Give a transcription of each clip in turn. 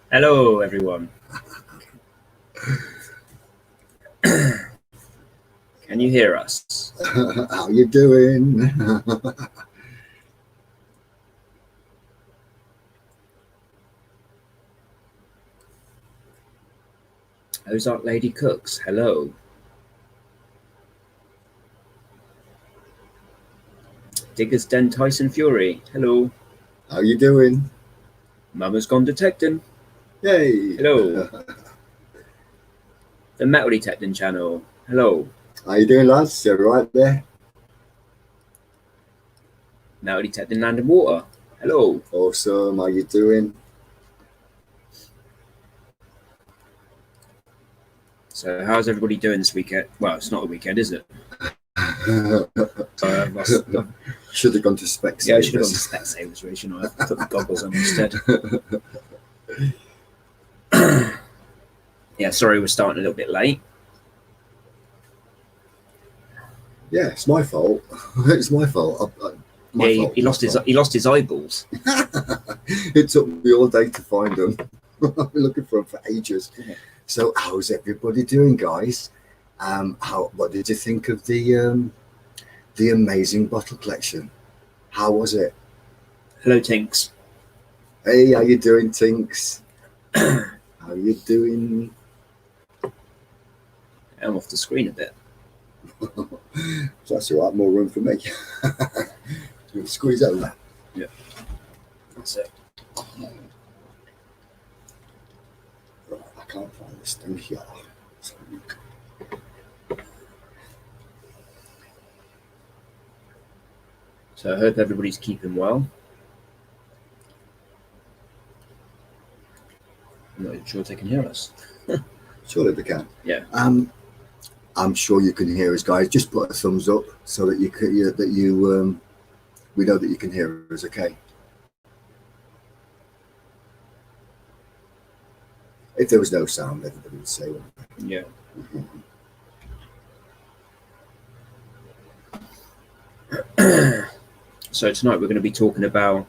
Hello, everyone. Can you hear us? How you doing? Ozark Lady Cooks, hello. Digger's Den Tyson Fury, hello. How you doing? Mama's Gone Detecting, Yay! hello. The Metal Detecting channel, hello. How you doing, lads? You right there? Metal Detecting Land and Water, hello. Awesome. How you doing? So how's everybody doing this weekend? Well, it's not a weekend, is it? Should have gone to Specsavers. Yeah, I should have gone to Specsavers, really, shouldn't I? Put the goggles on instead. Yeah, sorry we're starting a little bit late. Yeah, it's my fault. It's my fault. He lost his eyeballs. It took me all day to find them. I've been looking for them for ages. Yeah. So, how's everybody doing, guys? What did you think of the amazing bottle collection? How was it? Hello, Tinks. Hey, how you doing, Tinks? How you doing? I'm off the screen a bit. So that's all right, more room for me. Squeeze over. Yeah, that's it. Right, I can't find this thing here. So I hope everybody's keeping well. I'm not even sure if they can hear us. Surely they can. Yeah. I'm sure you can hear us, guys. Just put a thumbs up so that we know that you can hear us. Okay. If there was no sound, everybody would say one. Yeah. So tonight we're going to be talking about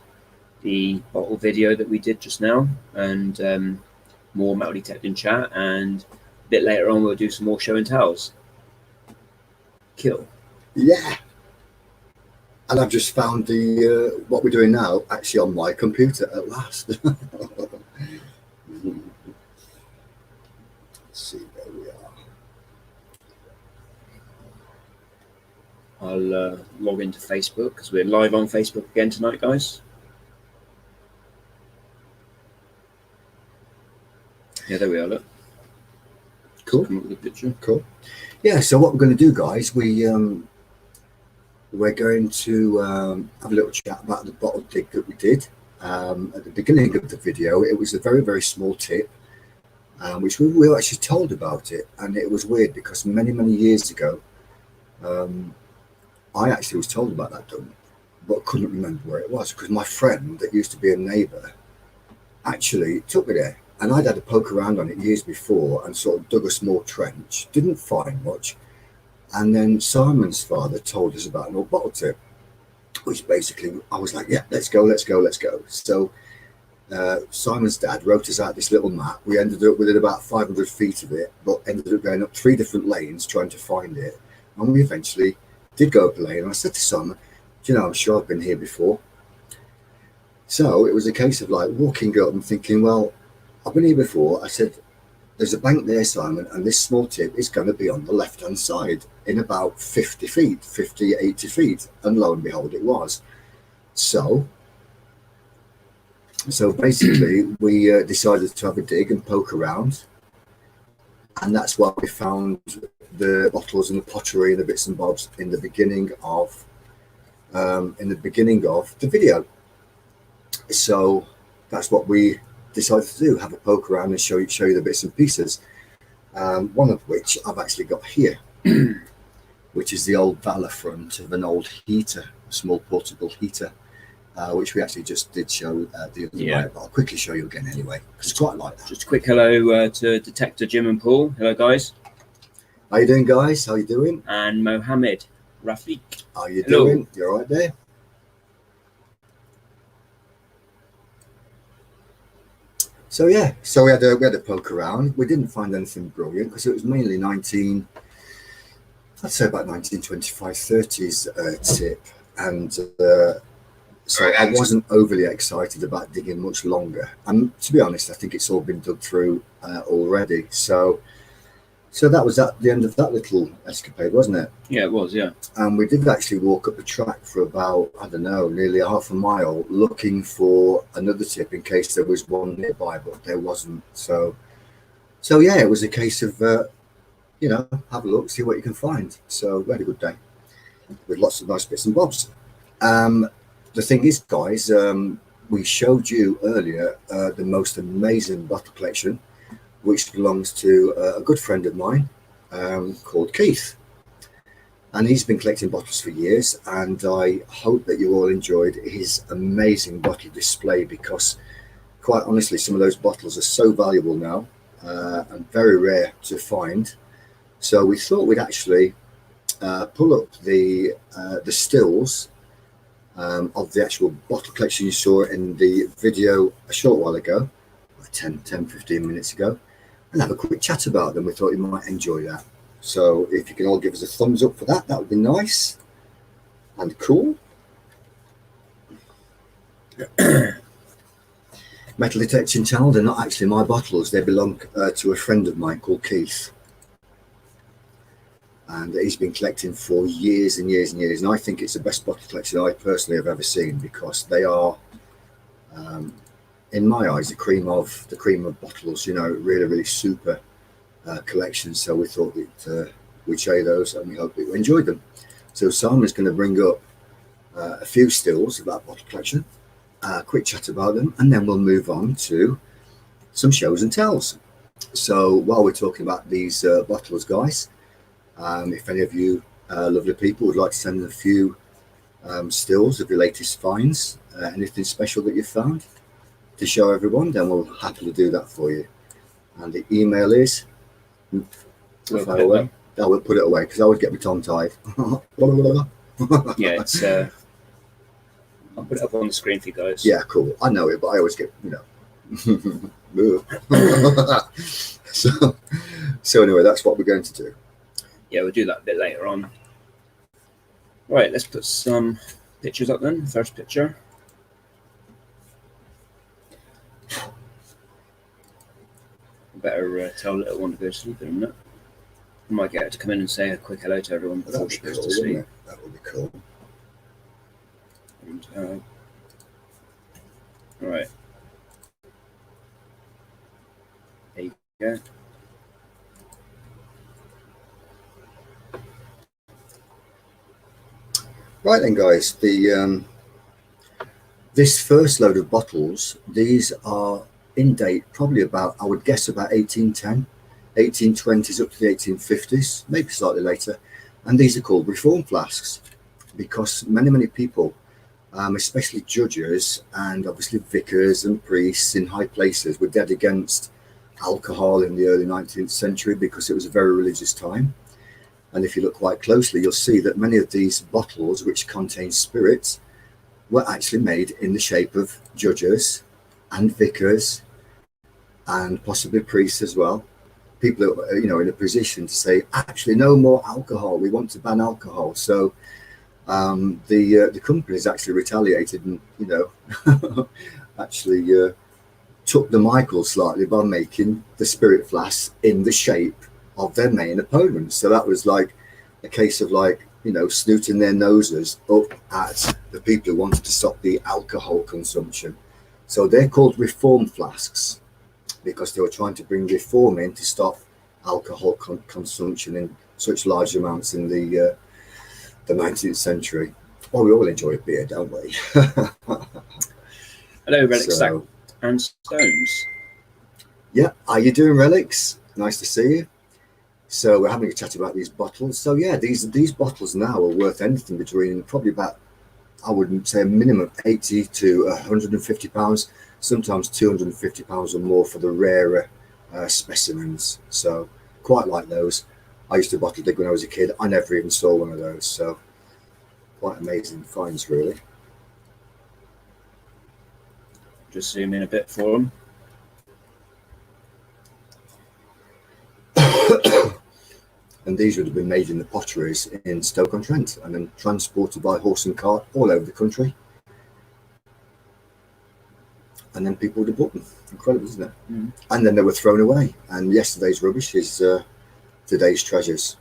the bottle video that we did just now, and more metal detecting chat, and a bit later on we'll do some more show and tells. Kill. Yeah. And I've just found the what we're doing now actually on my computer at last. Let's see where we are. I'll log into Facebook because we're live on Facebook again tonight, guys. Yeah, there we are. Look. Cool. Come up with a picture. Cool. Yeah. So what we're going to do, guys, we're going to have a little chat about the bottle dig that we did. At the beginning of the video, it was a very, very small tip, which we were actually told about it. And it was weird because many, many years ago, I actually was told about that done, but couldn't remember where it was because my friend that used to be a neighbour actually took me there. And I'd had a poke around on it years before and sort of dug a small trench, didn't find much. And then Simon's father told us about an old bottle tip, which basically I was like, yeah, let's go. So Simon's dad wrote us out this little map. We ended up within about 500 feet of it, but ended up going up 3 different lanes trying to find it. And we eventually did go up a lane. And I said to Simon, do you know, I'm sure I've been here before. So it was a case of like walking up and thinking, well, I've been here before. I said, there's a bank there, Simon, and this small tip is going to be on the left-hand side in about 50 feet, 50, 80 feet. And lo and behold, it was. So basically, we decided to have a dig and poke around. And that's why we found the bottles and the pottery and the bits and bobs in the beginning of the video. So that's what we decided to do, have a poke around and show you the bits and pieces, one of which I've actually got here, which is the old Valor front of an old heater, a small portable heater, which we actually just did show the other night, but I'll quickly show you again anyway, because it's quite like that. Just a quick hello to Detector Jim and Paul. Hello, guys. How you doing, guys? How you doing? And Mohammed Rafiq. How you doing? You all right there? So yeah, so we had a poke around. We didn't find anything brilliant because it was mainly I'd say about 1925, 30s tip, and so I wasn't overly excited about digging much longer. And to be honest, I think it's all been dug through already. So that was at the end of that little escapade, wasn't it? Yeah, it was. Yeah. And we did actually walk up the track for about, I don't know, nearly half a mile looking for another tip in case there was one nearby, but there wasn't. So yeah, it was a case of, have a look, see what you can find. So we had a good day with lots of nice bits and bobs. The thing is, guys, we showed you earlier the most amazing bottle collection, which belongs to a good friend of mine called Keith. And he's been collecting bottles for years, and I hope that you all enjoyed his amazing bottle display, because quite honestly, some of those bottles are so valuable now and very rare to find. So we thought we'd actually pull up the stills of the actual bottle collection you saw in the video a short while ago, 15 minutes ago, and have a quick chat about them. We thought you might enjoy that. So if you can all give us a thumbs up for that, that would be nice and cool. Metal detection channel, they're not actually my bottles, they belong to a friend of mine called Keith. And he's been collecting for years and years and years. And I think it's the best bottle collection I personally have ever seen, because they are, in my eyes, the cream of bottles, really, really super collection. So we thought that we'd show you those, and we hope that you enjoyed them. So Simon's going to bring up a few stills of that bottle collection, a quick chat about them, and then we'll move on to some shows and tells. So while we're talking about these bottles, guys, if any of you lovely people would like to send a few stills of your latest finds, anything special that you've found to show everyone, then we'll happily do that for you. And the email is we'll put it away because I would get my tongue tied. Yeah, it's I'll put it up on the screen for you guys. Yeah, cool. I know it, but I always get so anyway, that's what we're going to do. Yeah, we'll do that a bit later on. Right, let's put some pictures up then. First picture. Better tell little one to go to sleep in a minute. I might get her to come in and say a quick hello to everyone before she goes to sleep. That would be cool. And, right. There you go. Right then, guys, this first load of bottles, these are in date probably about, I would guess, about 1810, 1820s up to the 1850s, maybe slightly later. And these are called reform flasks, because many people, especially judges and obviously vicars and priests in high places, were dead against alcohol in the early 19th century because it was a very religious time. And if you look quite closely, you'll see that many of these bottles, which contain spirits, were actually made in the shape of judges and vicars and possibly priests as well. People who are, in a position to say, actually, no more alcohol. We want to ban alcohol. So the companies actually retaliated and, actually took the Michael slightly by making the spirit flasks in the shape of their main opponents. So that was like a case of snooting their noses up at the people who wanted to stop the alcohol consumption. So they're called reform flasks because they were trying to bring reform in to stop alcohol consumption in such large amounts in the 19th century. Well, we all enjoy a beer, don't we? Hello, Relic Stack and Stones. Yeah, how you doing, Relics? Nice to see you. So we're having a chat about these bottles. So yeah, these bottles now are worth anything between probably about, I wouldn't say a minimum 80 to 150 pounds, sometimes 250 pounds or more for the rarer specimens. So quite like those. I used to bottle dig when I was a kid. I never even saw one of those. So quite amazing finds, really. Just zoom in a bit for them. and these would have been made in the potteries in Stoke-on-Trent and then transported by horse and cart all over the country. And then people would have bought them. Incredible, isn't it? Mm. And then they were thrown away. And yesterday's rubbish is today's treasures.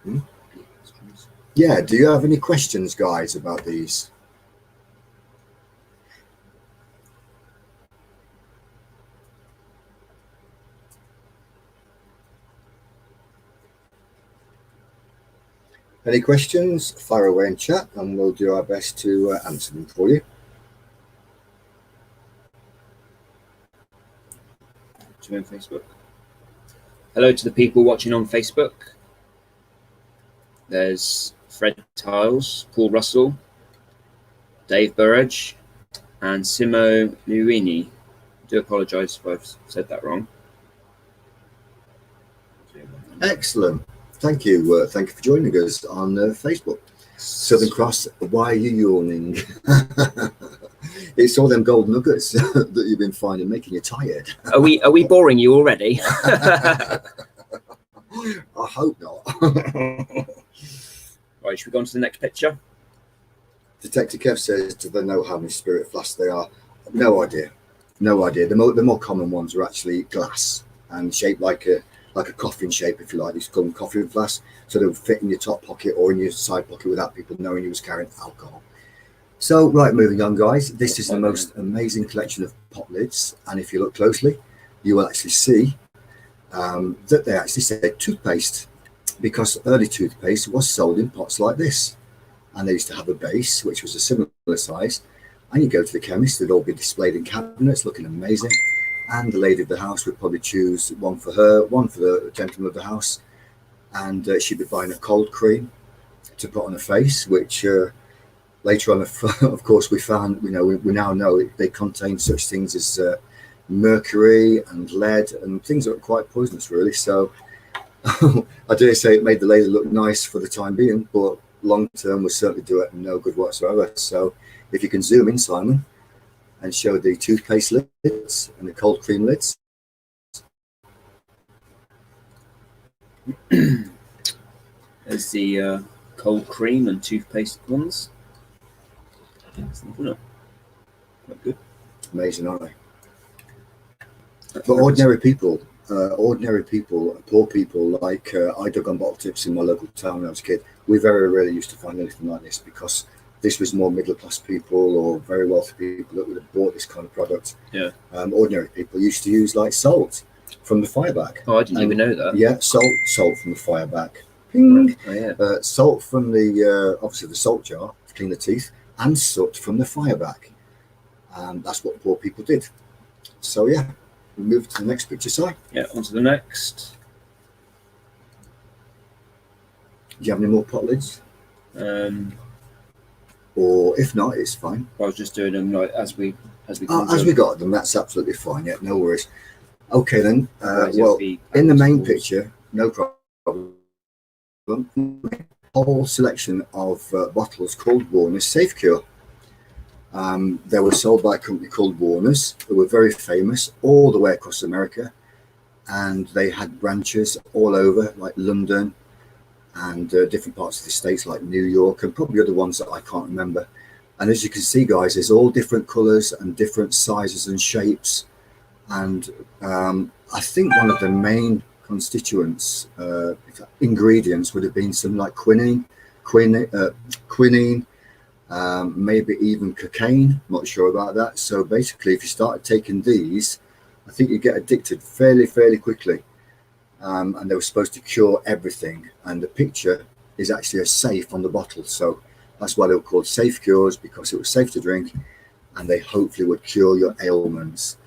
Hmm? Yeah, do you have any questions, guys, about these? Any questions? Fire away in chat and we'll do our best to answer them for you. On Facebook. Hello to the people watching on Facebook. There's Fred Tiles, Paul Russell, Dave Burridge, and Simo Luini. I do apologise if I've said that wrong. Excellent. Thank you. Thank you for joining us on Facebook. Southern Cross, why are you yawning? It's all them gold nuggets that you've been finding making you tired. Are we boring you already? I hope not. Right, should we go on to the next picture? Detective Kev says, do they know how many spirit flasks they are? No idea. No idea. The more common ones are actually glass and shaped like a coffin shape, if you like. These called coffin flasks, so they'll fit in your top pocket or in your side pocket without people knowing you was carrying alcohol. So, right, moving on, guys. This is the most amazing collection of pot lids, and if you look closely, you will actually see that they actually say toothpaste, because early toothpaste was sold in pots like this, and they used to have a base which was a similar size, and you go to the chemist, they'd all be displayed in cabinets looking amazing, and the lady of the house would probably choose one for her, one for the gentleman of the house, and she'd be buying a cold cream to put on her face, which later on, of course, we found, we now know they contain such things as mercury and lead and things that are quite poisonous, really. So I dare say it made the lady look nice for the time being, but long term will certainly do it no good whatsoever. So if you can zoom in, Simon, and show the toothpaste lids and the cold cream lids. There's the cold cream and toothpaste ones. Quite good. Amazing, aren't they? For ordinary people, poor people, like I dug on bottle tips in my local town when I was a kid, we very rarely used to find anything like this, because this was more middle class people or very wealthy people that would have bought this kind of product. Yeah. Ordinary people used to use like salt from the fireback. Oh, I didn't even know that. Yeah, salt from the fireback. Ping. Oh, yeah. Salt from the obviously the salt jar to clean the teeth, and soot from the fireback. That's what poor people did. So yeah, we move to the next picture, Si. Yeah, on to the next. Do you have any more pot lids? Or if not, it's fine. I was just doing them like as we got them. That's absolutely fine. Yeah, no worries. Okay then. Well, the in the main picture, no problem. Whole selection of bottles called Warner's Safe Cure. They were sold by a company called Warner's, who were very famous all the way across America, and they had branches all over, like London and different parts of the States like New York, and probably other ones that I can't remember. And as you can see, guys, there's all different colors and different sizes and shapes, and I think one of the main constituents, ingredients, would have been some like quinine, maybe even cocaine. Not sure about that. So basically, if you started taking these, I think you get addicted fairly quickly. And they were supposed to cure everything, and the picture is actually a safe on the bottle, so that's why they were called safe cures, because it was safe to drink and they hopefully would cure your ailments.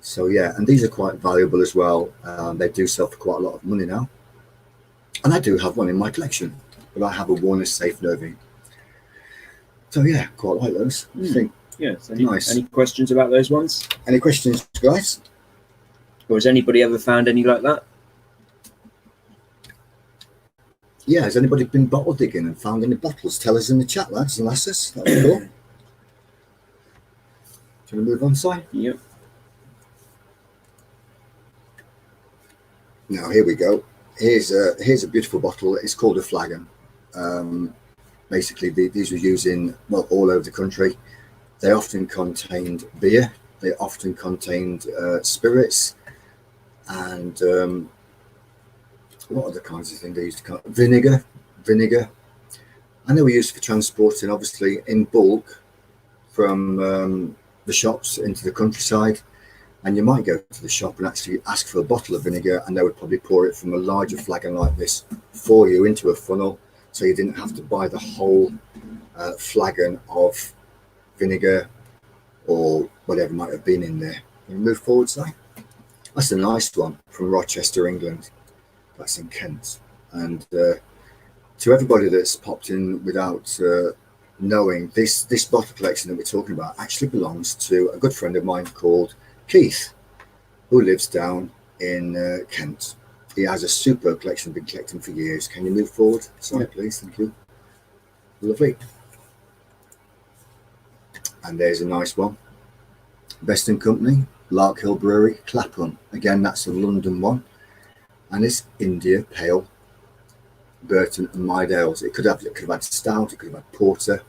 So yeah, and these are quite valuable as well. They do sell for quite a lot of money now, and I do have one in my collection, but I have a Warner's Safe Nervine. So yeah, quite like those. I think. Yeah, Nice. Any questions about those ones? Any questions, guys? Or has anybody ever found any like that? Yeah, has anybody been bottle digging and found any bottles? Tell us in the chat, lads and lasses. That'd be cool. Do you want to move on, Si? Yep. Now here we go. Here's a beautiful bottle. It's called a flagon. Basically, these were used in, well, all over the country. They often contained beer. They often contained spirits, and what other kinds of things they used to vinegar, and they were used for transporting, obviously, in bulk from the shops into the countryside. And you might go to the shop and actually ask for a bottle of vinegar, and they would probably pour it from a larger flagon like this for you into a funnel, so you didn't have to buy the whole flagon of vinegar or whatever might have been in there. Can we move forward, Si? That's a nice one from Rochester, England. That's in Kent. And to everybody that's popped in without knowing, this bottle collection that we're talking about actually belongs to a good friend of mine called Keith, who lives down in Kent. He has a superb collection, been collecting for years. Can you move forward, sorry, please? Thank you. Lovely. And there's a nice one. Best & Company, Lark Hill Brewery, Clapham. Again, that's a London one. And it's India Pale, Burton and Mead ales. It could have had stout, it could have had porter.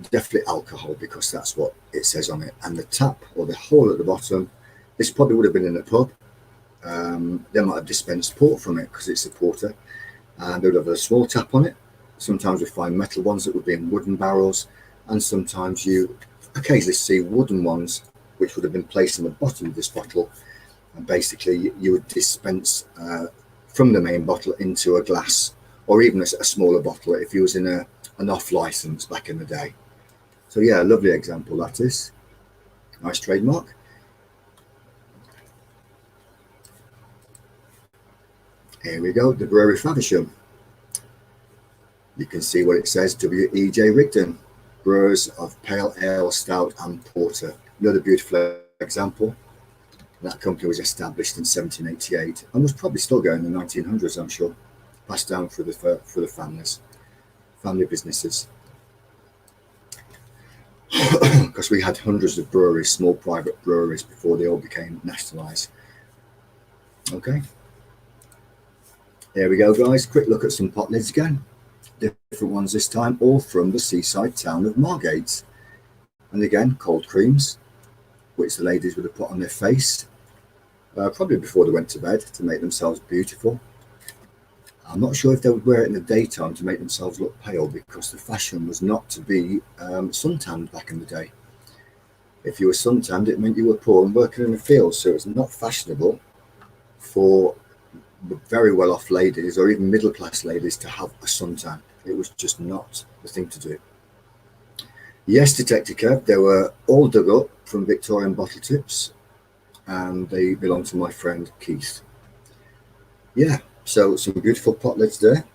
Definitely alcohol, because that's what it says on it. And the tap, or the hole at the bottom, this probably would have been in a pub. They might have dispensed port from it because it's a porter, and they would have a small tap on it. Sometimes we find metal ones that would be in wooden barrels, and sometimes you occasionally see wooden ones which would have been placed in the bottom of this bottle, and basically you would dispense from the main bottle into a glass, or even a smaller bottle if you was in an off license back in the day. So yeah, a lovely example that is. Nice trademark. Here we go, the Brewery Faversham. You can see what it says, W.E.J. Rigdon, brewers of pale ale, stout and porter. Another beautiful example. That company was established in 1788 and was probably still going in the 1900s, I'm sure. Passed down through the family businesses. Because we had hundreds of breweries, small private breweries, before they all became nationalised. Okay. There we go, guys. Quick look at some pot lids again. Different ones this time, all from the seaside town of Margate. And again, cold creams, which the ladies would have put on their face, probably before they went to bed, to make themselves beautiful. I'm not sure if they would wear it in the daytime to make themselves look pale, because the fashion was not to be suntanned back in the day. If you were suntanned, it meant you were poor and working in the fields, so it was not fashionable for very well-off ladies or even middle-class ladies to have a suntan. It was just not the thing to do. Yes, Detective Kev, they were all dug up from Victorian bottle tips, and they belong to my friend Keith. Yeah, so some beautiful pot lids there.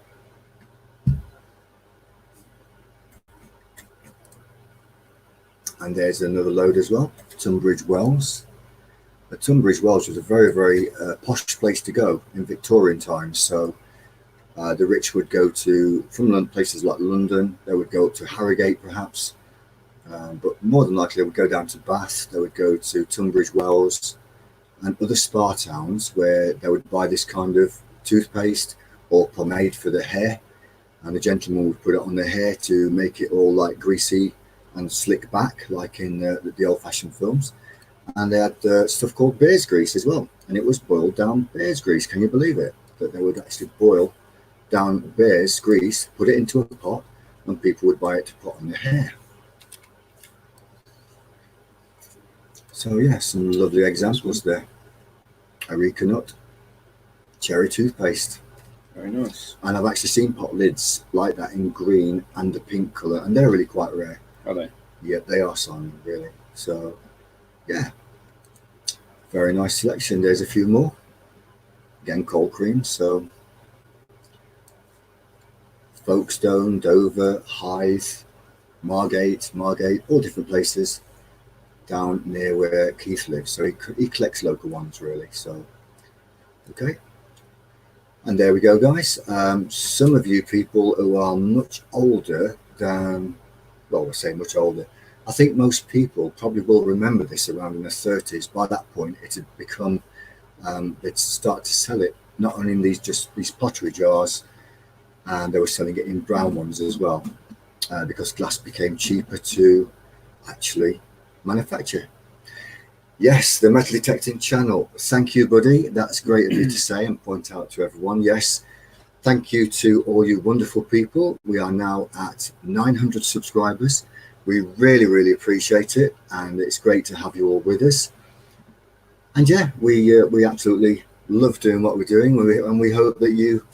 And there's another load as well, Tunbridge Wells. Tunbridge Wells was a very, very posh place to go in Victorian times. So the rich would go to, from places like London, they would go up to Harrogate perhaps, but more than likely they would go down to Bath, they would go to Tunbridge Wells and other spa towns where they would buy this kind of toothpaste or pomade for their hair, and the gentleman would put it on their hair to make it all like greasy and slick back, like in the old-fashioned films. And they had stuff called bear's grease as well, and it was boiled down bear's grease. Can you believe it? That they would actually boil down bear's grease, put it into a pot, and people would buy it to put on their hair. So yeah, some lovely examples there. Areca nut, cherry toothpaste. Very nice. And I've actually seen pot lids like that in green and a pink colour, and they're really quite rare. Are they? Yeah, they are, Simon, really. So yeah, very nice selection. There's a few more. Again, cold cream. So Folkestone, Dover, Hythe, Margate, all different places down near where Keith lives. So he collects local ones, really. So, okay. And there we go, guys. Some of you people who are much older than, well, we'll say much older. I think most people probably will remember this around in the 30s. By that point, it had become they'd start to sell it not only in these pottery jars, and they were selling it in brown ones as well, because glass became cheaper to actually manufacture. Yes, the Metal Detecting channel. Thank you, buddy. That's great of you to say and point out to everyone. Yes, thank you to all you wonderful people. We are now at 900 subscribers. We really, really appreciate it, and it's great to have you all with us. And yeah, we absolutely love doing what we're doing, and we hope that you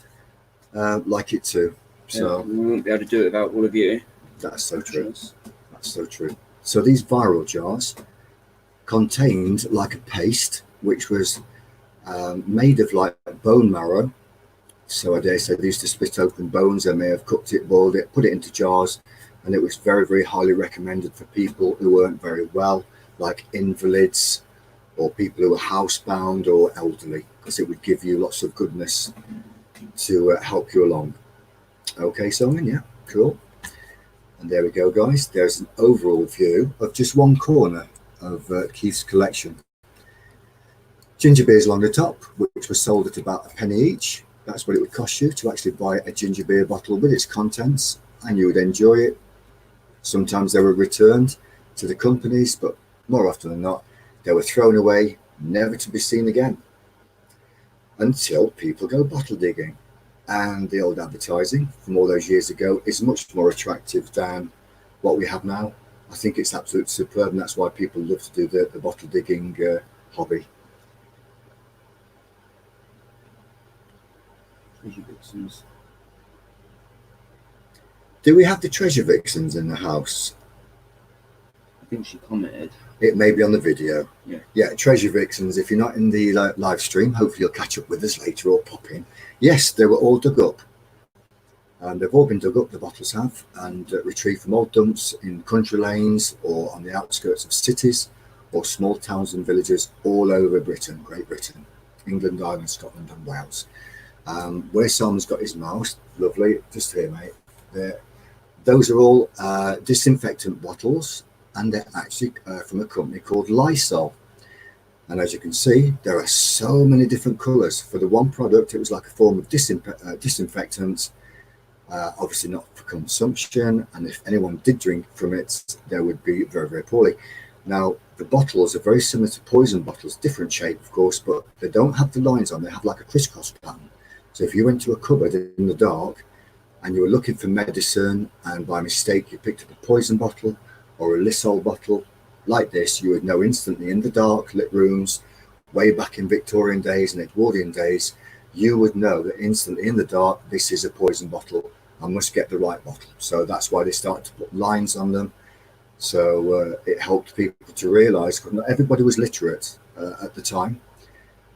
like it too. So we won't be able to do it without all of you. That's so true. That's so true. So these viral jars contained like a paste, which was made of like bone marrow. So I dare say they used to split open bones. They may have cooked it, boiled it, put it into jars, and it was very, very highly recommended for people who weren't very well, like invalids or people who were housebound or elderly, because it would give you lots of goodness to help you along. Okay, Simon, yeah, cool. And there we go, guys. There's an overall view of just one corner of Keith's collection. Ginger beers along the top, which were sold at about a penny each. That's what it would cost you to actually buy a ginger beer bottle with its contents, and you would enjoy it. Sometimes they were returned to the companies, but more often than not, they were thrown away, never to be seen again, until people go bottle digging. And the old advertising from all those years ago is much more attractive than what we have now. I think it's absolutely superb, and that's why people love to do the bottle digging hobby. Treasure Vixens. Do we have the Treasure Vixens in the house? I think she commented. It may be on the video. Yeah, Treasure Vixens. If you're not in the live stream, hopefully you'll catch up with us later or pop in. Yes, they were all dug up. And they've all been dug up, the bottles have, and retrieved from old dumps in country lanes or on the outskirts of cities or small towns and villages all over Britain, Great Britain, England, Ireland, Scotland and Wales. Where Simon's got his mouse, lovely, just here, mate. There. Those are all disinfectant bottles, and they're actually from a company called Lysol. And as you can see, there are so many different colours. For the one product, it was like a form of disinfectant, obviously not for consumption, and if anyone did drink from it, they would be very, very poorly. Now, the bottles are very similar to poison bottles, different shape, of course, but they don't have the lines on. They have like a crisscross pattern. So if you went to a cupboard in the dark and you were looking for medicine, and by mistake you picked up a poison bottle or a Lysol bottle like this, you would know instantly in the dark lit rooms, way back in Victorian days and Edwardian days, you would know that instantly in the dark, this is a poison bottle. I must get the right bottle. So that's why they started to put lines on them. So it helped people to realise, because not everybody was literate at the time.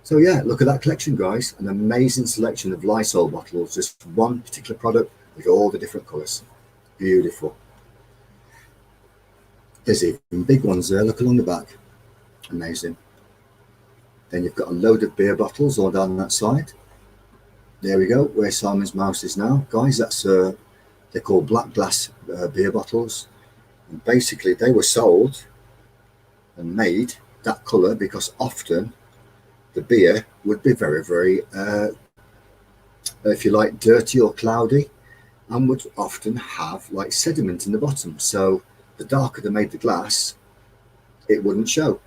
So yeah, look at that collection, guys. An amazing selection of Lysol bottles, just one particular product with all the different colours. Beautiful. There's even big ones there, look along the back. Amazing. Then you've got a load of beer bottles all down that side. There we go, where Simon's mouse is now. Guys, that's they're called black glass beer bottles. And basically they were sold and made that colour because often the beer would be very, very, if you like, dirty or cloudy, and would often have like sediment in the bottom. So the darker they made the glass, it wouldn't show.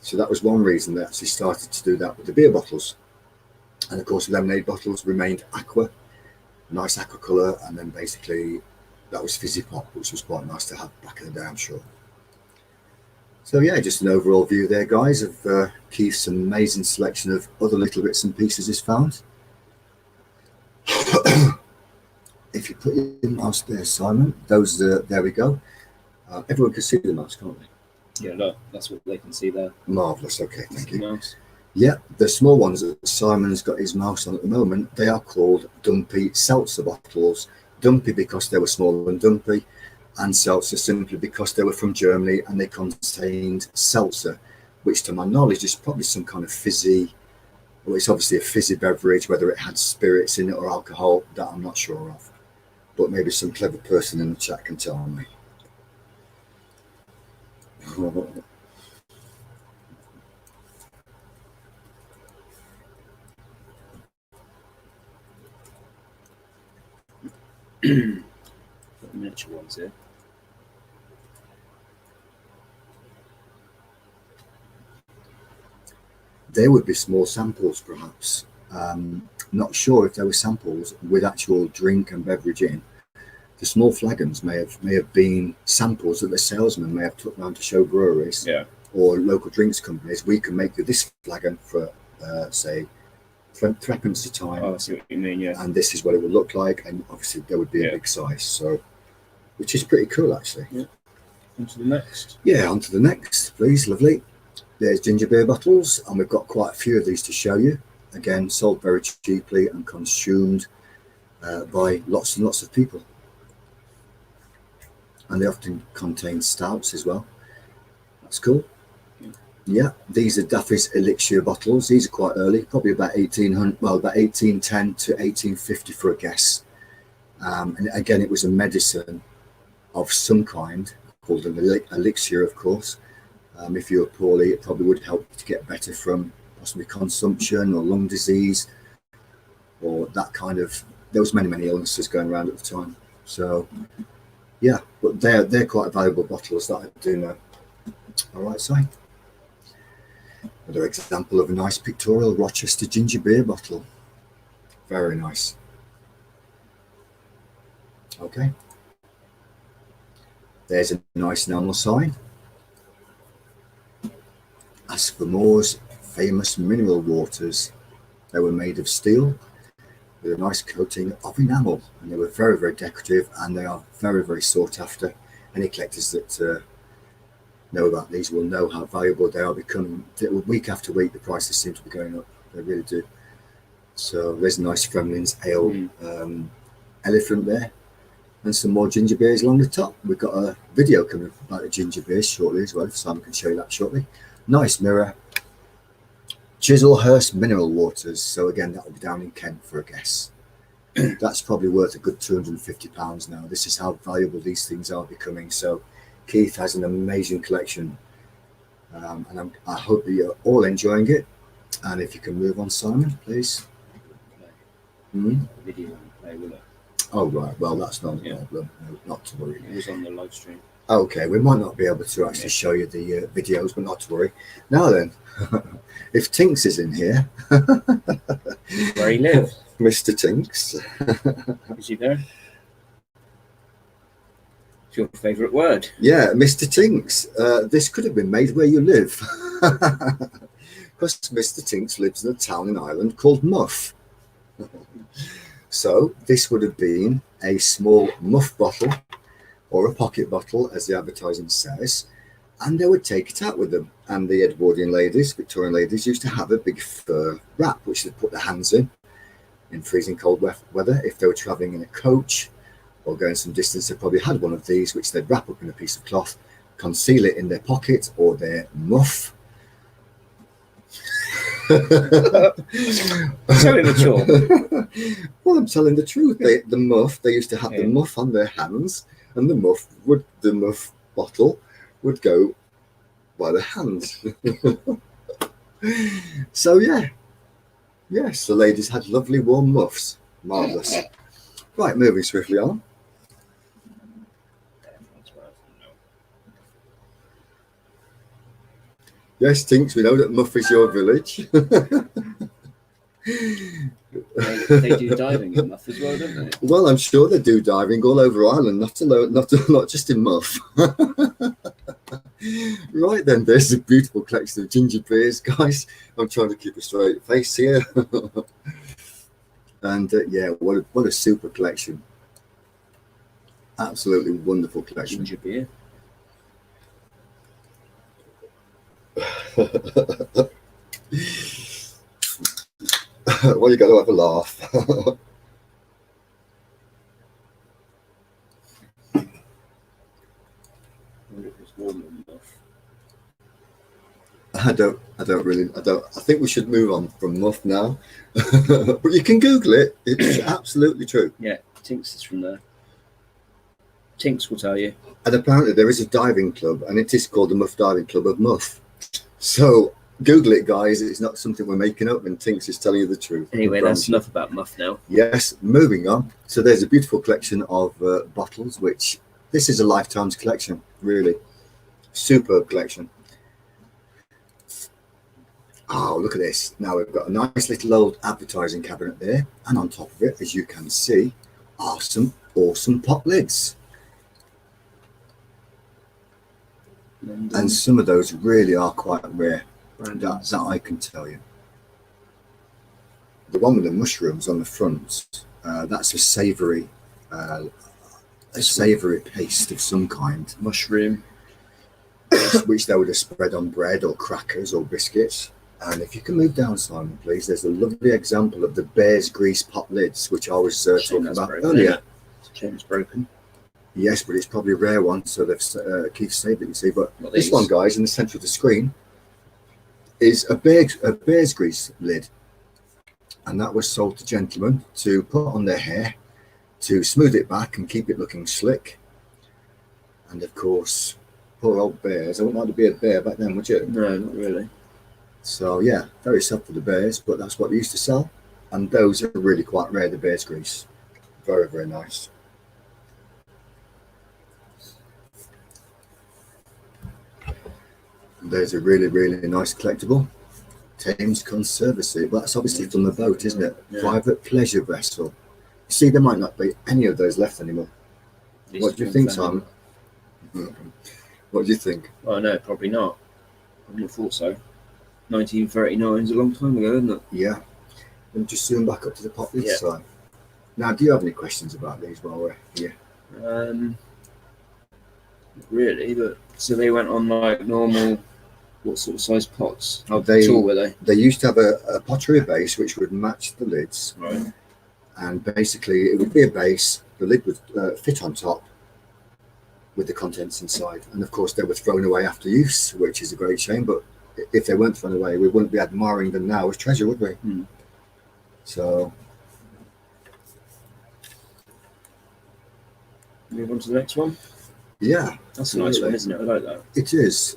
So that was one reason they actually started to do that with the beer bottles. And of course, lemonade bottles remained aqua, nice aqua colour, and then basically that was fizzy pop, which was quite nice to have back in the day, I'm sure. So yeah, just an overall view there, guys, of Keith's amazing selection of other little bits and pieces he's found. If you put your mouse there, Simon, those there we go. Everyone can see the mouse, can't they? Yeah, look, that's what they can see there. Marvellous, okay, thank you. Mouse. Yeah, the small ones that Simon's got his mouse on at the moment, they are called dumpy seltzer bottles. Dumpy because they were small and dumpy, and seltzer simply because they were from Germany and they contained seltzer, which to my knowledge is probably some kind of fizzy, well, it's obviously a fizzy beverage, whether it had spirits in it or alcohol, that I'm not sure of. But maybe some clever person in the chat can tell me. Got the miniature ones here. They would be small samples, perhaps. Not sure if they were samples with actual drink and beverage in. The small flagons may have been samples that the salesman may have took round to show breweries, or local drinks companies. We can make you this flagon for, say, threepence a time. Oh, I see what you mean. Yeah. And this is what it would look like, and obviously there would be a big size. So, which is pretty cool, actually. Yeah. On to the next. Yeah, on to the next, please. Lovely. There's ginger beer bottles, and we've got quite a few of these to show you. Again, sold very cheaply and consumed by lots and lots of people. And they often contain stouts as well. That's cool. Yeah, these are Daffy's Elixir bottles. These are quite early, probably about 1800, well, about 1810 to 1850 for a guess. And again, it was a medicine of some kind called an elixir, of course. If you were poorly, it probably would help to get better from possibly consumption or lung disease or that kind of. There was many illnesses going around at the time. So yeah, but they're quite valuable bottles that I do know. All right, so another example of a nice pictorial Rochester ginger beer bottle. Very nice. Okay. There's a nice enamel sign. Ask for More's famous mineral waters. They were made of steel with a nice coating of enamel, and they were very decorative, and they are very sought after. Any collectors that know about these will know how valuable they are becoming. Week after week, the prices seem to be going up. They really do. So there's a nice Fremlin's Ale elephant there, and some more ginger beers along the top. We've got a video coming up about the ginger beers shortly as well, so Simon can show you that shortly. Nice mirror. Chislehurst mineral waters. So again, that will be down in Kent for a guess. That's probably worth a good £250 now. This is how valuable these things are becoming. So Keith has an amazing collection, and I hope that you're all enjoying it. And if you can move on, Simon, please. Video won't play, will it? Oh right, well that's not a problem. No, not to worry. It was on the live stream. Okay, we might not be able to actually show you the videos, but not to worry. Now then, if Tinks is in here, where he lives, Mr. Tinks. Is he there? It's your favourite word. Yeah, Mr. Tinks. This could have been made where you live, because Mr. Tinks lives in a town in Ireland called Muff. So this would have been a small Muff bottle, or a pocket bottle, as the advertising says, and they would take it out with them. And the Edwardian ladies, Victorian ladies, used to have a big fur wrap which they'd put their hands in freezing cold weather. If they were travelling in a coach or going some distance, they probably had one of these which they'd wrap up in a piece of cloth, conceal it in their pocket or their muff. Telling the truth. Well, I'm telling the truth. The muff, they used to have the muff on their hands, and the muff bottle would go by the hands. So yes, the ladies had lovely warm muffs. Marvellous. Right, moving swiftly on. Yes, Tinks, we know that Muff is your village. They do diving in Muff as well, don't they? Well, I'm sure they do diving all over Ireland, not just in Muff. Right then, there's a beautiful collection of ginger beers, guys. I'm trying to keep a straight face here. And yeah, what a super collection. Absolutely wonderful collection. Ginger beer. Well, you got to have a laugh. I think we should move on from Muff now. But you can Google it. It's absolutely true. Yeah, Tinks is from there. Tinks will tell you. And apparently there is a diving club, and it is called the Muff Diving Club of Muff. So Google it, guys. It's not something we're making up, and Tinks is telling you the truth. Anyway, that's enough about Muff now. Yes, moving on. So there's a beautiful collection of bottles, which this is a lifetime's collection, really. Superb collection. Oh, look at this. Now we've got a nice little old advertising cabinet there, and on top of it, as you can see, are some awesome pot lids. And some of those really are quite rare, that I can tell you. The one with the mushrooms on the front, that's a savoury paste of some kind. Mushroom. Which they would have spread on bread or crackers or biscuits. And if you can move down, Simon, please, there's a lovely example of the bear's grease pot lids, which I was talking about earlier. It's broken. Yes, but it's probably a rare one, so they've Keith saved it, you see. But this one, guys, in the centre of the screen is a bear's grease lid. And that was sold to gentlemen to put on their hair, to smooth it back and keep it looking slick. And of course, poor old bears. I wouldn't like to be a bear back then, would you? No, not really. So yeah, very sad for the bears, but that's what they used to sell. And those are really quite rare, the bear's grease. Very, very nice. There's a really, really nice collectible. Thames Conservancy. Well, that's obviously from the boat, isn't it? Yeah. Private pleasure vessel. You see, there might not be any of those left anymore. What do you think, Simon? What do you think? Well, no, probably not. I wouldn't have thought so. 1939 is a long time ago, isn't it? Yeah. And just zoom back up to the pot lid side. Now, do you have any questions about these while we're here? Not really, but so they went on like normal. What sort of size pots? How tall were they? They used to have a pottery base which would match the lids. Right. And basically, it would be a base. The lid would fit on top with the contents inside. And of course, they were thrown away after use, which is a great shame. But if they weren't thrown away, we wouldn't be admiring them now as treasure, would we? Mm. So, move on to the next one. Yeah, that's a nice one, isn't it? I like that. It is.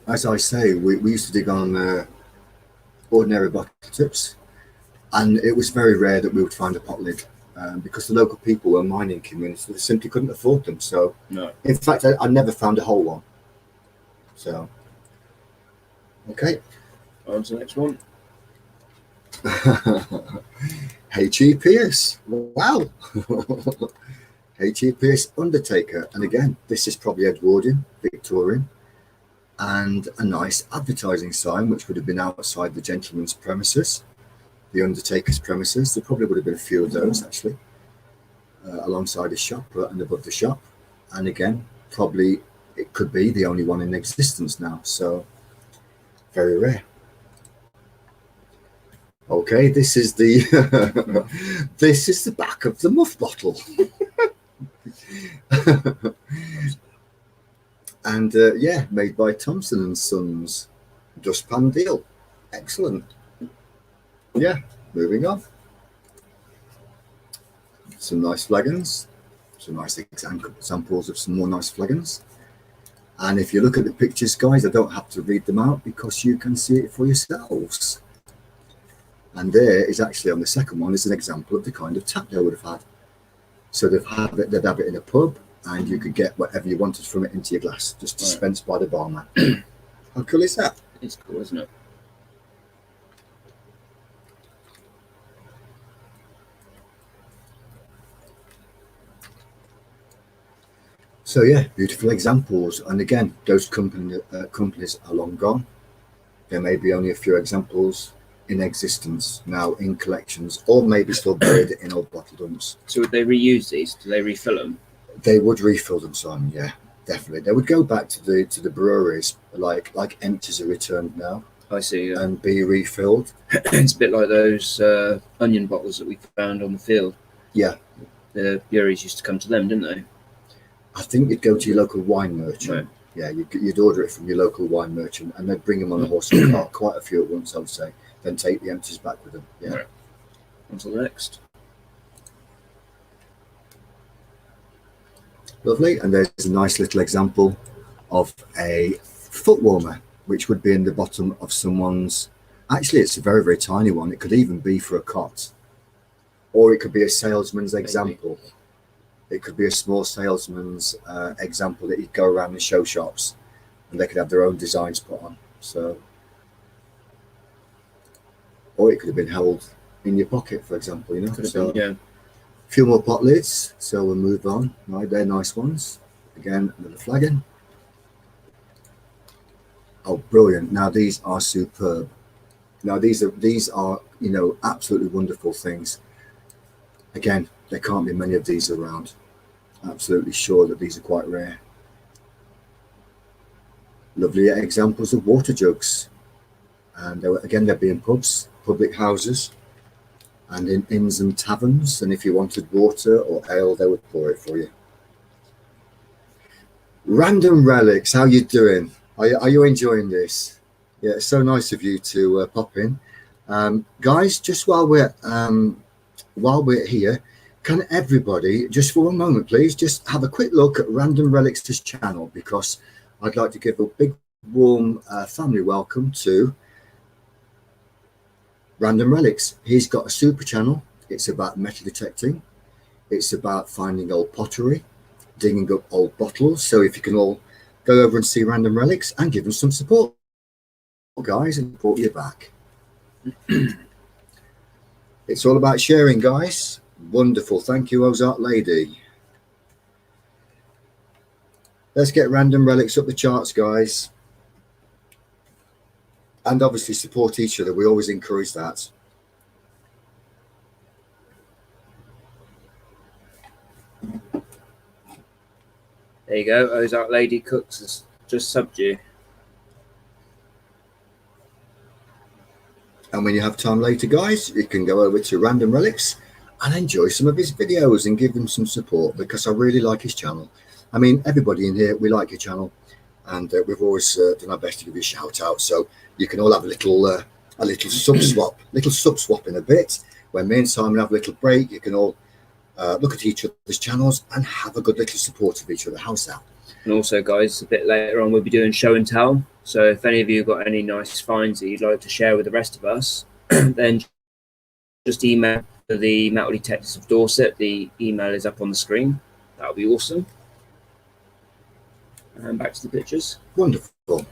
As I say, we used to dig on ordinary bottle tips, and it was very rare that we would find a pot lid because the local people were mining communities, so they simply couldn't afford them. So, no. In fact, I never found a whole one. So, okay. On to the next one. H.E. Pierce. Wow. H.E. Pierce Undertaker. And again, this is probably Edwardian, Victorian. And a nice advertising sign, which would have been outside the gentleman's premises, the Undertaker's premises. There probably would have been a few of those, actually, alongside his shop and above the shop. And again, probably it could be the only one in existence now. So, very rare. Okay, this is the this is the back of the Muff bottle. And yeah, made by Thompson and Sons. Dustpan deal. Excellent. Yeah, moving on. Some nice flagons. Some nice examples of some more nice flagons. And if you look at the pictures, guys, I don't have to read them out because you can see it for yourselves. And there is actually on the second one is an example of the kind of tap they would have had. So they'd have it in a pub, and you could get whatever you wanted from it into your glass, just dispensed by the barman. How cool is that? It's cool, isn't it? So yeah, beautiful examples. And again, those companies are long gone. There may be only a few examples in existence now in collections, or maybe still buried in old bottle dumps. So would they reuse these? Do they refill them? They would refill them, Simon. Yeah, definitely. They would go back to the breweries, like empties are returned now. I see. Yeah. And be refilled. It's a bit like those onion bottles that we found on the field. Yeah. The breweries used to come to them, didn't they? I think you'd go to your local wine merchant. Right. Yeah, you'd order it from your local wine merchant, and they'd bring them on a horse and cart, quite a few at once, I would say. Then take the empties back with them. Yeah. Right. On to the next. Lovely. And there's a nice little example of a foot warmer, which would be in the bottom of someone's, actually it's a very, very tiny one. It could even be for a cot, or it could be a salesman's example. It could be a small salesman's example that you'd go around and show shops, and they could have their own designs put on. So, or it could have been held in your pocket, for example, you know. So, yeah. a few more pot lids, so we'll move on. Right, they're nice ones. Again, another flagon. Oh, brilliant! Now these are superb. Now these are you know, absolutely wonderful things. Again, there can't be many of these around. Absolutely sure that these are quite rare. Lovely examples of water jugs, and again they'd be in pubs, public houses, and in inns and taverns. And if you wanted water or ale, they would pour it for you. Random relics, how you doing? Are you enjoying this? Yeah, it's so nice of you to pop in, guys. Just while we're here, can everybody just for one moment, please, just have a quick look at Random Relics' channel, because I'd like to give a big warm family welcome to Random Relics. He's got a super channel. It's about metal detecting. It's about finding old pottery, digging up old bottles. So if you can all go over and see Random Relics and give them some support, guys, and support you back. It's all about sharing, guys. Wonderful. Thank you, Ozark Lady. Let's get Random Relics up the charts, guys. And obviously support each other. We always encourage that. There you go. Ozark Lady Cooks has just subbed you. And when you have time later, guys, you can go over to Random Relics and enjoy some of his videos and give him some support, because I really like his channel. I mean, everybody in here, we like your channel, and we've always done our best to give you a shout out. So you can all have a little sub swap in a bit. When me and Simon have a little break, you can all look at each other's channels and have a good little support of each other. How's that? And also, guys, a bit later on, we'll be doing show and tell. So if any of you got any nice finds that you'd like to share with the rest of us, then just email the Metal Detectors of Dorset. The email is up on the screen. That would be awesome. And back to the pictures. Wonderful.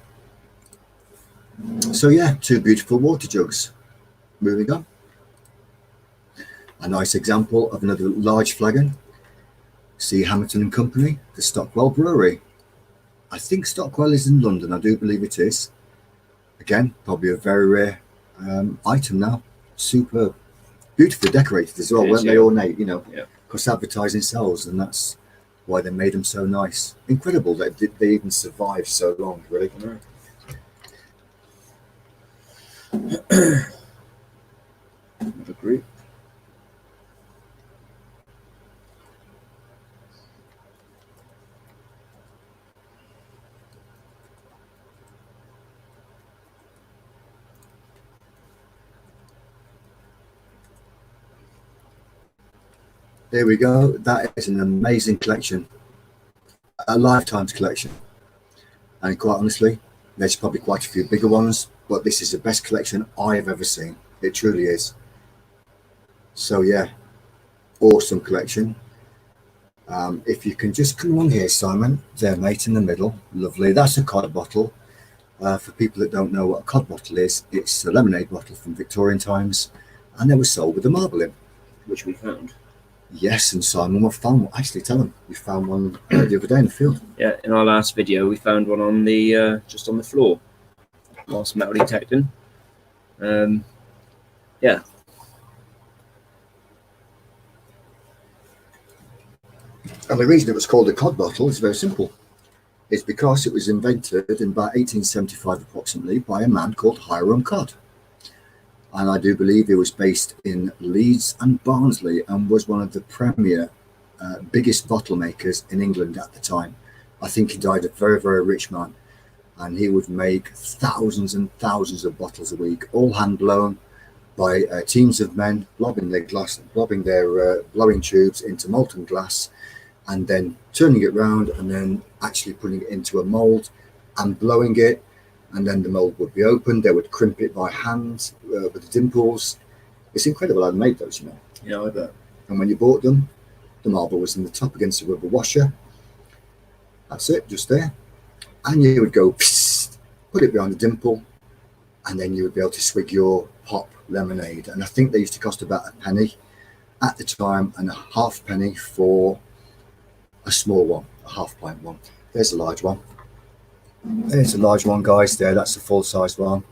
So yeah, two beautiful water jugs. Moving on. A nice example of another large flagon. C. Hamilton and Company, the Stockwell Brewery. I think Stockwell is in London. I do believe it is. Again, probably a very rare item now. Superb. Beautifully decorated as well, weren't they? Ornate, you know, because advertising sells, and that's why they made them so nice. Incredible that they even survived so long, really. Another group. There we go. That is an amazing collection, a lifetime's collection. And quite honestly, there's probably quite a few bigger ones, but this is the best collection I've ever seen. It truly is. So yeah, awesome collection. If you can just come along here, Simon, there, mate, in the middle. Lovely. That's a cod bottle. For people that don't know what a cod bottle is, it's a lemonade bottle from Victorian times, and they were sold with a marble in. Which we found. Yes, and Simon, we found one. Actually, tell them we found one the other day in the field. Yeah, in our last video, we found one on the just on the floor whilst metal detecting. Yeah. And the reason it was called a cod bottle is very simple. It's because it was invented in about 1875 approximately by a man called Hiram Codd. And I do believe he was based in Leeds and Barnsley and was one of the premier, biggest bottle makers in England at the time. I think he died a very, very rich man, and he would make thousands and thousands of bottles a week, all hand blown by teams of men, blobbing their blowing tubes into molten glass, and then turning it round and then actually putting it into a mould and blowing it, and then the mould would be opened. They would crimp it by hand with the dimples. It's incredible how they made those, you know. Yeah, I bet. And when you bought them, the marble was in the top against a rubber washer. That's it, just there. And you would go, psst, put it behind the dimple, and then you would be able to swig your pop lemonade. And I think they used to cost about a penny at the time, and a half penny for a small one, a half-pint one. There's a large one. There's a large one, guys. There, that's a full-size one.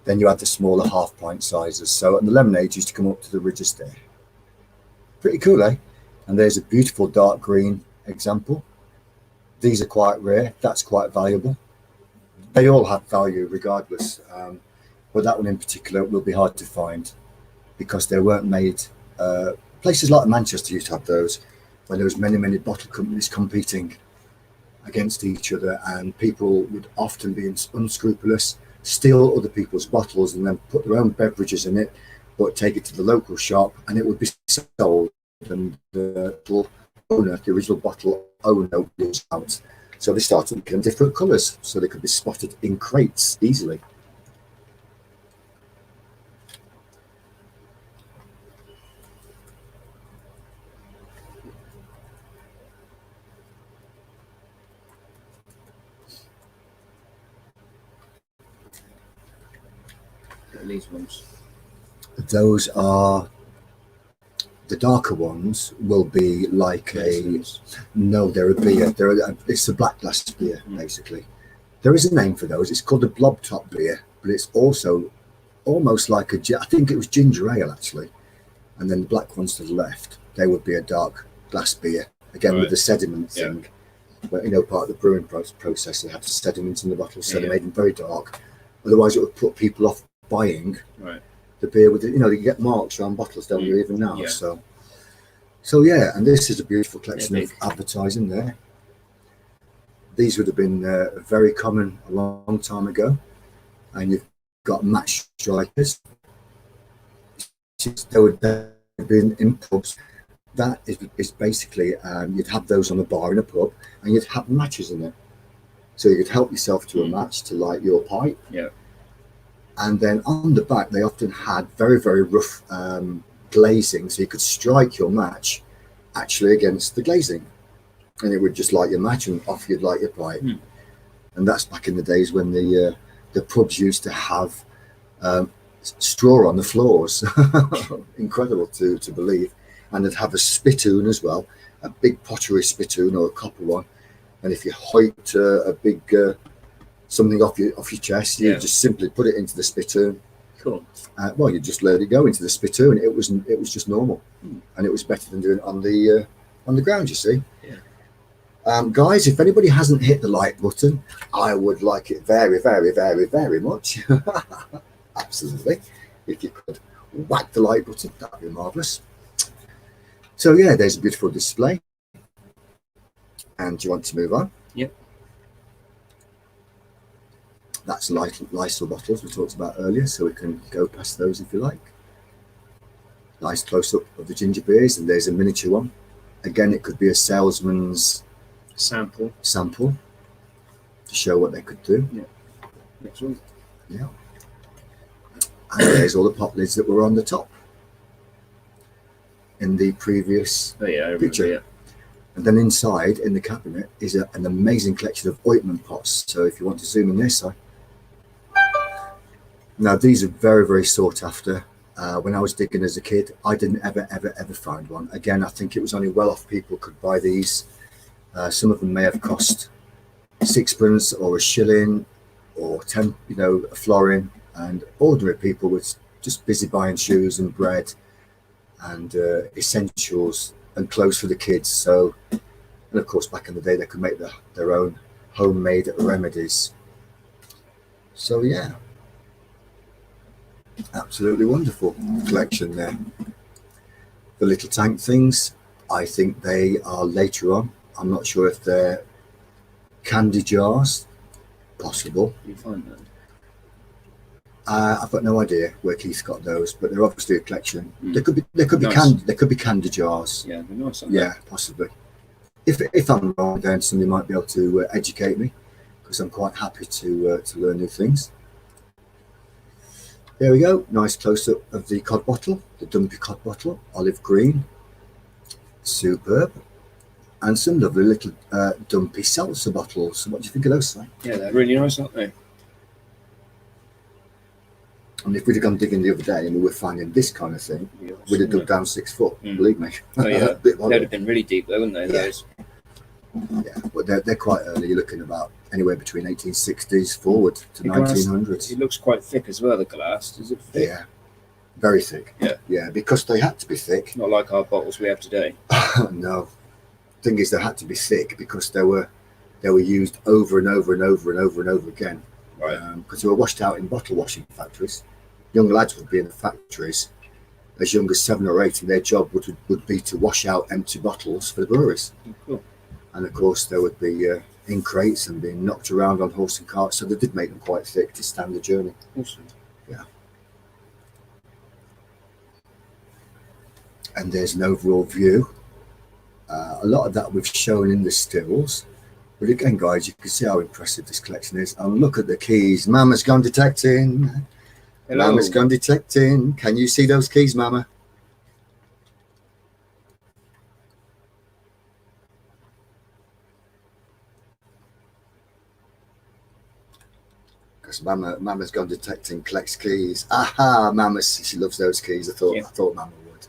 Then you had the smaller half-pint sizes. So, and the lemonade used to come up to the ridges there. Pretty cool, eh? And there's a beautiful dark green example. These are quite rare. That's quite valuable. They all have value regardless. But that one in particular will be hard to find because they weren't made. Places like Manchester used to have those when there was many bottle companies competing against each other, and people would often be unscrupulous, steal other people's bottles and then put their own beverages in it, but take it to the local shop and it would be sold, and the owner, the original bottle owner, was out. So they started making different colours so they could be spotted in crates easily. These ones. Those are the darker ones. Will be like no, they're a beer. It's a black glass beer basically. There is a name for those. It's called a blob top beer, but it's also almost like I think it was ginger ale actually. And then the black ones to the left, they would be a dark glass beer again, with the sediment thing. But you know, part of the brewing process, they have sediment in the bottle, so they made them very dark. Otherwise, it would put people off buying the beer with you know, you get marks around bottles, don't you, even now? So yeah, and this is a beautiful collection of advertising there. These would have been very common a long time ago, and you've got match strikers. There would have been in pubs. That is basically you'd have those on a bar in a pub, and you'd have matches in it, so you could help yourself to a match to light your pipe. And then on the back, they often had very rough glazing, so you could strike your match actually against the glazing, and it would just light your match, and off you'd light your pipe. And that's back in the days when the pubs used to have straw on the floors. Incredible to believe. And they'd have a spittoon as well, a big pottery spittoon or a copper one. And if you hoiked a big something off your chest, you just simply put it into the spittoon. Cool. Well, you just let it go into the spittoon. It was just normal, and it was better than doing it on the ground. You see, guys, if anybody hasn't hit the like button, I would like it very much. Absolutely, if you could whack the like button, that'd be marvelous. So yeah, there's a beautiful display. And do you want to move on? Yep. That's Lysol bottles we talked about earlier, so we can go past those if you like. Nice close-up of the ginger beers, and there's a miniature one. Again, it could be a salesman's sample to show what they could do. Next one. Yeah. And there's all the pop lids that were on the top in the previous picture. And then inside in the cabinet is an amazing collection of ointment pots. So if you want to zoom in this side. Now these are very sought after. When I was digging as a kid, I didn't ever find one. Again, I think it was only well-off people could buy these. Some of them may have cost sixpence or a shilling or 10, you know, a florin. And ordinary people were just busy buying shoes and bread and essentials and clothes for the kids. So, and of course, back in the day, they could make their own homemade remedies. So yeah, absolutely wonderful collection there. The little tank things, I think they are later on. I'm not sure if they're candy jars. Possible. You find that? I've got no idea where Keith got those, but they're obviously a collection. They could be nice. They could be candy jars. Yeah, they're nice. Yeah, possibly. If I'm wrong, then somebody might be able to educate me, because I'm quite happy to learn new things. There we go, nice close-up of the cod bottle, the dumpy cod bottle, olive green, superb, and some lovely little dumpy seltzer bottles. What do you think of those, Si? Yeah, they're really nice, aren't they? And if we'd have gone digging the other day and we were finding this kind of thing, we'd have dug down 6 foot, believe me. Oh yeah, they'd have been really deep though, wouldn't they, those? Yeah, but they're quite early. You're looking about anywhere between 1860s forward to 1900s. It looks quite thick as well, the glass. Is it thick? Yeah, very thick. Yeah. Yeah, because they had to be thick. Not like our bottles we have today. No. Thing is, they had to be thick because they were used over and over and over and over and over again. Right. Because they were washed out in bottle washing factories. Young lads would be in the factories as young as 7 or 8, and their job would be to wash out empty bottles for the breweries. Oh, cool. And of course, they would be in crates and being knocked around on horse and cart, so they did make them quite thick to stand the journey. Awesome. Yeah. And there's an overall view. A lot of that we've shown in the stills. But again, guys, you can see how impressive this collection is. And look at the keys. Mama's gone detecting. Hello. Mama's gone detecting. Can you see those keys, Mama? Because Mama's gone detecting, collects keys. Aha, she loves those keys. I thought Mama would.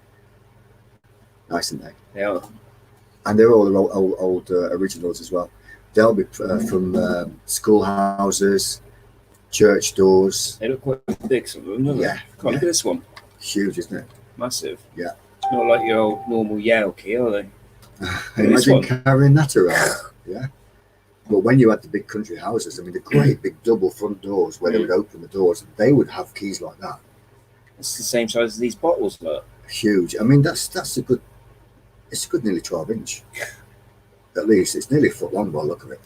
Nice, aren't they? They are. And they're all old originals as well. They'll be from schoolhouses, church doors. They look quite big, some of them, don't they? Yeah. Look at this one. Huge, isn't it? Massive. Yeah. Not like your old normal Yale key, are they? Imagine carrying that around. Yeah. But when you had the big country houses, I mean, the great big double front doors where they would open the doors, they would have keys like that. It's the same size as these bottles, look. Huge. I mean, that's a good. It's a good nearly 12-inch. At least it's nearly a foot long by the look of it.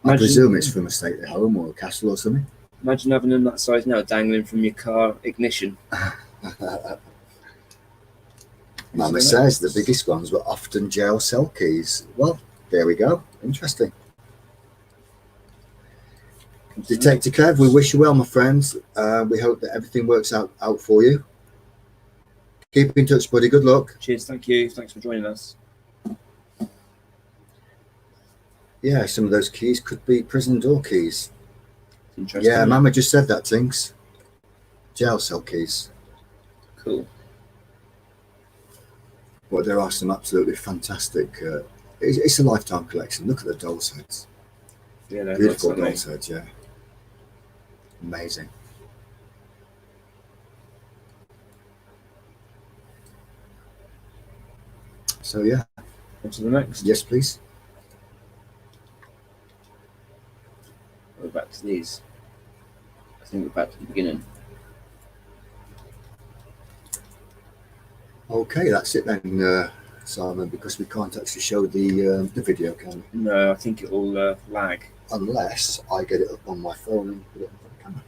I presume it's from a stately home or a castle or something. Imagine having them that size now, dangling from your car ignition. Mama says the biggest ones were often jail cell keys. Well, there we go. Interesting. Detective Kev, we wish you well, my friends. We hope that everything works out for you. Keep in touch, buddy. Good luck. Cheers. Thank you. Thanks for joining us. Yeah, some of those keys could be prison door keys. Interesting. Yeah, Mama just said that, Tinks. Jail cell keys. Cool. But there are some absolutely fantastic. It's a lifetime collection. Look at the doll's heads. Yeah, they're Beautiful nice, doll's heads, yeah. Amazing. So yeah. On to the next. Yes, please. We're back to these. I think we're back to the beginning. Okay, that's it then, Simon, because we can't actually show the video, can we? No, I think it will lag. Unless I get it up on my phone and put it in front of the camera.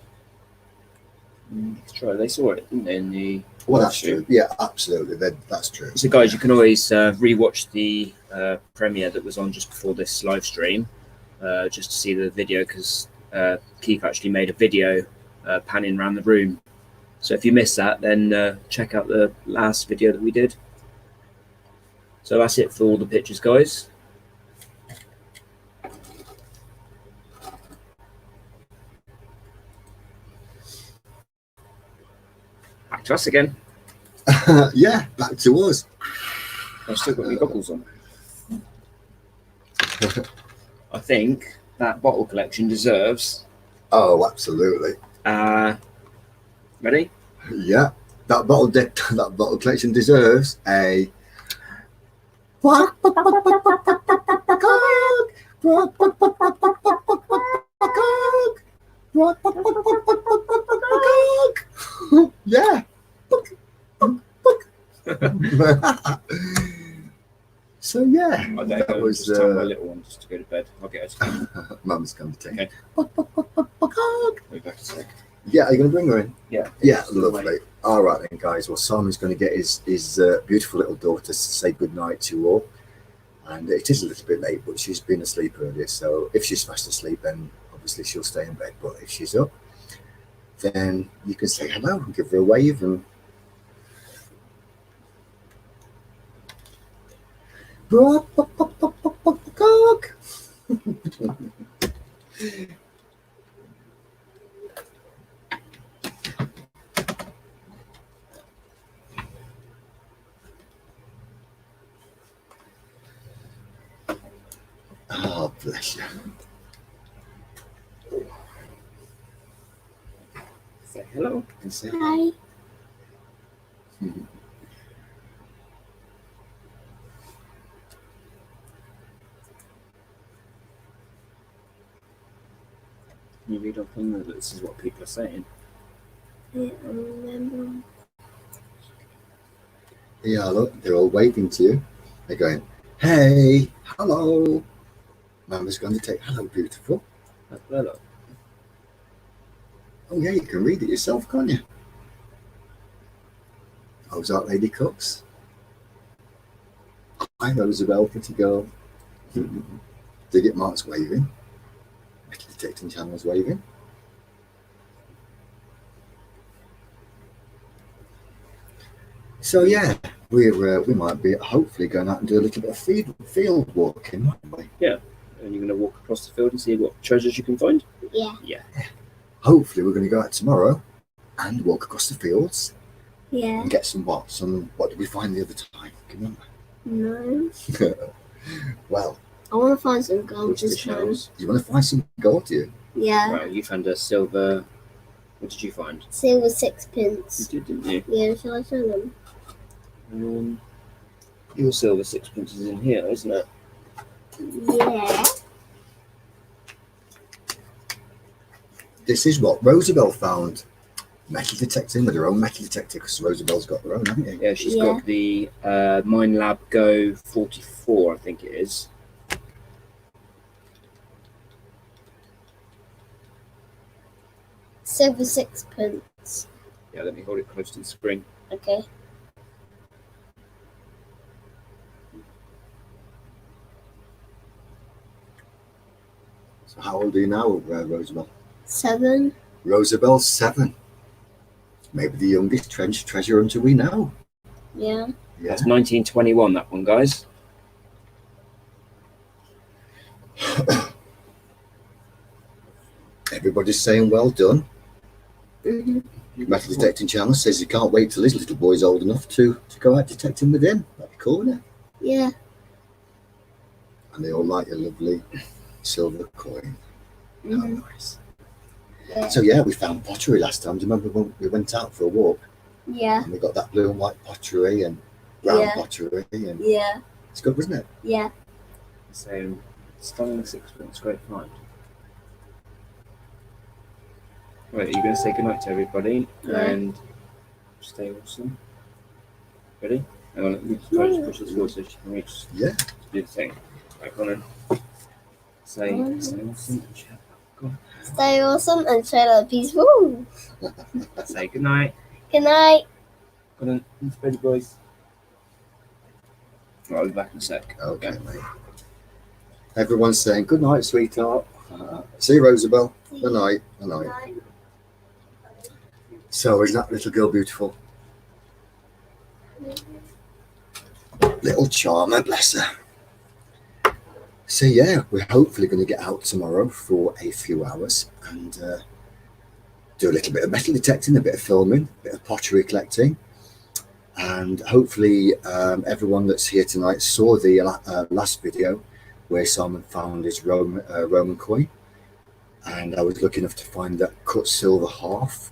Let's try. They saw it, didn't they, in the Well, that's true. Yeah, absolutely. That's true. So, guys, you can always rewatch the premiere that was on just before this live stream, just to see the video, because Keith actually made a video panning around the room. So if you missed that, then check out the last video that we did. So that's it for all the pictures, guys. Back to us again. Yeah, back to us. I've still got my goggles on. I think that bottle collection deserves. Oh, absolutely. Ready? Yeah, that bottle collection deserves a. Yeah. So yeah, that was just tell my little one just to go to bed. I'll get her. Mum's come to take. Okay. Wait back a sec. Yeah, are you going to bring her in? Yeah. Yeah, lovely. All right then, guys. Well, Simon's going to get his beautiful little daughter to say goodnight to you all. And it is a little bit late, but she's been asleep earlier. So if she's fast asleep, then obviously she'll stay in bed. But if she's up, then you can say hello and give her a wave. And oh, bless you. Say hello. And say Hi. You read off on that this is what people are saying. I remember. Yeah, look, they're all waving to you. They're going, hey, hello. Mama's going to take hello, beautiful. That's Bella. Oh, yeah, you can read it yourself, can't you? Ozark Lady Cooks. Hi, Rosabelle, pretty girl. Dig It Mark's waving. Metal Detecting Channel's waving. So, yeah, we might be hopefully going out and do a little bit of field walking, mightn't we? Yeah. And you're going to walk across the field and see what treasures you can find? Yeah. Yeah. Hopefully, we're going to go out tomorrow and walk across the fields Yeah. and get some what? What did we find the other time? Can you remember? No. Well, I want to find some gold Oyster this time. shells. you want to find some gold, do you? Yeah. Well, you found a silver. What did you find? Silver You sixpence. did, didn't you? Yeah, shall I show them? Your silver sixpence is in here, isn't it? Yeah. This is what Rosabelle found. Metal detecting with her own metal detector, because Rosabelle's got her own, haven't you? Yeah, she's Yeah. got the Mine Lab Go 44, I think it is. Silver sixpence. Yeah, let me hold it close to the screen. Okay. So how old are you now, Rosabelle? 7. Rosabelle's 7. Maybe the youngest treasure hunter we know. Yeah. Yeah. That's 1921, that one, guys. Everybody's saying well done. Mhm. Metal Detecting Channel says he can't wait till his little boy's old enough to go out detecting with him. That'd be cool, wouldn't it? Yeah. And they all like your lovely silver coin. How Mhm. nice. Yeah. So yeah, we found pottery last time. Do you remember when we went out for a walk Yeah. and we got that blue and white pottery and brown Yeah. pottery, and Yeah. it's good, wasn't it? Yeah. So, stunning sixpence, great find. Right, you're going to say goodnight to everybody Yeah. and stay awesome. Ready? Hang on, let me just try to push this forward so she can reach Yeah. to do the thing. Right, go on then. Say awesome and chat. Go on. Stay awesome and share that peaceful. Say goodnight. Good night. Go on then, ready, boys. Right, I'll be back in a sec. Okay, mate. Everyone's saying good night, sweetheart. See you, Rosabelle. Good night. Good night. So is that little girl beautiful? Little charmer, bless her. So yeah, we're hopefully going to get out tomorrow for a few hours and do a little bit of metal detecting, a bit of filming, a bit of pottery collecting, and hopefully everyone that's here tonight saw the last video where Simon found his Roman coin, and I was lucky enough to find that cut silver half.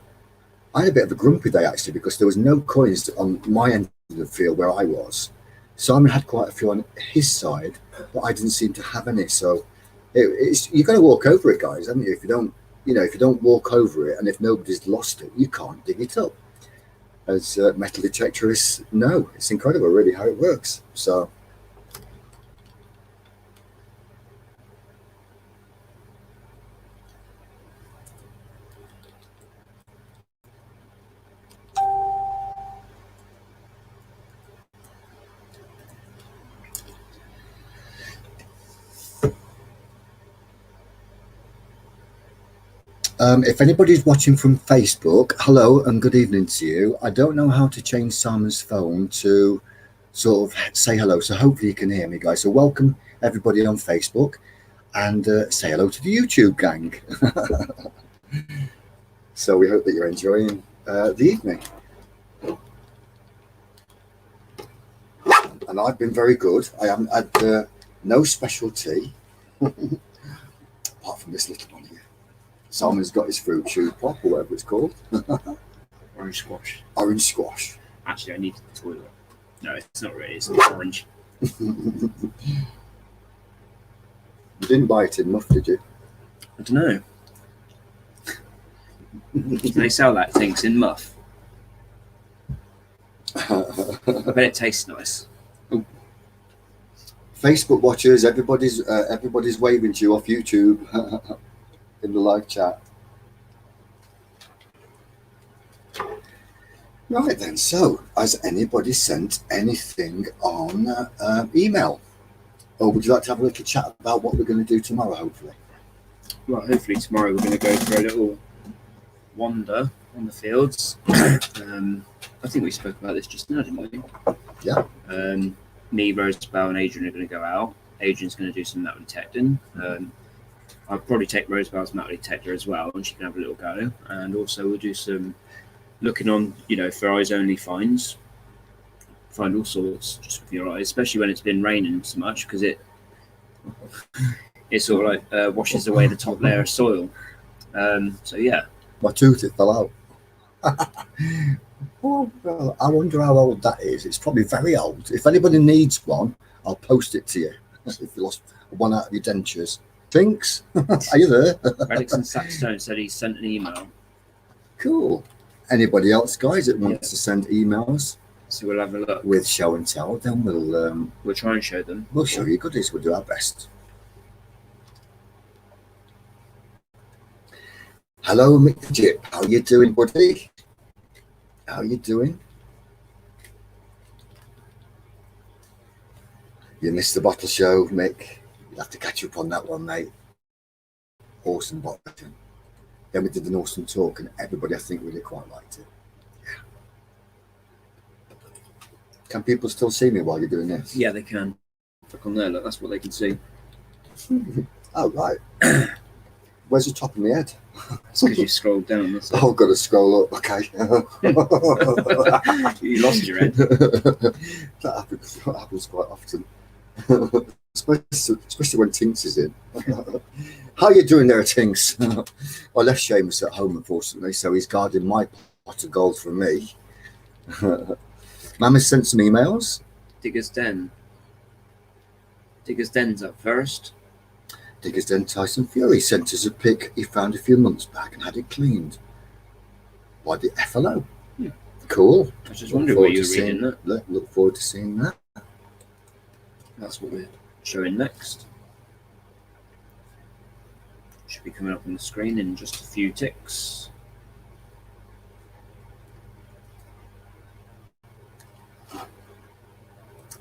I had a bit of a grumpy day actually because there was no coins on my end of the field where I was. Simon had quite a few on his side, but I didn't seem to have any. So you've got to walk over it, guys, haven't you? If you don't walk over it, and if nobody's lost it, you can't dig it up. As metal detectorists know, it's incredible, really, how it works. So. If anybody's watching from Facebook, hello and good evening to you. I don't know how to change Simon's phone to sort of say hello, so hopefully you can hear me, guys. So welcome everybody on Facebook, and say hello to the YouTube gang. So we hope that you're enjoying the evening. And I've been very good. I haven't had no special tea, apart from this little one here. Simon's got his fruit chew pop, or whatever it's called. Orange squash. Orange squash. Actually, I need the toilet. No, it's not really. It's orange. You didn't buy it in Muff, did you? I don't know. They sell that things in Muff. I bet it tastes nice. Facebook watchers, everybody's waving to you off YouTube in the live chat. Right then, so has anybody sent anything on email? Or would you like to have a little chat about what we're going to do tomorrow, hopefully? Well, hopefully tomorrow we're going to go for a little wander on the fields. I think we spoke about this just now, didn't we? Yeah. Me, Rosabelle and Adrian are going to go out. Adrian's going to do some metal detecting. I'll probably take Rosabelle's metal detector as well, and she can have a little go. And also we'll do some looking on, for eyes only finds. Find all sorts just with your eyes, especially when it's been raining so much, because it sort of like washes away the top layer of soil. So yeah. My tooth, it fell out. Oh, well, I wonder how old that is. It's probably very old. If anybody needs one, I'll post it to you. If you lost one out of your dentures. Tinks, are you there? Alex and Saxstone said he sent an email. Cool. Anybody else, guys, that wants to send emails? So we'll have a look. With show and tell, then we'll try and show them. We'll show you goodies. We'll do our best. Hello, Mick Jip. How you doing, buddy? How you doing? You missed the bottle show, Mick. You'll have to catch up on that one, mate. Awesome bottle. Then we did an awesome talk, and everybody, I think, really quite liked it. Yeah. Can people still see me while you're doing this? Yeah, they can. Look on there, look, that's what they can see. Oh, right. Where's the top of my head? It's because you scrolled down. That's Oh, I've got to scroll up. Okay. You lost your head. That happens quite often. Especially when Tinks is in. How you doing there, Tinks? I left Seamus at home, unfortunately, so he's guarding my pot of gold from me. Mama's sent some emails. Digger's Den. Digger's Den's up first. Digger's Den Tyson Fury sent us a pic he found a few months back and had it cleaned by the FLO. Yeah. Cool. I was just wondering where you were reading that. Look forward to seeing that. That's what we're showing next. Should be coming up on the screen in just a few ticks.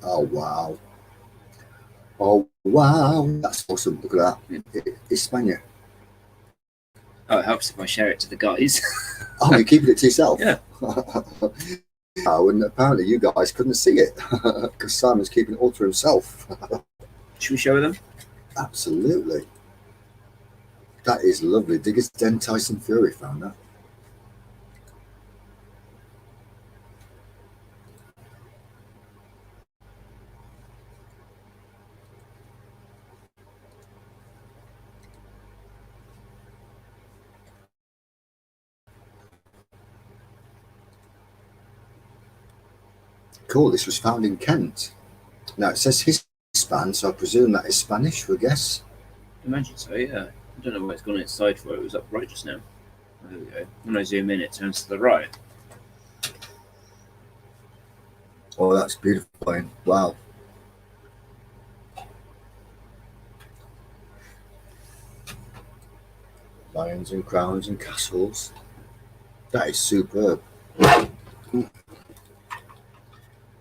Oh, wow. Oh, wow. That's awesome. Look at that. It's Spaniard. Oh, it helps if I share it to the guys. Oh, you're keeping it to yourself? Yeah. Oh, and apparently you guys couldn't see it because Simon's keeping it all to himself. Should we show them? Absolutely. That is lovely. Digger's Den Tyson Fury found that. Cool. This was found in Kent. Now it says Hispan, so I presume that is Spanish, I guess. Imagine so, yeah. I don't know why it's gone inside for. It was up right just now. Oh, there we go. When I zoom in, it turns to the right. Oh, that's beautiful. Wow. Lions and crowns and castles. That is superb.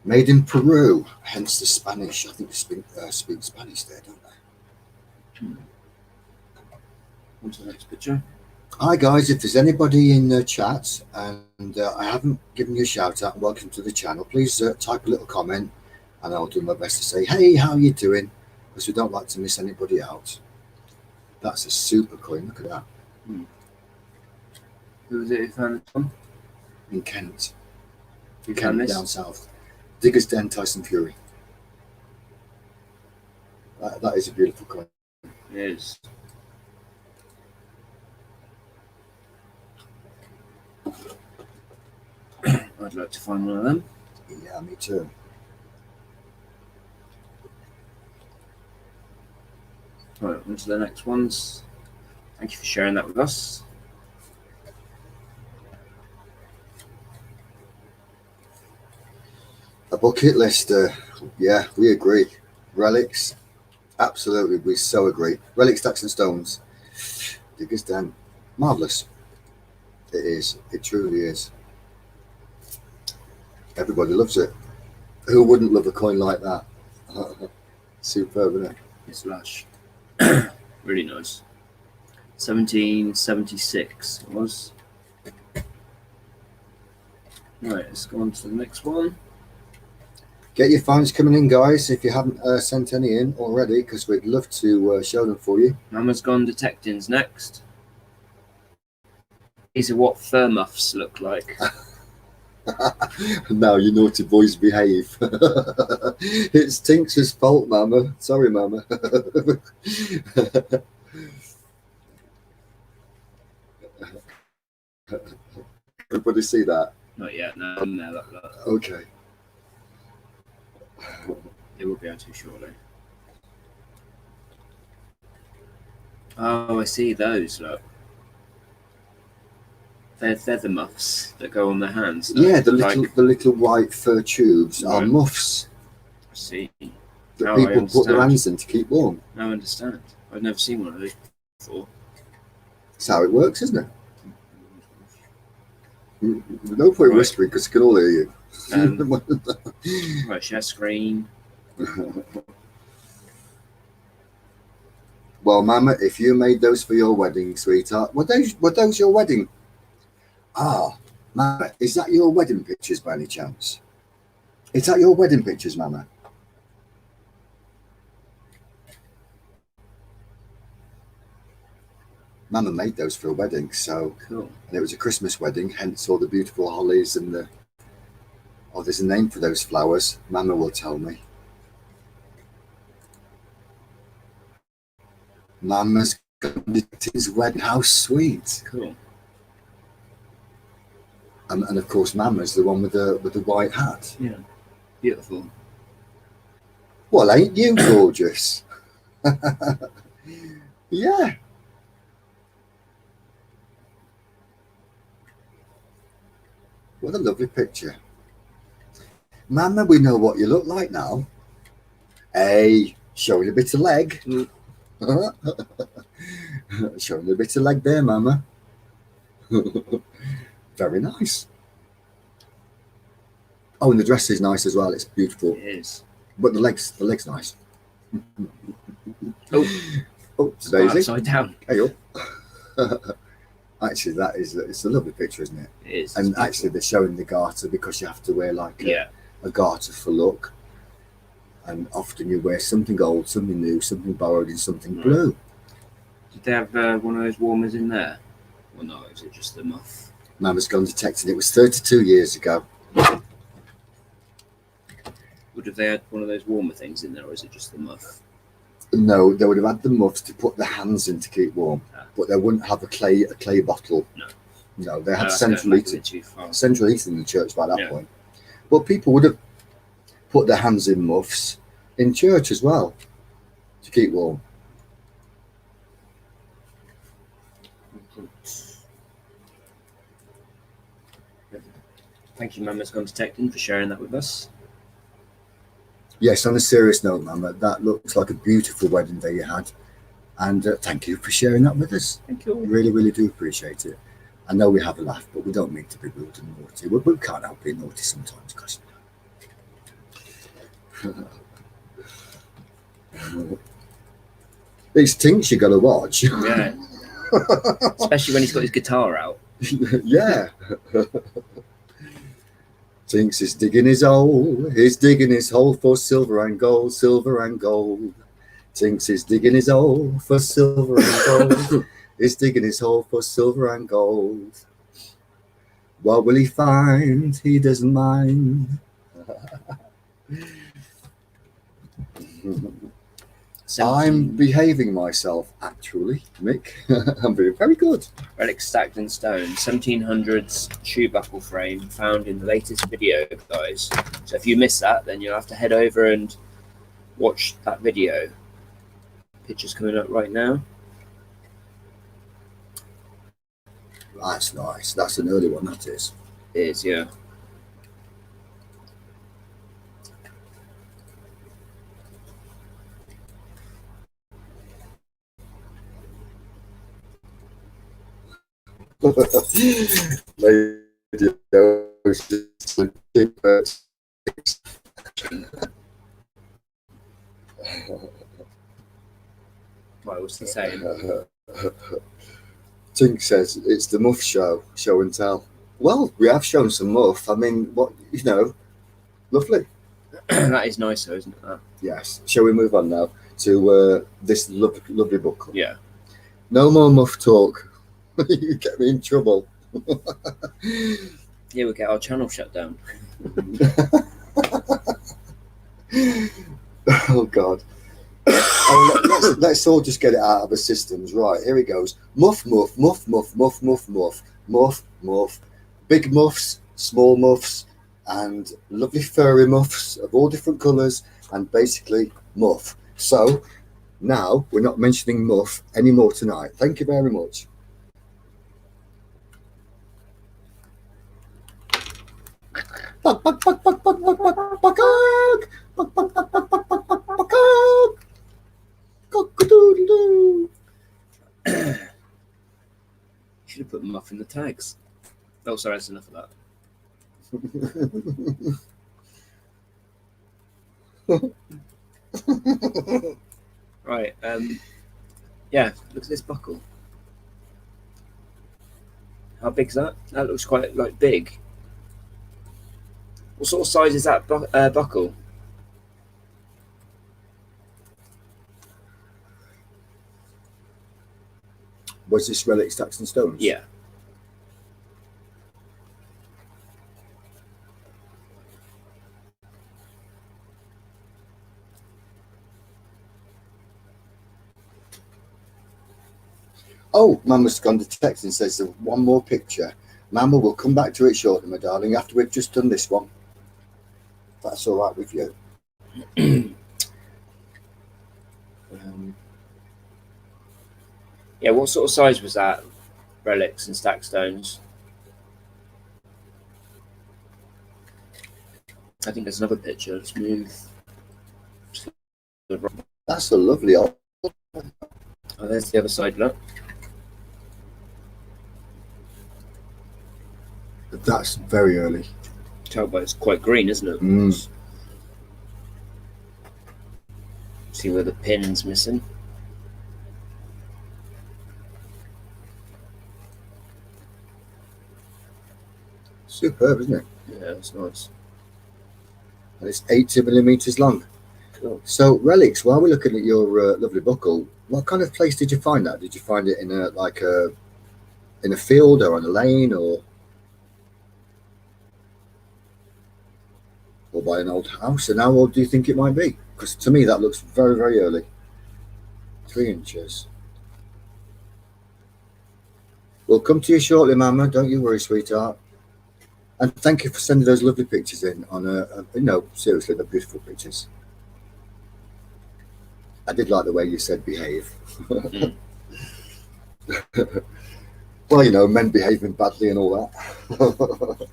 Made in Peru, hence the Spanish. I think they speak Spanish there, don't they? On to the next picture. Hi guys, if there's anybody in the chat and I haven't given you a shout out, welcome to the channel. Please type a little comment and I'll do my best to say, hey, how you doing? Because we don't like to miss anybody out. That's a super coin, look at that. Who was it who found this one? In Kent. Who found Kent this? down south. Digger's Den, Tyson Fury. That is a beautiful coin. It is. I'd like to find one of them. Yeah, me too. Right, on to the next ones. Thank you for sharing that with us. A bucket list, yeah, we agree. Relics, absolutely, we so agree. Relic stacks and stones. Digger's Den, marvellous. It is, it truly is. Everybody loves it. Who wouldn't love a coin like that? Superb, isn't it? It's lush. Really nice. 1776 it was. Right, let's go on to the next one. Get your finds coming in, guys, if you haven't sent any in already, because we'd love to show them for you. Mama's Gone Detecting's next. These are what fur muffs look like. Now you naughty boys behave. It's Tinks's fault, Mama. Sorry, Mama. Everybody see that? Not yet, no, look. Okay. They will be able to shortly. Oh, I see those, look. They're the muffs that go on their hands. Though. Yeah, the like, little white fur tubes are Right. muffs I see. that Now I people put their understand. hands in to keep warm. Now I understand. I've never seen one of these before. That's how it works, isn't it? No point Right. whispering because I can all hear you. Right, share screen. Well, Mama, if you made those for your wedding, sweetheart, were those your wedding? Ah, Mama, is that your wedding pictures by any chance? Is that your wedding pictures, Mama? Mama made those for a wedding, so Cool. and it was a Christmas wedding, hence all the beautiful hollies and the. Oh, there's a name for those flowers. Mama will tell me. Mama's his wedding. How sweet! Cool. And of course, Mama's the one with the white hat. Yeah. Beautiful. Well, ain't you gorgeous? Yeah. What a lovely picture. Mama, we know what you look like now. Hey, showing a bit of leg. Showing a bit of leg there, Mama. Very nice. Oh, and the dress is nice as well. It's beautiful. It is. But the legs nice. Oh, Oh, it's gone Daisy. upside down. Hey, up. Actually, it's a lovely picture, isn't it? It is. And It's actually, they're showing the garter because you have to wear like a garter for look. And often you wear something old, something new, something borrowed, and something Right. blue. Did they have one of those warmers in there? Or no, is it just the muff? Mama's Gone Detecting. It was 32 years ago. Would have they had one of those warmer things in there, or is it just the muff? No, they would have had the muffs to put the hands in to keep warm, but they wouldn't have a clay bottle. No. No, they had That's central going back a heating. bit too far. Central heating in the church by that Yeah. point. But people would have put their hands in muffs in church as well to keep warm. Thank you, Mama's Gone Detecting, for sharing that with us. Yes, on a serious note, Mama, that looks like a beautiful wedding day you had. And thank you for sharing that with us. Thank you. Really, really do appreciate it. I know we have a laugh, but we don't mean to be rude and naughty. We can't help being naughty sometimes, because These things you got to watch. Yeah. Especially when he's got his guitar out. Yeah. Thinks he's digging his hole. He's digging his hole for silver and gold, silver and gold. Thinks he's digging his hole for silver and gold. He's digging his hole for silver and gold. What will he find? He doesn't mind. I'm behaving myself, actually, Mick. I'm doing very good. Relic stacked in stone, 1700s shoe buckle frame found in the latest video, guys. So if you miss that, then you'll have to head over and watch that video. Picture's coming up right now. That's nice. That's an early one, that is. It is, yeah. Right, what's he saying? Tink says it's the muff show and tell. Well, we have shown some muff. I mean, what, you know, lovely. That is nice, though, isn't it? That? Yes. Shall we move on now to this lovely book? Yeah. No more muff talk. You get me in trouble. Yeah, we'll get our channel shut down. Oh God. Oh, let's all just get it out of the systems. Right, here he goes. Muff, muff, muff, muff, muff, muff, muff, muff, muff. Big muffs, small muffs, and lovely furry muffs of all different colours, and basically muff. So now we're not mentioning muff anymore tonight. Thank you very much. Should have put muff in the tags. Oh, sorry, that's enough of that. Right, yeah, look at this buckle. How big is that? That looks quite like big. What sort of size is that buckle? Was this Relic Stacks and Stones? Yeah. Oh, Mama's gone to text and says there's one more picture. Mama, we'll come back to it shortly, my darling, after we've just done this one. If that's all right with you. Yeah, what sort of size was that? Relics and stack stones. I think there's another picture. Let's move. That's a lovely old. Oh, there's the other side, look. That's very early. Tell by it's quite green, isn't it? Mm. See where the pin's missing. Superb, isn't it? Yeah, it's nice. And it's 80mm long. Cool. So, Relics, while we're looking at your lovely buckle, what kind of place did you find that? Did you find it in a field or on a lane or by an old house? And how old do you think it might be? Because to me that looks very, very early. 3 inches. We'll come to you shortly, Mama. Don't you worry, sweetheart. And thank you for sending those lovely pictures in on seriously, they're beautiful pictures. I did like the way you said behave. Mm. Well, you know, men behaving badly and all that.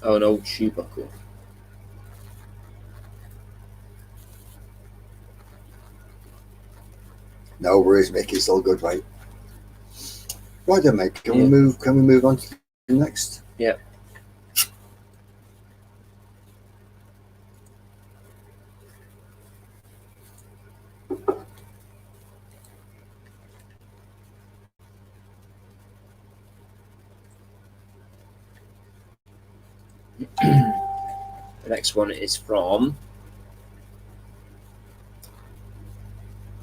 Oh, an old shoe buckle. No worries, Mick. It's all good, right? Right then, mate. Can we move on to the next? Yeah. The next one is from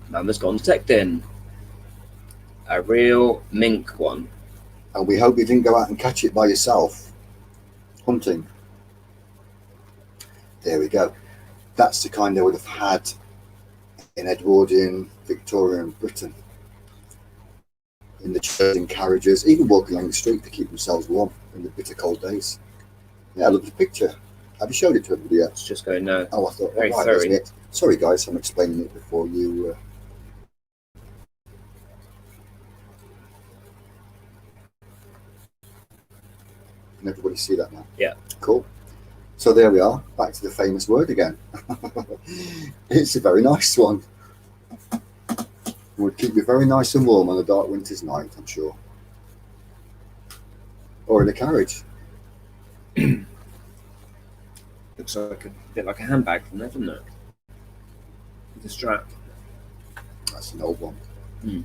Mama's Gone Detecting. A real mink one. And we hope you didn't go out and catch it by yourself. Hunting. There we go. That's the kind they would have had in Edwardian Victorian Britain. In the chairs and carriages, even walking along the street to keep themselves warm in the bitter cold days. Yeah, look at the picture. Have you showed it to everybody yet? It's just going no. Oh, I thought, Very right, furry. isn't it? Sorry guys, I'm explaining it before you... Can everybody see that now? Yeah. Cool. So there we are, back to the famous word again. It's a very nice one. It would keep you very nice and warm on a dark winter's night, I'm sure. Or in a carriage. Looks like a bit like a handbag from there, doesn't it? With a strap. That's an old one. Mm.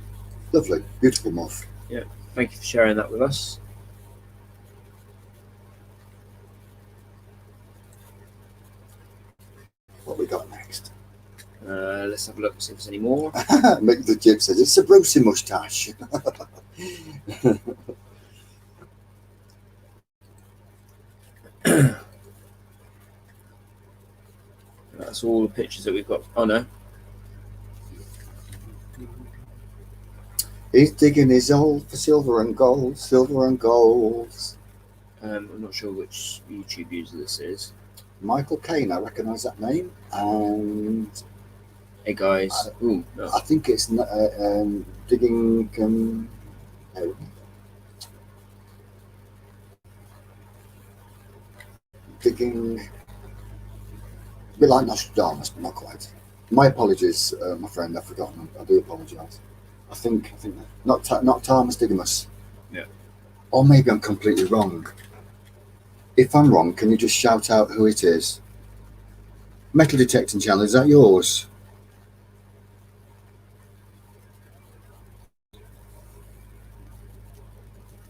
Lovely, beautiful moth. Yeah, thank you for sharing that with us. What we got next? Let's have a look, see if there's any more. Make the Jib says, it's a Brucey moustache. That's all the pictures that we've got. Oh no. He's digging his hole for silver and gold, silver and gold. I'm not sure which YouTube user this is. Michael Caine, I recognise that name. And Hey guys. Ooh, no. I think it's digging... digging... A bit like Nostradamus, but not quite. My apologies, my friend, I've forgotten. I do apologise. I think not Thomas Didymus. Yeah. Or maybe I'm completely wrong. If I'm wrong, can you just shout out who it is? Metal Detecting Channel, is that yours?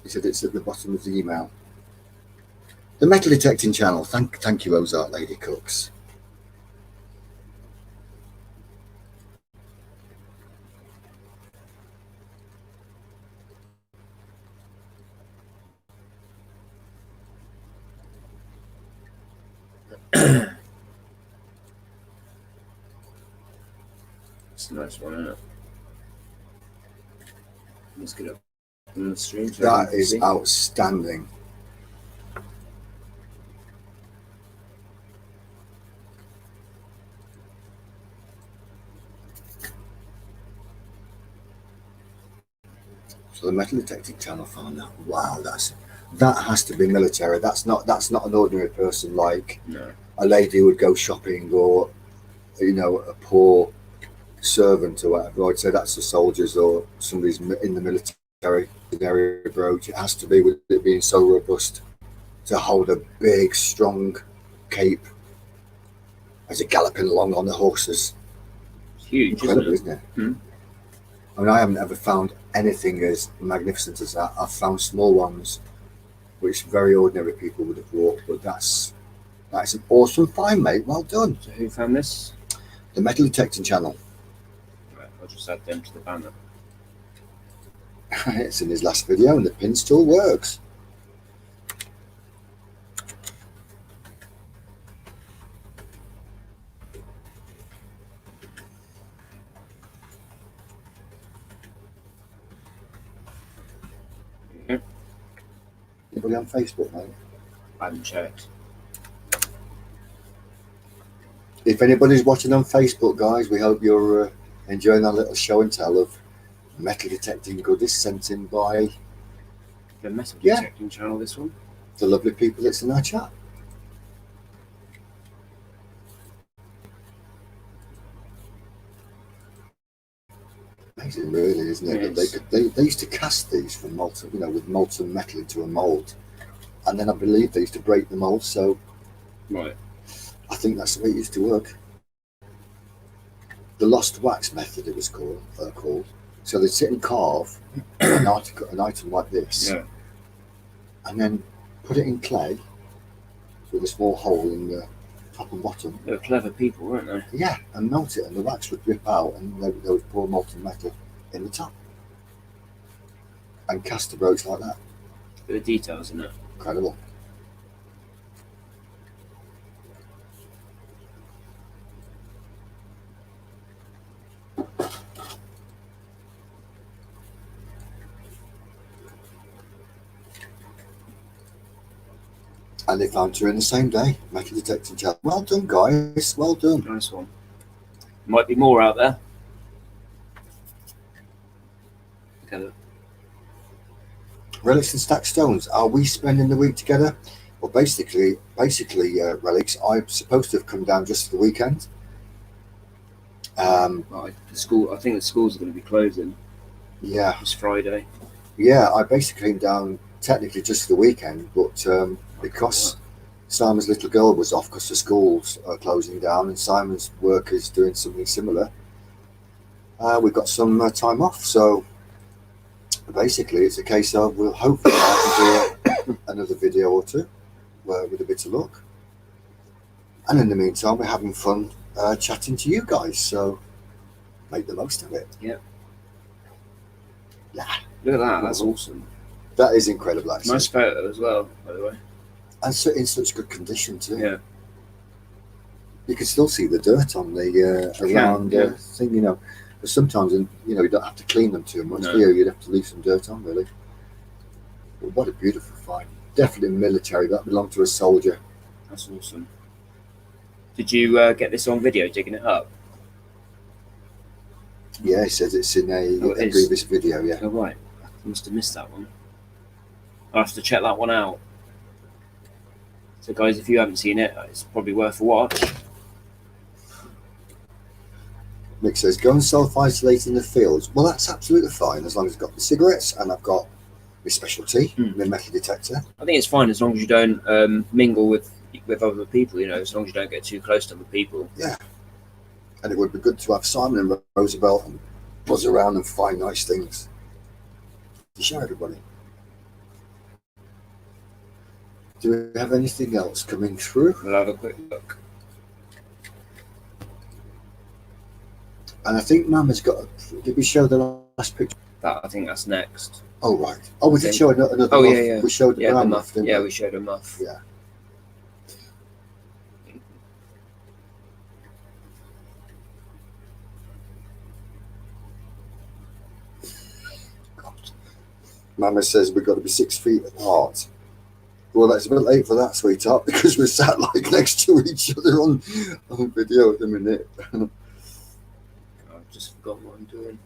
He said it's at the bottom of the email. The Metal Detecting Channel. Thank you, Ozark Lady Cooks. It's a nice one, isn't it? Let's get up on the stream. So That is outstanding. So the Metal Detecting Channel found that. Wow, that has to be military. That's not an ordinary person like a lady who would go shopping, or a poor servant or whatever. I'd say that's the soldiers or somebody's in the military area approach. It has to be, with it being so robust, to hold a big, strong cape as it galloping along on the horses. It's huge, Incredible, isn't it? Mm. I mean, I haven't ever found anything as magnificent as that. I've found small ones which very ordinary people would have walked, but that's an awesome find, mate. Well done. So who found this? The Metal Detecting Channel. Right, I'll just add them to the banner. It's in his last video and the pin still works. Anybody on Facebook, mate? I haven't checked. If anybody's watching on Facebook, guys, we hope you're enjoying our little show and tell of metal detecting goodies sent in by The Metal Detecting Channel, this one. the lovely people that's in our chat. Amazing, really, isn't it? Yes. They used to cast these from molten, with molten metal into a mold, and then I believe they used to break the mold. So, Right. I think that's the way it used to work. The lost wax method, it was called. So they'd sit and carve an item like this, Yeah. and then put it in clay, with a small hole in the top and bottom. They were clever people, weren't they? Yeah, and melt it, and the wax would drip out, and they would pour molten metal in the top and cast the brooch like that. Bit of details in it. Incredible. And they found her in the same day, metal detecting gel. Well done, guys. Well done. Nice one. Might be more out there. Okay. Relics and stacked stones. Are we spending the week together? Well, basically, relics. I'm supposed to have come down just for the weekend. Right, the school. I think the schools are going to be closing. Yeah. It's Friday. Yeah, I basically came down technically just for the weekend, but because Simon's little girl was off because the schools are closing down and Simon's work is doing something similar, we got some time off. So basically, it's a case of we'll hopefully do another video or two with a bit of luck. And in the meantime, we're having fun chatting to you guys. So make the most of it. Yeah. Yeah. Look at that. That's awesome. That is incredible, actually. Nice photo as well, by the way. And so in such good condition too. Yeah. You can still see the dirt on the around thing, you know. But sometimes, you know, you don't have to clean them too much. No. Here, you'd have to leave some dirt on, really. But what a beautiful find. Definitely military. That belonged to a soldier. That's awesome. Did you get this on video, digging it up? Yeah, he says it's in a it is. previous video, yeah. Oh, right. I must have missed that one. I'll have to check that one out. So, guys, if you haven't seen it, it's probably worth a watch. Mick says, go and self-isolate in the fields. Well, that's absolutely fine, as long as I've got the cigarettes and I've got my specialty, my metal detector. I think it's fine as long as you don't mingle with other people, you know, as long as you don't get too close to other people. Yeah. And it would be good to have Simon and Roosevelt and buzz around and find nice things to show everybody. Do we have anything else coming through? We'll have a quick look. And I think Mama's got. Did we show the last picture? I think that's next. Oh right. Oh, we did show another. Oh muff. yeah. We showed the brown muff. didn't Yeah, we? we showed a muff. Yeah. God. Mama says we've got to be 6 feet apart. Well, that's a bit late for that, sweetheart, because we're sat like next to each other on video at the minute. I've just forgotten what I'm doing.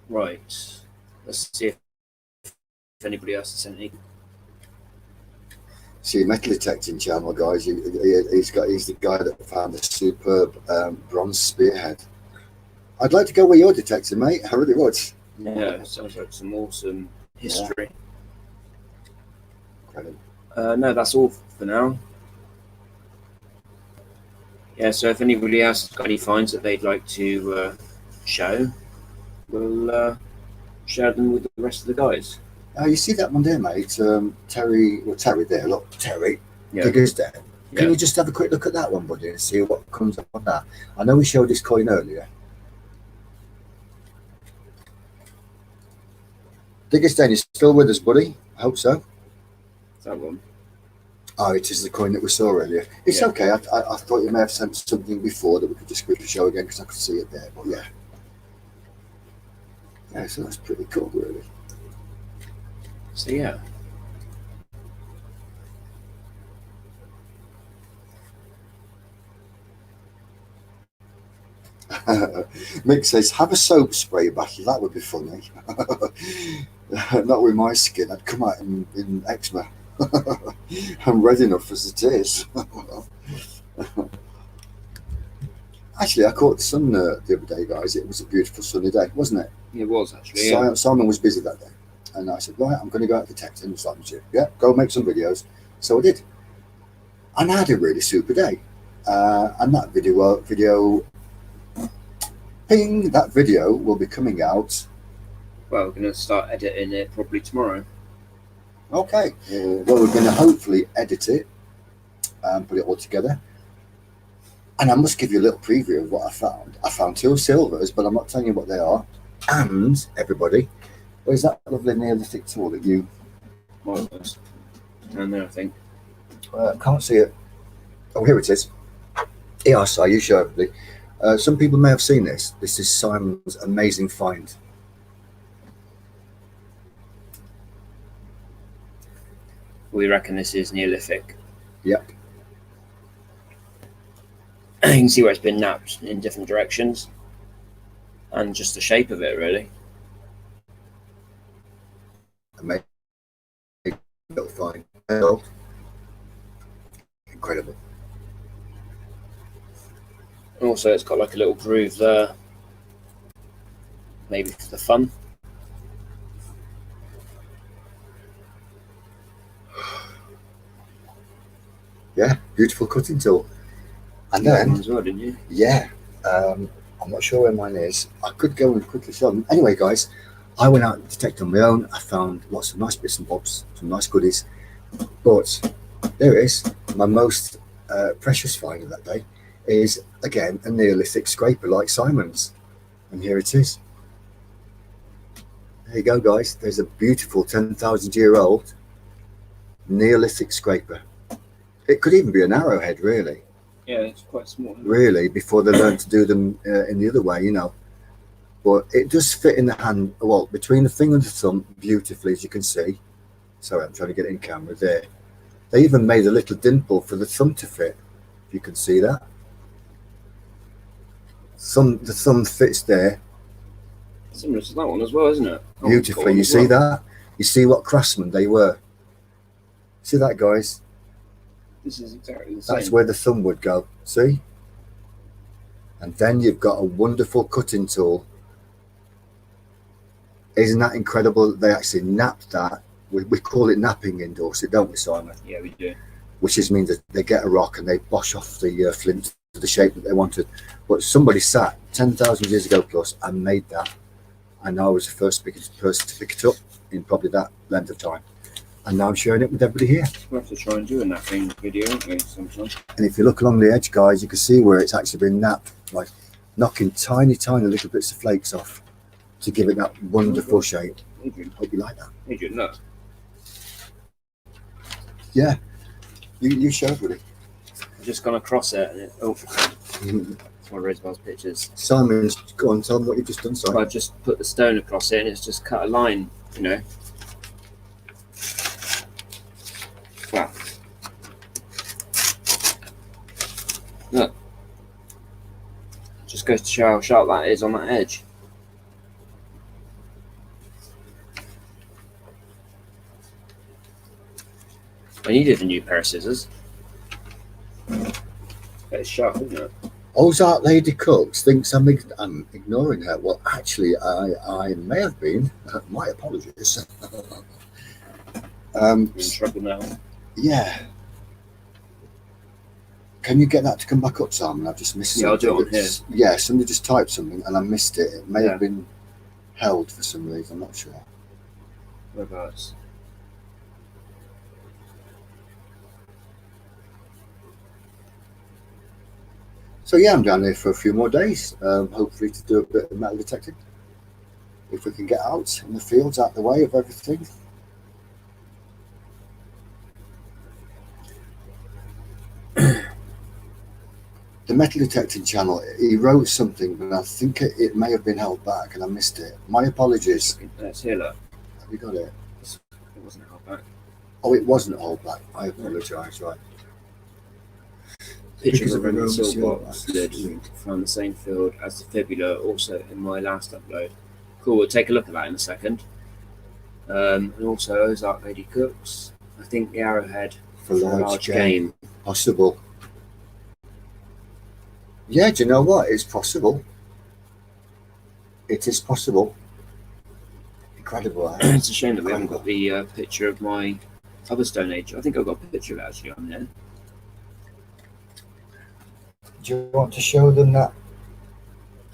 Right. Let's see if anybody else has sent any. See, metal detecting channel, guys. He's the guy that found a superb bronze spearhead. I'd like to go where you're detecting, mate. I really would. Yeah, sounds like some awesome history. Yeah. No, that's all for now. Yeah, so if anybody else has got any finds that they'd like to show, we'll share them with the rest of the guys. You see that one there, mate? Terry there, look, Terry. Yeah. Digger's Den. Can Yeah. you just have a quick look at that one, buddy, and see what comes up on that? I know we showed this coin earlier. Digger's Den is still with us, buddy. I hope so. That one. Oh, it is the coin that we saw earlier. It's Yeah. okay. I thought you may have sent something before that we could just quickly show again because I could see it there. But yeah. Yeah, so that's pretty cool, really. So yeah. Mick says, have a soap spray battle. That would be funny. Not with my skin. I'd come out in eczema. I'm red enough as it is. Actually, I caught the sun the other day, guys. It was a beautiful sunny day, wasn't it? It was actually. Yeah. Simon was busy that day. And I said, right, I'm going to go out detecting. And Simon said, yeah, go make some videos. So I did. And I had a really super day. And that video, ping, that video will be coming out. Well, we're going to start editing it probably tomorrow. Okay, well, we're going to hopefully edit it and put it all together. And I must give you a little preview of what I found. I found 2 silvers, but I'm not telling you what they are. And everybody, where's that lovely Neolithic tool that you... Well, down there, I think. Can't see it. Oh, here it is. Here, I saw you show everybody. Some people may have seen this. This is Simon's amazing find. We reckon this is Neolithic. Yep. You can see where it's been napped in different directions, and just the shape of it, really. Amazing little find. Incredible. Also, it's got like a little groove there, maybe for the fun. Yeah, beautiful cutting tool. And You got then, one as well, didn't you? yeah, I'm not sure where mine is. I could go and quickly show them. Anyway, guys, I went out and detected on my own. I found lots of nice bits and bobs, some nice goodies. But there it is. My most precious find of that day is, again, a Neolithic scraper like Simon's. And here it is. There you go, guys. There's a beautiful 10,000-year-old Neolithic scraper. It could even be an arrowhead, really. Yeah, it's quite small. Really, before they learned to do them in the other way, you know. But it does fit in the hand, well, between the finger and the thumb, beautifully, as you can see. Sorry, I'm trying to get it in camera there. They even made a little dimple for the thumb to fit, if you can see that. The thumb fits there. Similar to that one as well, isn't it? Beautifully, you see that? You see what craftsmen they were. See that, guys? This is exactly the same. That's where the thumb would go, see? And then you've got a wonderful cutting tool. Isn't that incredible that they actually napped that? We call it napping in Dorset, don't we, Simon? Yeah, we do. Which just means that they get a rock and they bosh off the flint to the shape that they wanted. But somebody sat 10,000 years ago plus and made that. And I was the first person to pick it up in probably that length of time. And now I'm sharing it with everybody here. We'll have to try and do a napping video, won't we, sometime? And if you look along the edge, guys, you can see where it's actually been napped, like knocking tiny little bits of flakes off to give it that wonderful shape. Adrian, Hope you like that. Adrian, look. Yeah, you show everybody. I've just gone across it. And it's one of Rosebar's pictures. Simon's, go on, tell them what you've just done, Simon. I've just put the stone across it and it's just cut a line, you know. Wow. Look. Just goes to show how sharp that is on that edge. I needed a new pair of scissors. It's sharp, isn't it? Ozark Lady Cooks thinks I'm ignoring her. Well, actually, I may have been. My apologies. I'm in trouble now. Yeah. Can you get that to come back up, Simon? I've just missed it. Yeah, I'll do it on here. Yeah, somebody just typed something and I missed it. It may have been held for some reason. I'm not sure. Whereabouts? So yeah, I'm down there for a few more days, hopefully to do a bit of metal detecting. If we can get out in the fields, out the way of everything. The metal detecting channel, he wrote something, but I think it may have been held back and I missed it. My apologies. It's here, look. Have you got it? It wasn't held back. Oh, it wasn't held back. I apologise, right. Picture of a Roman silver box lid from the same field as the fibula, also in my last upload. Cool, we'll take a look at that in a second. And also Ozark Lady Cooks. I think the arrowhead For large game. Possible. Yeah, do you know what? It's possible. It is possible. Incredible. It's a shame that we haven't got the picture of my other Stone Age. I think I've got a picture of it actually on there. Do you want to show them that?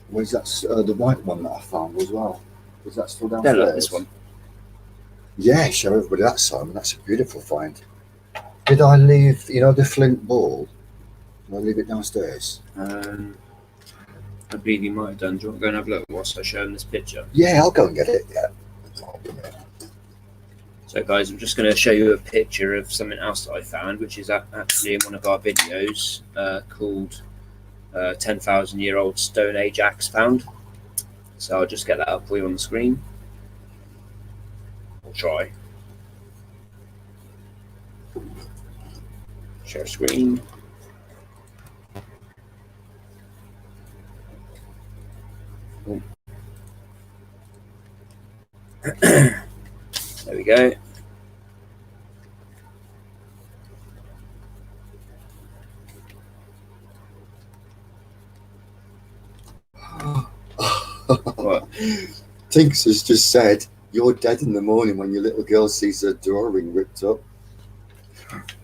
Where's that? The white one that I found as well. Is that still downstairs? Yeah, look, this one. Yeah, show everybody that, Simon. That's a beautiful find. Did I leave, the flint ball? Did I leave it downstairs? I believe you might have done. Do you want to go and have a look whilst I show them this picture? Yeah, I'll go and get it. Yeah. So guys, I'm just going to show you a picture of something else that I found, which is actually in one of our videos called 10,000-year-old Stone Age axe found. So I'll just get that up for you on the screen. I'll try. Share screen. Oh. There we go. What? Tinks has just said, you're dead in the morning when your little girl sees her drawing ripped up.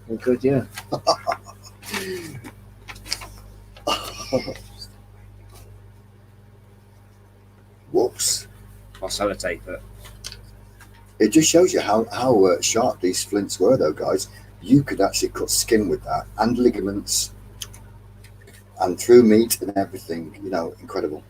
Oh, good, yeah. Whoops. I'll sellotape it. It just shows you how sharp these flints were, though, guys. You could actually cut skin with that, and ligaments, and through meat and everything. Incredible.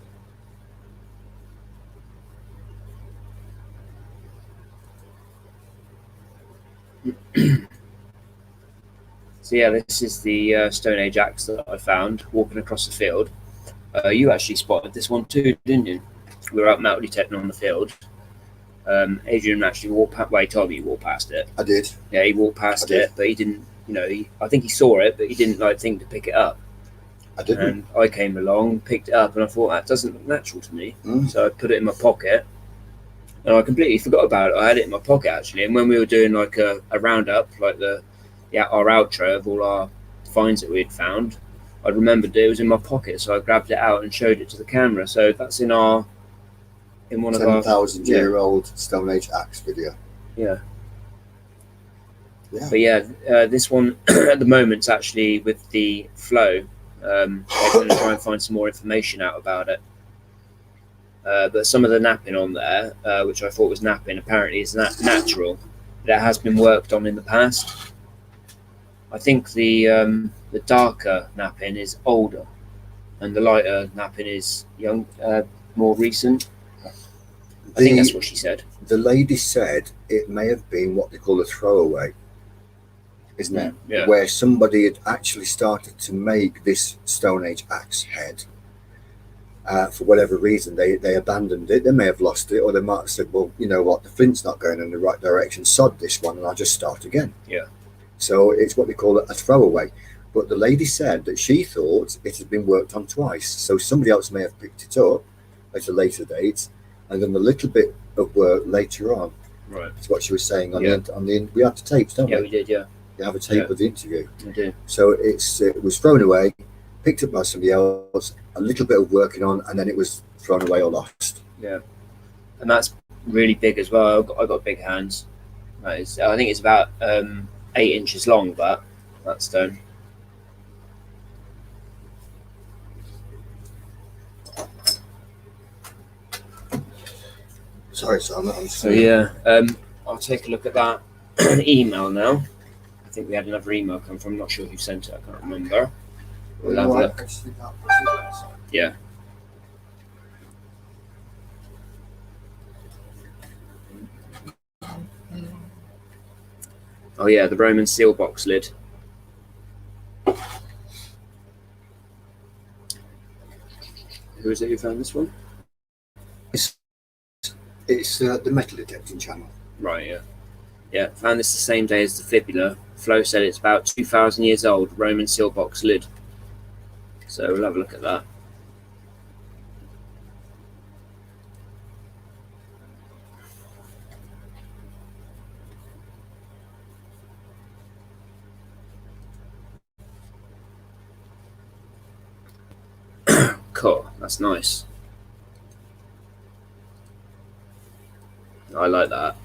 So yeah, this is the Stone Age axe that I found walking across the field. You actually spotted this one too, didn't you? We were out metal detecting on the field. Adrian actually walked past. Well, he told me he walked past it. I did. Yeah, he walked past it, but he didn't. I think he saw it, but he didn't think to pick it up. I didn't. And I came along, picked it up, and I thought that doesn't look natural to me. So I put it in my pocket, and I completely forgot about it. I had it in my pocket actually, and when we were doing a roundup, our outro of all our finds that we had found, I remembered that it was in my pocket, so I grabbed it out and showed it to the camera. So that's in one of our 10,000-year-old Stone Age axe video. Yeah. Yeah. But yeah, this one at the moment's actually with the flow. They're going to try and find some more information out about it. But some of the napping on there, which I thought was napping, apparently is natural. That has been worked on in the past. I think the darker napping is older, and the lighter napping is more recent. I think that's what she said. The lady said it may have been what they call a throwaway, isn't it? Yeah. Where somebody had actually started to make this Stone Age axe head. For whatever reason, they abandoned it. They may have lost it, or they might have said, well, you know what, the flint's not going in the right direction, sod this one, and I'll just start again. Yeah. So it's what they call a throwaway. But the lady said that she thought it had been worked on twice. So somebody else may have picked it up at a later date and done a little bit of work later on. Right. That's what she was saying on the we have the tapes, don't we? Yeah, we did, yeah. We have a tape of the interview. We do. So it was thrown away, picked up by somebody else, a little bit of working on, and then it was thrown away or lost. Yeah. And that's really big as well. I've got big hands. I think it's about 8 inches long, that stone. Sorry, Simon. So yeah, I'll take a look at that email now. I think we had another email come from. I'm not sure who sent it. I can't remember. We'll have a look. Yeah. Oh yeah, the Roman seal box lid. Who is it who found this one? It's the metal detecting channel. Right, yeah. Yeah, found this the same day as the fibula. Flo said it's about 2,000 years old, Roman seal box lid. So we'll have a look at that. Cool, that's nice. I like that.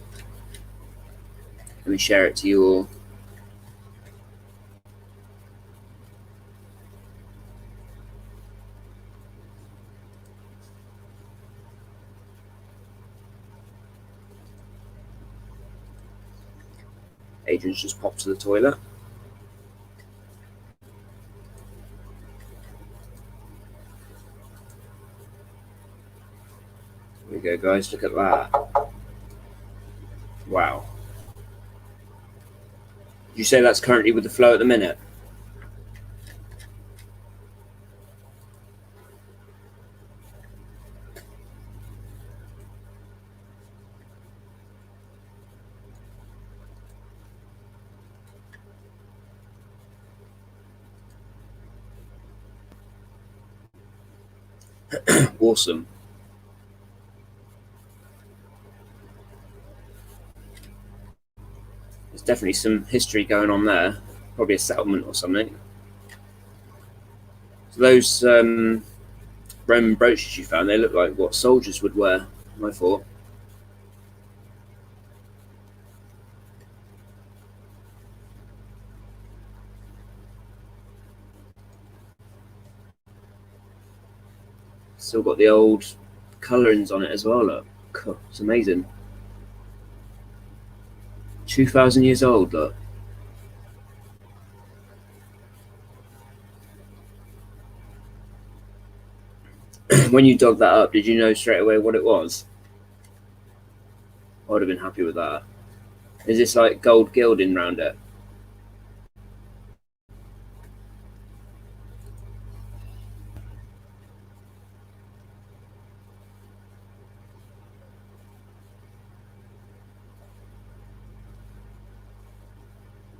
Let me share it to you all. Adrian's just popped to the toilet. There we go, guys. Look at that. Wow. Did you say that's currently with the flow at the minute? Awesome. There's definitely some history going on there. Probably a settlement or something. So those Roman brooches you found, they look like what soldiers would wear, I thought. Still got the old colourings on it as well, look. Cool. It's amazing. 2,000 years old, look. When you dug that up, did you know straight away what it was? I would have been happy with that. Is this like gold gilding around it?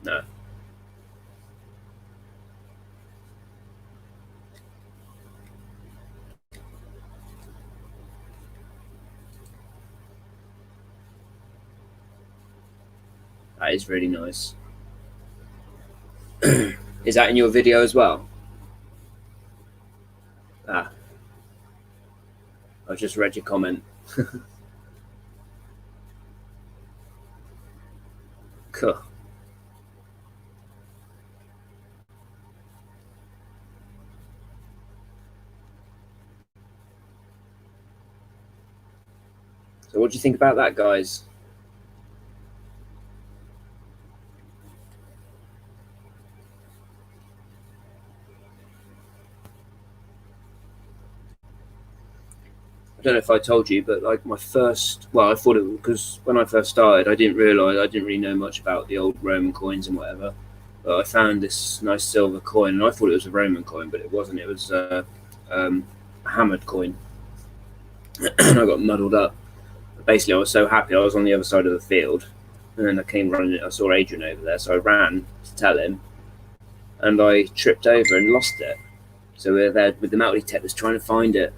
No. That is really nice. Is that in your video as well? Ah. I just read your comment. Cool. So what do you think about that, guys? I don't know if I told you, but like my first, well, I thought it was because when I first started, I didn't really know much about the old Roman coins and whatever. But I found this nice silver coin, and I thought it was a Roman coin, but it wasn't. It was a hammered coin, and I got muddled up. But basically, I was so happy. I was on the other side of the field, and then I came running. I saw Adrian over there, so I ran to tell him, and I tripped over and lost it. So we're there with the metal detectors trying to find it.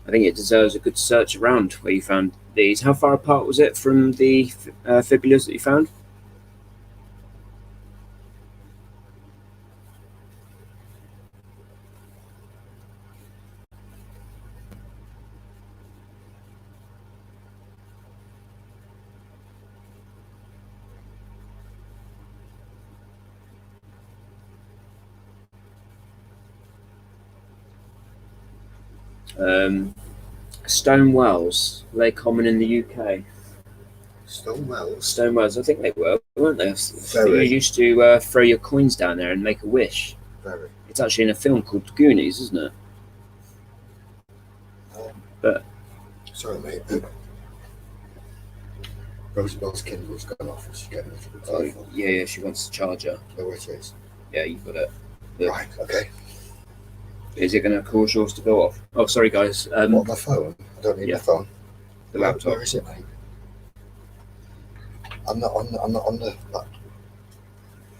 I think it deserves a good search around where you found these. How far apart was it from the fibulas that you found? Stone wells, are they common in the UK? Stone wells? Stone wells, I think they were, weren't they? Very. You used to throw your coins down there and make a wish. Very. It's actually in a film called Goonies, isn't it? But sorry, mate. Rosabel's Kindle's gone off and she's getting a little bit telephone. Yeah, she wants the charger. Know where it is? Yeah, you've got it. Right, okay. Is it going to cause yours to go off? Oh, sorry, guys. What, my phone? I don't need my phone. The laptop. Where is it, mate? I'm not on the.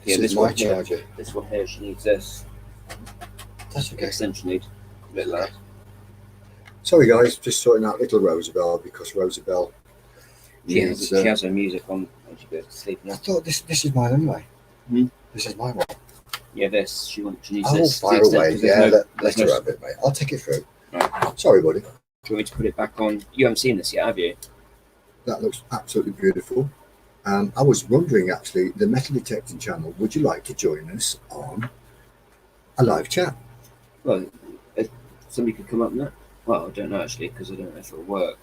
Yeah, this is my charger. This one here, she needs this. That's okay. Extension lead. A bit loud. Sorry, guys, just sorting out little Rosabel because Rosabel. She has her music on when she goes to sleep now. I thought this is mine anyway. Hmm? This is my one. Yeah, this. She needs Oh, this. fire away. Yeah, let her have it, mate. I'll take it through. Right. Sorry, buddy. Do you want me to put it back on? You haven't seen this yet, have you? That looks absolutely beautiful. I was wondering, actually, the metal detecting channel, would you like to join us on a live chat? Well, if somebody could come up and that. Well, I don't know actually, because I don't know if it'll work.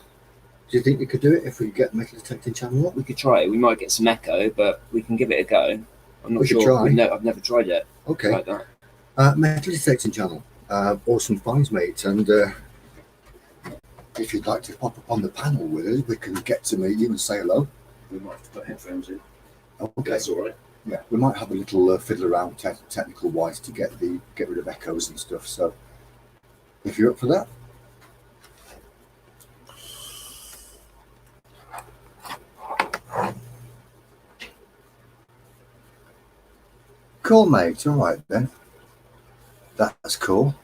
Do you think we could do it if we get metal detecting channel up? We could try it. We might get some echo, but we can give it a go. I'm not We could sure. try. No, I've never tried it Okay. like that. Metal detecting channel. Awesome finds, mate. And if you'd like to pop up on the panel with us, we can get to meet you and say hello. We might have to put headphones in. Okay. That's all right. Yeah, we might have a little fiddle around technical wise to get rid of echoes and stuff. So, if you're up for that. Cool, mate. All right then. That's cool.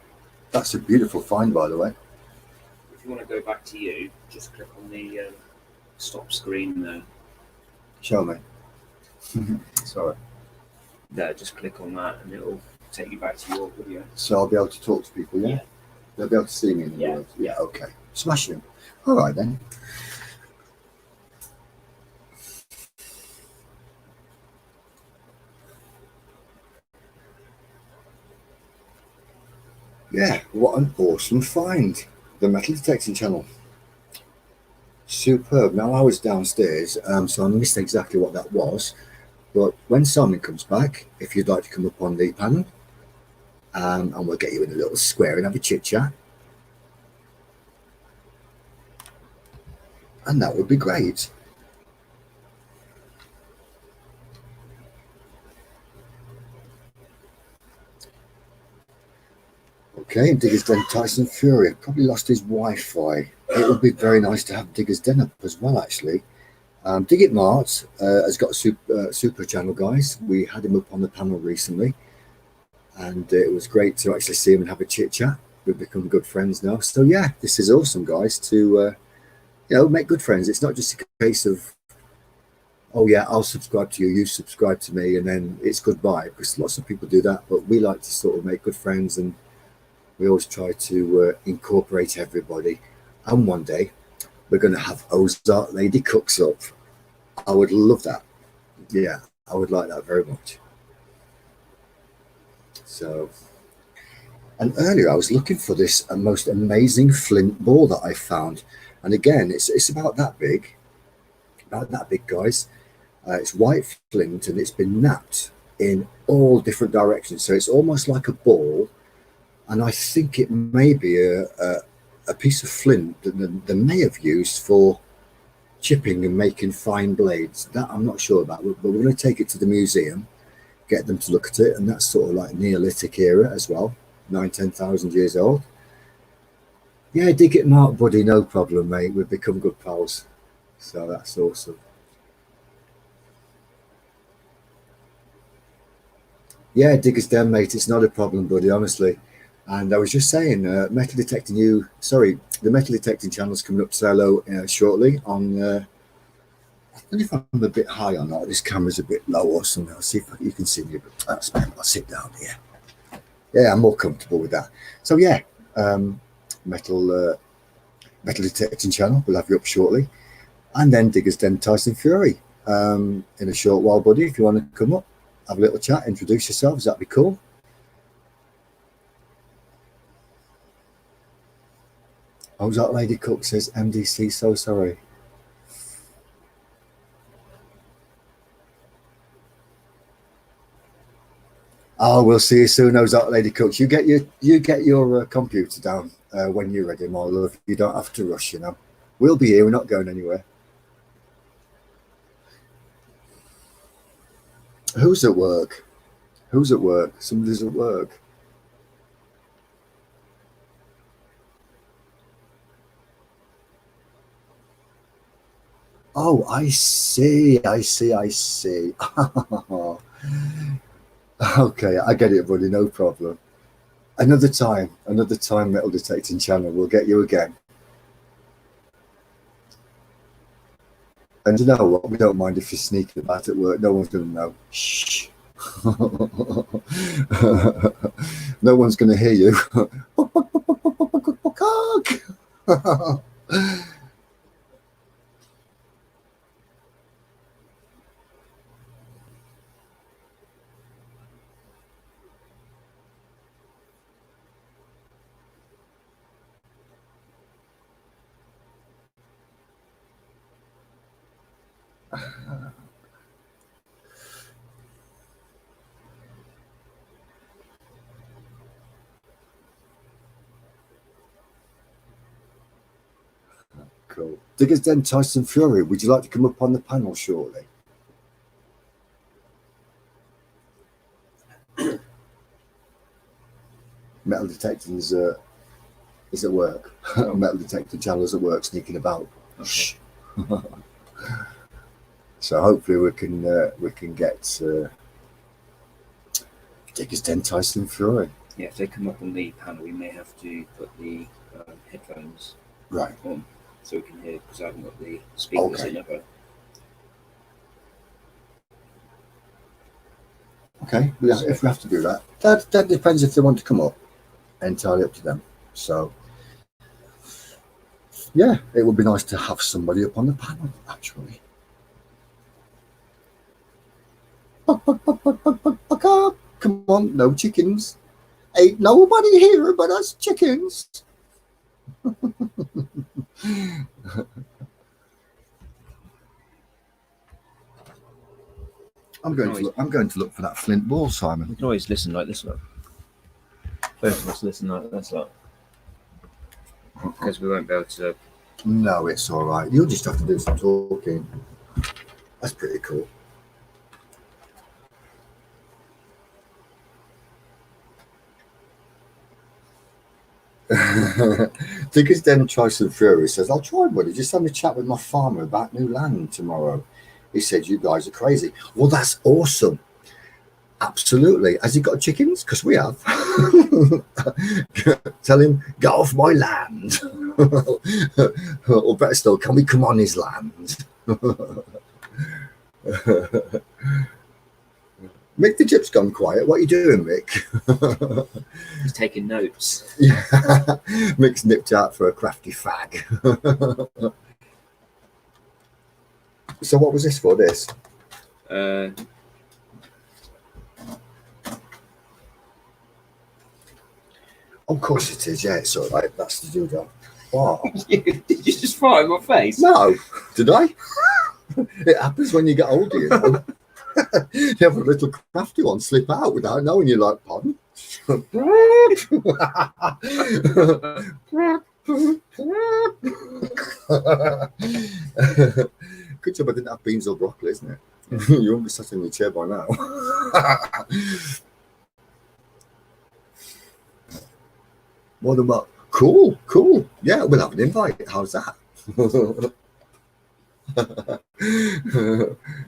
That's a beautiful find, by the way. If you want to go back to you, just click on the stop screen there. Show me. Sorry. There, just click on that and it'll take you back to your video. So I'll be able to talk to people, yeah? Yeah. They'll be able to see me in the Yeah, world. yeah. Okay. Smashing. All right then. Yeah, what an awesome find. The metal detecting channel. Superb. Now I was downstairs, so I missed exactly what that was. But when Simon comes back, if you'd like to come up on the panel, and we'll get you in a little square and have a chit chat. And that would be great. Okay, and Digger's Den Tyson Fury probably lost his Wi-Fi. It would be very nice to have Digger's Den up as well, actually. Dig It Mart has got a super channel, guys. We had him up on the panel recently, and it was great to actually see him and have a chit chat. We've become good friends now. So yeah, this is awesome, guys, to make good friends. It's not just a case of, oh yeah, I'll subscribe to you, you subscribe to me, and then it's goodbye, because lots of people do that. But we like to sort of make good friends, and we always try to incorporate everybody. And one day we're going to have Ozark Lady Cooks up. I would love that. Yeah, I would like that very much. So, and earlier I was looking for this most amazing flint ball that I found. And again, it's about that big, guys. It's white flint, and it's been napped in all different directions. So it's almost like a ball. And I think it may be a piece of flint that they may have used for chipping and making fine blades. That I'm not sure about, but we're going to take it to the museum, get them to look at it, and that's sort of like Neolithic era as well, 10,000 years old. Yeah, dig it, Mark, buddy, no problem, mate. We've become good pals, so that's awesome. Yeah, Digger's Den, mate, it's not a problem, buddy, honestly. And I was just saying, the metal detecting channel's coming up to say hello shortly on, I don't know if I'm a bit high or not. This camera's a bit low or something. I'll see if you can see me. That's fine. I'll sit down here. Yeah, I'm more comfortable with that. So yeah, metal detecting channel, we'll have you up shortly. And then Digger's Den Tyson Fury in a short while, buddy. If you want to come up, have a little chat, introduce yourselves, that'd be cool. Ozark Lady Cook says, MDC, so sorry. Oh, we'll see you soon, Ozark Lady Cooks. You get your computer down when you're ready, my love. You don't have to rush, you know. We'll be here. We're not going anywhere. Who's at work? Who's at work? Somebody's at work. Oh, I see. Okay, I get it, buddy. No problem. Another time, metal detecting channel. We'll get you again. And you know what? We don't mind if you're sneaking about at work. No one's going to know. Shh. No one's going to hear you. Cool. Diggers Den Tyson Fury, would you like to come up on the panel shortly? Metal detecting's is at work. Metal detector channel is at work, sneaking about. Okay. So hopefully we can get Diggers Den Tyson Fury. Yeah, if they come up on the panel, we may have to put the headphones Right. on so we can hear, because I haven't got the speakers in ever. Okay, yeah, if we have to do that, that depends if they want to come up. Entirely up to them. So, yeah, it would be nice to have somebody up on the panel, actually. Come on, no chickens. Ain't nobody here but us chickens. I'm going to look for that flint ball, Simon. We can always listen like this, look. Both of us listen like this, look. Because we won't be able to. No, it's all right. You'll just have to do some talking. That's pretty cool. Diggers Den Tyson Fury says, I'll try, buddy. Just having a chat with my farmer about new land tomorrow. He said, you guys are crazy. Well, that's awesome. Absolutely. Has he got chickens? Because we have. Tell him, get off my land. Or better still, can we come on his land? Mick, the chip's gone quiet. What are you doing, Mick? He's taking notes. Yeah. Mick's nipped out for a crafty fag. So what was this for, this? Of course it is, yeah, it's all right. That's the doodah. Wow. Did you just fart in my face? No, did I? It happens when you get older, you know. You have a little crafty one slip out without knowing. You're like, pardon? Good job I didn't have beans or broccoli, isn't it? You won't be sat in your chair by now. What about? Cool. Yeah, we'll have an invite. How's that?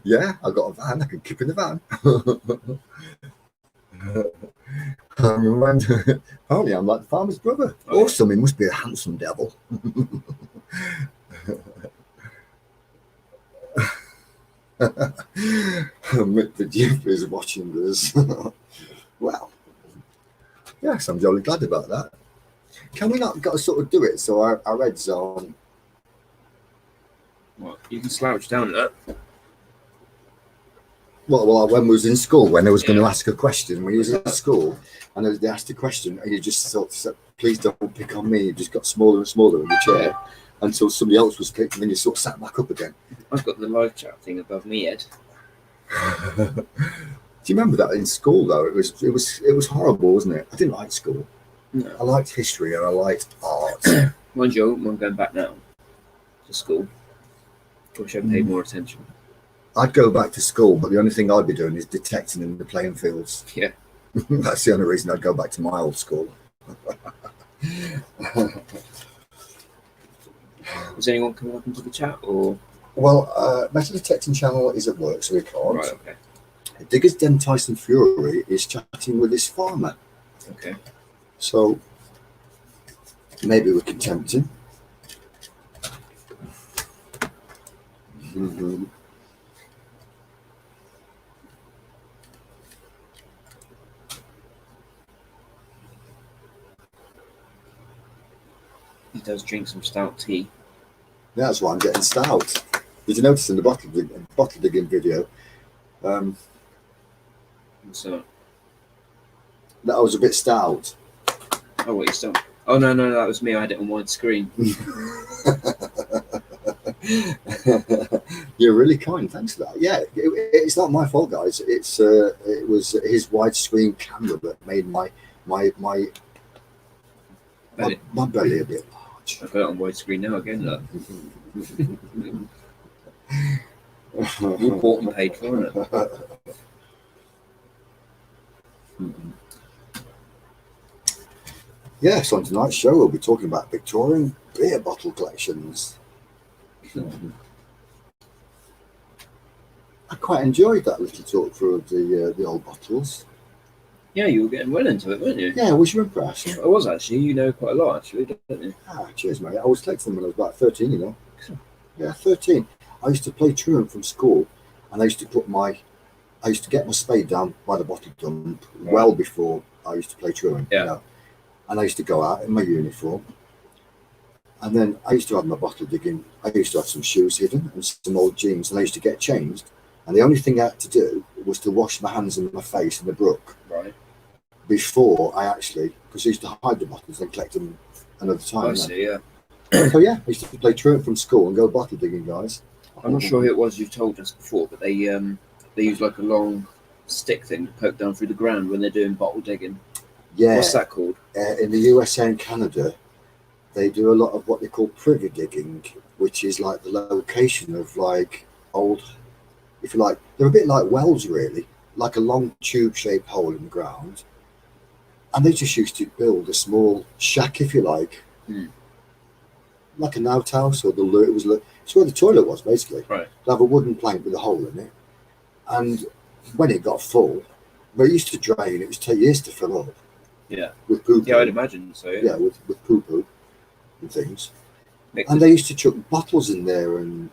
Yeah, I got a van. I can keep in the van. Apparently, I'm like the farmer's brother. Awesome. He must be a handsome devil. Mick the Duke is watching this. Well, yes, I'm jolly glad about that. Can we not got to sort of do it so our heads on? Well, you can slouch down that. Well, when we was in school, when I was going to ask a question, when you was in school, and they asked a question, and you just sort of said, "Please don't pick on me." You just got smaller and smaller in the chair until somebody else was picked, and then you sort of sat back up again. I've got the live chat thing above me, Ed. Do you remember that in school though? It was horrible, wasn't it? I didn't like school. No. I liked history and I liked art. Mind you, I'm going back now to school. I wish I paid more attention. I'd go back to school, but the only thing I'd be doing is detecting in the playing fields. Yeah. That's the only reason I'd go back to my old school. Is anyone coming up into the chat or? Well, Metal Detecting Channel is at work, so we can't. Right, okay. Diggers Den Tyson Fury is chatting with his farmer. Okay. So maybe we can tempt him. Mm-hmm. He does drink some stout tea. Yeah, that's why I'm getting stout. Did you notice in the bottle digging video So. that I was a bit stout? Oh, what you still? Oh no, that was me. I had it on widescreen. You're really kind. Thanks for that. Yeah, it's not my fault, guys. It was his widescreen camera that made my Belly. my belly a bit large. I've got it on widescreen now again, look. You bought and paid for it. Yes, on tonight's show we'll be talking about Victorian beer bottle collections. I quite enjoyed that little talk through the old bottles. Yeah, you were getting well into it, weren't you? Yeah, was you impressed? I was actually. You know quite a lot, actually, don't you? Ah, cheers, mate. I was collecting them when I was about 13, you know. Yeah, 13. I used to play truant from school, and I used to get my spade down by the bottle dump well before I used to play truant. Yeah. You know? And I used to go out in my uniform, and then I used to have my bottle digging. I used to have some shoes hidden and some old jeans, and I used to get changed. And the only thing I had to do was to wash my hands and my face in the brook. Right. Before I actually, because I used to hide the bottles and collect them another time. I see, yeah. So yeah, I used to play truant from school and go bottle digging, guys. I'm not sure who it was you told us before, but they use like a long stick thing to poke down through the ground when they're doing bottle digging. Yeah. What's that called? In the USA and Canada, they do a lot of what they call privy digging, which is like the location of like old, if you like, they're a bit like wells really, like a long tube-shaped hole in the ground. And they just used to build a small shack, if you like, like an outhouse, or it's where the toilet was basically. Right. They have a wooden plank with a hole in it, and when it got full, but it used to drain. It used to take years to fill up. Yeah. With poo. Yeah, I'd imagine so. Yeah, with poo and things. Mick, And they used to chuck bottles in there and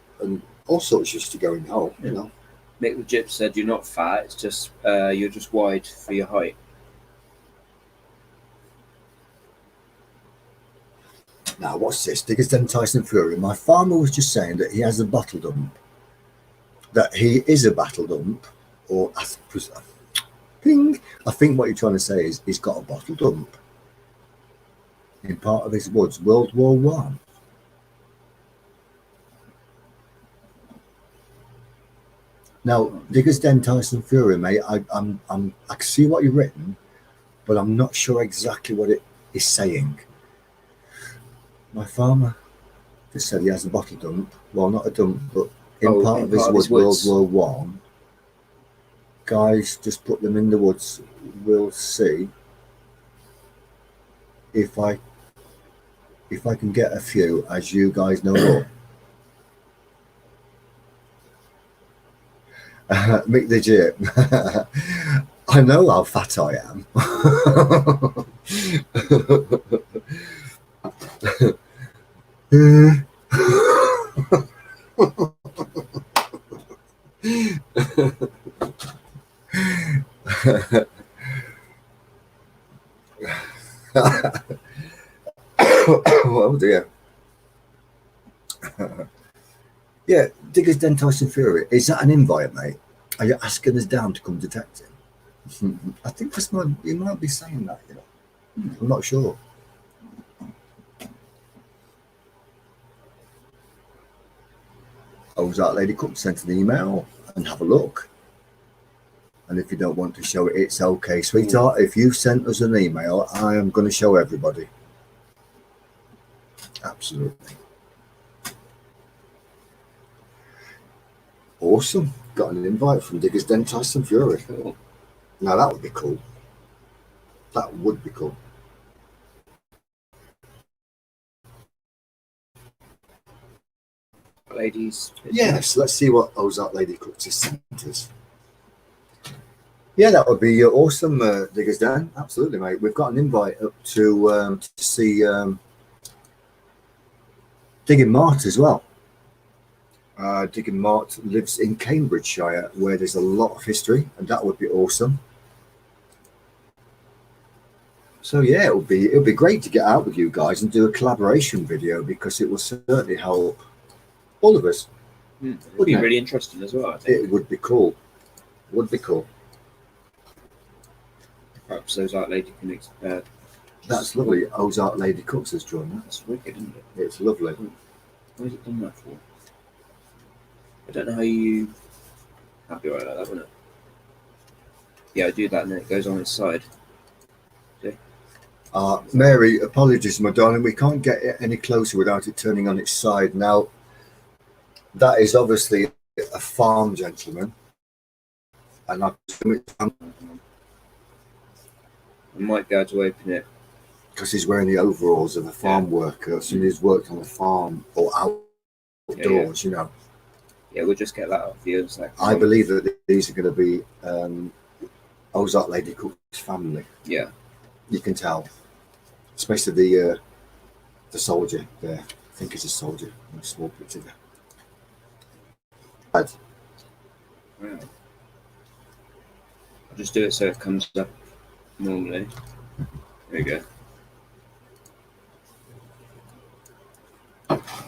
all sorts used to go in the hole. You know. Mick the Gyp said you're not fat. It's just you're just wide for your height. Now, what's this? Diggers Den Tyson Fury. My farmer was just saying that he has a bottle dump. That he is a battle dump, or ping. I think what you're trying to say is he's got a bottle dump in part of his woods, World War One. Now, Diggers Den Tyson Fury, mate. I can see what you've written, but I'm not sure exactly what it is saying. My farmer just said he has a bottle dump. Well, not a dump, but in part of his woods, World War One. Guys, just put them in the woods. We'll see if I can get a few, as you guys know more. Mick the Gyp. I know how fat I am. Oh dear. Yeah, Diggers Den Tyson Fury. Is that an invite, mate? Are you asking us down to come detect him? I think you might be saying that, you know. I'm not sure. Ozark Lady Cook sent an email and have a look. And if you don't want to show it, it's okay, sweetheart. If you sent us an email, I am going to show everybody. Absolutely. Awesome. Got an invite from Diggers Den Tyson Fury. Cool. Now that would be cool. That would be cool. Ladies. Yes, let's see what Ozark Lady Cooks has sent us. Yeah, that would be awesome, Diggers Den. Absolutely, mate. We've got an invite up to see Digging Mart as well. Digging Mart lives in Cambridgeshire, where there's a lot of history, and that would be awesome. So yeah, it would be great to get out with you guys and do a collaboration video, because it will certainly help all of us. It would be really interesting as well, I think. It would be cool. Would be cool. Perhaps Ozark Lady can That's lovely. Ozark Lady Cooks has joined us. That's wicked, isn't it? It's lovely. Why has it done that for? I don't know how you. That'd be right like that, wouldn't it? Yeah, I do that and then it goes on its side. Mary, apologies, my darling. We can't get it any closer without it turning on its side. Now, that is obviously a farm gentleman, and I might be able to open it because he's wearing the overalls of a farm worker, so he's worked on a farm or outdoors, you know. Yeah, we'll just get that off the other side. I believe that these are going to be Ozark Lady Cook's family. Yeah, you can tell, especially the soldier there. I think it's a soldier in a small picture there. Right. Wow. I'll just do it so it comes up normally. There we go.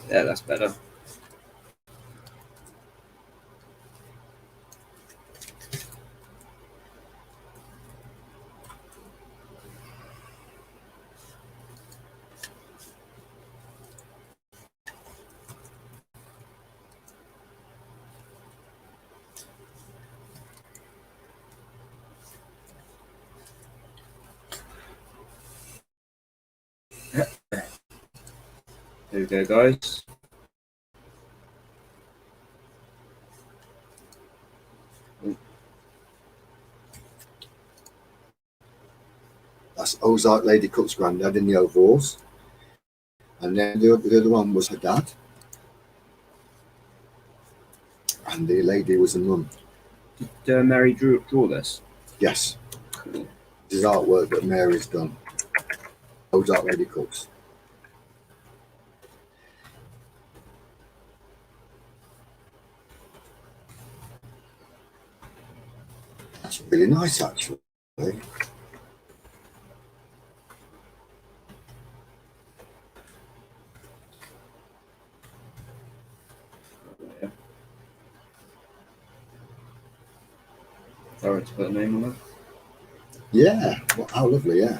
Yeah, that's better. There we go, guys. That's Ozark Lady Cook's granddad in the overalls. And then the other one was her dad. And the lady was a nun. Did Mary draw this? Yes. Cool. This is artwork that Mary's done. Ozark Lady Cooks. That's really nice, actually. Alright, to put a name on that. Yeah, well, how lovely, yeah.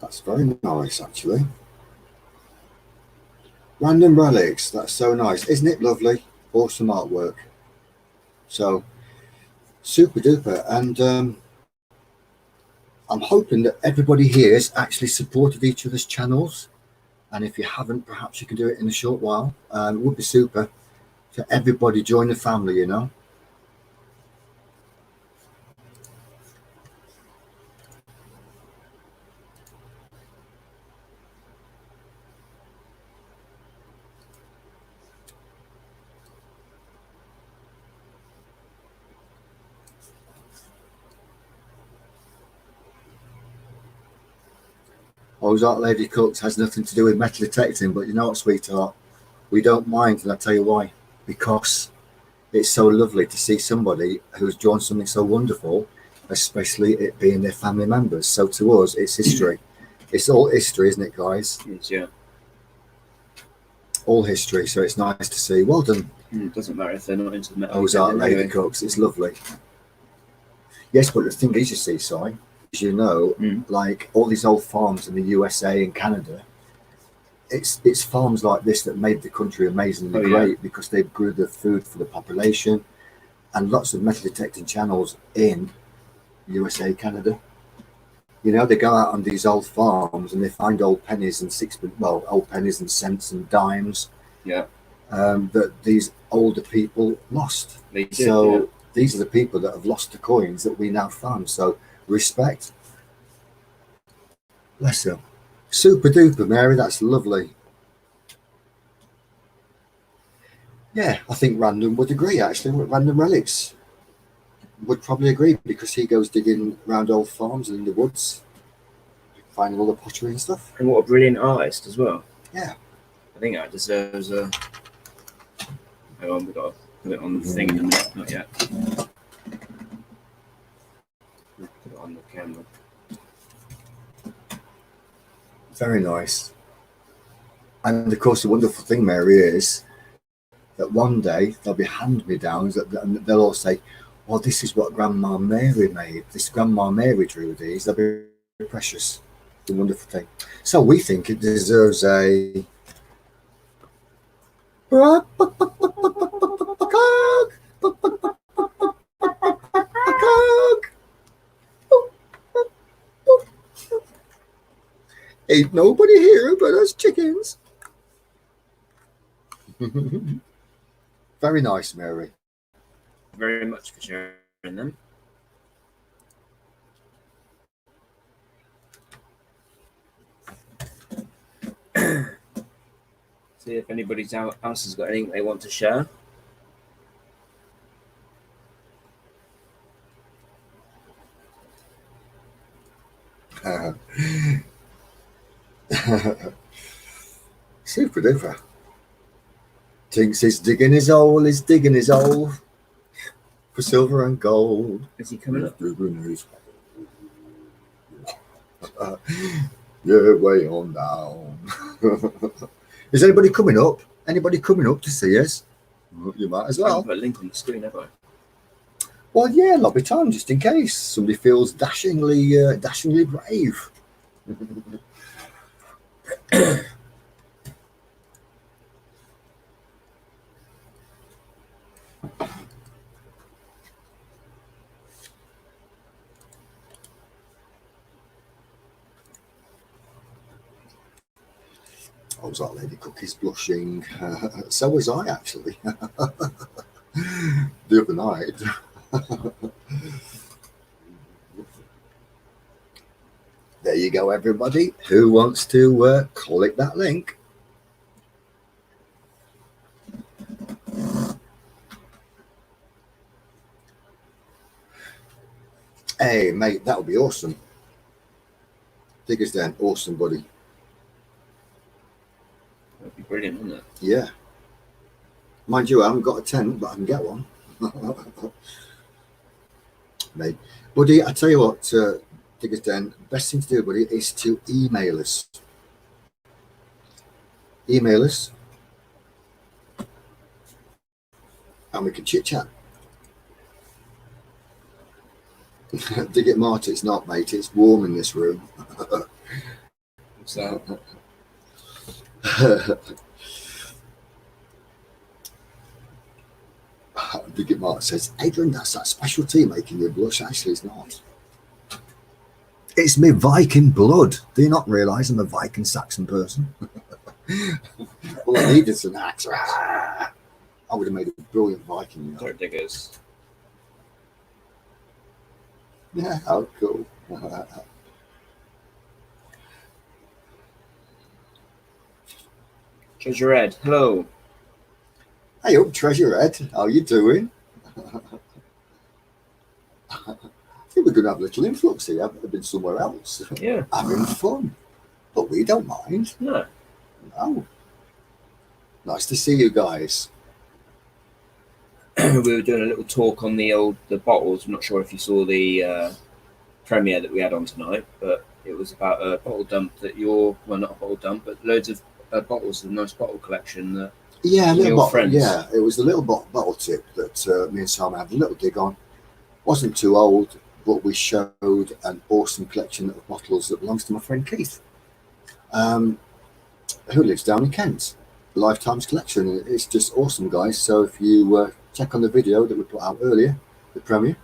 That's very nice, actually. Random relics, that's so nice. Isn't it lovely? Awesome artwork. So, super duper. And I'm hoping that everybody here has actually supported each other's channels. And if you haven't, perhaps you can do it in a short while. It would be super. So everybody join the family, you know. Ozark Lady Cooks has nothing to do with metal detecting, but you know what, sweetheart? We don't mind, and I'll tell you why. Because it's so lovely to see somebody who's drawn something so wonderful, especially it being their family members. So to us, it's history. It's all history, isn't it, guys? Yes, yeah. All history, so it's nice to see. Well done. It doesn't matter if they're not into the metal. Ozark Lady anyway. Cooks, it's lovely. Yes, but the thing is, you see, Si, as you know, like all these old farms in the USA and Canada, it's farms like this that made the country amazingly great because they grew the food for the population, and lots of metal detecting channels in USA, Canada. You know, they go out on these old farms and they find old pennies and old pennies and cents and dimes. Yeah. That these older people lost. They did, so these are the people that have lost the coins that we now found. So respect. Bless them. Super duper, Mary. That's lovely. Yeah, I think Random would agree, actually. Random Relics would probably agree because he goes digging around old farms and in the woods, finding all the pottery and stuff. And what a brilliant artist as well. Yeah. I think that deserves a... Hang on, we've got to put it on the thing in a minute. Not yet. Put it on the camera. Very nice. And of course, the wonderful thing, Mary, is that one day there'll be hand-me-downs and they'll all say, well, this is what Grandma Mary made. This Grandma Mary drew these. They'll be precious. It's a wonderful thing. So we think it deserves a Ain't nobody here but us chickens. Very nice, Mary. Very much for sharing them. See if anybody else has got anything they want to share. Super duper. Tinks is digging his hole, he's digging his hole for silver and gold. Is he coming up? Yeah, way on down. Is anybody coming up? Anybody coming up to see us? You might as I well. haven't put a link on the screen, have I? Well, yeah, lobby time, just in case somebody feels dashingly brave. I was like Lady Cookie's blushing. So was I, actually, the other night. There you go, everybody. Who wants to click that link? Hey, mate, that would be awesome. Diggers Den, awesome, buddy. That'd be brilliant, wouldn't it? Yeah. Mind you, I haven't got a tent, but I can get one. Mate, buddy, I tell you what, Diggers Den, best thing to do, buddy, is to email us. Email us. And we can chit-chat. Dig it, Marty, it's not, mate. It's warm in this room. What's that? Dig it, Marty says, Adrian, that's that special tea making you blush. Actually, it's not. It's me Viking blood. Do you not realise I'm a Viking Saxon person? Well, I needed some axe. I would have made a brilliant Viking. You know? Sorry, diggers. Yeah, how cool. Treasure Ed, hello. Hey up, Treasure Ed. How you doing? I think we're going to have a little influx here. I've been somewhere else. Yeah. Having fun. But we don't mind. No. No. Nice to see you guys. We were doing a little talk on the bottles. I'm not sure if you saw the premiere that we had on tonight, but it was about a bottle dump that well, not a bottle dump, but loads of bottles, a nice bottle collection that Yeah, your bottle, friends. yeah, it was the little bottle tip that me and Sam had a little dig on. Wasn't too old, but we showed an awesome collection of bottles that belongs to my friend Keith, who lives down in Kent. Lifetime's collection. It's just awesome, guys. So if you check on the video that we put out earlier, the premiere,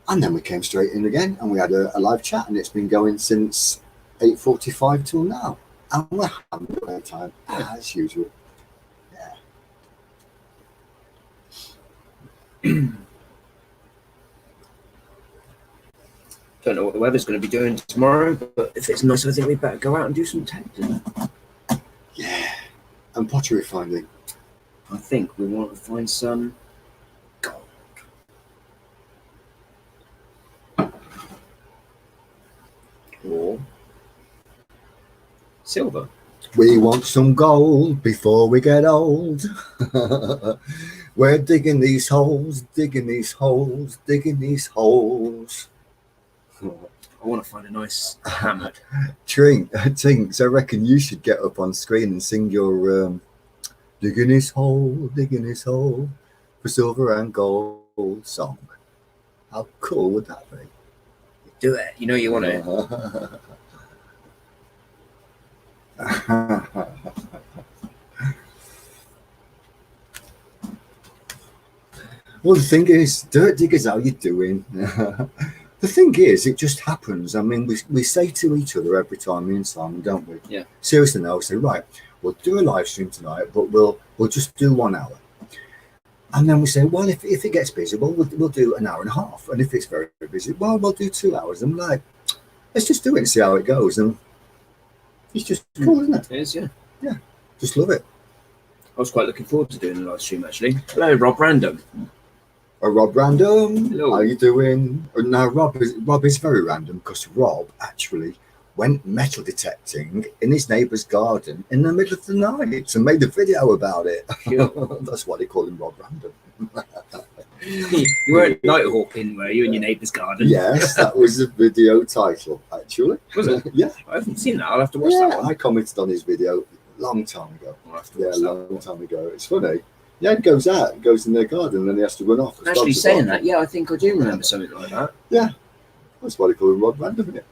and then we came straight in again and we had a live chat, and it's been going since 8:45 till now, and we're having a great time as usual. Don't know what the weather's going to be doing tomorrow, but if it's nice, I think we better go out and do some testing. Yeah, and pottery finding. I think we want to find some gold. Or silver. We want some gold before we get old. We're digging these holes, digging these holes, digging these holes. I want to find a nice hammered. Tinks, I reckon you should get up on screen and sing your digging his hole for silver and gold song. How cool would that be? Do it. You know you want it. Well, the thing is, dirt diggers, how you doing? The thing is, it just happens. I mean, we say to each other every time, me and Simon, don't we? Yeah. Seriously now, we say, right, we'll do a live stream tonight, but we'll just do 1 hour. And then we say, well, if it gets busy, well, we'll do an hour and a half. And if it's very busy, well, we'll do 2 hours. And I'm like, let's just do it and see how it goes. And it's just cool, isn't it? It is, yeah. Yeah, just love it. I was quite looking forward to doing the live stream, actually. Hello, Rob Random. Rob Random, Hello. how you doing? Now, Rob is very random because Rob actually went metal detecting in his neighbour's garden in the middle of the night and made a video about it. Yeah. That's why they call him Rob Random. You weren't night hawking, were you, in your neighbour's garden? Yes, that was the video title, actually. Was it? Yeah. I haven't seen that. I'll have to watch that one. I commented on his video a long time ago. I'll have to Yeah, watch a that long one. time ago. It's funny. Yeah, it goes out, it goes in their garden, and then he has to run off. It's Actually, dogs are saying barking. that, yeah, I think I do remember something like that. That's why they call him Rob Random, isn't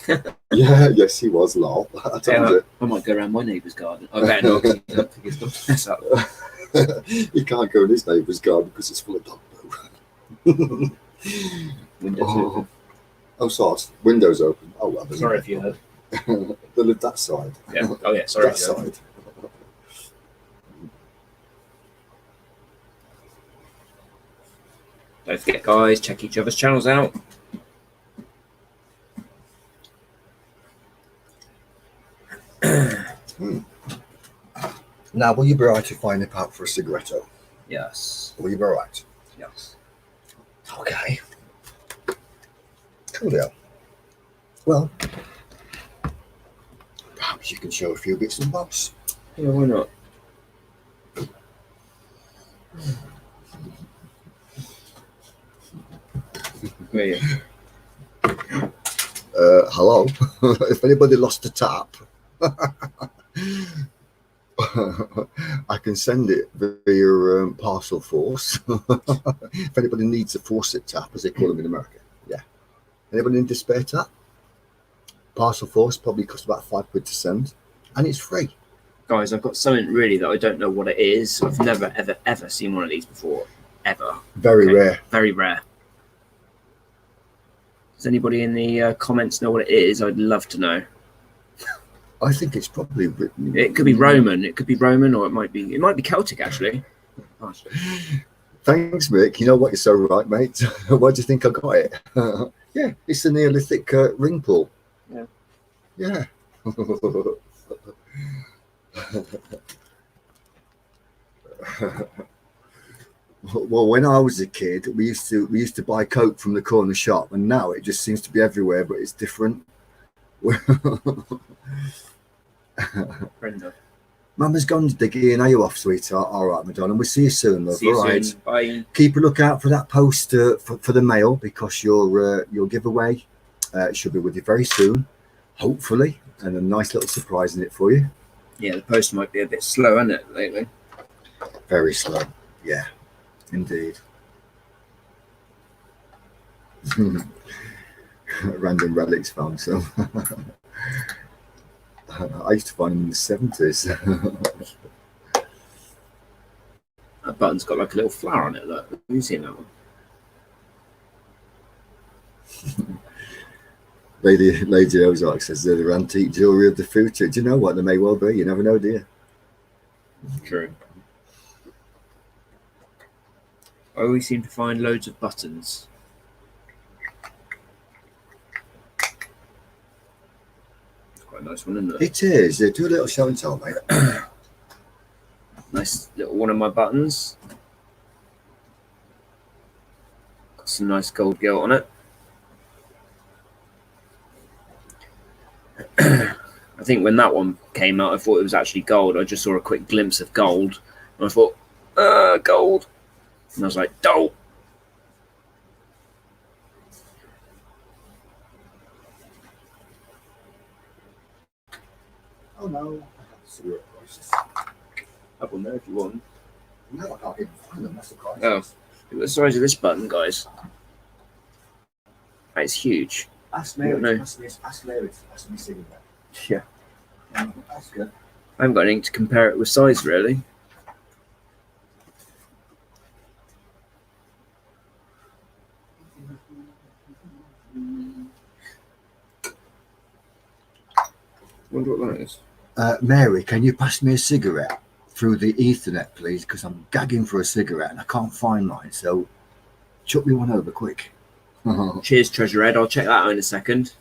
it? Yeah, yes, he was, lol. I told Yeah, you. I might go around my neighbour's garden. I better not, 'cause I don't think it's going to mess up. He can't go in his neighbour's garden because it's full of dog poo. Windows open. Oh, sorry, windows open. Oh, well. Sorry if you heard. They live that side. Yeah. Oh, yeah, sorry That if you heard. side. Don't forget, guys, check each other's channels out. Now, will you be right to find a pack for a cigaretto? Yes. Will you be right? Yes. Okay. Coolio. Well, perhaps you can show a few bits and bobs. Yeah, why not? Where are you? Hello. If anybody lost a tap, I can send it via parcel force. If anybody needs a faucet tap, as they call them in America. Yeah. Anybody need a spare tap? Parcel force probably costs about £5 to send, and it's free. Guys, I've got something really that I don't know what it is. I've never, ever, ever seen one of these before. Ever. Very Okay. rare. Very rare. Does anybody in the comments know what it is? I'd love to know. I think it's probably written. It could be Roman. It could be Roman, or it might be Celtic, actually. Gosh. Thanks, Mick. You know what? You're so right, mate. Why do you think I got it? Yeah, it's a Neolithic ring pull. Yeah. Yeah. Well, when I was a kid, we used to buy Coke from the corner shop, and now it just seems to be everywhere, but it's different. Brenda. Mama's gone digging. Are you off, sweetheart? All right, Madonna. We'll see you soon, love. See you All right. soon. Bye. Keep a lookout for that post for the mail, because your giveaway should be with you very soon, hopefully, and a nice little surprise in it for you. Yeah, the post might be a bit slow, isn't it, lately? Very slow. Yeah, indeed. Random relics found some. I used to find them in the 70s. That button's got like a little flower on it. Look, have you seen that one? Lady Ozark says they're the antique jewellery of the future. Do you know what? They may well be. You never know, do you? True. I always seem to find loads of buttons. It's quite a nice one, isn't it? It is. Yeah, do a little show and tell, mate. Nice little one of my buttons. Got some nice gold gilt on it. I think when that one came out, I thought it was actually gold. I just saw a quick glimpse of gold, and I thought, gold. And I was like, dope. Oh no. Up on there if you want. No, I can't even find them. That's the price. Oh, look at the size of this button, guys. That is huge. Ask Mary. Mary. No. Ask Mary. Ask me singing that. Yeah. Ask her. I haven't got anything to compare it with size, really. Wonder what that is. Mary, can you pass me a cigarette through the Ethernet, please? Because I'm gagging for a cigarette and I can't find mine. So chuck me one over quick. Cheers, Treasure Ed. I'll check that out in a second.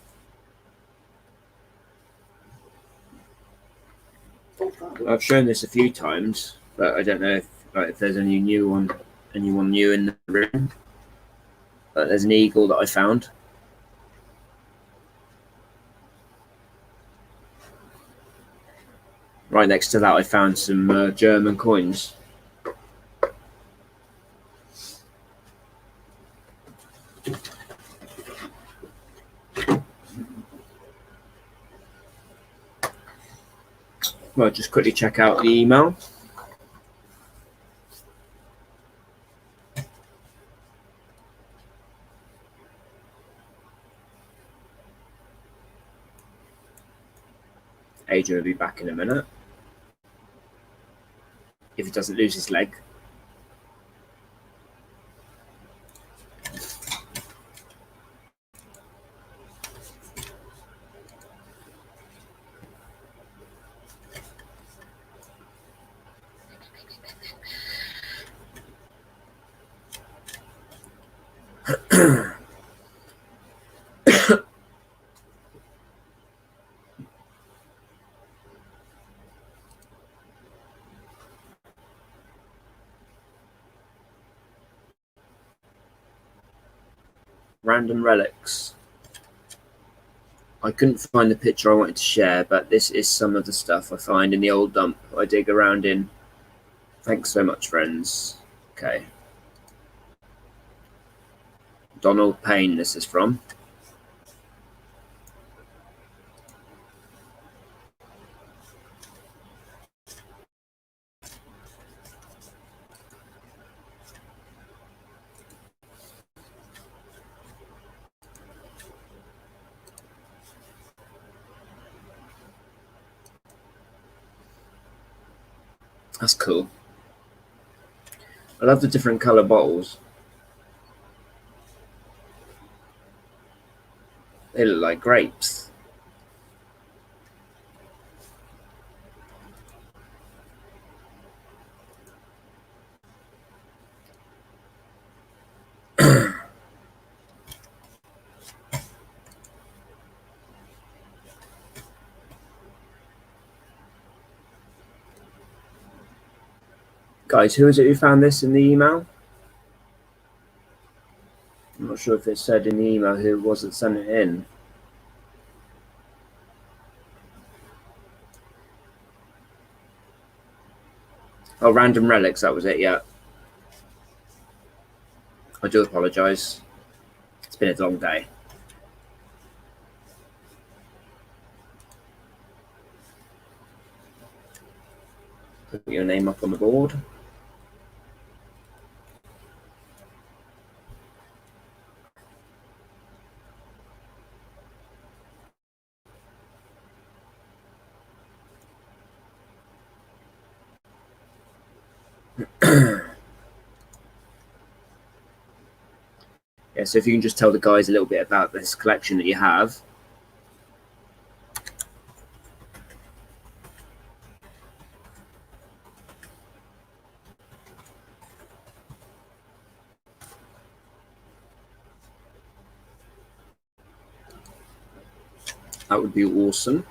I've shown this a few times, but I don't know if there's anyone new in the room. But there's an eagle that I found. Right next to that, I found some German coins. Well, just quickly check out the email. Adrian will be back in a minute. If he doesn't lose his leg. Random relics. I couldn't find the picture I wanted to share, but this is some of the stuff I find in the old dump I dig around in. Thanks so much, friends. Okay. Donald Payne, this is from. That's cool. I love the different colour bottles. They look like grapes. Guys, who is it who found this in the email? I'm not sure if it said in the email who it was that sent it in. Oh, Random Relics, that was it, yeah. I do apologise. It's been a long day. Put your name up on the board. Yeah, so if you can just tell the guys a little bit about this collection that you have. That would be awesome.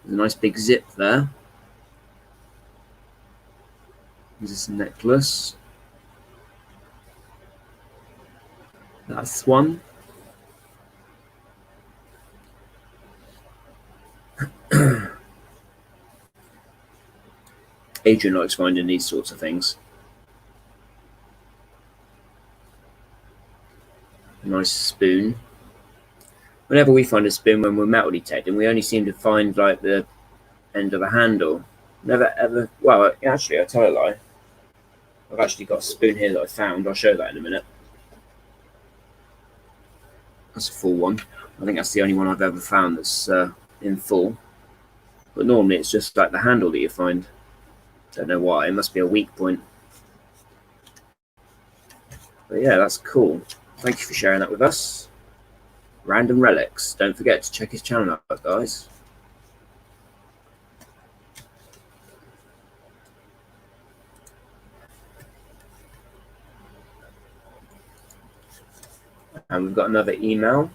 There's a nice big zip there. This is a necklace. That's one. Adrian likes finding these sorts of things. Nice spoon. Whenever we find a spoon when we're metal detecting, we only seem to find like the end of the handle. Never ever. Well, actually, I tell a lie. I've actually got a spoon here that I found. I'll show that in a minute. That's a full one. I think that's the only one I've ever found that's in full. But normally it's just like the handle that you find. Don't know why. It must be a weak point. But yeah, that's cool. Thank you for sharing that with us. Random Relics. Don't forget to check his channel out, guys. And we've got another email.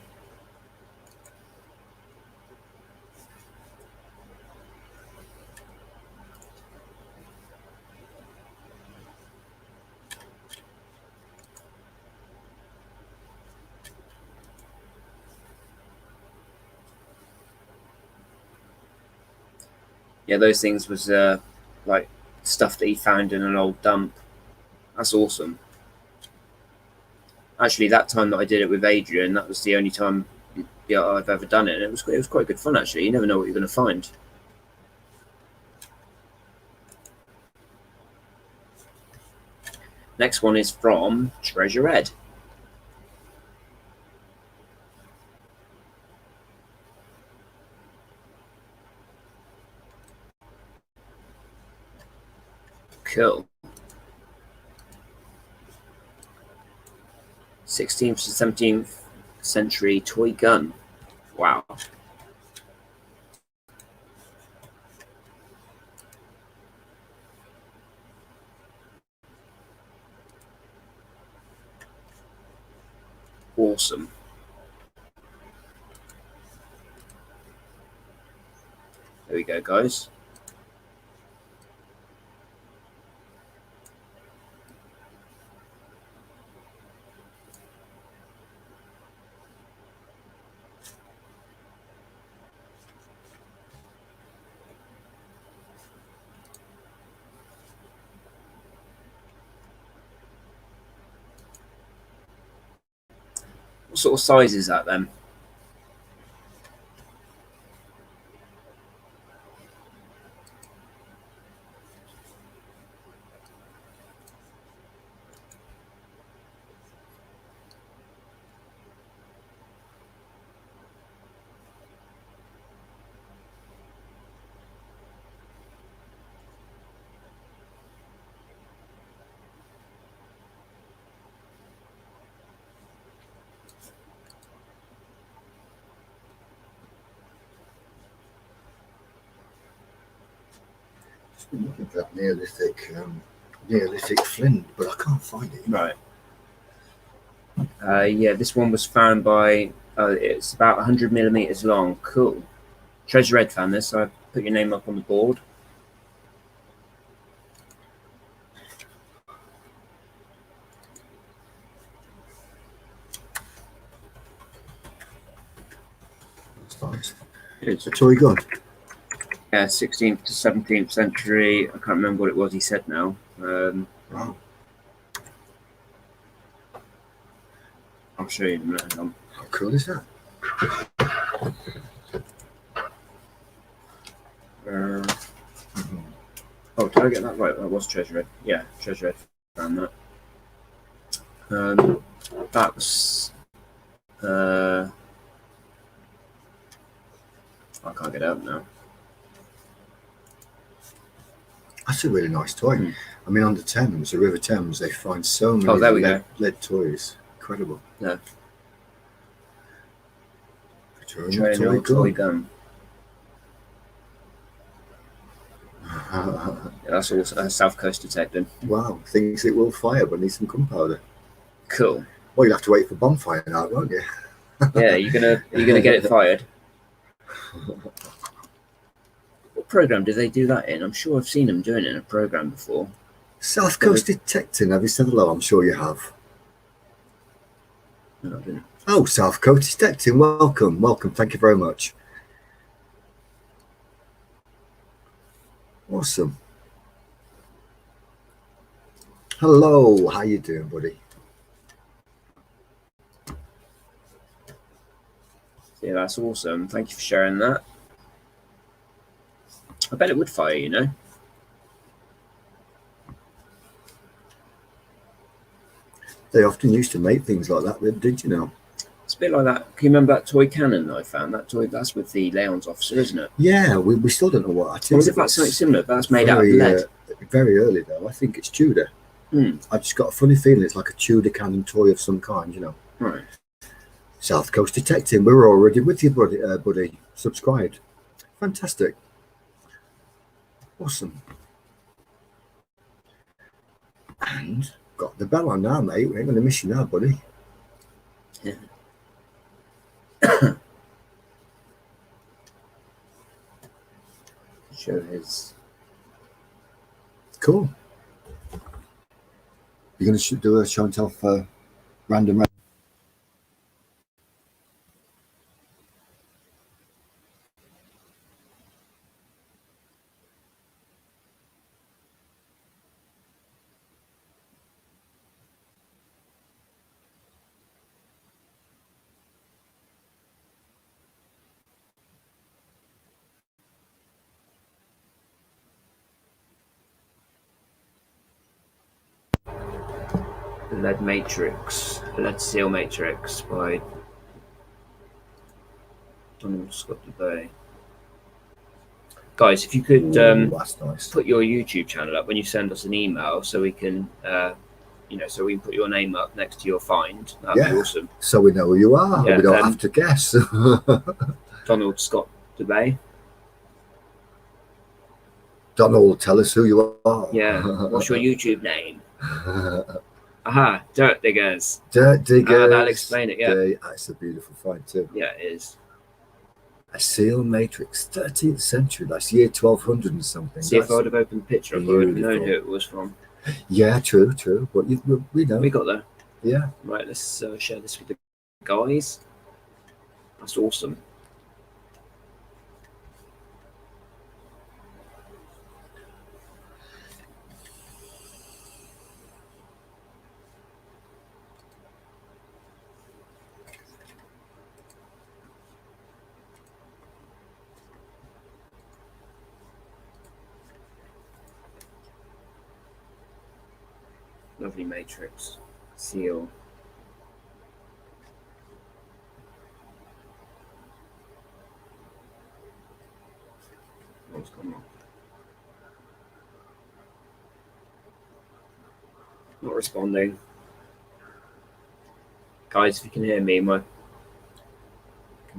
Yeah, those things was like stuff that he found in an old dump. That's awesome. Actually, that time that I did it with Adrian, that was the only time I've ever done it, and it was quite good fun actually. You never know what you're going to find. Next one is from Treasure Ed. Cool. 16th to 17th century toy gun. Wow. Awesome. There we go, guys. What sort of size is that then? I'm looking for that Neolithic flint, but I can't find it. Right. Yeah, this one was found by. It's about 100 millimeters long. Cool. Treasure Ed found this, so I put your name up on the board. That's nice. It's a toy gun. Yeah, 16th to 17th century. I can't remember what it was he said now. Wow. I'll show you in a minute. How cool is that? Oh, did I get that right? That was Treasure Ed. Yeah, Treasure Ed found that. That was. I can't get it up now. That's a really nice toy. I mean, on the Thames, the River Thames, they find so many lead toys. Incredible. Yeah. Victorian toy gun. Yeah, that's also South Coast detecting. Wow, thinks it will fire, but needs some gunpowder. Cool. Well, you'll have to wait for bonfire now, won't you? Yeah, you're gonna get it fired. What program do they do that in? I'm sure I've seen them doing it in a program before. South Coast detecting. Have you said hello? I'm sure you have. No, I didn't. Oh, South Coast detecting. Welcome, welcome. Thank you very much. Awesome. Hello, how you doing, buddy? Yeah, that's awesome. Thank you for sharing that. I bet it would fire, you know. They often used to make things like that, did you know? It's a bit like that. Can you remember that toy cannon that I found? That toy, that's with the Leon's officer, isn't it? Yeah, we still don't know what that is. Or is it something similar? That's made out of lead. Very early though. I think it's Tudor. I've just got a funny feeling it's like a Tudor cannon toy of some kind, you know. Right. South Coast Detecting, we're already with you, buddy. Subscribed. Fantastic. Awesome. And got the bell on now, mate. We ain't going to miss you now, buddy. Yeah. Show his. Cool. You're going to do a show and tell for random. Lead Matrix, Lead Seal Matrix by Donald Scott DeBay. Guys, if you could that's nice. Put your YouTube channel up when you send us an email, so we can, so we can put your name up next to your find. That'd be awesome. So we know who you are. Yeah, we don't have to guess. Donald Scott DeBay. Donald, tell us who you are. Yeah. What's your YouTube name? Aha, Dirt Diggers. Dirt Diggers. That'll explain it, yeah. That's a beautiful find too. Yeah, it is. A seal matrix, 13th century. That's year 1200 and something. See, if I would have opened the picture, I would have known who it was from. Yeah, true. But we know. We got there. Yeah. Right, let's share this with the guys. That's awesome. Lovely matrix. Seal. What's going on? Not responding. Guys, if you can hear me,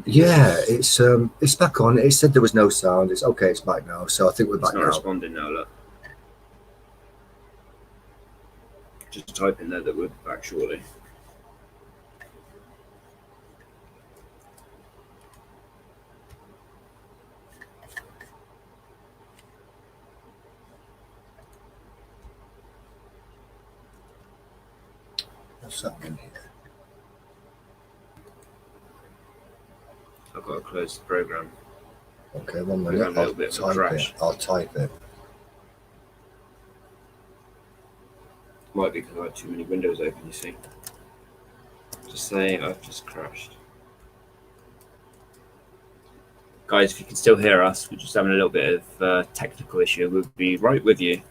yeah, it's back on. It said there was no sound. It's okay, it's back now. So I think we're back now. It's not responding now, look. Just type in there that we're back shortly. What's happening here? I've got to close the program. Okay, 1 minute. I'll type it. Might be because I had too many windows open, you see. Just saying, I've just crashed. Guys, if you can still hear us, we're just having a little bit of technical issue. We'll be right with you.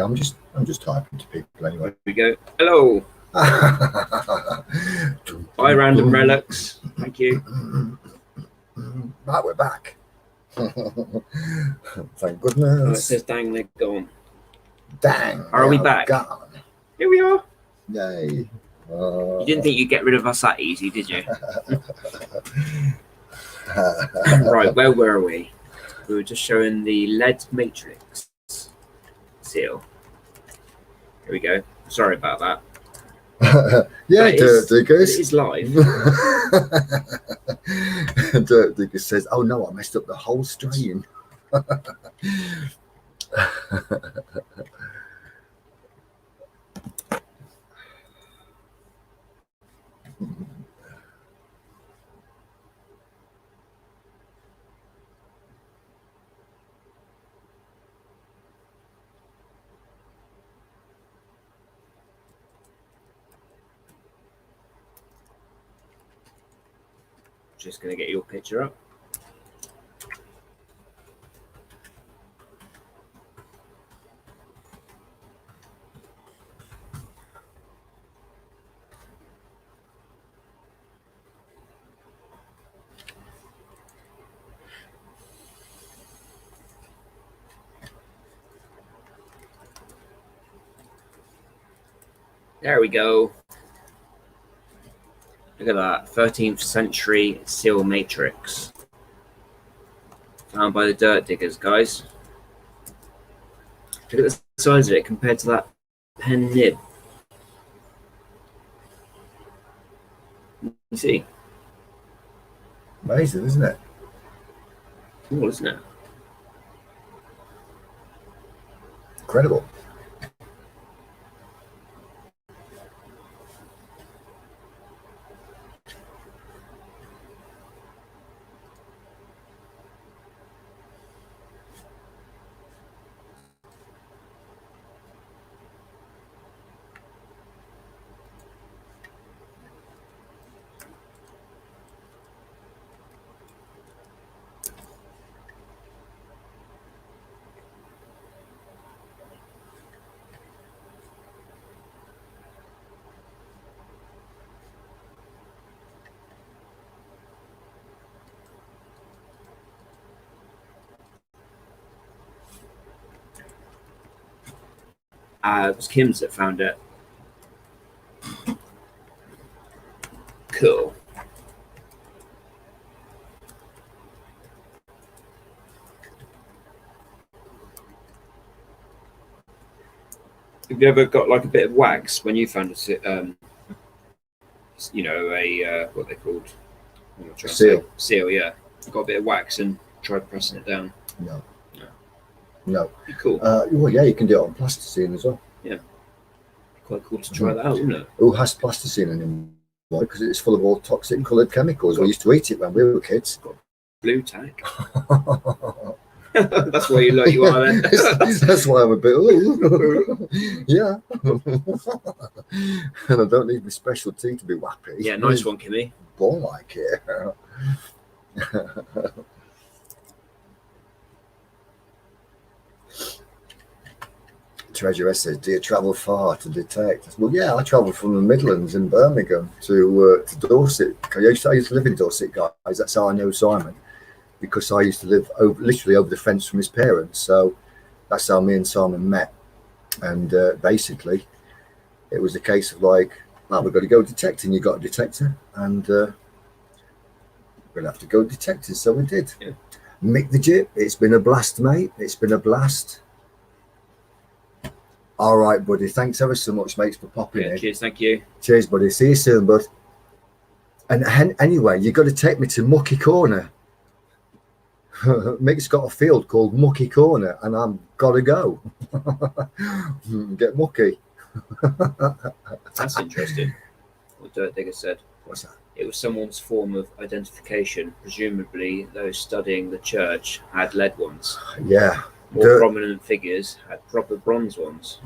I'm just typing to people anyway. Here we go. Hello. Bye, random relics. Thank you. Right, we're back. Thank Oh, it goodness. says dang, they're gone. Dang. Are we they back? Gone. Here we are. Yay. You didn't think you'd get rid of us that easy, did you? Right, where were we? We were just showing the lead matrix seal. Here we go. Sorry about that. Yeah, But Dirt Diggers. It is live. Dirt Digger says, "Oh no, I messed up the whole strain." Just going to get your picture up. There we go. Look at that, 13th century seal matrix. Found by the Dirt Diggers, guys. Look at the size of it compared to that pen nib. You see? Amazing, isn't it? Cool, isn't it? Incredible. It was Kim's that found it. Cool. Have you ever got like a bit of wax when you found a, you know, a what they called? Seal. Seal, yeah. Got a bit of wax and tried pressing it down. No. No. No. Be cool. Well, yeah, you can do it on plasticine as well. Yeah. Quite cool to try that out, isn't it? Who has plasticine anymore? Because it's full of all toxic coloured chemicals. We used to eat it when we were kids. Blue tack. That's why you like you are then. That's why I'm a bit. Yeah. And I don't need my special tea to be wappy. Yeah, nice one, Kimmy. Born like it. Treasure S says, "Do you travel far to detect?" Well, yeah, I travelled from the Midlands in Birmingham to Dorset. I used to live in Dorset, guys. That's how I know Simon, because I used to live literally over the fence from his parents. So that's how me and Simon met. And basically, it was a case of like, well, we've got to go detecting. You got a detector, and we'll have to go detecting. So we did. Yeah. Mick the Jip, it's been a blast, mate. It's been a blast. All right, buddy. Thanks ever so much, mates, for popping in. Cheers, thank you. Cheers, buddy. See you soon, bud. And anyway, you got to take me to Mucky Corner. Mick's got a field called Mucky Corner, and I'm got to go. Get mucky. That's interesting. What Dirt Digger said. What's that? It was someone's form of identification. Presumably, those studying the church had lead ones. Yeah. More prominent figures had proper bronze ones.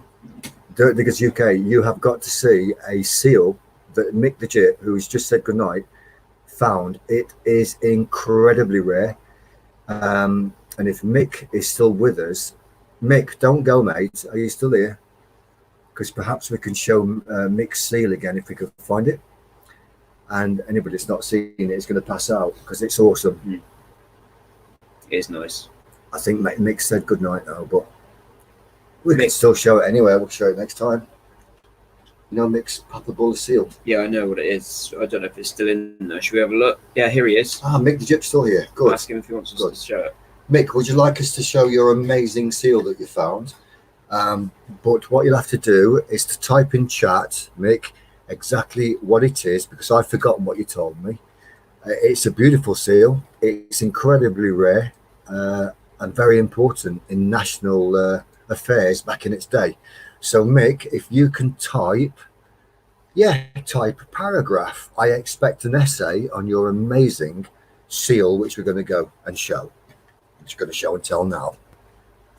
Dirt Diggers UK, you have got to see a seal that Mick the Jip, who's just said goodnight, found. It is incredibly rare. And if Mick is still with us, Mick, don't go, mate. Are you still here? Because perhaps we can show Mick's seal again if we could find it. And anybody that's not seen it is going to pass out because it's awesome. It is nice. I think Mick said good night now, but we can still show it anyway. We'll show it next time. You know Mick's Papa Bull seal? Yeah, I know what it is. I don't know if it's still in there. Should we have a look? Yeah, here he is. Ah, Mick the Gyp's still here. Good. Ask him if he wants us to show it. Mick, would you like us to show your amazing seal that you found? But what you'll have to do is to type in chat, Mick, exactly what it is, because I've forgotten what you told me. It's a beautiful seal. It's incredibly rare and very important in national affairs back in its day. So Mick, if you can type paragraph. I expect an essay on your amazing seal, which we're going to go and show. I'm just going to show and tell now.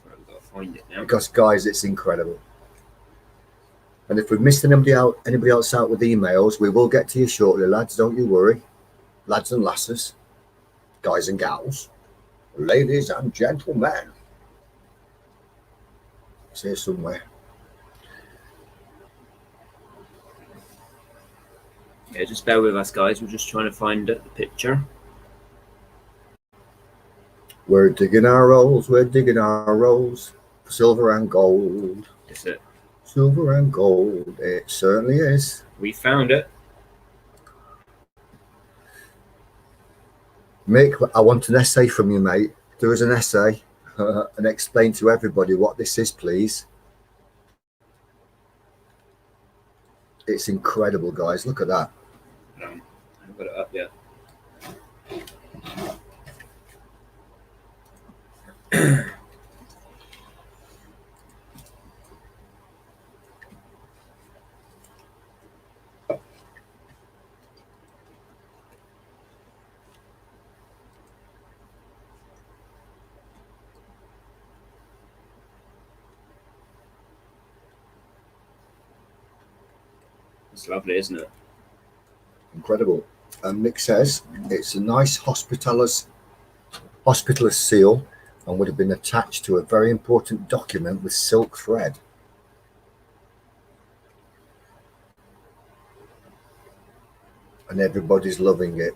I've got to find it now. Because guys, it's incredible. And if we've missed anybody else out with emails, we will get to you shortly, lads. Don't you worry. Lads and lasses, guys and gals, ladies and gentlemen. It's here somewhere. Yeah, just bear with us, guys. We're just trying to find the picture. We're digging our holes, for silver and gold. Is it? Silver and gold, it certainly is. We found it. Mick, I want an essay from you, mate. Do us an essay and explain to everybody what this is, please. It's incredible, guys. Look at that. I haven't got it up yet. It's lovely, isn't it? Incredible. And Mick says it's a nice hospitalist seal and would have been attached to a very important document with silk thread. And everybody's loving it.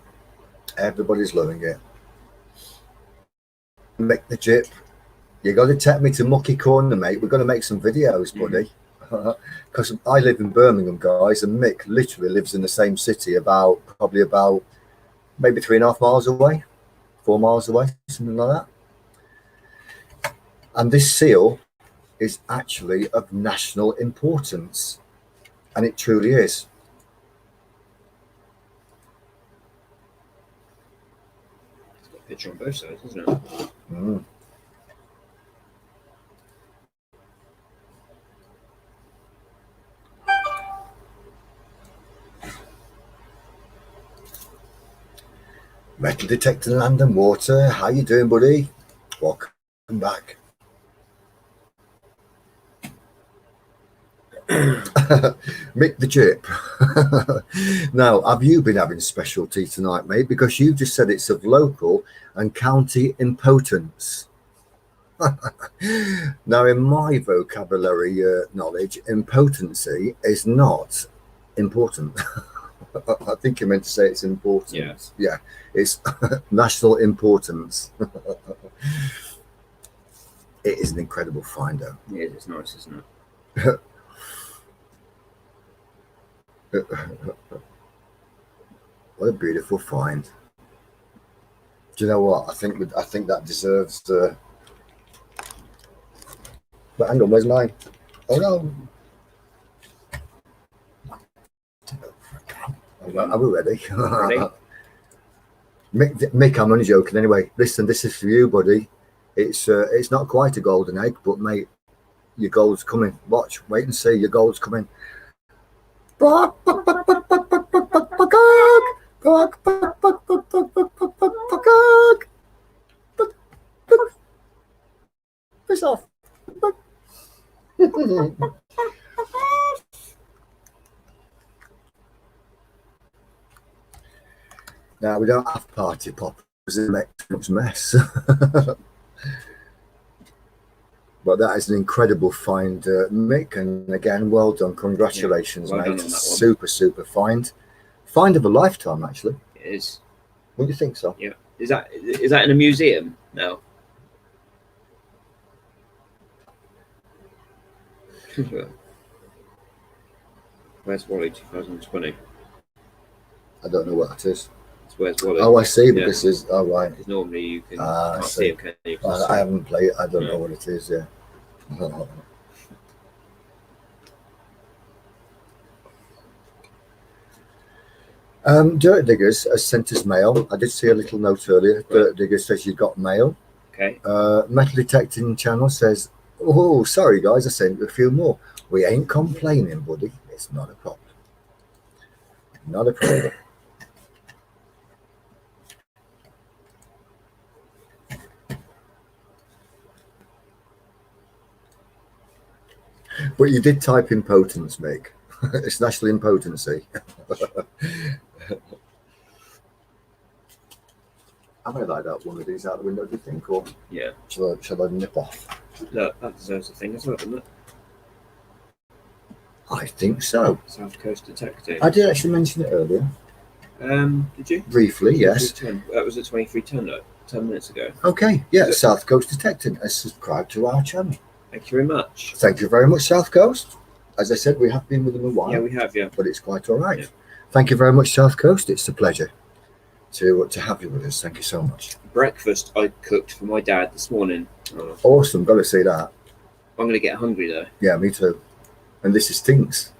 Everybody's loving it. Mick the Gyp, you got to take me to Mucky Corner, mate. We're going to make some videos, buddy. Because I live in Birmingham, guys, and Mick literally lives in the same city, probably about maybe 3.5 miles away, 4 miles away, something like that. And this seal is actually of national importance, and it truly is. It's got a picture on both sides, isn't it? Mm. Metal detecting land and water. How you doing, buddy? Welcome back. Mick the Gyp. Now, have you been having special tea tonight, mate? Because you just said it's of local and county importance. Now, in my vocabulary knowledge, impotency is not important. I think you meant to say it's important. Yes. Yeah, it's national importance. It is an incredible find, though. Yeah, it's nice, isn't it? What a beautiful find. Do you know what? I think that deserves. But hang on, where's mine? Oh no. Are we ready? Ready? Mick, I'm only joking. Anyway, listen, this is for you, buddy. It's not quite a golden egg, but mate, your gold's coming. Watch, wait and see. Your gold's coming. Piss off. Now, we don't have party poppers, it makes too much mess. But that is an incredible find, Mick, and again, well done. Congratulations, Well mate. done on that one. Super find. Find of a lifetime, actually. It is. What do you think so? Yeah. Is that in a museum now? Where's Wally 2020? I don't know what that is. It's Where's Wally. Oh, I see. But Yeah. this is right. Because normally you can I can't see. see it, can you? I haven't played. I don't No. know what it is. Yeah. Dirt Diggers has sent us mail. I did see a little note earlier. Right. Dirt Diggers says you got mail. Okay. Metal Detecting Channel says, "Oh, sorry guys, I sent you a few more. We ain't complaining, buddy. It's not a problem. Not a problem." But you did type impotence, Mick. It's national impotency. I may like that one of these out the window, do you think? Or Yeah. shall I nip off? Look, that deserves a thing as well, doesn't it? I think so. South Coast Detective. I did actually mention it earlier. Did you? Briefly, yes. 23:10. That was at 23:10, though. 10 minutes ago. Okay, yeah, Is it- South Coast Detecting has subscribed to our channel. Thank you very much. Thank you very much, South Coast. As I said, we have been with them a while, Yeah, we have, yeah. but it's quite all right. Yeah. Thank you very much, South Coast. It's a pleasure to have you with us. Thank you so much. Breakfast I cooked for my dad this morning. Oh, Awesome. Got to see that. I'm going to get hungry, though. Yeah, me too. And this is Tinks.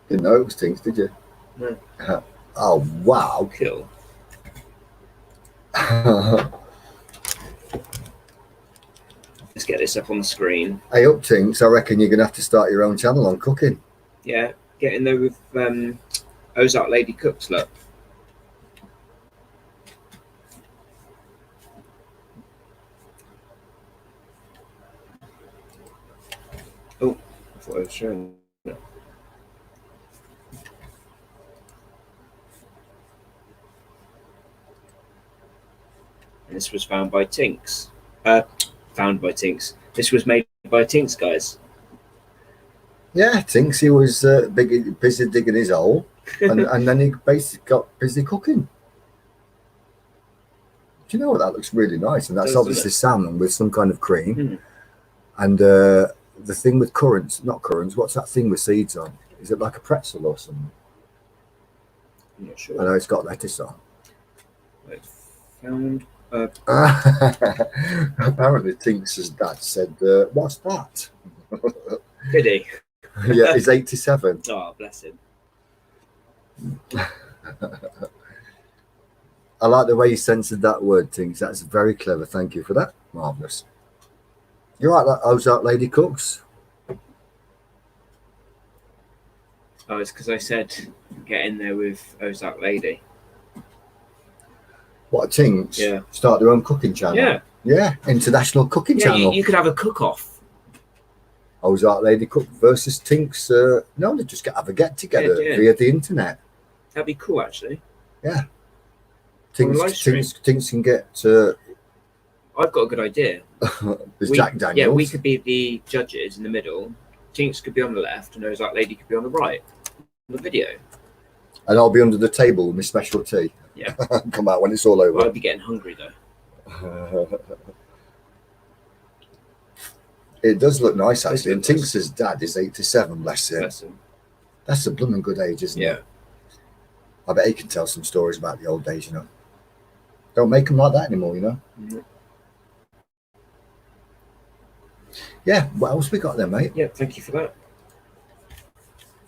Didn't know it was Tinks, did you? No. Oh, wow. Kill. Let's get this up on the screen. Hey, up Tinks, I reckon you're going to have to start your own channel on cooking. Yeah, get in there with Ozark Lady Cooks, look. Oh, I thought I was showing that. And this was found by Tinks. Found by Tinks. This was made by Tinks, guys. Yeah, Tinks, he was busy digging his hole, and then he basically got busy cooking. Do you know what? That looks really nice, and that's Doesn't obviously it? salmon with some kind of cream. Mm. And the thing with currants, not currants, what's that thing with seeds on? Is it like a pretzel or something? I'm not I sure. know it's got lettuce on. Wait, found. Apparently, Tinks' dad said, "What's that?" Did he? Yeah, he's 87. Oh, bless him. I like the way you censored that word, Tinks. That's very clever. Thank you for that. Marvellous. You're right, that Ozark Lady Cooks. Oh, it's because I said get in there with Ozark Lady. What, Tinks? Yeah. Start their own cooking channel. Yeah. Yeah, international cooking Yeah, channel. you could have a cook-off. Ozark Lady Cook versus Tinks. No, they just have a get together Yeah. via the internet. That'd be cool, actually. Yeah. On a live stream. Tinks can get I've got a good idea. there's Jack Daniels. Yeah, we could be the judges in the middle. Tinks could be on the left, and Ozark Lady could be on the right. On the video. And I'll be under the table with my special tea. Yeah. Come out when it's all over. Well, I'd be getting hungry, though. It does look nice, actually. And It does. Tinks' dad is 87, bless him. Bless him. That's a blooming good age, isn't Yeah. it? I bet he can tell some stories about the old days, you know. Don't make them like that anymore, you know. Mhm. Yeah, what else we got there, mate? Yeah, thank you for that.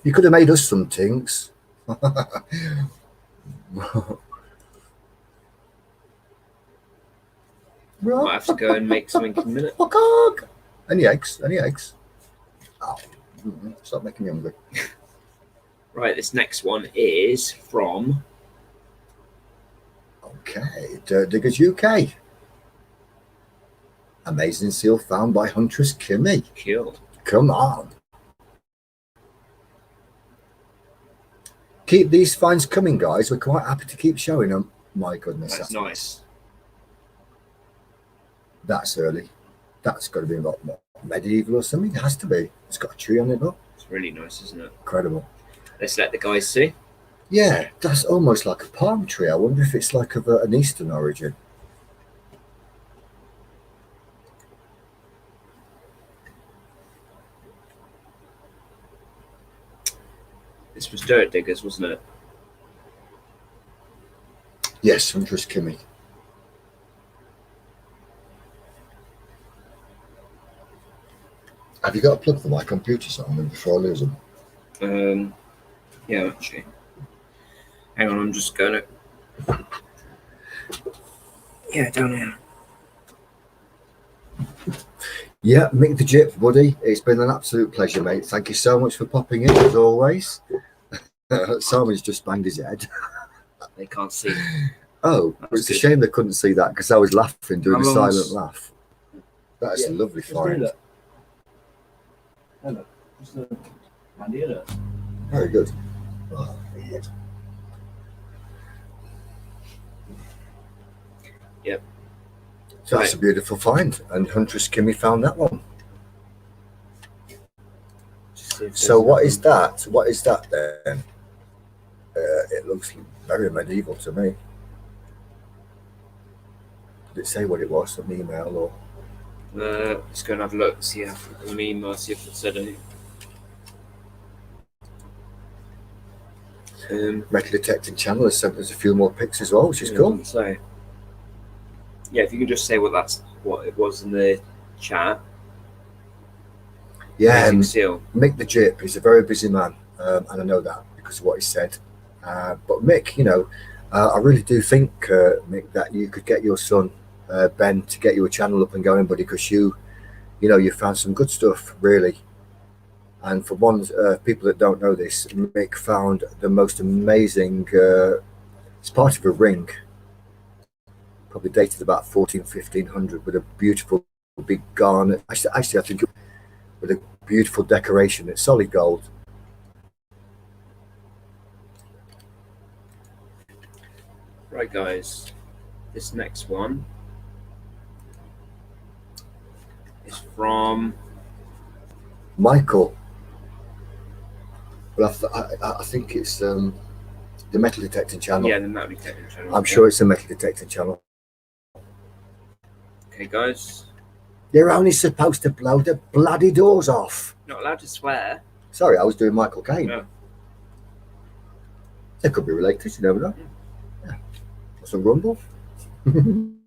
You could have made us some Tinks. Might have to go and make something in a minute. Any eggs? Any eggs? Oh, stop making me hungry. Right, this next one is from... Okay, Dirt Diggers UK. Amazing seal found by Huntress Kimmy. Kill. Come on. Keep these finds coming, guys. We're quite happy to keep showing them. My goodness. That's nice. That's early. That's got to be about what, medieval or something. It has to be. It's got a tree on it, look. It's really nice, isn't it? Incredible. Let's let the guys see. Yeah, that's almost like a palm tree. I wonder if it's like of an Eastern origin. This was Dirt Diggers, wasn't it? Yes, Huntress Kimmy. Have you got a plug for my computer, Simon, before I lose them? Yeah, actually. Hang on, I'm just going to... Yeah, down here. Yeah, Mick the Jip, buddy. It's been an absolute pleasure, mate. Thank you so much for popping in, as always. Simon's just banged his head. They can't see. Oh, it's a shame they couldn't see that because I was laughing, doing a silent laugh. That's a lovely find. Hello. Hello. Very good. Oh, weird. Yep. So that's a beautiful find, and Huntress Kimmy found that one. So what is that? What is that then? It looks very medieval to me. Did it say what it was on the email or? Let's go and have a look. See if an email. See if it said anything. Metal detecting channel has sent us a few more pics as well, which is cool. So, yeah, if you can just say what it was in the chat. Yeah, Seal. Mick the Jip is a very busy man, and I know that because of what he said. But Mick, you know, I really do think, Mick, that you could get your son Ben to get you a channel up and going, buddy, because you know, you found some good stuff, really. And for people that don't know this, Mick found the most amazing. It's part of a ring, probably dated about 1500, with a beautiful big garnet. Actually, I think with a beautiful decoration. It's solid gold. Right, guys, this next one is from Michael. Well, I think it's the metal detecting channel. Yeah, the metal detecting channel. I'm sure it's a metal detecting channel. Okay, guys. You're only supposed to blow the bloody doors off. Not allowed to swear. Sorry, I was doing Michael Caine. No. They could be related, you never know. Yeah. Some grumble. Some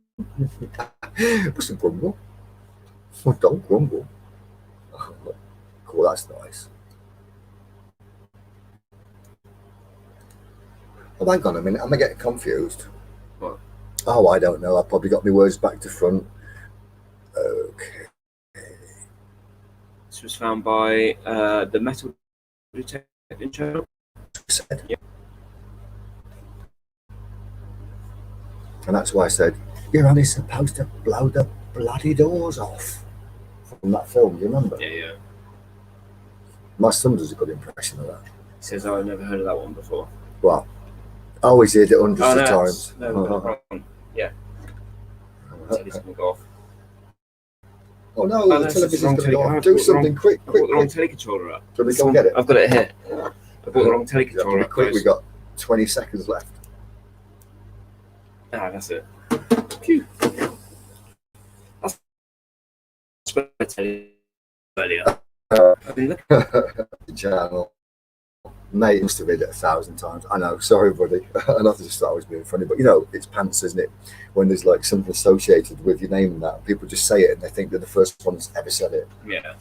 grumble. Oh, don't grumble. Oh, cool, that's nice. Oh, hang on a minute, am I getting confused? What? Oh, I don't know. I probably got my words back to front. Okay. This was found by the metal detecting channel. Said. Yep. And that's why I said, you're only supposed to blow the bloody doors off. From that film, do you remember? Yeah, yeah. My son does a good impression of that. He says, oh, I've never heard of that one before. Well, I always heard it hundreds of times. No, wrong. Yeah. Television's going to go off. Oh no, the television's going to go off. Do something quick. I bought the wrong telecontroller up. Can we go get it? I've got it here. I bought the wrong telecontroller up. Quick, we got 20 seconds left. Ah, that's it. Phew. That's what I tell you earlier. I've been looking. Channel. Mate, must have read it 1,000 times. I know, sorry, buddy. And I just thought I was being funny, but you know, it's pants, isn't it? When there's like something associated with your name and that, people just say it and they think they're the first ones ever said it. Yeah.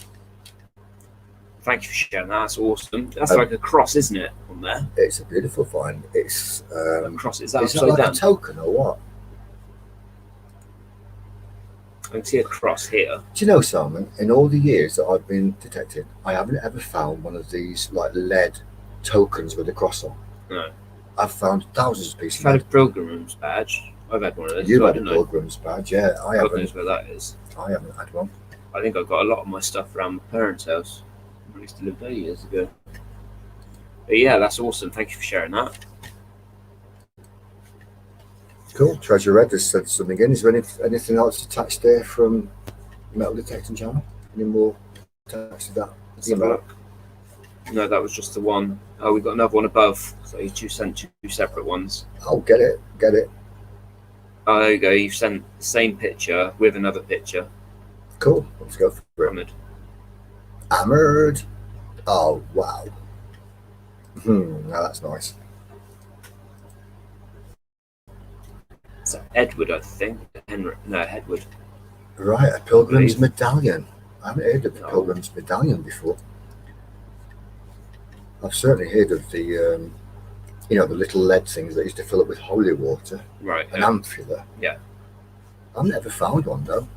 Thank you for sharing that. That's awesome. That's like a cross, isn't it, on there? It's a beautiful find. It's a cross. Is that like down? A token or what? I can see a cross here. Do you know, Simon, in all the years that I've been detecting, I haven't ever found one of these like lead tokens with a cross on. No. I've found thousands of pieces. I've had a pilgrim's badge. I've had one of those. You've had a pilgrim's badge, yeah. I haven't. God knows where that is. I haven't had one. I think I've got a lot of my stuff around my parents' house. I used to live there years ago. But yeah, that's awesome. Thank you for sharing that. Cool. Treasure Red has said something in. Is there anything else attached there from metal detecting channel? Any more attached to that? Let's have a look. No, that was just the one. Oh, we've got another one above. So you sent two separate ones. Oh, get it. Oh, there you go. You've sent the same picture with another picture. Cool. Let's go for it. Hammered. Oh, wow. Now that's nice. So Edward, I think. Henry. No, Edward. Right, a Pilgrim's Medallion. I haven't heard of the Pilgrim's Medallion before. I've certainly heard of the, you know, the little lead things that used to fill up with holy water. Right. An amphula. Yeah. I've never found one though.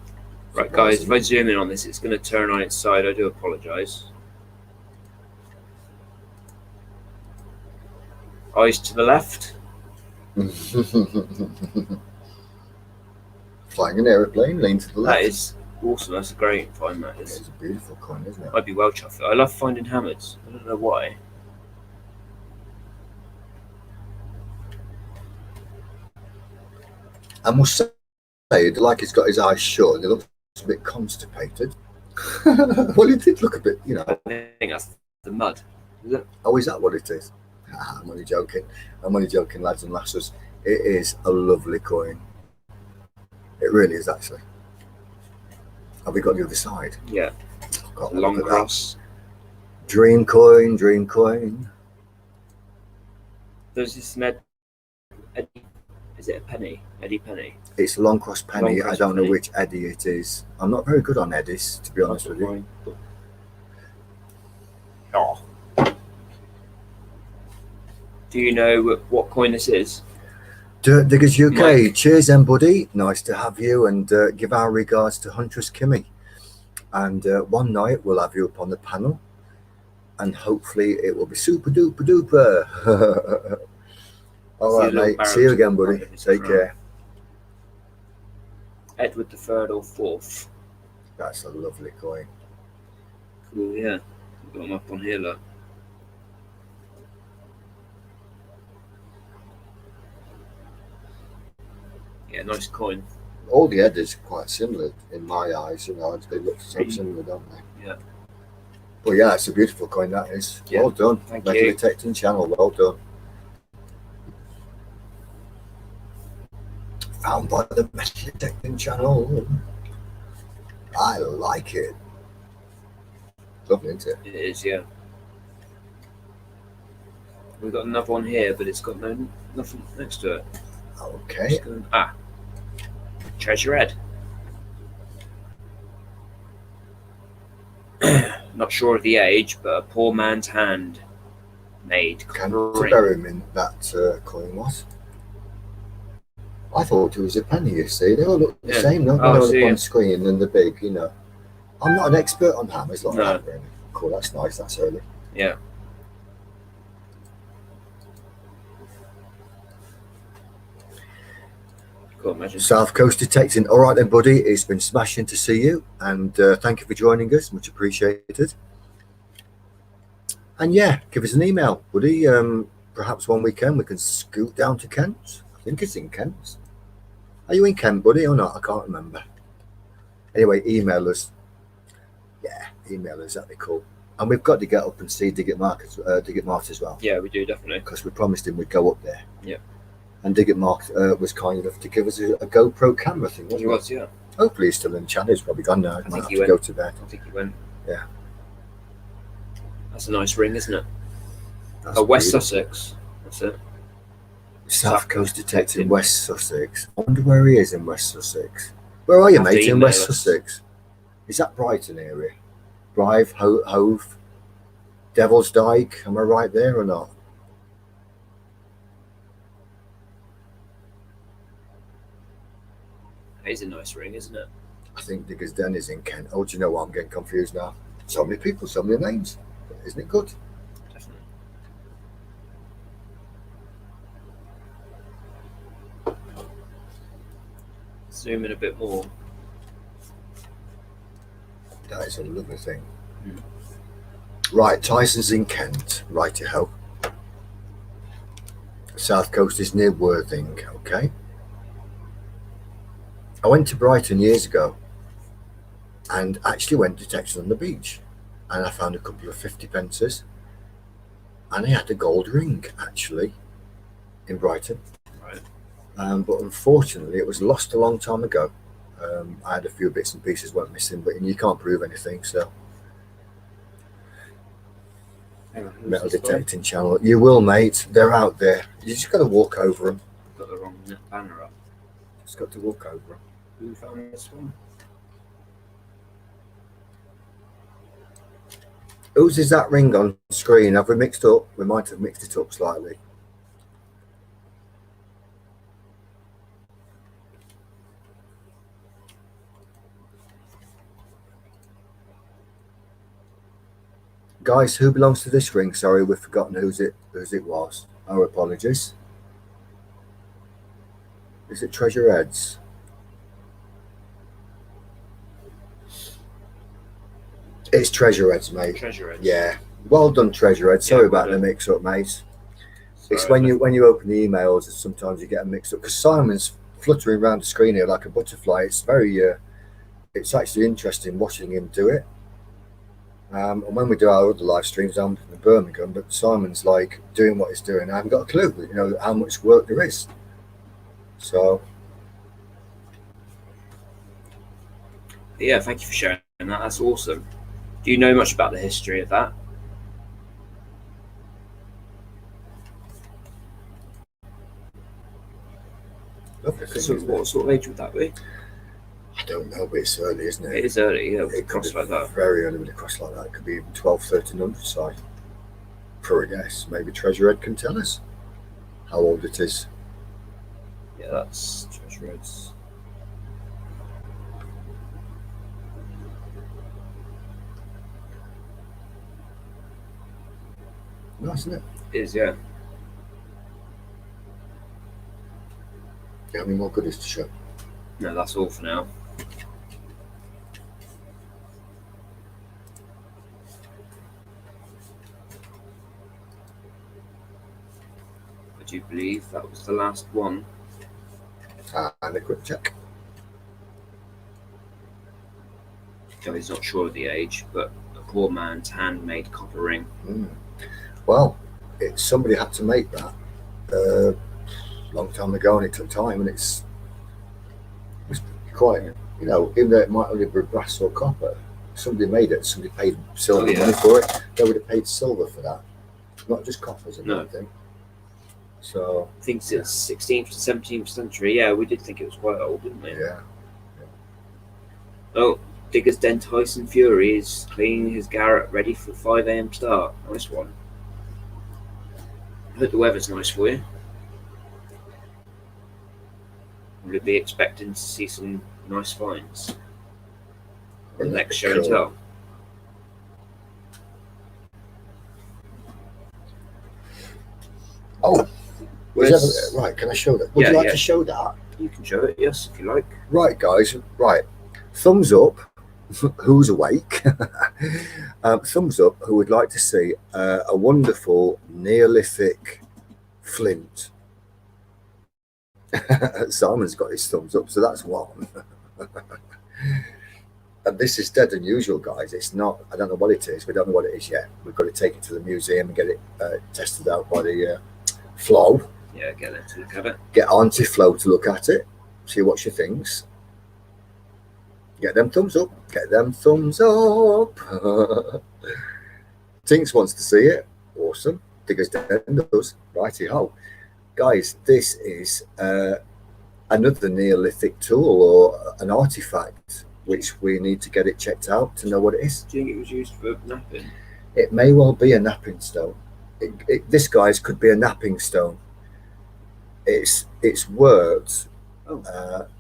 Right, guys, if I zoom in on this, it's going to turn on its side. I do apologise. Eyes to the left. Flying an aeroplane, lean to the left. That is awesome. That's a great find, that is. It's a beautiful coin, isn't it? I'd be well chuffed. I love finding hammers. I don't know why. I must say, like he's got his eyes shut and he looks a bit constipated. Well, he did look a bit, you know. I think that's the mud. Is it? Oh, is that what it is? I'm only joking. Lads and lasses. It is a lovely coin. It really is, actually. Have we got the other side? Yeah. God, long cross. Dream coin. There's this Eddie. Is it a penny? Eddie penny? It's a long cross penny. I don't know penny. which Eddie it is. I'm not very good on Eddies, to be honest with you. Oh. Do you know what coin this is? Dirt Diggers UK. Mike. Cheers, then, buddy. Nice to have you, and give our regards to Huntress Kimmy. And one night we'll have you up on the panel, and hopefully it will be super duper duper. All right, mate. See you again, buddy. Take care. Edward the Third or Fourth. That's a lovely coin. Cool, yeah. We've got them up on here, look. Yeah, nice coin. All the Eddies are quite similar in my eyes, you know, they look so similar, don't they? Yeah. But yeah, it's a beautiful coin, that is. Yeah. Well done. Thank Metal you. Detecting Channel, well done. Found by the Metal Detecting Channel. I like it. Lovely, isn't it? It is, yeah. We've got another one here, but it's got nothing next to it. Okay. Treasure head. Not sure of the age, but a poor man's hand made. Canterbury mint that coin was. I thought it was a penny, you see. They all look the same, don't they? On screen and the big, you know. I'm not an expert on hammers like that, really. Cool, that's nice, that's early. Yeah. Imagine. South Coast Detecting. All right then, buddy. It's been smashing to see you, and thank you for joining us. Much appreciated. And yeah, give us an email, buddy. Perhaps one weekend we can scoot down to Kent. I think it's in Kent. Are you in Kent, buddy, or not? I can't remember. Anyway, email us. Yeah, email us. That'd be cool. And we've got to get up and see Diggett Mark as well. Yeah, we do, definitely. Because we promised him we'd go up there. Yeah. And Diggett Mark was kind enough to give us a GoPro camera thing, wasn't he? He was, yeah. Hopefully he's still in the channel. He's probably gone now. I think he went. Go to bed. I think he went. Yeah. That's a nice ring, isn't it? That's West beautiful. Sussex. That's it. South Coast Detecting, West Sussex. I wonder where he is in West Sussex. Where are you, mate? In West Sussex? Is that Brighton area? Brive, Hove, Devil's Dyke? Am I right there or not? It's a nice ring, isn't it? I think Diggers Den is in Kent. Oh, do you know what? I'm getting confused now. So many people, so many names. Isn't it good? Definitely. Zoom in a bit more. That is a lovely thing. Right, Tyson's in Kent. Righty-ho. South Coast is near Worthing, okay? I went to Brighton years ago. and actually went detecting on the beach. And I found a couple of 50 pences, and I had a gold ring actually in Brighton. Right. But unfortunately, it was lost a long time ago. I had a few bits and pieces went missing, but you can't prove anything. So, metal detecting channel, you will, mate. They're out there. You just got to walk over them. Got the wrong banner up. Just got to walk over them. Who found this one? Whose is that ring on screen? Have we mixed up? We might have mixed it up slightly. Guys, who belongs to this ring? Sorry, we've forgotten whose it was. Our apologies. Is it Treasure Ed's? It's Treasure Ed's, mate. Treasure Ed's. Yeah. Well done, Treasure Ed. Sorry about the mix-up, mate. It's when you open the emails, sometimes you get them mixed up because Simon's fluttering around the screen here like a butterfly. It's very, it's actually interesting watching him do it. And when we do our other live streams, I'm in Birmingham, but Simon's like doing what he's doing. I haven't got a clue, you know, how much work there is. So, yeah, thank you for sharing that. That's awesome. Do you know much about the history of that? What sort of age would that be? I don't know, but it's early, isn't it? It is early, yeah. It could cross be like that. Very early with a cross like that. It could be even 12, 1300 side. For a guess. Maybe Treasure Ed can tell us how old it is. Yeah, that's Treasure Ed's. Nice, isn't it? It is, yeah. Do you have any more goodies to show? No, that's all for now. I do believe that was the last one. And a quick check. So he's not sure of the age, but a poor man's handmade copper ring. Well, somebody had to make that a long time ago, and it took time, and it was quite, you know, even though it might only be brass or copper, somebody made it, somebody paid silver money for it, they would have paid silver for that, not just coppers and everything. So I think it's 16th to 17th century. Yeah, we did think it was quite old, didn't we? Yeah. Oh, Digger's Den Tyson Fury is cleaning his garret ready for 5 AM start. Nice one. I hope the weather's nice for you. We'll be expecting to see some nice finds for the next show and tell. Oh, right, can I show that? Would you like to show that? You can show it, yes, if you like. Right, guys, right. Thumbs up, who's awake. Thumbs up, who would like to see a wonderful Neolithic flint. Simon's got his thumbs up, so that's one. And this is dead unusual, guys. It's not, I don't know what it is. We don't know what it is yet. We've got to take it to the museum and get it tested out by the Flo. Yeah, get them to look at it. Get Auntie Flo to look at it, see what she thinks. Get them thumbs up. Get them thumbs up. Tinks wants to see it. Awesome. Digger's Den does. Righty-ho. Guys, this is another Neolithic tool or an artifact which we need to get it checked out to know what it is. Do you think it was used for napping? It may well be a napping stone. This, guys, could be a napping stone. It's worked.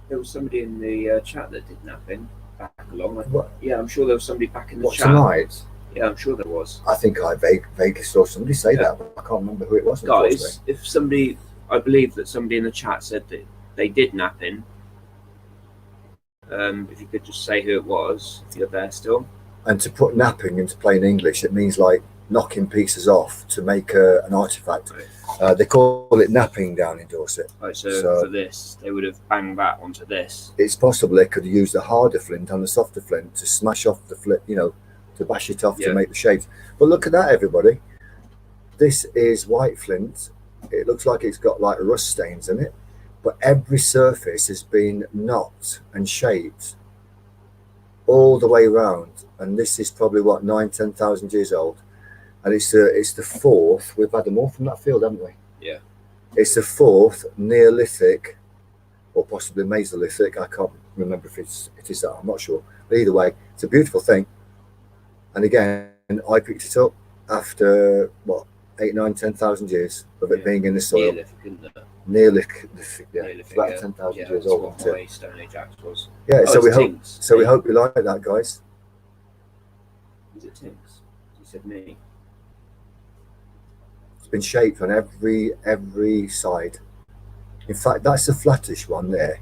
There was somebody in the chat that did napping back along. Yeah, I'm sure there was somebody back in the chat. Tonight? Yeah, I'm sure there was. I think I vaguely saw somebody say that, but I can't remember who it was. Guys, if somebody, I believe that somebody in the chat said that they did napping. If you could just say who it was, if you're there still. And to put napping into plain English, it means like knocking pieces off to make an artifact. Right. They call it napping down in Dorset. Right, so for this, they would have banged that onto this. It's possible they could have used a harder flint and a softer flint to smash off the flint, you know, to bash it off to make the shapes. But look at that, everybody. This is white flint. It looks like it's got like rust stains in it, but every surface has been knocked and shaped all the way around. And this is probably what, 9,000–10,000 years old. And it's the fourth. We've had them all from that field, haven't we? Yeah. It's the fourth Neolithic, or possibly Mesolithic. I can't remember if it is that. I'm not sure. But either way, it's a beautiful thing. And again, I picked it up after what, 8, 9, 10,000 years of it being in the soil. Neolithic, yeah. It's about 10,000 years old. That's what Stone Age axe was. Yeah. Oh, so we hope you like that, guys. Is it Tinks? You said me. It's been shaped on every side. In fact, that's the flattish one there,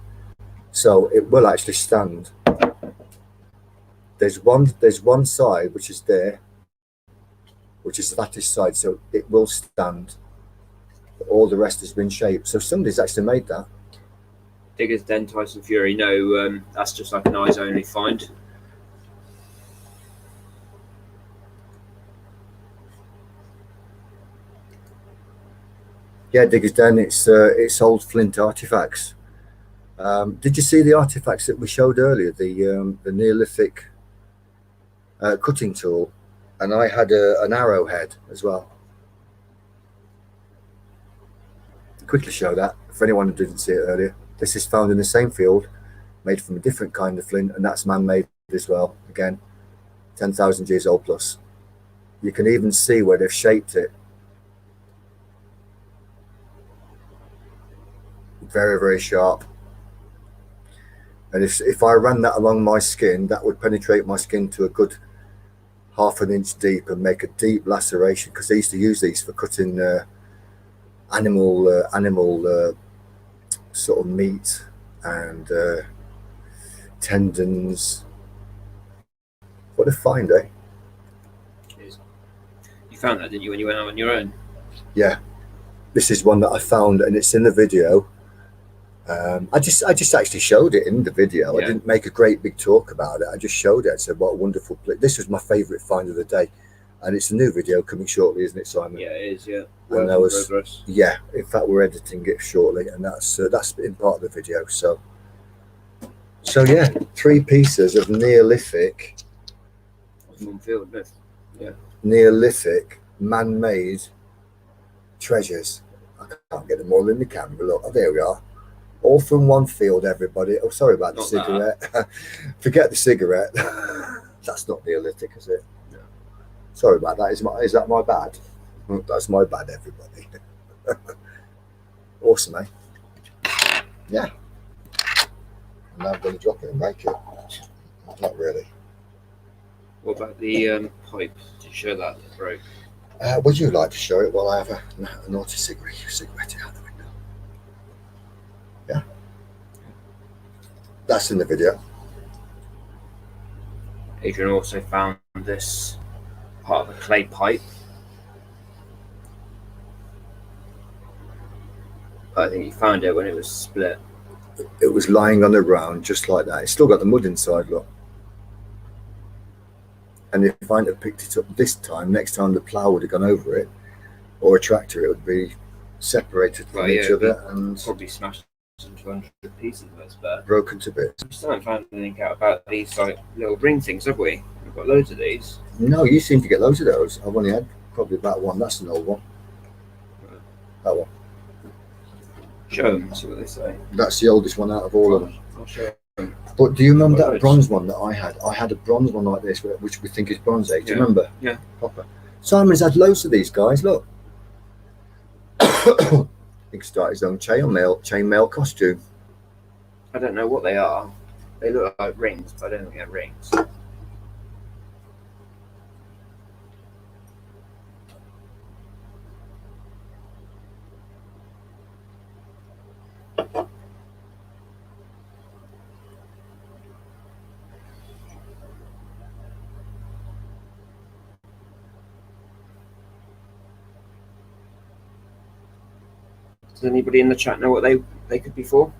so it will actually stand. There's one side which is there, which is the flattish side, so it will stand. All the rest has been shaped, so somebody's actually made that. Diggers Den Tyson Fury. No, that's just like an eyes only find. Yeah, Diggers Den. It's old flint artifacts. Did you see the artifacts that we showed earlier? The Neolithic cutting tool, and I had an arrowhead as well. Quickly show that for anyone who didn't see it earlier. This is found in the same field, made from a different kind of flint, and that's man-made as well. Again, 10,000 years old plus. You can even see where they've shaped it. Very, very sharp. And if I ran that along my skin, that would penetrate my skin to a good ½ an inch deep and make a deep laceration, because they used to use these for cutting animal sort of meat and tendons. What a find, eh? You found that, didn't you, when you went out on your own? Yeah, this is one that I found, and it's in the video. I just actually showed it in the video. I didn't make a great big talk about it. I just showed it. I said, what a wonderful place. This was my favourite find of the day. And it's a new video coming shortly, isn't it, Simon? Yeah, it is, yeah. And yeah, in fact, we're editing it shortly, and that's in part of the video. So yeah, 3 pieces of Neolithic. Yeah. Neolithic man-made treasures. I can't get them all in the camera. Look, oh, there we are. All from one field, everybody. Oh, sorry about the cigarette. Forget the cigarette. That's not Neolithic, is it? No. Sorry about that. Is that my bad? That's my bad, everybody. Awesome, eh? Yeah. Now I'm going to drop it and break it. Not really. What about the pipe? Did you show that broke? Would you like to show it while I have a naughty cigarette out the window? Yeah. That's in the video. Adrian also found this part of a clay pipe. I think he found it when it was split. It was lying on the ground just like that. It's still got the mud inside, look. And if I'd have picked it up this time, next time the plough would have gone over it, or a tractor, it would be separated from each other and probably smashed into 100 pieces, that's bad. Broken to bits. We still haven't found anything out about these like little ring things, have we? We've got loads of these. No, you seem to get loads of those. I've only had probably about one. That's an old one. Right. That one. Show them, see what they say. That's the oldest one out of all of them. I'll show them. But do you remember that bronze one that I had? I had a bronze one like this, which we think is Bronze Age. Do you remember? Yeah. Proper. Simon's had loads of these guys. Look. He can start his own chainmail costume. I don't know what they are. They look like rings, but I don't think they're rings. Does anybody in the chat know what they could be for?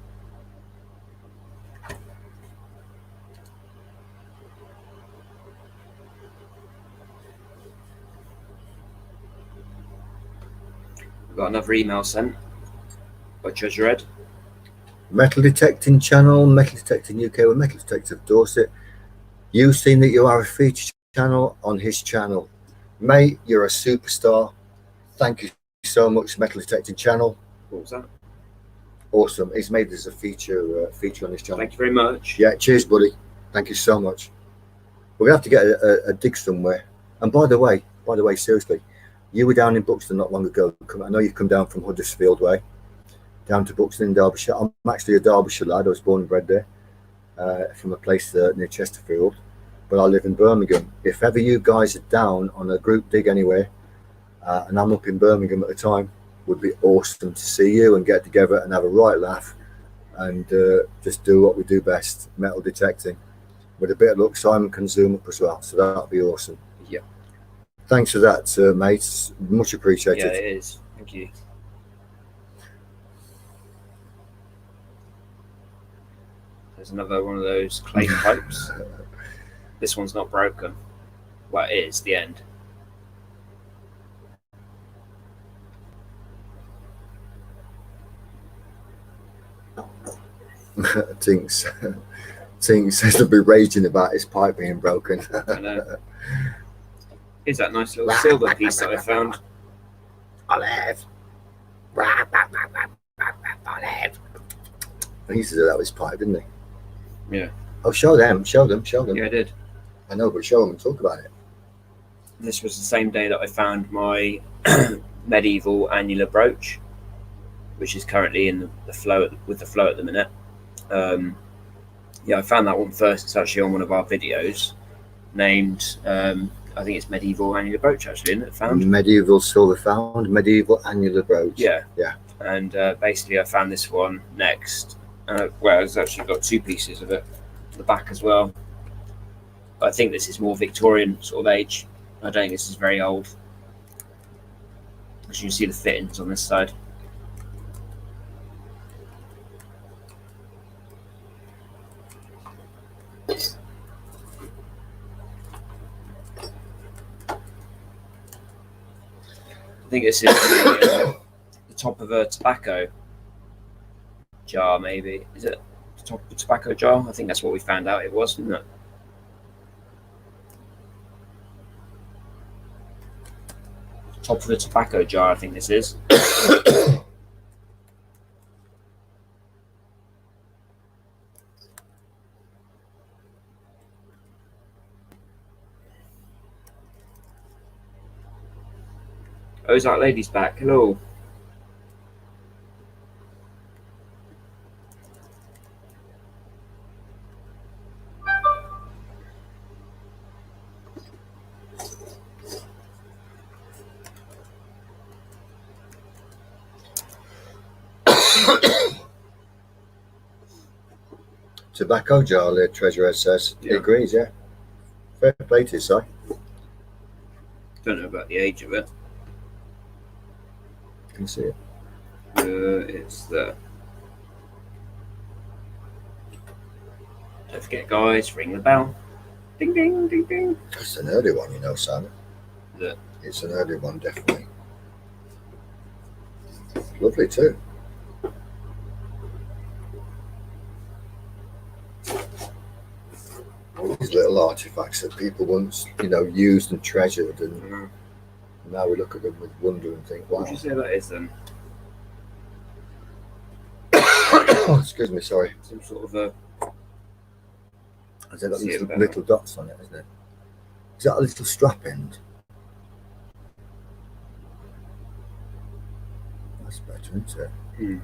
We've got another email sent by Treasure Ed. Metal detecting channel, Metal Detecting UK with Metal Detective Dorset. You've seen that you are a feature channel on his channel. Mate, you're a superstar. Thank you so much, Metal Detecting channel. What was that? Awesome. He's made this a feature on his channel. Thank you very much. Yeah, cheers, buddy. Thank you so much. We're gonna have to get a dig somewhere. And by the way, seriously, you were down in Buxton not long ago. I know you've come down from Huddersfield way, down to Buxton in Derbyshire. I'm actually a Derbyshire lad. I was born and bred there, from a place near Chesterfield. But I live in Birmingham. If ever you guys are down on a group dig anywhere, and I'm up in Birmingham at the time, would be awesome to see you and get together and have a right laugh and just do what we do best, metal detecting. With a bit of luck, Simon can zoom up as well, so that'll be awesome. Yeah. Thanks for that, mate. Much appreciated. Yeah, it is. Thank you. There's another one of those clay pipes. This one's not broken. Well, it is the end. Tinks says they'll be raging about his pipe being broken. I know. Here's that nice little silver piece that I found. Olive. He used to do that with his pipe, didn't he? Yeah. Oh, show them. Yeah, I did. I know, but show them and talk about it. This was the same day that I found my medieval annular brooch, which is currently in the flow with the flow at the minute. Yeah, I found that one first. It's actually on one of our videos, named I think it's medieval annular brooch. Actually, isn't it? Found medieval silver found, medieval annular brooch. Yeah. And basically, I found this one next. Well, it's actually got two pieces of it, the back as well. But I think this is more Victorian sort of age. I don't think this is very old. As you can see, the fittings on this side. I think this is the top of a tobacco jar, maybe. Is it the top of a tobacco jar? I think that's what we found out it was, isn't it? Top of a tobacco jar, I think this is. Oh, is that lady's back? Hello. tobacco jar, the treasurer says. Yeah. He agrees, yeah. Fair play to you, Si. Don't know about the age of it. Can you see it? It's there. Don't forget, guys, ring the bell. Ding, ding, ding, ding. It's an early one, you know, Simon. Is it? It's an early one, definitely. Lovely too. All these little artifacts that people once, you know, used and treasured, and now we look at them with wonder and think, wow. What would you say that is then? Oh, excuse me, sorry. Some sort of a. Has it got See these it little dots on it, isn't it? Is that a little strap end? That's better, isn't it? Hmm.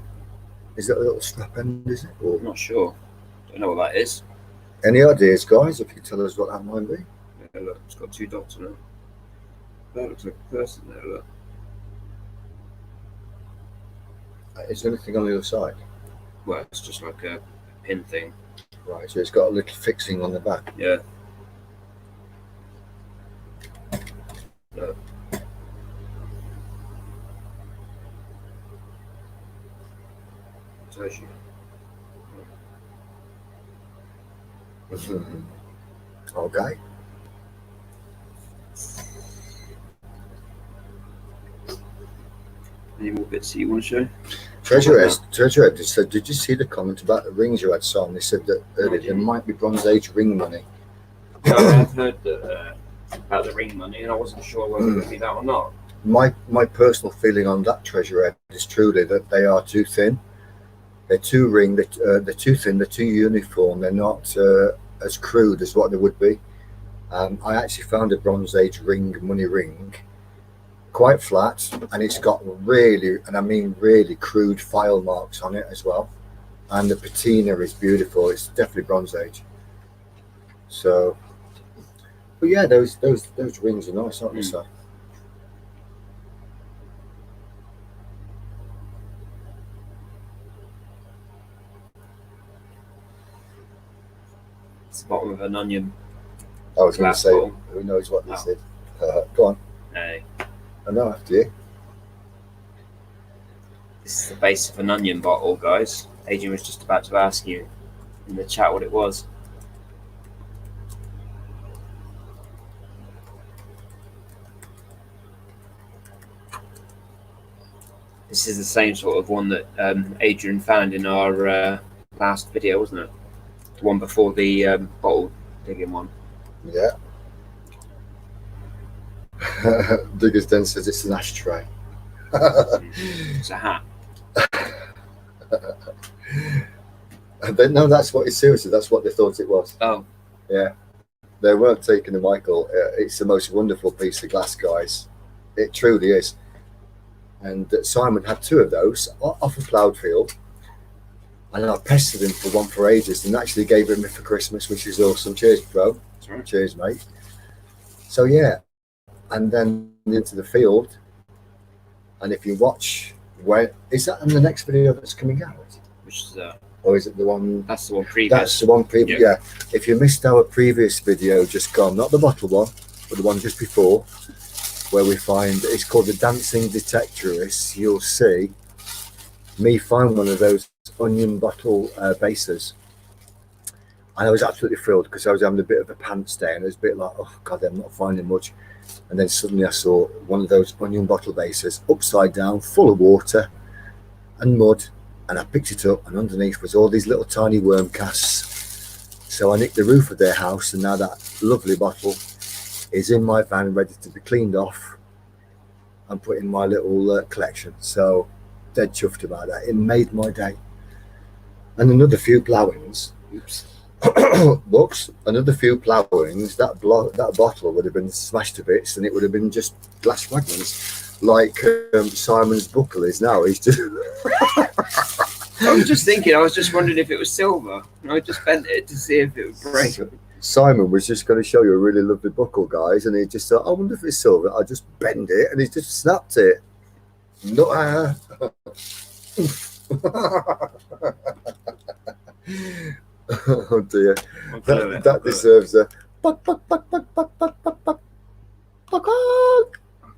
Is that a little strap end, is it? Or I'm not sure. Don't know what that is. any ideas, guys? If you could tell us what that might be. Yeah, look, it's got two dots on it. That looks like a person there, look. Is there anything on the other side? Well, it's just like a pin thing. Right, so it's got a little fixing on the back. Yeah. Look. Toshi. Okay. Any more bits that you want to show? Treasure Ed said, did you see the comment about the rings you had, Son? They said that No, I there didn't. might be Bronze Age ring money. No, I've heard that, about the ring money, and I wasn't sure whether it would be that or not. My personal feeling on that, Treasure Ed, is truly that they are too thin. They're too they're too thin, they're too uniform, they're not as crude as what they would be. I actually found a Bronze Age money ring, quite flat, and it's got really, and I mean really crude file marks on it as well. And the patina is beautiful. It's definitely Bronze Age. So, but yeah, those rings are nice, aren't they? So. It's the bottom of an onion. I was going to say, bottle. who knows what this Oh. is? Go on. Hey, I know after you. this is the base of an onion bottle, guys. Adrian was just about to ask you in the chat what it was. This is the same sort of one that Adrian found in our last video, wasn't it? The one before the bottle digging one. Yeah. Digger's Den says it's an ashtray. It's a hat. No, that's what it's seriously. That's what they thought it was. Oh. Yeah. They weren't taking the Michael. It's the most wonderful piece of glass, guys. It truly is. And Simon had 2 of those off of Cloudfield, and I pestered him for one for ages, and actually gave him it for Christmas, which is awesome. Cheers, bro. That's right. Cheers, mate. So yeah, and then into the field, and if you watch, where is that in the next video that's coming out? Which is that? Or is it the one? That's the one previous. That's the one previous. Yeah. If you missed our previous video, just gone, not the bottle one, but the one just before, where we find, it's called the Dancing Detectorist. You'll see me find one of those onion bottle bases, and I was absolutely thrilled because I was having a bit of a pants day, and it was a bit like, oh god, I'm not finding much. And then suddenly I saw one of those onion bottle bases upside down, full of water and mud, and I picked it up, and underneath was all these little tiny worm casts. So I nicked the roof of their house, and now that lovely bottle is in my van, ready to be cleaned off and put in my little collection. So dead chuffed about that. It made my day. And another few ploughings. Oops. Books. Another few ploughings. That bottle would have been smashed to bits, and it would have been just glass fragments, like Simon's buckle is now. He's just. I was just thinking. I was just wondering if it was silver. And I just bent it to see if it would break. Simon was just going to show you a really lovely buckle, guys, and he just thought, I wonder if it's silver. I just bend it, and he just snapped it. No. Oh dear. That deserves a buck.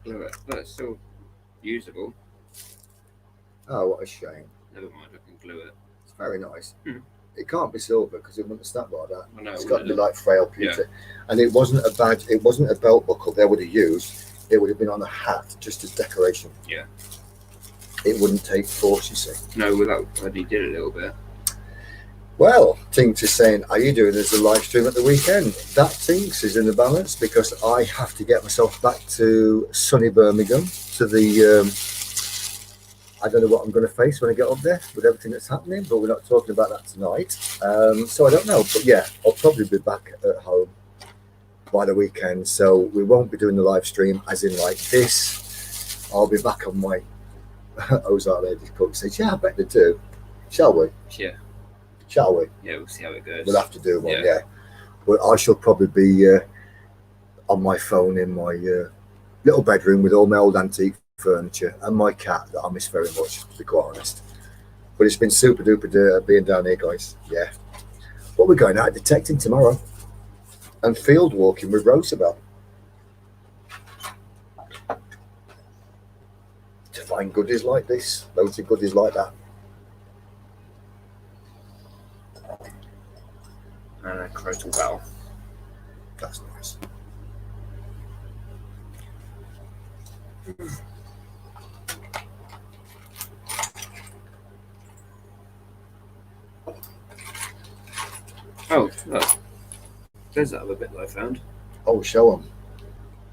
Glue it, but it's still usable. Oh, what a shame. Never mind, I can glue it. It's very nice. Hmm. It can't be silver because it wouldn't snap like that. I know, it's got to be it? like frail pewter. And it wasn't a badge, it wasn't a belt buckle they would have used. It would have been on a hat just as decoration. Yeah. It wouldn't take force, you see. No, without bloody did a little bit. Well, Tinks is saying, are you doing as a live stream at the weekend? That Tinks is in the balance because I have to get myself back to sunny Birmingham, to the I don't know what I'm going to face when I get up there with everything that's happening, but we're not talking about that tonight. So I don't know, but yeah, I'll probably be back at home by the weekend. So we won't be doing the live stream as in like this. I'll be back on my Ozark Ladies Cook. Says, yeah, I bet they do. Shall we? Yeah. Shall we? Yeah, we'll see how it goes. We'll have to do one, yeah. But I shall probably be on my phone in my little bedroom with all my old antique furniture and my cat that I miss very much, to be quite honest. But it's been super duper being down here, guys. Yeah. But we're going out detecting tomorrow and field walking with Rosabelle to find goodies like this, loads of goodies like that. crotal bowl. That's nice. Oh, look. There's that other bit that I found. Oh, show them.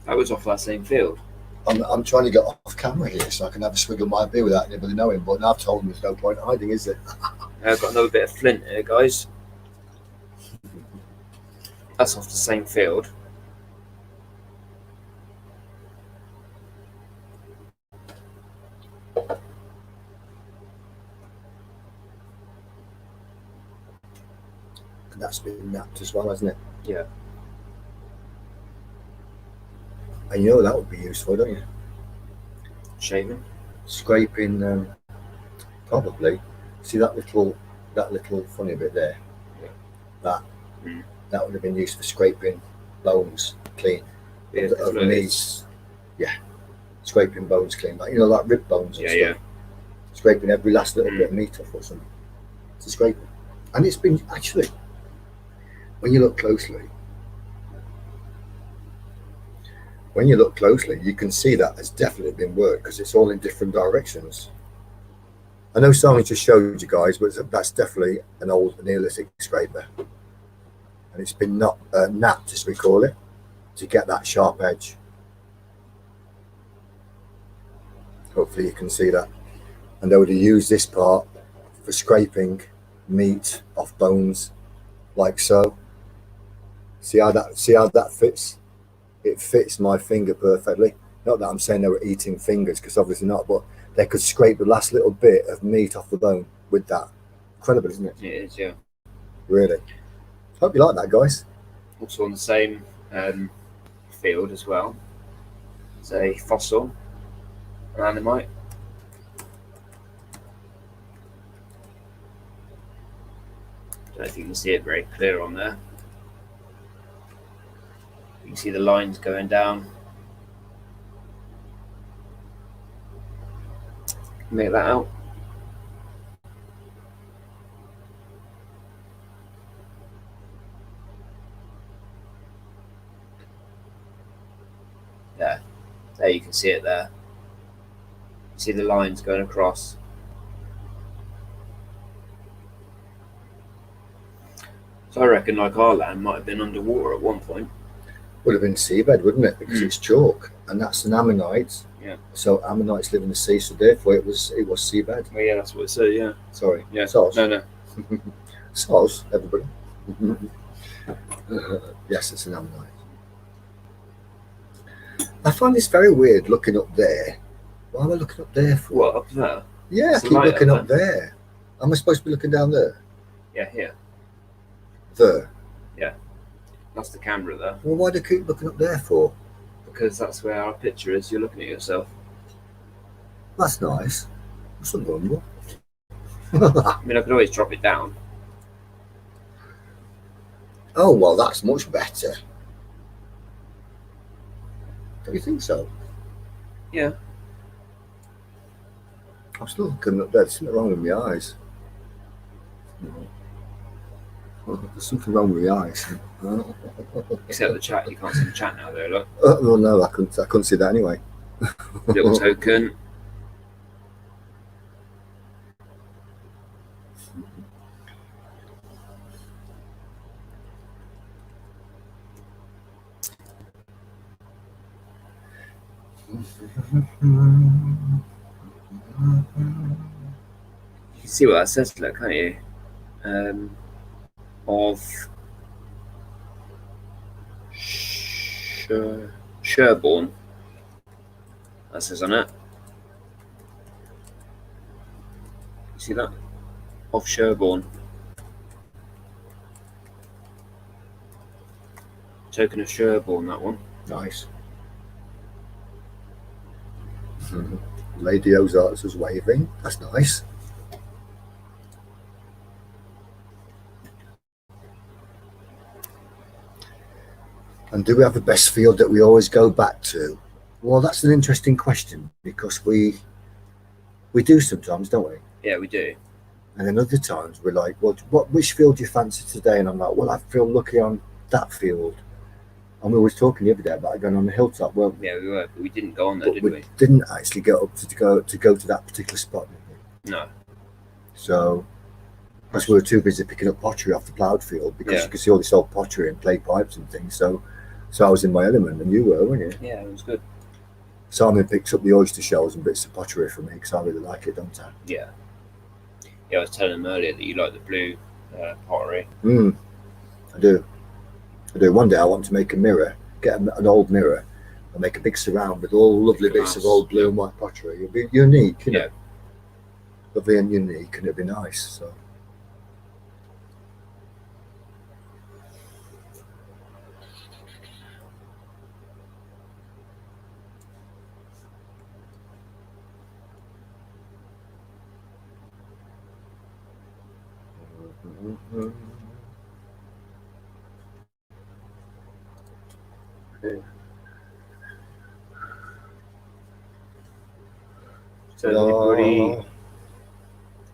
That was off that same field. I'm trying to get off camera here so I can have a swig of my beer without anybody knowing, but now I've told them there's no point hiding, is there? I've got another bit of flint here, guys. That's off the same field. And that's been napped as well, hasn't it? Yeah. And you know that would be useful, don't you? Shaving. Scraping, probably. See that little funny bit there? Yeah. That would have been used for scraping bones clean. Yeah, Of the knees. Yeah. Scraping bones clean. Like, you know, like rib bones and Yeah, stuff. yeah. Scraping every last little bit of meat off or something. To scrape it. And it's been actually, when you look closely, you can see that it's definitely been worked because it's all in different directions. I know Simon just showed you guys, but that's definitely an old Neolithic scraper. And it's been napped, as we call it, to get that sharp edge. Hopefully you can see that. And they would have used this part for scraping meat off bones, like so. See how that fits? It fits my finger perfectly. Not that I'm saying they were eating fingers, because obviously not, but they could scrape the last little bit of meat off the bone with that. Incredible, isn't it? It is, yeah. Really. Hope you like that, guys. Also on the same field as well. It's a fossil, an animite. Don't know if you can see it very clear on there. You can see the lines going down. Make that out. There you can see it there. You see the lines going across. So I reckon like our land might have been underwater at one point. Would have been seabed, wouldn't it? Because it's chalk, and that's an ammonite. Yeah. So ammonites live in the sea, so therefore it was seabed. Oh yeah, that's what it said, yeah. Sorry. Yeah. Soz. No. Soz, everybody. Yes, it's an ammonite. I find this very weird looking up there. Why am I looking up there for? What, up there? Yeah, It's I a keep light looking up up there. Am I supposed to be looking down there? Yeah, here. There. That's the camera there. Well, why do you keep looking up there for? Because that's where our picture is. You're looking at yourself. That's nice. That's unbelievable. I mean, I could always drop it down. Oh, well, that's much better. Don't you think so? Yeah. I'm still looking up there. There's something wrong with my eyes. There's something wrong with my eyes. Except the chat. You can't see the chat now, though. Look. Well, no, I couldn't see that anyway. Little token. You can see what that says, look, can't you? Of Sherborne. That says on it. You see that? Of Sherborne. Token of Sherborne, that one. Nice. Lady Ozarks was waving. That's nice. And do we have a best field that we always go back to? Well, that's an interesting question, because we do sometimes, don't we? Yeah, we do. And then other times we're like, well, which field do you fancy today? And I'm like, well, I feel lucky on that field. And we were talking the other day about going on the hilltop, weren't we? Yeah, we were, but we didn't go on there, But did we? didn't actually get up to go to that particular spot. No. So, because we were too busy picking up pottery off the ploughed field, because you could see all this old pottery and clay pipes and things. So I was in my element, and you were, weren't you? Yeah, it was good. Simon picks up the oyster shells and bits of pottery for me because I really like it, don't I? Yeah. Yeah, I was telling him earlier that you like the blue pottery. I do. One day I want to make a mirror, get an old mirror, and make a big surround with all lovely bits of old blue and white pottery. It'll be unique, you know. Lovely and unique, and it'll be nice. So. So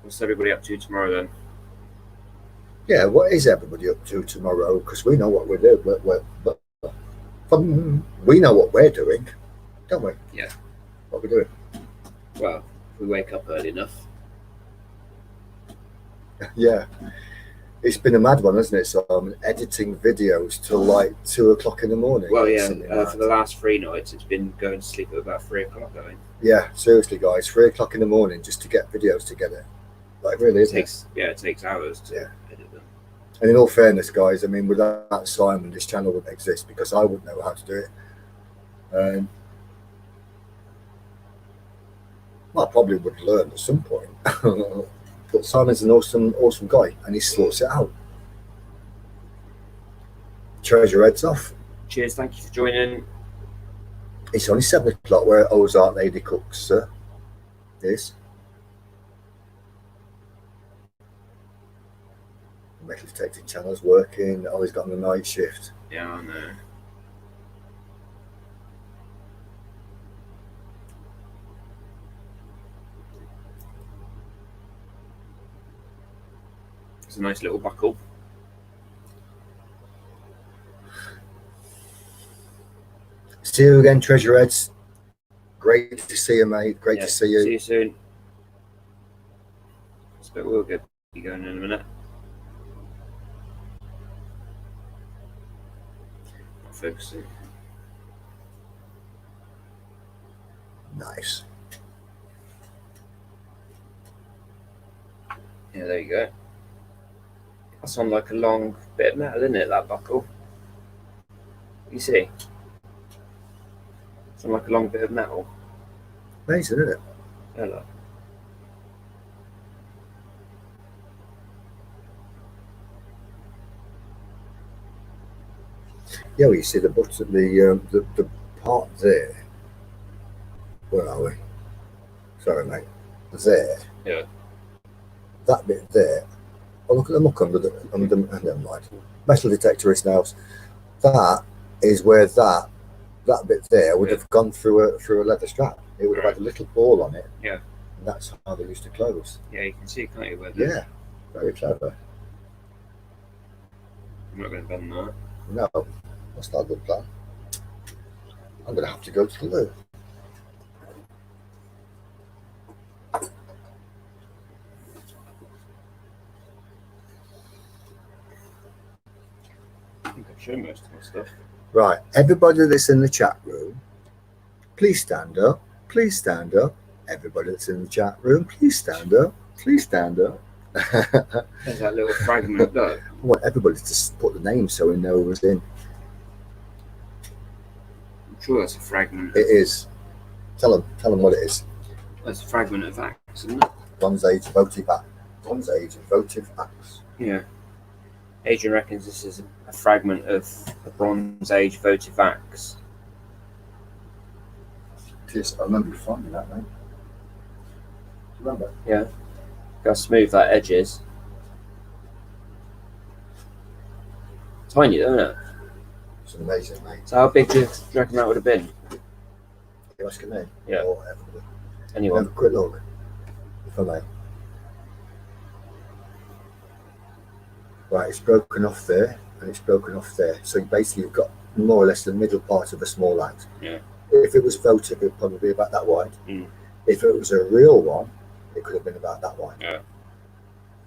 what's everybody up to tomorrow then? Yeah, what is everybody up to tomorrow? Because we know what we're doing. We know what we're doing, don't we? Yeah. What we're doing. Well, if we wake up early enough. Yeah. It's been a mad one, hasn't it? So I'm editing videos till like 2 o'clock in the morning. Well, yeah, for the last 3 nights, it's been going to sleep at about 3 o'clock, I think. Yeah, seriously, guys, 3 o'clock in the morning just to get videos together. Like, really, isn't it? Yeah, it takes hours to edit them. And in all fairness, guys, I mean, without Simon, this channel wouldn't exist because I wouldn't know how to do it. Well, I probably would learn at some point. But Simon's an awesome guy, and he sorts it out. Treasure heads off. Cheers, thank you for joining. It's only 7 o'clock where Ozark Lady cooks this. Metal Detecting Channel's working. Oh, he's got on the night shift. Yeah, I know. It's a nice little buckle. See you again, Treasure Heads. Great to see you, mate. Great to see you. See you soon. So we'll get you going in a minute. Not focusing. Nice. Yeah, there you go. That's on like a long bit of metal, isn't it, that buckle? You see? It's on like a long bit of metal. Amazing, isn't it? Yeah, look. Yeah, well, you see the button, the part there. Where are we? Sorry, mate. There. Yeah. That bit there. Oh, look at the muck under never mind. Metal detector is now. That is where that bit there would have gone through a leather strap. It would have had a little ball on it. Yeah. And that's how they used to close. Yeah, you can see, can't you? Where Yeah. Very clever. I'm not going to bend that. No, that's not a good plan. I'm going to have to go to the loo. I think I've shown most of my stuff. Right, everybody that's in the chat room, please stand up. Please stand up. Everybody that's in the chat room, please stand up. Please stand up. There's that little fragment, look. I want everybody to put the name so we know who's in. I'm sure that's a fragment. It is. Tell them what it is. That's a fragment of axe, isn't it? Bronze Age votive axe. Bronze Age votive axe. Yeah. Adrian reckons this is a fragment of a Bronze Age votive axe. It is. I remember you finding that, mate. Remember? Yeah. Got to smooth that edge is. Tiny, isn't it? It's amazing, mate. So how big do you reckon that would have been? You asking me? Yeah. Or everybody? Anyone? Have a quick look, if I may. Right, it's broken off there and it's broken off there. So basically you've got more or less the middle part of a small axe. Yeah. If it was votive, it would probably be about that wide. Mm. If it was a real one, it could have been about that wide. Yeah.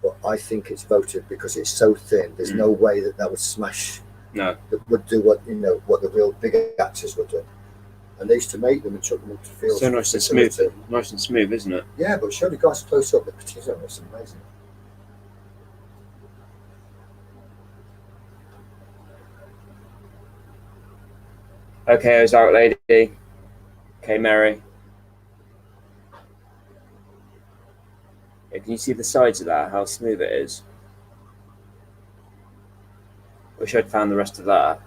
But I think it's votive because it's so thin. There's no way that would smash. No. That would do what what the real big axes would do. And they used to make them and chuck them into fields. So nice and smooth. Nice and smooth, isn't it? Yeah, but show the guys close up. The precision is amazing. Okay, it's out, lady. Okay, Mary. Yeah, can you see the sides of that? How smooth it is. Wish I'd found the rest of that.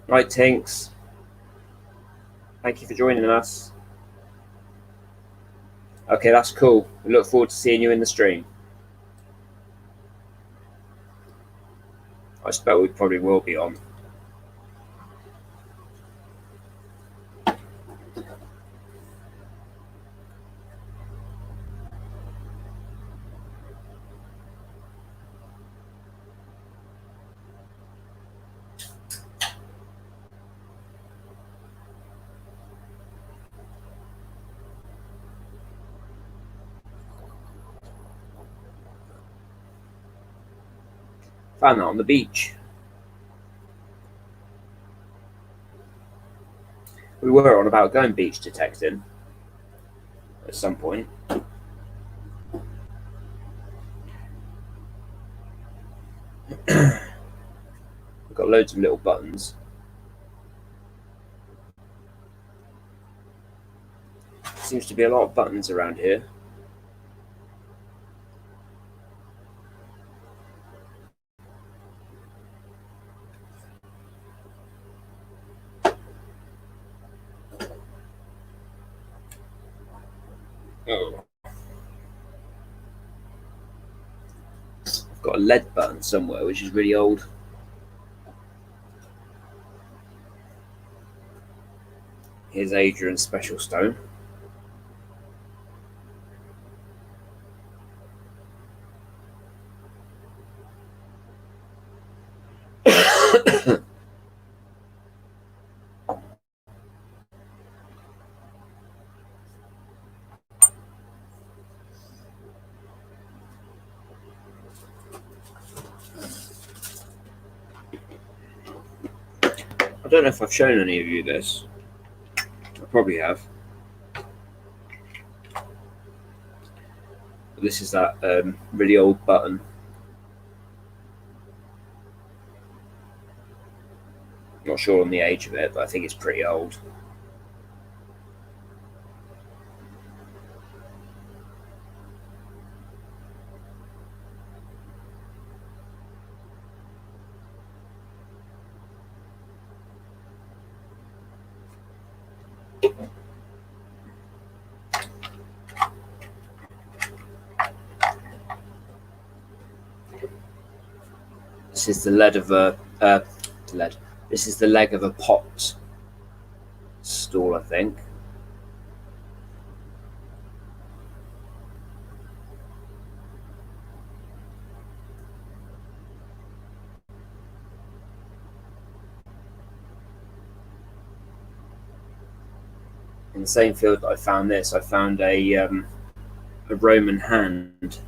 Right, Tinks. Thank you for joining us. Okay, that's cool. We look forward to seeing you in the stream. I expect we probably will be on. Found that on the beach. We were on about going beach detecting at some point. We've got loads of little buttons. Seems to be a lot of buttons around here. Oh. I've got a lead button somewhere, which is really old. Here's Adrian's special stone. I don't know if I've shown any of you this. I probably have. But this is that really old button. Not sure on the age of it, but I think it's pretty old. This is the lead of a lead. This is the leg of a pot stool, I think. In the same field that I found this, I found a Roman hand,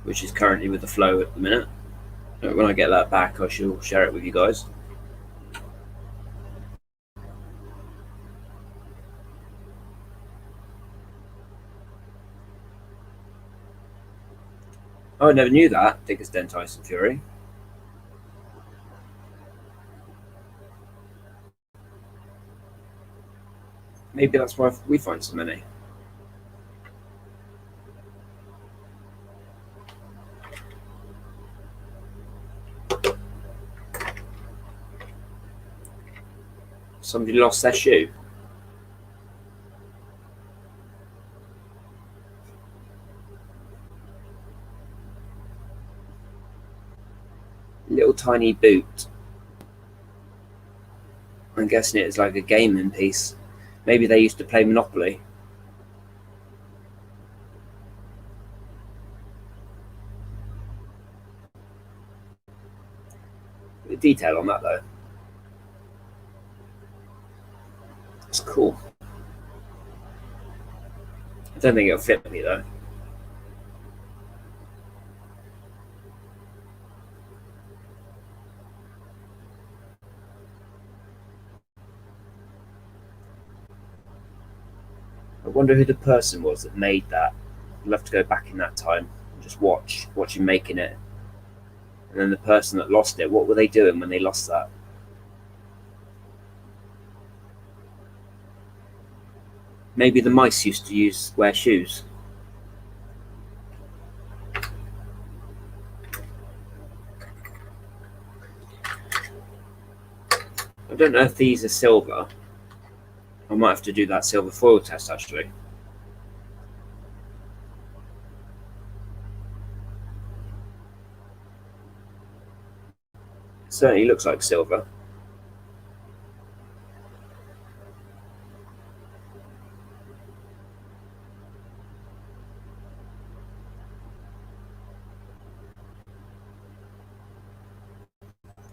which is currently with the flow at the minute. When I get that back, I shall share it with you guys. Oh, I never knew that. Digger's Den Tyson Fury. Maybe that's why we find so many. Somebody lost their shoe. Little tiny boot. I'm guessing it's like a gaming piece. Maybe they used to play Monopoly. The detail on that though. It's cool. I don't think it'll fit me though. I wonder who the person was that made that. I'd love to go back in that time and just watch him making it. And then the person that lost it, what were they doing when they lost that? Maybe the mice used to wear shoes. I don't know if these are silver. I might have to do that silver foil test actually. It certainly looks like silver.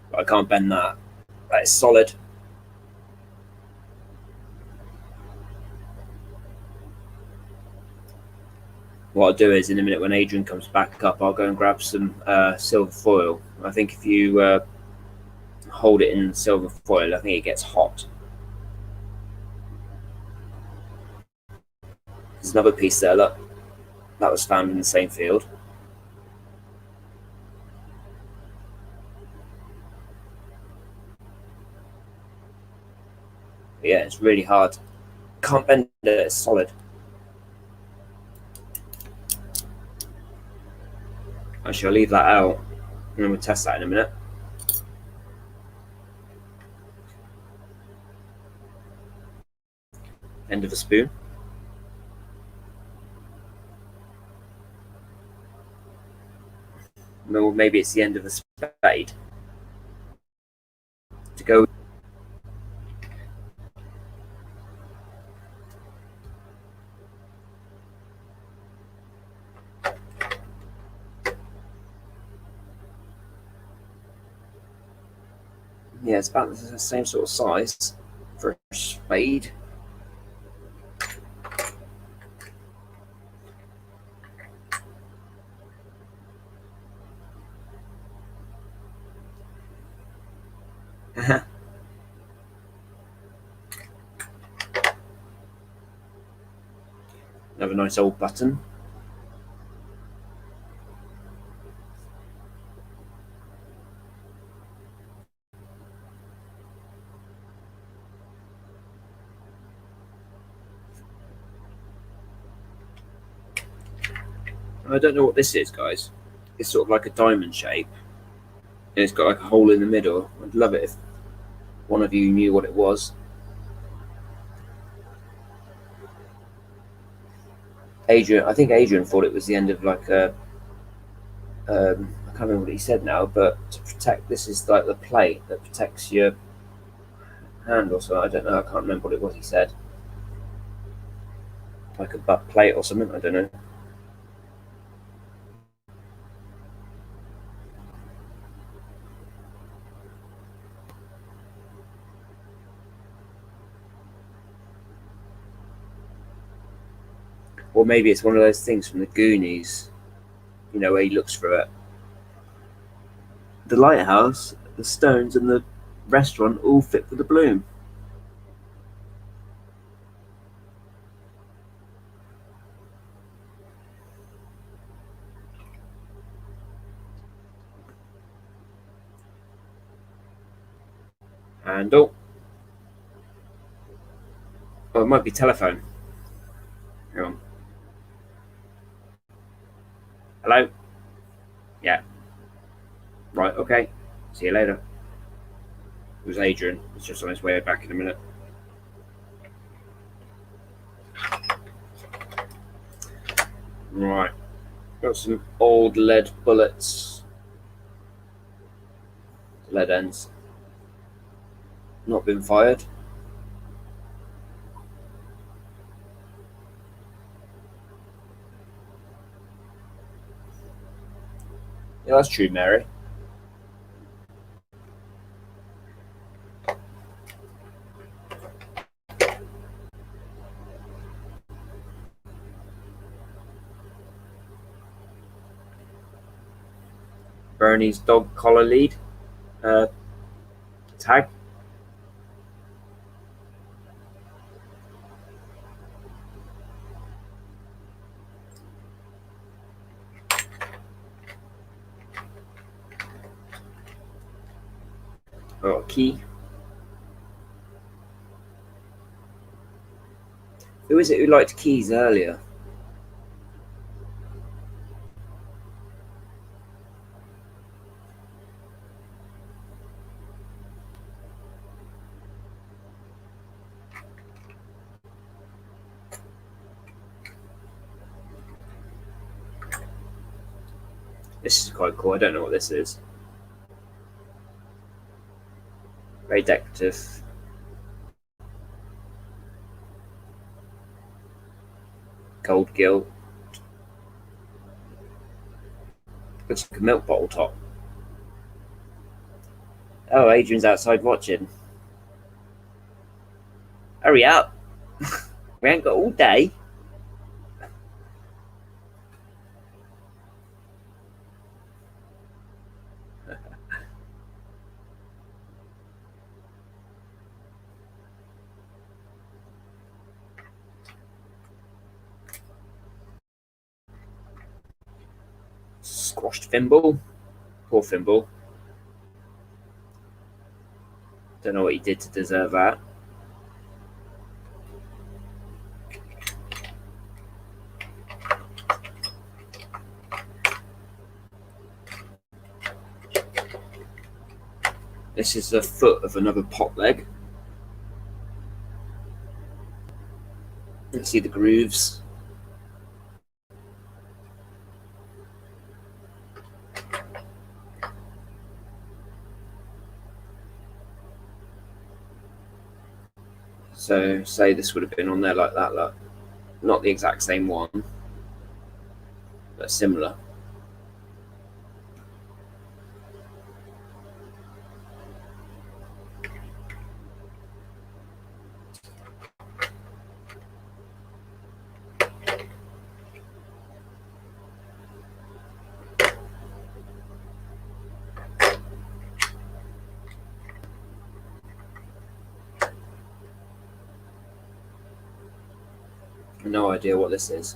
But I can't bend that. That is solid. What I'll do is in a minute when Adrian comes back up, I'll go and grab some silver foil. I think if you hold it in silver foil, I think it gets hot. There's another piece there, look. That was found in the same field. But yeah, it's really hard. Can't bend it, it's solid. Actually, I'll leave that out and then we'll test that in a minute. End of a spoon. Maybe it's the end of a spade. To go. Yeah, it's about the same sort of size for a spade. Another nice old button. I don't know what this is, guys. It's sort of like a diamond shape. And it's got like a hole in the middle. I'd love it if one of you knew what it was. Adrian, I think Adrian thought it was the end of like a. I can't remember what he said now, but to protect, this is like the plate that protects your hand or something. I don't know. I can't remember what it was he said. Like a butt plate or something. I don't know. Or maybe it's one of those things from the Goonies, you know, where he looks through it. The lighthouse, the stones, and the restaurant all fit for the bloom. Handle. Oh, it might be telephone. Hang on. Hello? Yeah. Right, okay. See you later. It was Adrian. It's just on his way back in a minute. Right. Got some old lead bullets. Lead ends. Not been fired. Yeah, that's true, Mary. Bernie's dog collar lead. Tag. Oh, key. Who is it who liked keys earlier? This is quite cool. I don't know what this is. Very decorative. Gold gilt. Looks like a milk bottle top. Oh, Adrian's outside watching. Hurry up. We ain't got all day. Squashed Thimble. Poor Thimble. Don't know what he did to deserve that. This is the foot of another pot leg. You can see the grooves. So say this would have been on there like that, look. Not the exact same one, but similar. No idea what this is.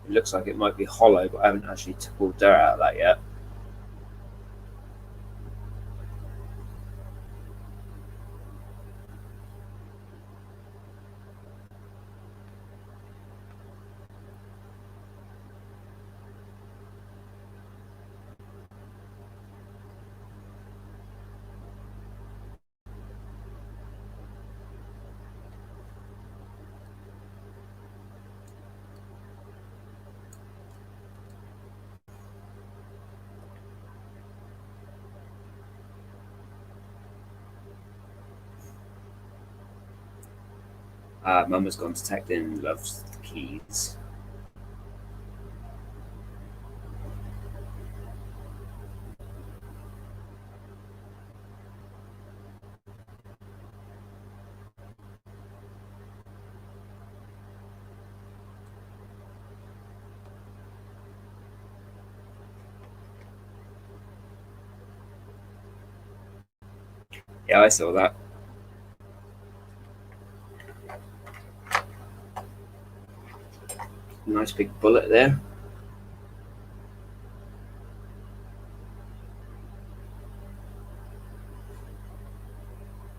It looks like it might be hollow, but I haven't actually pulled dirt out of that yet. Mama's gone to tech in, loves the keys. Yeah, I saw that. Nice big bullet there.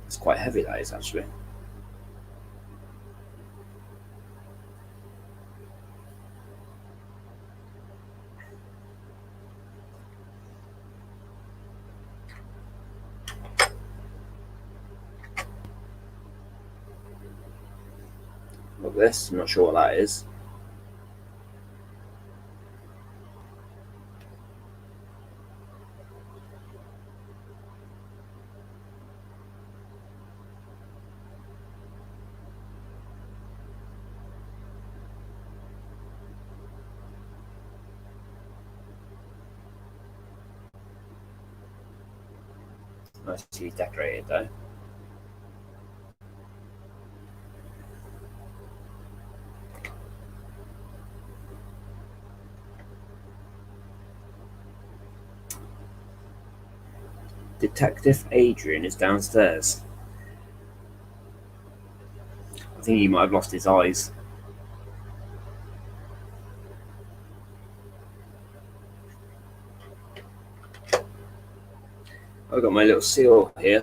It's quite heavy, that is, actually. uncork this. I'm not sure what that is. Nicely decorated though. Detective Adrian is downstairs. I think he might have lost his eyes. I've got my little seal here.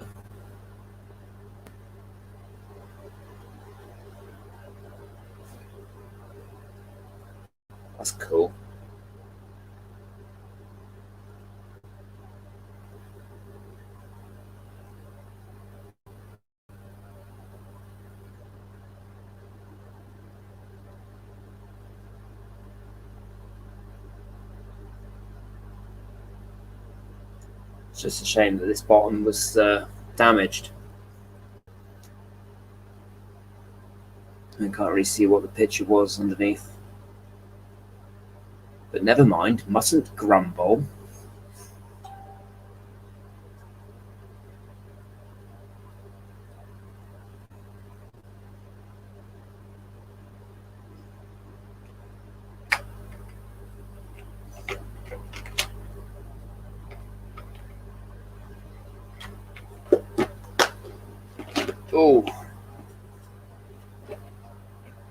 That's cool. It's just a shame that this bottom was damaged. I can't really see what the picture was underneath. But never mind, mustn't grumble. Oh.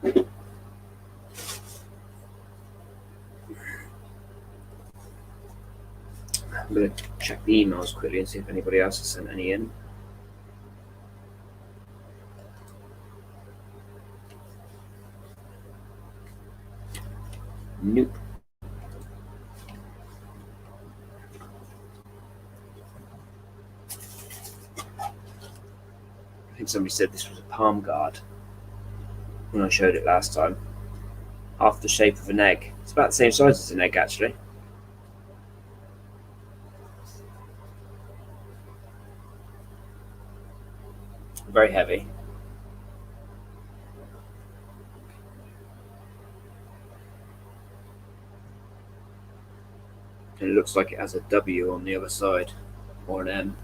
I'm going to check the emails quickly and see if anybody else has sent any in. Nope. I think somebody said this was a palm guard when I showed it last time. Half the shape of an egg. It's about the same size as an egg, actually. Very heavy. And it looks like it has a W on the other side, or an M.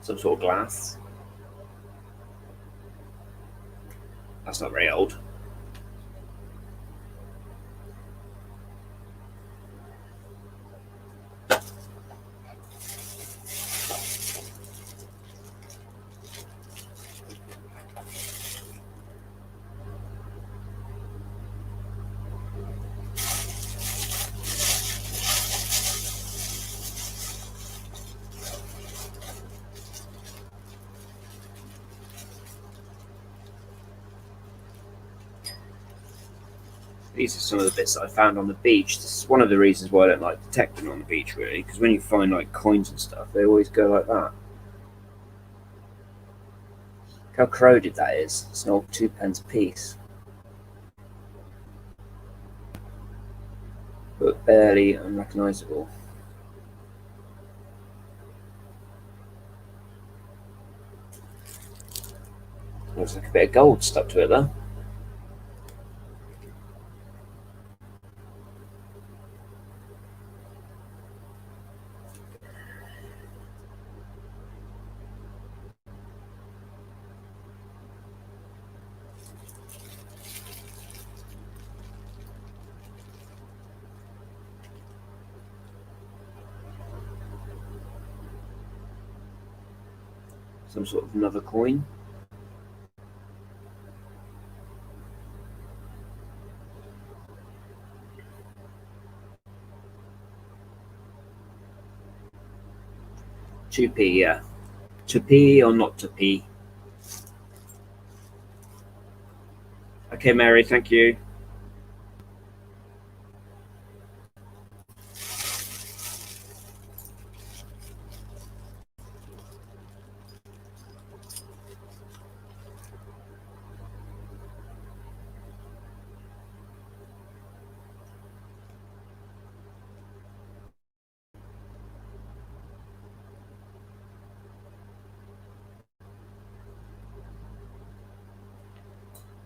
Some sort of glass. That's not very old. These are some of the bits that I found on the beach. This is one of the reasons why I don't like detecting on the beach, really, because when you find like coins and stuff, they always go like that. Look how corroded that is. It's an old 2p piece. But barely unrecognisable. Looks like a bit of gold stuck to it there. Some sort of another coin. Two p, yeah. To p or not to p? Okay, Mary, thank you.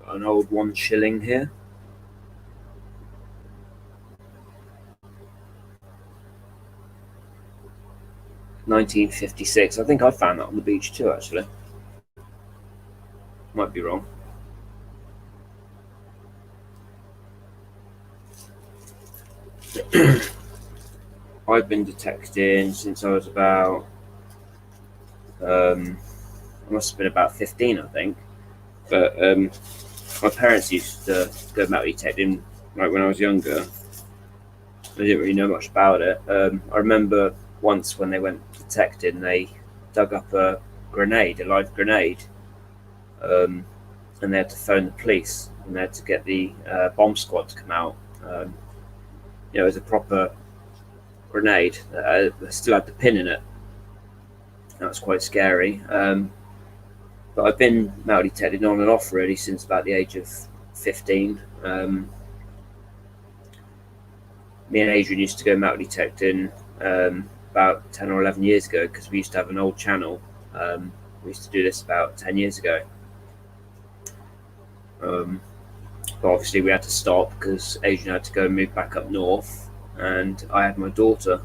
Got an old 1 shilling here. $1956. I think I found that on the beach too, actually. Might be wrong. I've been detecting since I was about, I must have been about 15, I think. But my parents used to go metal detecting like when I was younger. I didn't really know much about it. I remember once when they went detecting, they dug up a grenade, a live grenade, and they had to phone the police and they had to get the bomb squad to come out. It was a proper grenade that still had the pin in it. That was quite scary. But I've been metal detecting on and off really since about the age of 15. Me and Adrian used to go metal detecting about 10 or 11 years ago because we used to have an old channel. We used to do this about 10 years ago. But obviously we had to stop because Adrian had to go and move back up north and I had my daughter.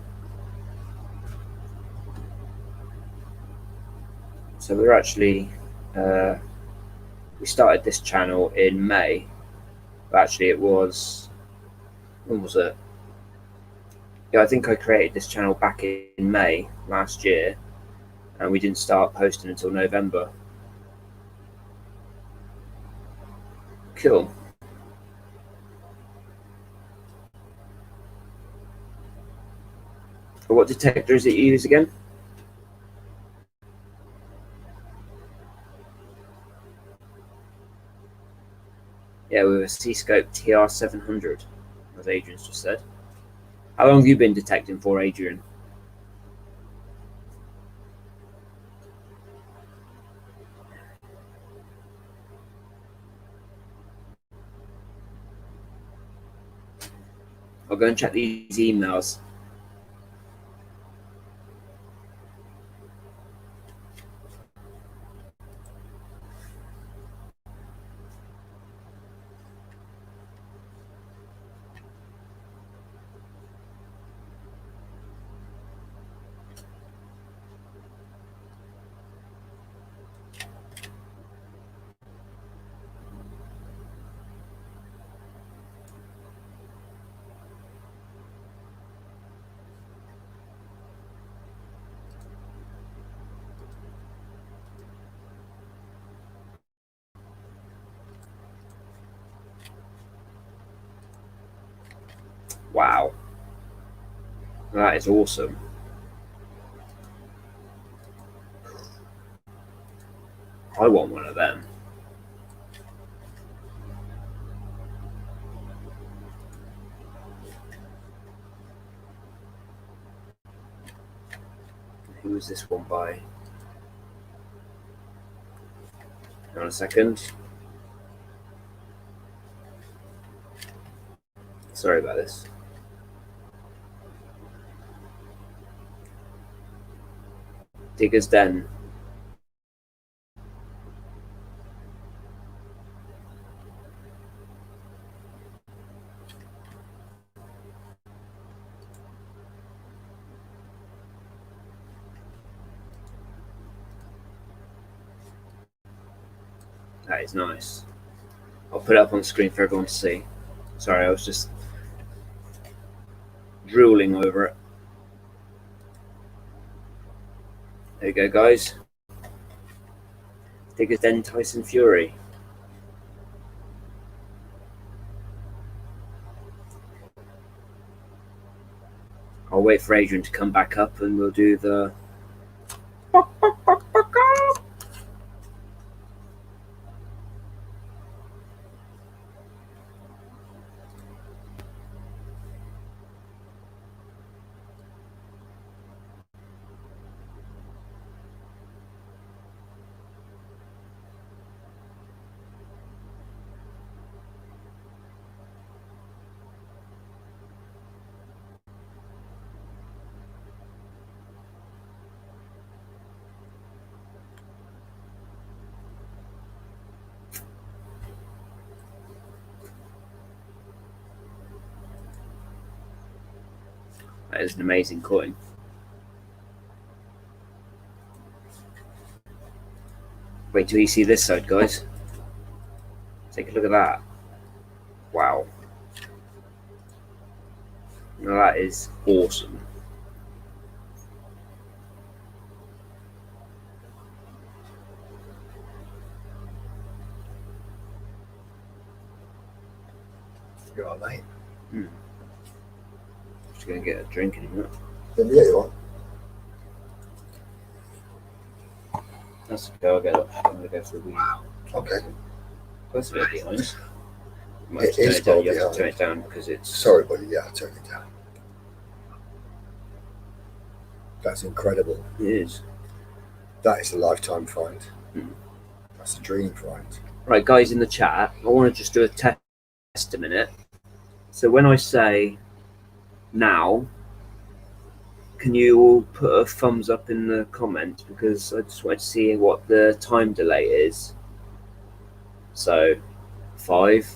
So we were actually, we started this channel in May, but actually it was, when was it? Yeah, I think I created this channel back in May last year and we didn't start posting until November. Cool. What detector is it you use again? Yeah, with a C-scope TR700, as Adrian's just said. How long have you been detecting for, Adrian? I'll go and check these emails. Wow. That is awesome. I want one of them. Who was this one by? Hang on a second. Sorry about this. Digger's Den. That is nice. I'll put it up on the screen for everyone to see. Sorry, I was just drooling over it. There you go, guys. Digger's Den Tyson Fury. I'll wait for Adrian to come back up and we'll do the... That is an amazing coin. Wait till you see this side, guys. Take a look at that. Wow. Now that is awesome. You all right, mate? Just gonna get a drink in a minute. Yeah, you are. That's okay, I'll get up. I'm gonna go for a wee. Okay. That's a bit behind. You It is far you have to turn behind. it down because it's. Sorry, buddy. Yeah, I'll turn it down. That's incredible. It is. That is a lifetime find. Hmm. That's a dream find. Right, guys in the chat, I want to just do a test a minute. So when I say now, can you all put a thumbs up in the comments, because I just wanted to see what the time delay is. So 5,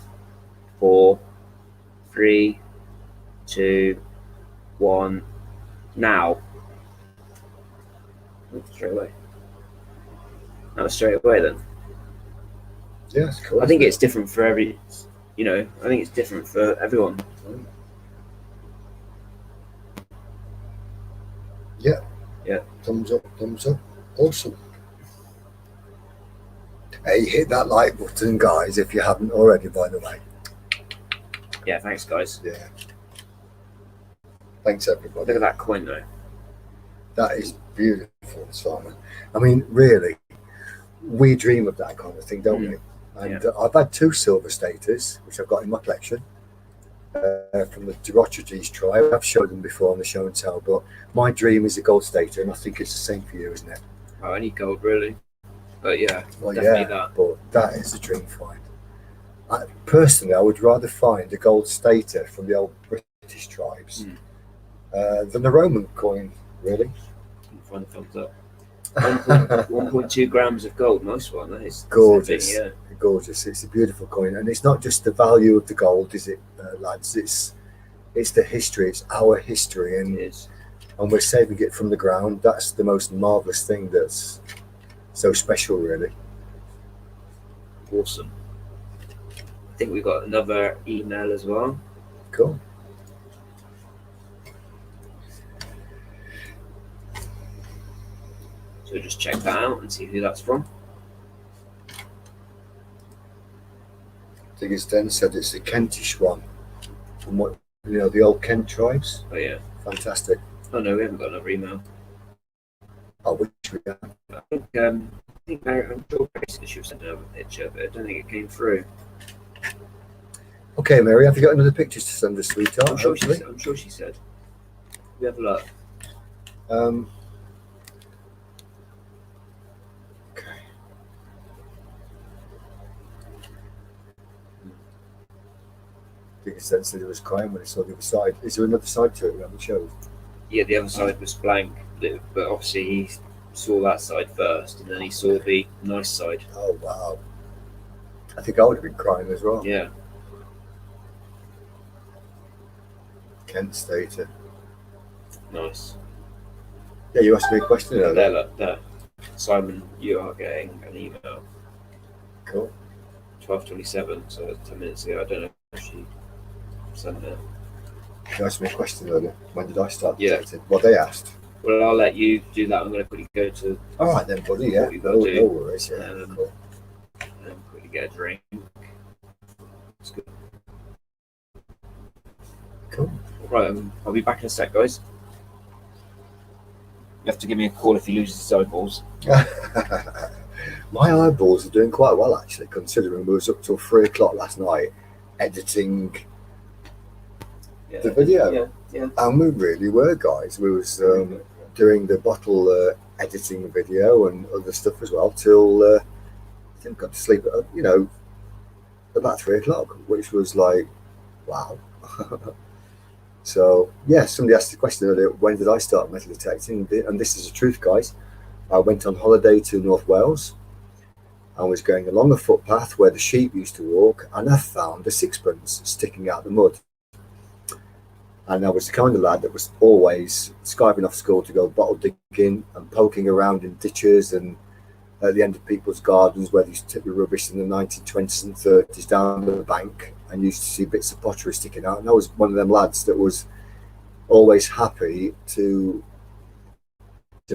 4, 3, 2, 1, now. Straight away. That was straight away then. Yeah, it's cool. I think it's different for every, you know, I think it's different for everyone. Yeah. Yeah. Thumbs up, thumbs up. Awesome. Hey, hit that like button, guys, if you haven't already, by the way. Yeah, thanks, guys. Yeah. Thanks, everybody. Look at that coin, though. That is beautiful, Simon. I mean, really, we dream of that kind of thing, don't we? And I've had 2 silver staters, which I've got in my collection, from the Derochages tribe. I've showed them before on the show and tell, but my dream is a gold stater, and I think it's the same for you, isn't it? Oh, any gold, really. But yeah, Well, definitely yeah, that. but that is a dream find. Personally, I would rather find a gold stater from the old British tribes than a Roman coin, really. Find the thumbs up. 1.2 grams of gold, nice one. That is Gorgeous. Yeah. Gorgeous. It's a beautiful coin, and it's not just the value of the gold, is it, lads? It's the history. It's our history, and It is. and we're saving it from the ground. That's the most marvelous thing. That's so special, really. Awesome. I think we've got another email as well. Cool. So just check that out and see who that's from. I think it's then said it's a Kentish one, from what the old Kent tribes. Oh yeah. Fantastic. Oh no, we haven't got another email. I wish we had. I think I'm sure Grace should have sent another picture, but I don't think it came through. Okay, Mary, have you got another pictures to send us, sweetheart? I'm sure she said. We have a look. Okay. I think it said he was crying when he saw the other side. Is there another side to it we haven't showed? Yeah, the other side was blank, but obviously he saw that side first, and then he saw the nice side. Oh, wow. I think I would have been crying as well. Yeah. Kent Stater. Nice. Yeah, you asked me a question earlier. There, look, there. Simon, you are getting an email. Cool. 12:27, so 10 minutes ago. I don't know if she sent it. You asked me a question earlier. When did I start Yeah. detecting? Well, they asked. Well, I'll let you do that. I'm going to quickly go to. All right then, buddy. Yeah. What you gotta do. No worries. Yeah. Cool. And quickly get a drink. It's good. Cool. Right, I'll be back in a sec, guys. You have to give me a call if he loses his eyeballs. My eyeballs are doing quite well, actually, considering we was up till 3 o'clock last night editing the video. Yeah. And we really were, guys. We was doing the bottle editing video and other stuff as well till I think I got to sleep at about 3 o'clock, which was like, wow. So yeah, somebody asked the question earlier, when did I start metal detecting? And this is the truth, guys. I went on holiday to North Wales. I was going along a footpath where the sheep used to walk, and I found a sixpence sticking out the mud. And I was the kind of lad that was always skiving off school to go bottle digging and poking around in ditches and at the end of people's gardens where they used to tip the rubbish in the 1920s and 30s down the bank, and used to see bits of pottery sticking out. And I was one of them lads that was always happy to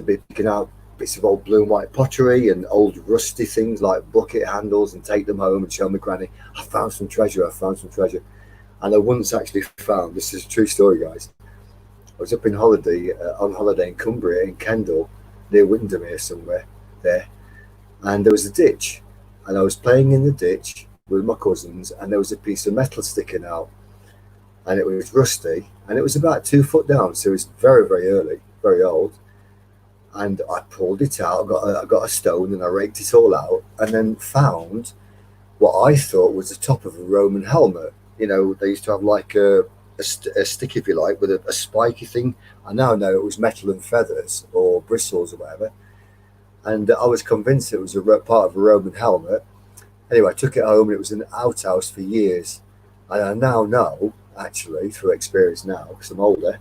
be picking out bits of old blue and white pottery and old rusty things like bucket handles and take them home and show my granny, I found some treasure, I found some treasure. And I once actually found, this is a true story, guys, I was up in holiday, on holiday in Cumbria, in Kendal, near Windermere somewhere there, and there was a ditch, and I was playing in the ditch with my cousins, and there was a piece of metal sticking out, and it was rusty, and it was about 2 foot down, so it was very, very early, very old. And I pulled it out, I got a stone, and I raked it all out, and then found what I thought was the top of a Roman helmet. You know, they used to have like a stick, if you like, with a spiky thing. I now know it was metal and feathers or bristles or whatever. And I was convinced it was a part of a Roman helmet. Anyway, I took it home, and it was an outhouse for years. And I now know, actually, through experience now, because I'm older,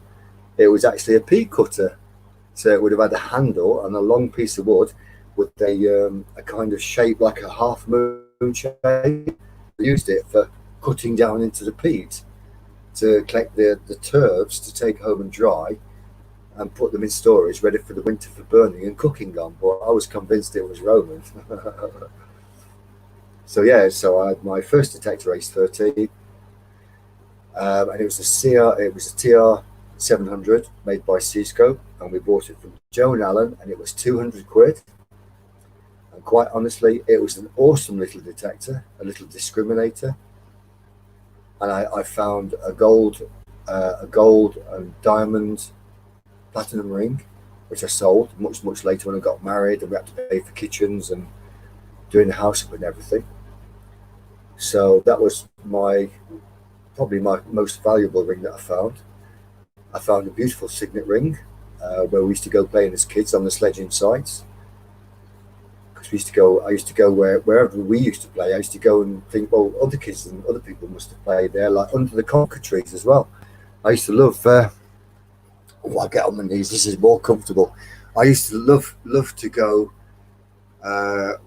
it was actually a peat cutter. So it would have had a handle and a long piece of wood with a kind of shape like a half moon shape. I used it for cutting down into the peat to collect the turfs to take home and dry and put them in storage ready for the winter for burning and cooking on. But I was convinced it was Roman. So yeah, so I had my first detector age 13, and it was a TR 700 made by Cisco, and we bought it from Joe and Allen, and it was 200 quid. And quite honestly, it was an awesome little detector, a little discriminator. And I found a gold and diamond platinum ring, which I sold much later when I got married, and we had to pay for kitchens and doing the house up and everything. So that was probably my most valuable ring that I found. I found a beautiful signet ring where we used to go playing as kids on the sledging sites. Because I used to go wherever we used to play. I used to go and think, well, other kids and other people must have played there, like under the conker trees as well. I used to love. I get on my knees. This is more comfortable. I used to love to go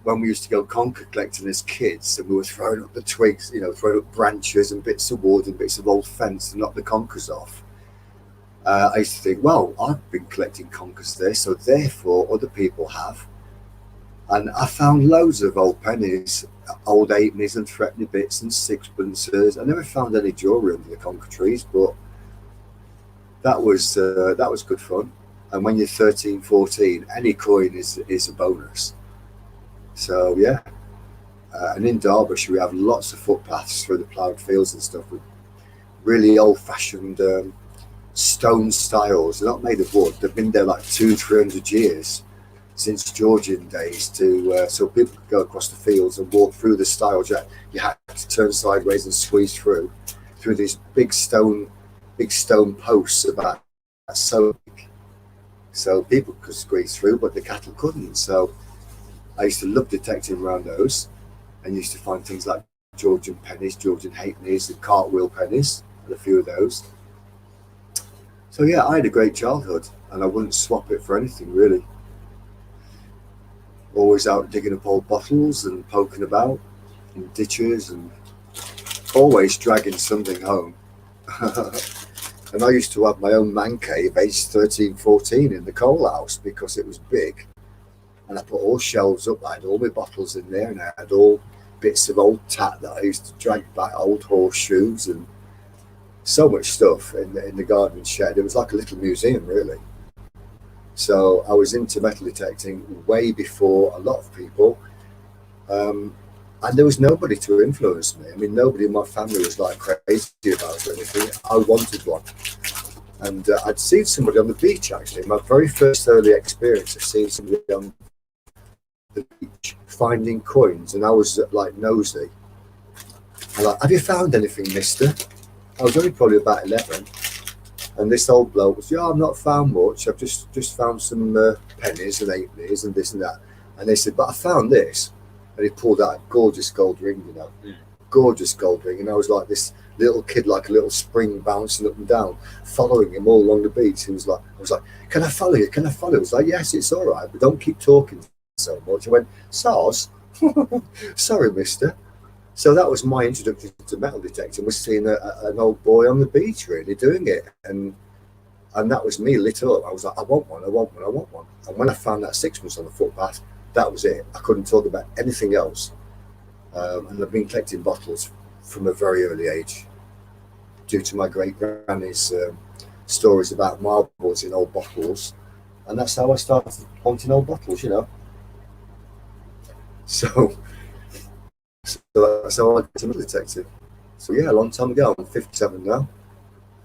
when we used to go conker collecting as kids, and we were throwing up the twigs, throwing up branches and bits of wood and bits of old fence and knock the conkers off. I used to think, well, I've been collecting conkers there, so therefore other people have. And I found loads of old pennies, old halfpennies and threepenny bits and sixpences. I never found any jewellery under the conker trees, but that was good fun. And when you're 13, 14, any coin is a bonus. So yeah, and in Derbyshire we have lots of footpaths through the ploughed fields and stuff with really old-fashioned stone stiles. They're not made of wood. They've been there like 200-300 years since Georgian days, so people could go across the fields and walk through the stiles. You had to turn sideways and squeeze through these big stone posts about so big. So people could squeeze through, but the cattle couldn't. So I used to love detecting around those, and used to find things like Georgian pennies, Georgian halfpennies, and cartwheel pennies, and a few of those. So yeah, I had a great childhood, and I wouldn't swap it for anything really. Always out digging up old bottles and poking about in ditches, and always dragging something home. And I used to have my own man cave aged 13, 14 in the coal house because it was big. And I put all shelves up. I had all my bottles in there, and I had all bits of old tat that I used to drag back, old horseshoes, and so much stuff in the garden shed. It was like a little museum, really. So I was into metal detecting way before a lot of people. And there was nobody to influence me. I mean, nobody in my family was like crazy about it or anything. I wanted one. And I'd seen somebody on the beach, actually. My very first early experience of seeing somebody on the beach finding coins, and I was like nosy. I'm like, have you found anything, mister? I was only probably about 11. And this old bloke was, yeah, I've not found much. I've just found some pennies and halfpennies and this and that. And they said, but I found this. And he pulled out a gorgeous gold ring, gorgeous gold ring. And I was like this little kid like a little spring bouncing up and down, following him all along the beach. He was like, I was like, can I follow you? Can I follow you? I was like, yes, it's all right, but don't keep talking so much. I went, SARS? Sorry, mister. So that was my introduction to metal detecting, was seeing an old boy on the beach really doing it. And that was me lit up. I was like, I want one, I want one, I want one. And when I found that sixpence on the footpath, that was it. I couldn't talk about anything else. And I've been collecting bottles from a very early age, due to my great granny's stories about marbles in old bottles. And that's how I started wanting old bottles, you know. So that's how I got to metal detecting. So yeah, a long time ago. I'm 57 now.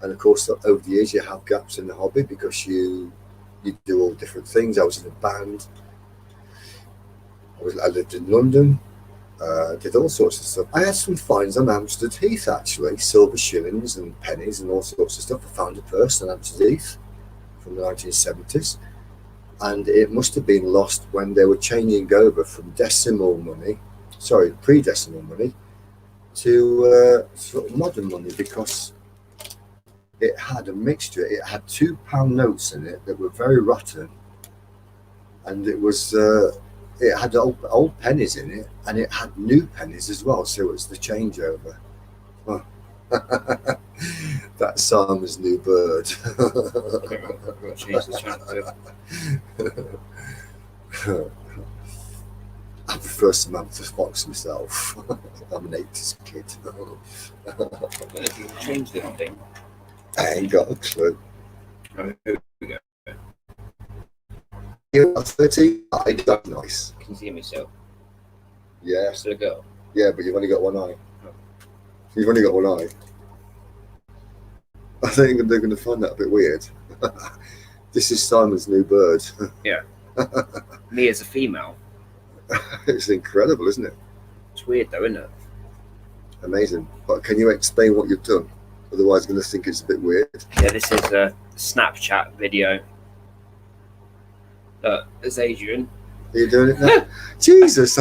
And of course, over the years, you have gaps in the hobby because you do all different things. I was in a band. I lived in London. Did all sorts of stuff. I had some finds on Hampstead Heath, actually, silver shillings and pennies and all sorts of stuff. I found a purse on Hampstead Heath from the 1970s, and it must have been lost when they were changing over from pre-decimal money to sort of modern money, because it had a mixture. It had £2 notes in it that were very rotten, and it was it had old pennies in it, and it had new pennies as well. So it was the changeover. Oh. That's Simon's new bird. Change the channel too. I prefer Samantha Fox myself. I'm an 80s kid. If you change the thing. I ain't got a clue. Oh, here we go. You're 13. That's nice. Can you see me still? Yeah. Still a girl? Yeah, but you've only got one eye. You've only got one eye. I think they're going to find that a bit weird. This is Simon's new bird. Yeah. Me as a female. It's incredible, isn't it? It's weird though, isn't it? Amazing. But can you explain what you've done? Otherwise, I'm going to think it's a bit weird. Yeah, this is a Snapchat video. There's Adrian. Are you doing it now? Jesus!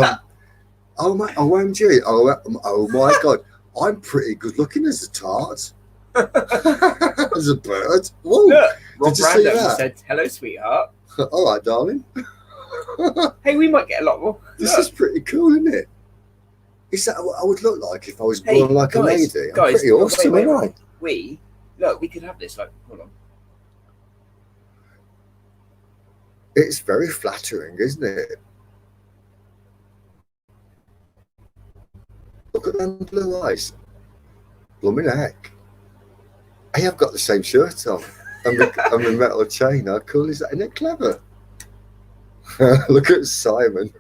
Oh my! OMG! Oh my God! I'm pretty good looking as a tart. As a bird. Whoa! Look, Rob Did you see Random that? said, "Hello, sweetheart." All right, darling. Hey, we might get a lot more. This is pretty cool, isn't it? Is that what I would look like if I was born like a lady? I'm pretty awesome, wait, aren't I? We could have this. Like, hold on. It's very flattering, isn't it? Look at them blue eyes. Blooming heck. I have got the same shirt on. And the metal chain. How cool is that? Isn't it clever? Look at Simon.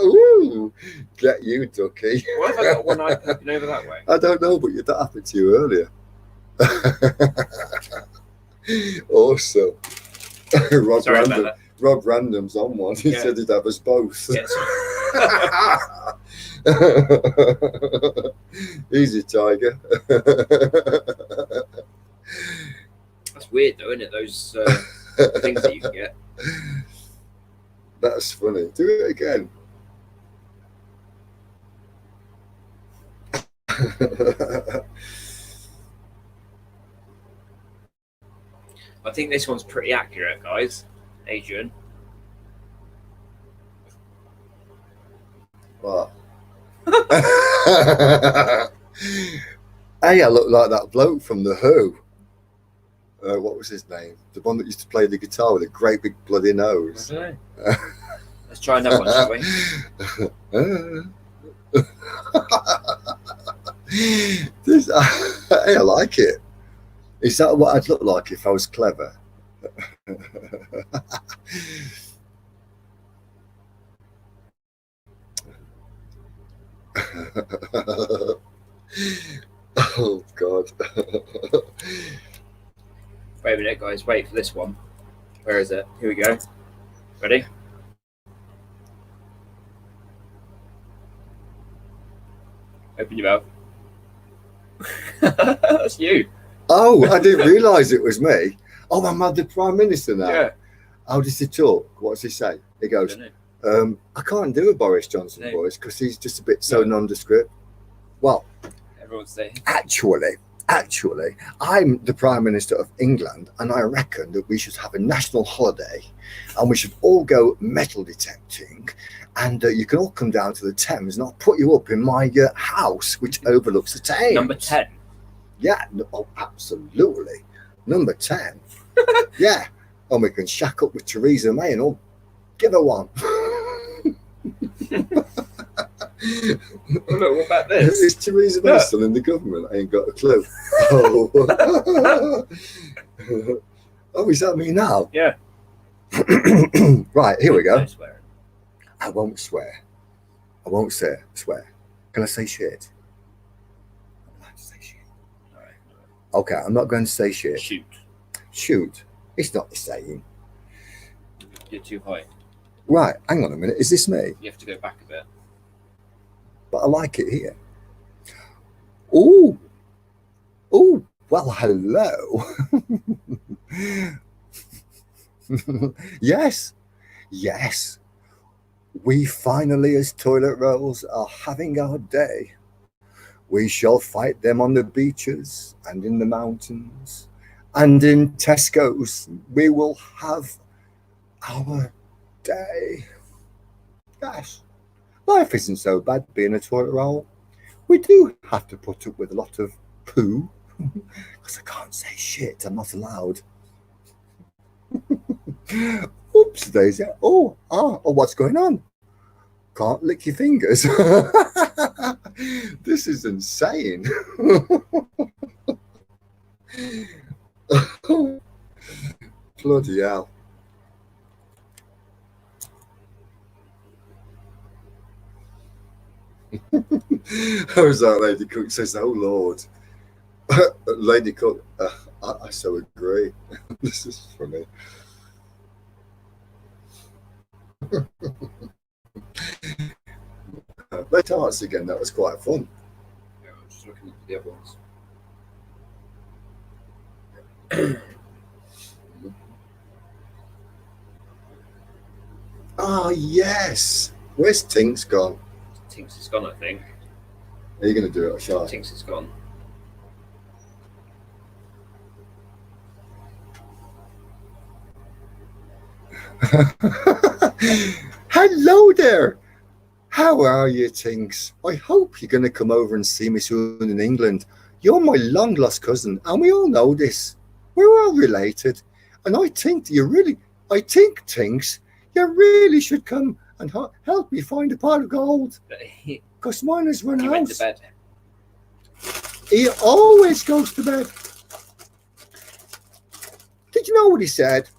Ooh, get you, ducky. Why have I got one eye poking over that way? I don't know, but that happened to you earlier. Awesome. Rob Random's on one. He said he'd have us both. Yes. Easy, tiger. That's weird, though, isn't it? Those things that you can get. That's funny. Do it again. I think this one's pretty accurate, guys. Adrian. What? Hey, I look like that bloke from The Who. What was his name? The one that used to play the guitar with a great big bloody nose. I don't know. Let's try another one, shall we? Hey, I like it. Is that what I'd look like if I was clever? Oh God. Wait a minute, guys. Wait for this one. Where is it? Here we go. Ready? Open your mouth. That's you. Oh, I didn't realise it was me. Oh, I'm the Prime Minister now. Yeah. How does he talk? What does he say? He goes, I can't do a Boris Johnson voice because he's just a bit so nondescript. Well, everyone's saying. Actually, I'm the Prime Minister of England, and I reckon that we should have a national holiday, and we should all go metal detecting, and you can all come down to the Thames, and I'll put you up in my house, which overlooks the Thames. Number 10. Yeah, oh, absolutely. Number 10. Yeah, and we can shack up with Theresa May and all give her one. Oh, look, what about this? Is Theresa May still in the government? I ain't got a clue. Oh, oh, is that me now? Yeah. Right, here we go. No swearing. I won't swear. I won't swear. Can I say shit? I'm allowed to say shit. All right. Okay, I'm not going to say shit. Shoot. Shoot. It's not the same. You're too high. Right, hang on a minute. Is this me? You have to go back a bit. But I like it here. Ooh. Ooh. Well, hello. Yes. Yes. We finally, as toilet rolls, are having our day. We shall fight them on the beaches and in the mountains. And in Tesco's, we will have our day. Yes. Life isn't so bad being a toilet roll. We do have to put up with a lot of poo because I can't say shit. I'm not allowed. Oops, daisy. Oh, what's going on? Can't lick your fingers. This is insane. Bloody hell. How's that, Lady Cook says, oh Lord. Lady Cook, I so agree. This is funny. Let's dance again, that was quite fun. Yeah, I'm just looking at the other ones. Ah, yes. Where's Tinks gone? Tinks is gone, I think. Are you going to do it or shall I? Tinks is gone. Hello there. How are you, Tinks? I hope you're going to come over and see me soon in England. You're my long lost cousin, and we all know this. We're all related, and I think Tinks, you really should come and help me find a pot of gold, because mine has run He out. went to bed. He always goes to bed. Did you know what he said?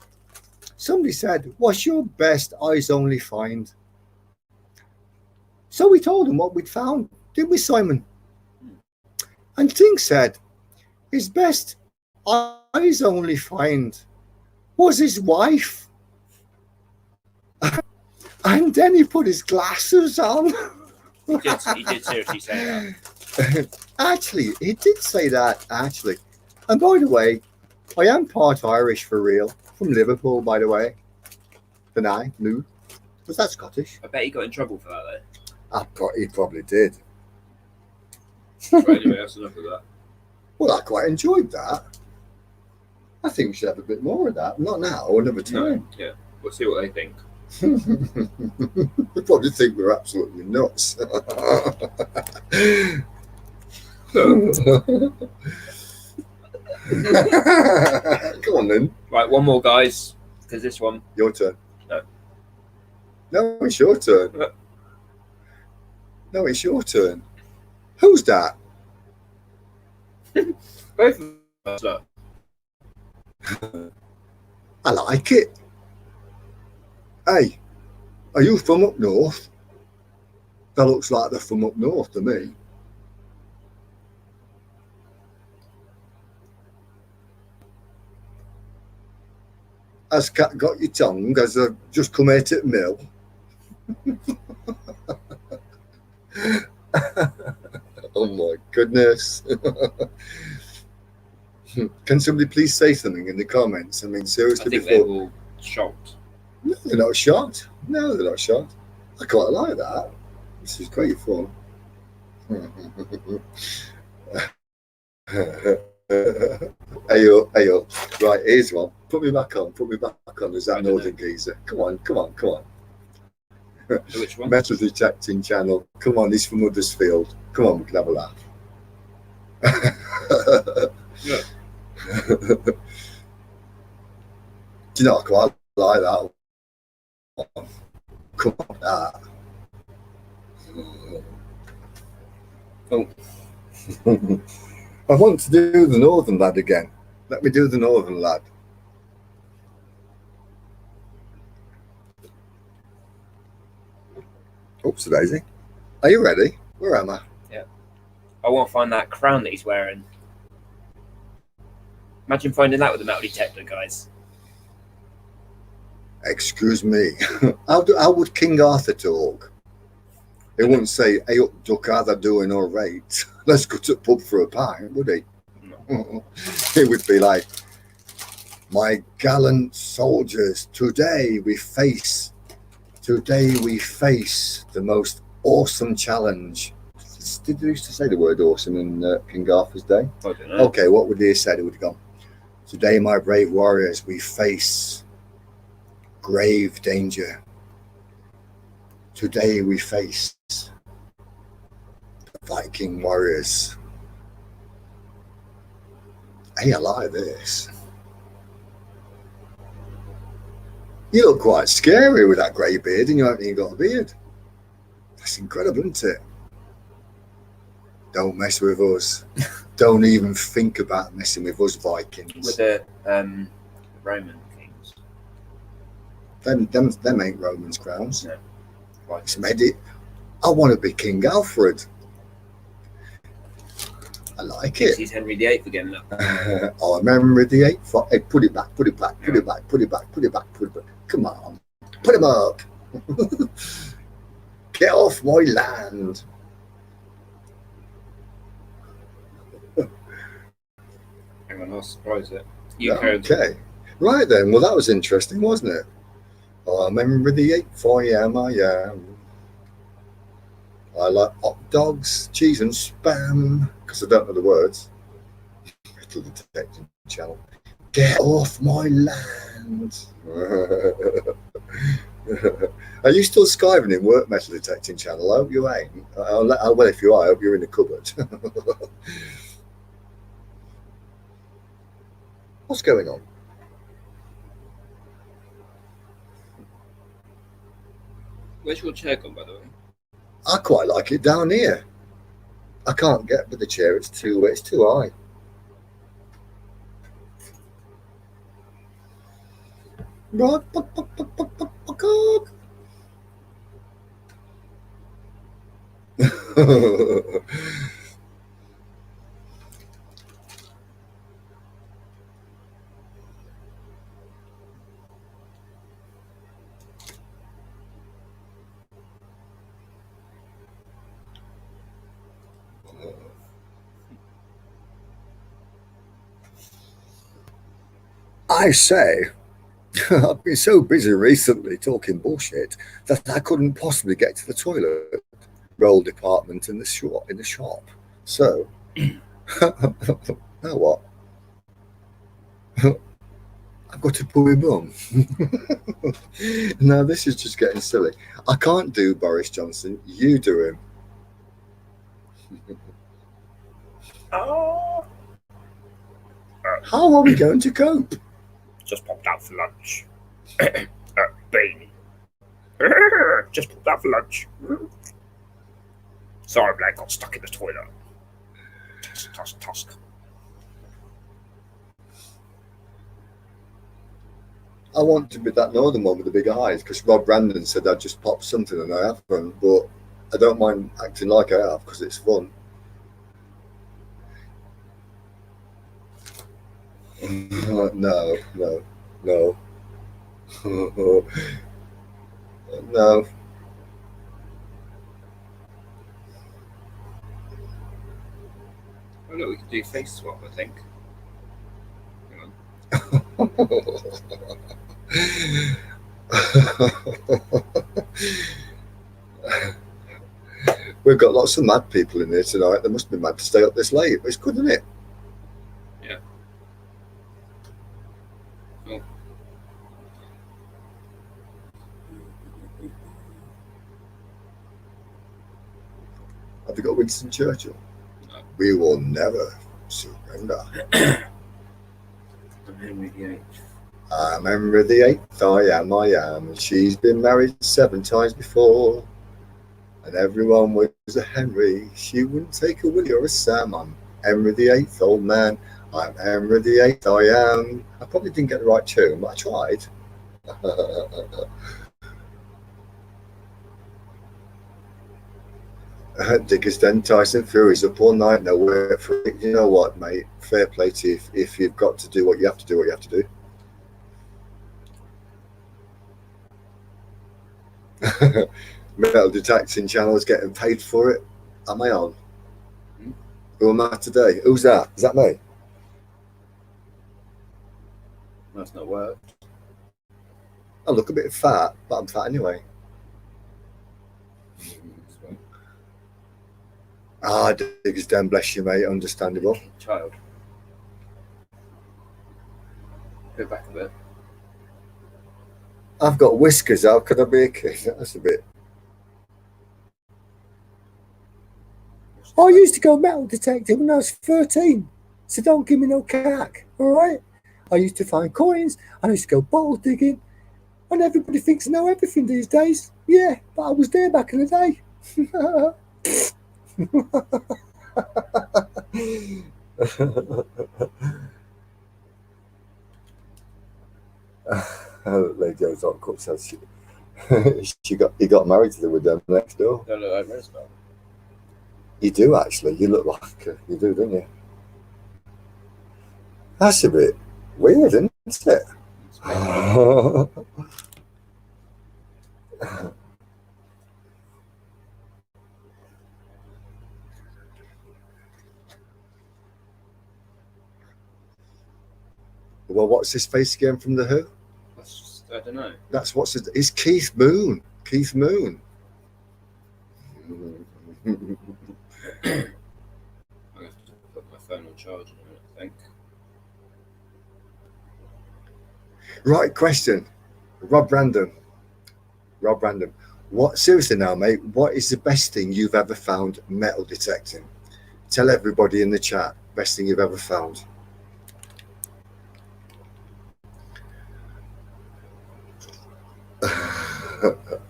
Somebody said, what's your best eyes only find? So we told him what we'd found, didn't we, Simon? And Tinks said his best eyes only find was his wife. And then he put his glasses on. He did seriously say that. Actually, he did say that, actually. And by the way, I am part Irish for real. From Liverpool, by the way. No. Was that Scottish? I bet he got in trouble for that, He probably did. though. Right, anyway, that's enough of that. Well, I quite enjoyed that. I think we should have a bit more of that. Not now, another time. No, yeah, we'll see what they think. They probably think we're absolutely nuts. Come on then. Right, one more, guys, because this one. Your turn. No. No, it's your turn. No. No, it's your turn. Who's that? Both of us. Look. I like it. Hey, are you from up north? That looks like they're from up north to me. Has cat got your tongue as I've just come out at mill? Oh my goodness. Can somebody please say something in the comments? I mean, seriously, I think before... they're all shocked. No, they're not shocked. No, they're not shocked. I quite like that. This is great fun. Ayo, ayo. Right, here's one. Put me back on. Put me back on. There's that northern geezer. Come on, come on, come on. Which one? Metal detecting channel. Come on, he's from Huddersfield. Come on, we can have a laugh. Yeah. Do you know, I quite like that one. Come on, that. Oh. I want to do the northern lad again. Let me do the northern lad. Oops, Daisy. Are you ready? Where am I? Yeah. I want to find that crown that he's wearing. Imagine finding that with a metal detector, guys. Excuse me. How would King Arthur talk? He wouldn't say, "Hey up, Duck, how they doing? All right. Let's go to the pub for a pint," would he? No. It would be like, "My gallant soldiers, today we face the most awesome challenge." Did they used to say the word awesome in King Arthur's day? I don't know. Okay, what would he have said? He would have gone, "Today, my brave warriors, we face grave danger. Today we face the Viking warriors." Hey, I like this. You look quite scary with that grey beard and you haven't even got a beard. That's incredible, isn't it? Don't mess with us. Don't even think about messing with us Vikings. With the Roman kings. Them ain't Romans' crowns. No. It's made it. I want to be King Alfred. I like it. He's Henry VIII again, look. Oh, I remember the 8th. Hey, put it back, put it back, put it back, put it back, put it back, put it back. Come on, put him up. Get off my land. Hang on, I'll surprise it. Okay. Right then. Well, that was interesting, wasn't it? Oh, I remember the 8th. I am. I like hot dogs, cheese and spam, because I don't know the words. Metal detecting channel. Get off my land. Are you still skiving in work, metal detecting channel? I hope you ain't. Well, if you are, I hope you're in the cupboard. What's going on? Where's your chair gone, by the way? I quite like it down here. I can't get with the chair. It's too high. Right. I say, I've been so busy recently talking bullshit that I couldn't possibly get to the toilet roll department in the shop. So, now what? I've got to poo my bum. Now this is just getting silly. I can't do Boris Johnson. You do him. Oh. How are we going to cope? Just popped out for lunch. Beanie. Just popped out for lunch. Sorry, Black, got stuck in the toilet. Tusk. I want to be that northern one with the big eyes because Rob Brandon said I'd just pop something and I haven't, but I don't mind acting like I have because it's fun. No. No. Oh look, we can do face swap, I think. We've got lots of mad people in here tonight. They must be mad to stay up this late. It's good, isn't it? Have you got Winston Churchill? No. We will never surrender. I'm Henry VIII. I'm Henry VIII, I am. And she's been married 7 times before. And everyone was a Henry. She wouldn't take a Willie or a Sam. I'm Henry VIII, old man. I'm Henry VIII, I am. I probably didn't get the right tune, but I tried. Dickers Den, Tyson Fury's up all night, nowhere for it. You know what, mate? Fair play to you if you've got to do what you have to do, what you have to do. Metal detecting channels getting paid for it. Am I on? Who am I today? Who's that? Is that me? That's not work. I look a bit fat, but I'm fat anyway. Ah, Diggers Den, bless you, mate. Understandable. Child. Go back a bit. I've got whiskers. How could I be a kid? That's a bit. I used to go metal detecting when I was 13, so don't give me no cack, all right? I used to find coins, I used to go bottle digging, and everybody thinks I know everything these days. Yeah, but I was there back in the day. Lady Ozark Cook says he got married to the with them next door. Don't look like Roosevelt. You do actually. You look like you do, don't you? That's a bit weird, isn't it? Well, what's his face again from The Who? That's just, I don't know. That's it's Keith Moon. Keith Moon. I'm going to have to put my phone on charge in a minute, I think. Right, question. Rob Random. What, seriously now, mate, what is the best thing you've ever found metal detecting? Tell everybody in the chat, best thing you've ever found.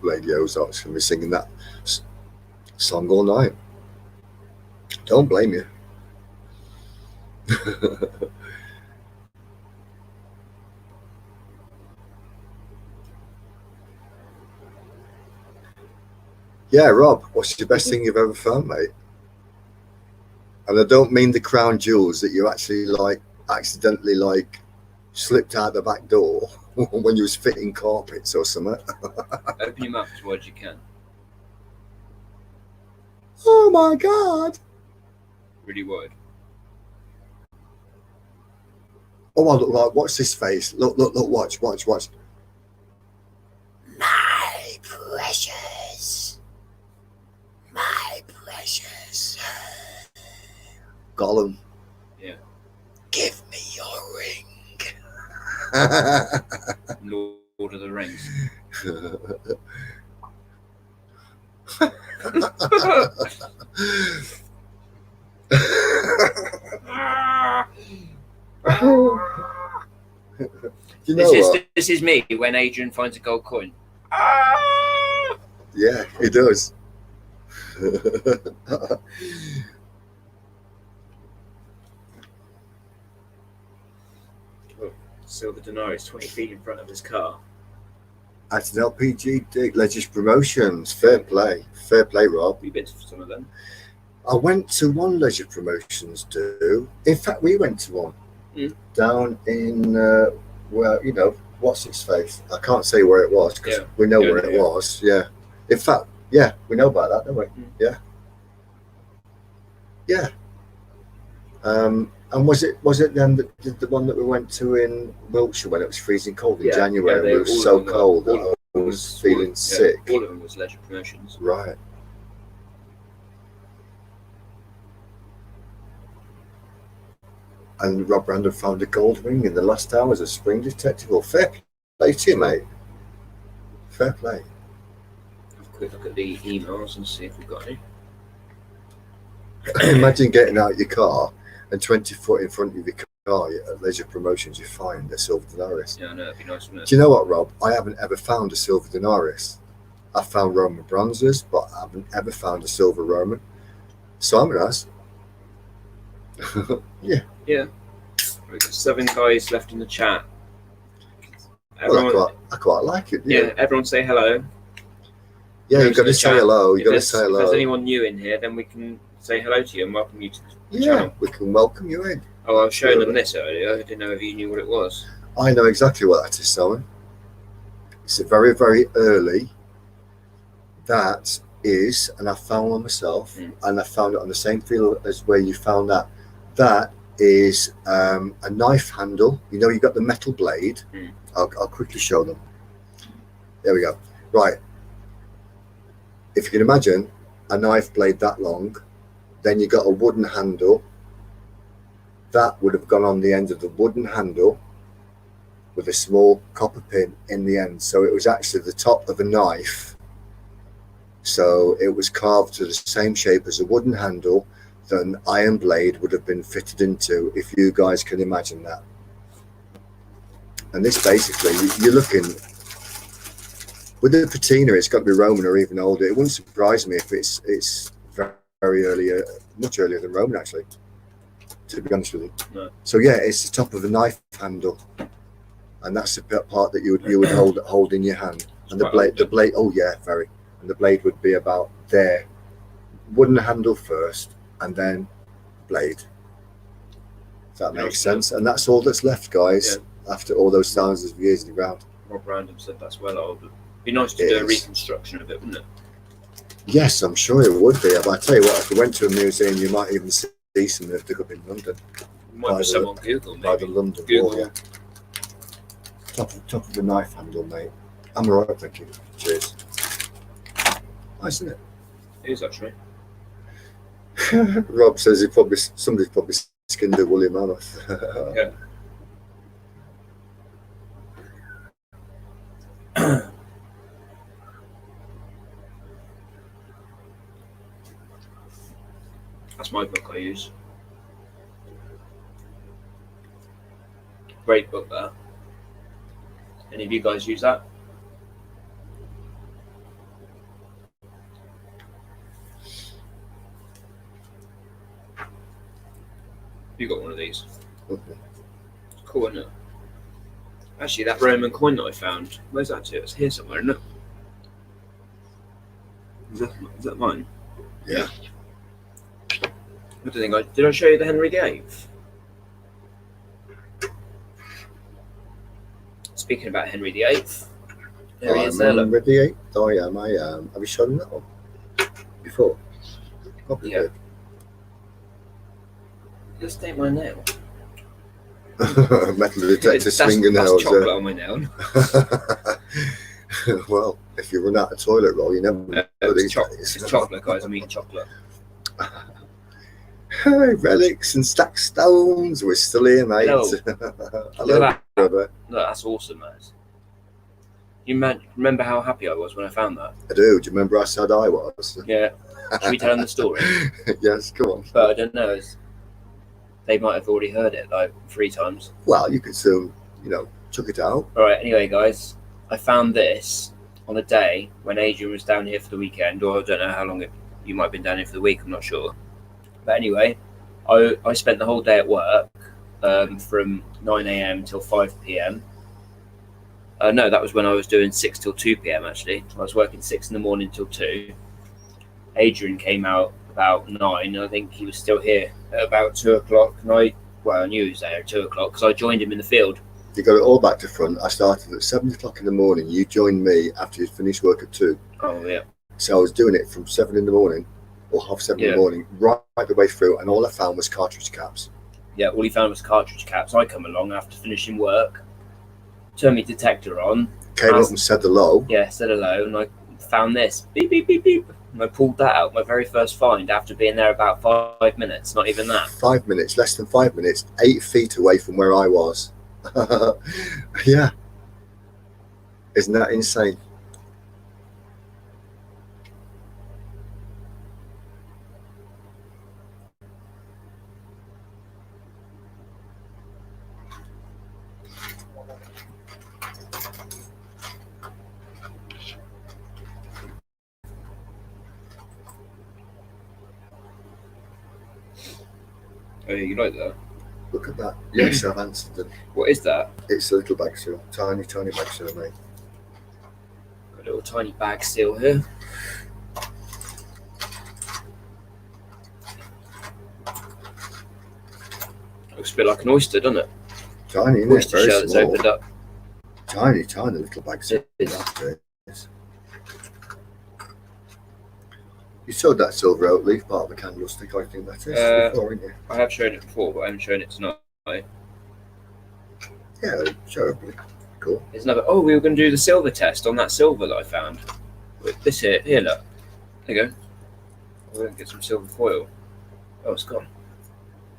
Lady Ozark's going to be singing that song all night. Don't blame you. Yeah, Rob, what's the best thing you've ever found, mate? And I don't mean the crown jewels that you actually accidentally slipped out the back door when you was fitting carpets or something. Open your mouth as wide as you can. Oh my God. Really wide. Oh, I look like, watch this face. Look, watch. My precious. Gollum. Yeah. Give me your ring. Lord of the Rings. You know this is me when Adrian finds a gold coin. Yeah, he does. Silver Denarius, 20 feet in front of his car. At an LPG dig, Legends Promotions. Fair play, Rob. We've been to some of them. I went to one Leisure Promotions do. In fact, we went to one down in well, you know, what's its face? I can't say where it was because we know where it was. Yeah. In fact, yeah, we know about that, don't we? Yeah. Yeah. And was it then the one that we went to in Wiltshire when it was freezing cold in January? It was so cold that I was feeling sick. All of them was Leisure Promotions. Right. And Rob Random found a gold ring in the last hours of Spring Detective. Well, fair play to you, mate. Fair play. Have a quick look at the emails and see if we've got any. Imagine getting out your car and 20 foot in front of your car at leisure promotions, you find a silver denarius. Yeah, I know, it'd be nice, wouldn't it? Do you know what, Rob? I haven't ever found a silver denarius. I've found Roman bronzes, but I haven't ever found a silver Roman. Simon has. Yeah. Yeah. We've got 7 guys left in the chat. Well, I quite like it. Yeah, everyone say hello. Yeah, you've got to say hello. You've got to say hello. If there's anyone new in here, then we can say hello to you and welcome you to the channel. We can welcome you in. Oh, I was showing them this earlier. I didn't know if you knew what it was. I know exactly what that is, Simon. It's a very, very early. That is, and I found one myself, and I found it on the same field as where you found that. That is a knife handle. You know, you've got the metal blade. I'll quickly show them. There we go. Right. If you can imagine a knife blade that long, then you got a wooden handle. That would have gone on the end of the wooden handle with a small copper pin in the end. So it was actually the top of a knife. So it was carved to the same shape as a wooden handle that an iron blade would have been fitted into, if you guys can imagine that. And this basically, you're looking, with the patina, it's got to be Roman or even older. It wouldn't surprise me if it's very early, much earlier than Roman actually, to be honest with you. No. So yeah, it's the top of a knife handle, and that's the part that you would hold in your hand. And the blade, oh yeah, very. And the blade would be about there. Wooden handle first, and then blade. If that makes sense. And that's all that's left, guys, after all those thousands of years in the ground. Rob Random said that's well old. It'd be nice to do a reconstruction of it, wouldn't it? Yes, I'm sure it would be. But I tell you what, if you went to a museum, you might even see some that took up in London. Might be some on Google, maybe. By the London Wall, yeah. Top of the knife handle, mate. I'm alright, thank you. Cheers. Nice, isn't it? It is actually. Rob says somebody's probably skinned a woolly mammoth. Yeah. That's my book I use. Great book, that. Any of you guys use that? You got one of these. It's cool, isn't it? Actually, that Roman coin that I found, where's that to? It's here somewhere, isn't it? Is that mine? Yeah. I don't think did I show you the Henry VIII? Speaking about Henry VIII, there he is there. Henry VIII? Oh yeah, have you shown him that one before? Probably yeah. Just take my nail. Metal detector fingernails. That's chocolate on my nail. Well, if you run out of toilet roll, you never. It's chocolate, guys. I'm eating chocolate. Relics and stacked stones. We're still here, mate. No. Hello, Robert. No, that's awesome, mate. You remember how happy I was when I found that? I do. Do you remember how sad I was? Yeah. Should we tell them the story? Yes, come on. But I don't know. They might have already heard it like 3 times. Well, you could soon, chuck it out. All right. Anyway, guys, I found this on a day when Adrian was down here for the weekend, or I don't know how long you might have been down here for the week. I'm not sure. But anyway, I spent the whole day at work from 9 a.m. till 5 p.m. No, that was when I was doing 6 till 2 p.m. actually. I was working 6 in the morning till 2. Adrian came out about 9. I think he was still here at about 2 o'clock. And I knew he was there at 2 o'clock because I joined him in the field. You got it all back to front. I started at 7 o'clock in the morning. You joined me after you'd finished work at 2. Oh, yeah. So I was doing it from 7 in the morning, or 7:30 in the morning, right the way through, and all I found was cartridge caps. Yeah, all he found was cartridge caps. I come along after finishing work, turned my detector on. Came up and said hello. Yeah, said hello, and I found this. Beep, beep, beep, beep. And I pulled that out, my very first find, after being there about 5 minutes, not even that. 5 minutes, less than 5 minutes, 8 feet away from where I was. Yeah. Isn't that insane? Oh, you like that? Look at that. Yes, I've answered them. What is that? It's a little bag seal. Tiny, tiny bag seal, mate. A little tiny bag seal here. Looks a bit like an oyster, doesn't it? Tiny, isn't it? Oyster Very shell that's small. opened up. Tiny, tiny little bag seal. It is. That is. You showed that silver oak leaf part of the candlestick, I think that is, before, haven't you? I have shown it before, but I haven't shown it tonight. Yeah, show everybody. Cool. There's another. Oh, we were going to do the silver test on that silver that I found. This here, look. There you go. We're going to get some silver foil. Oh, it's gone.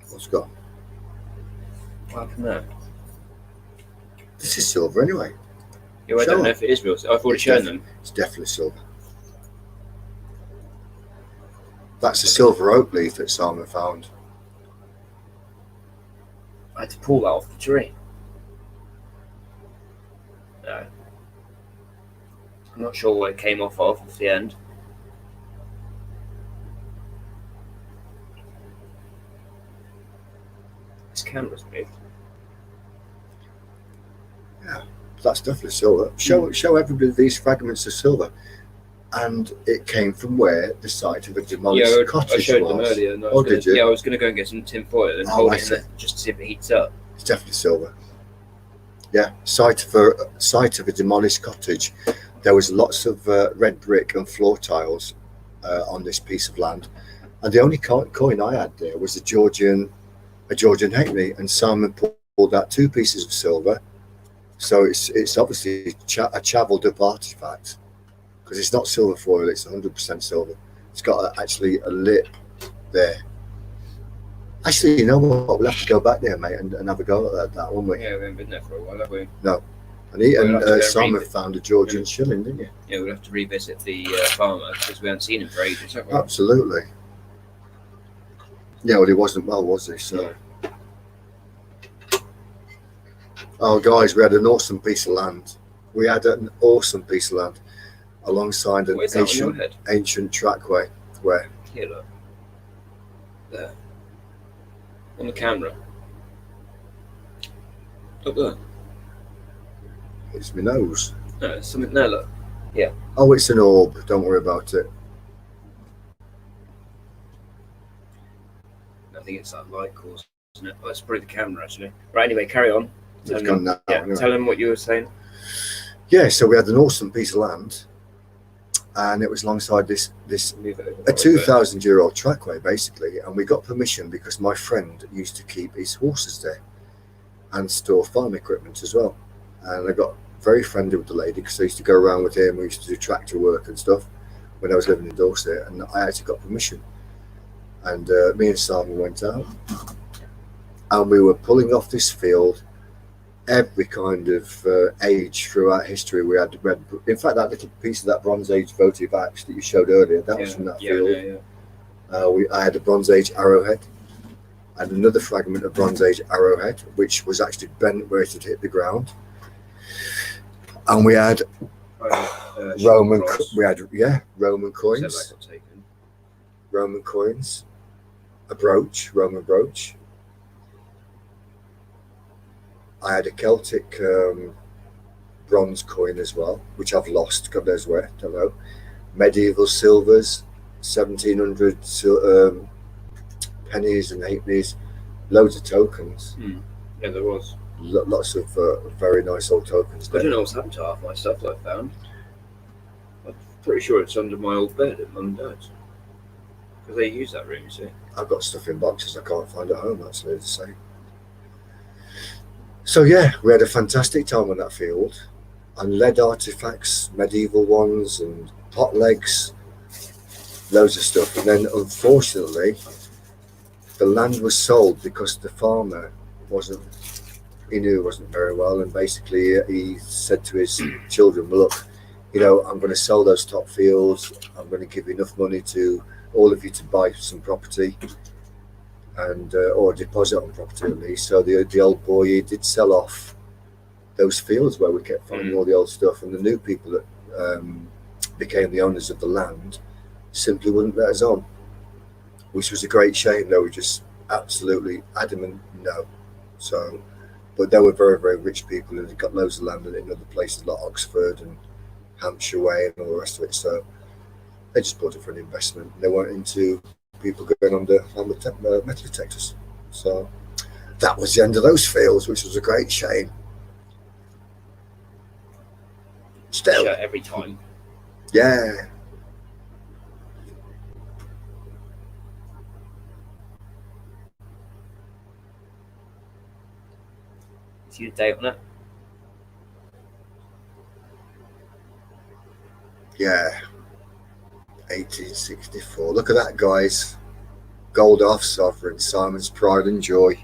What's gone? What happened there? This is silver anyway. Yeah, I Show don't know it. if it is real. I've already shown them. It's definitely silver. That's a silver oak leaf that Simon found. I had to pull that off the tree. No. I'm not sure where it came off of at the end. This camera's moved. Yeah, that's definitely silver. Show everybody these fragments of silver. And it came from where the site of a demolished cottage I showed was. them earlier. And Did you? Yeah, I was going to go and get some tin foil and hold it in there just to see if it heats up. It's definitely silver. Yeah, site of a demolished cottage. There was lots of red brick and floor tiles on this piece of land, and the only coin I had there was a Georgian halfpenny, and Simon pulled out 2 pieces of silver. So it's obviously a chavelled up artifact, because it's not silver foil; it's 100% silver. It's got actually a lip there. Actually, you know what? We'll have to go back there, mate, and have a go at that, won't we? Yeah, we haven't been there for a while, have we? No. And Simon found a Georgian shilling, didn't you? Yeah, we'll have to revisit the farmer because we haven't seen him for ages, have we? Absolutely. Yeah, well, he wasn't well, was he? So. No. Oh, guys, we had an awesome piece of land. We had an awesome piece of land alongside an ancient trackway. Where? Here, look. There. On the camera. Look there. It's my nose. No, there's something there, look. Yeah. Oh, it's an orb. Don't worry about it. I think it's that light cause, isn't it? Oh, it's probably the camera, actually. Right, anyway, carry on. It's gone now. Yeah, anyway. Tell them what you were saying. Yeah, so we had an awesome piece of land, and it was alongside this a 2,000-year-old trackway, basically, and we got permission because my friend used to keep his horses there and store farm equipment as well. And I got very friendly with the lady because I used to go around with him. We used to do tractor work and stuff when I was living in Dorset, and I actually got permission. And me and Simon went out, and we were pulling off this field. Every kind of age throughout history, we had red. In fact, that little piece of that Bronze Age votive axe that you showed earlier, that was from that field. I had a Bronze Age arrowhead, and another fragment of Bronze Age arrowhead, which was actually bent where it had hit the ground. And we had Roman coins, Roman coins, a brooch, Roman brooch. I had a Celtic bronze coin as well, which I've lost, God knows where, don't know. Medieval silvers, 1700 pennies and halfpennies, loads of tokens. Yeah, there was. Lots of very nice old tokens there. I don't know what's happened to half my stuff that I found. I'm pretty sure it's under my old bed at Mum and Dad's. Because they use that room, you see. I've got stuff in boxes I can't find at home, actually, to say. So yeah, we had a fantastic time on that field, and lead artifacts, medieval ones, and pot legs, loads of stuff. And then, unfortunately, the land was sold because the farmer he knew it wasn't very well, and basically he said to his children, well, look, you know, I'm going to sell those top fields, I'm going to give you enough money to all of you to buy some property, and or deposit on property at least. So the old boy, he did sell off those fields where we kept finding all the old stuff, and the new people that became the owners of the land simply wouldn't let us on, which was a great shame. They were just absolutely adamant no. So, but they were very, very rich people and they got loads of land in other places like Oxford and Hampshire Way and all the rest of it. So they just bought it for an investment. They weren't into people going on the metal detectors. So that was the end of those fields, which was a great shame. Still, Shirt every time. yeah. See the date on it? Yeah, 1864. Look at that, guys. Gold off sovereign, Simon's pride and joy.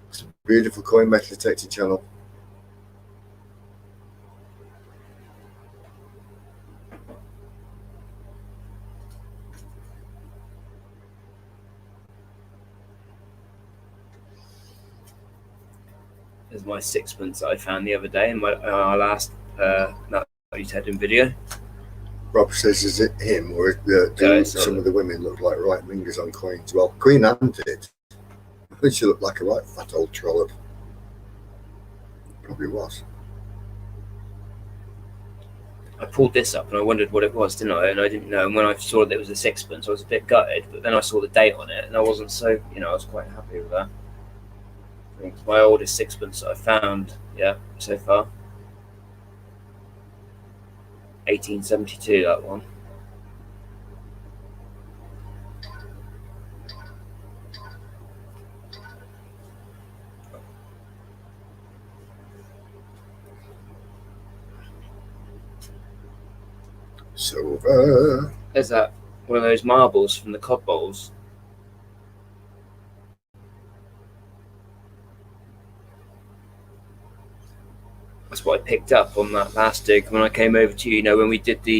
It's a beautiful coin metal detector channel. There's my sixpence that I found the other day in our last Melody Tedden video. Rob says, is it him or do some of the women look like right wingers on coins? Well, Queen Anne did. I think she looked like a right fat old trollop. Probably was. I pulled this up and I wondered what it was, didn't I? And I didn't know. And when I saw that it was a sixpence, I was a bit gutted. But then I saw the date on it and I wasn't so, I was quite happy with that. I think it's my oldest sixpence that I found, so far. 1872, that one. Silver. There's that one of those marbles from the Cod Bowls. That's what I picked up on that last dig when I came over to you. When we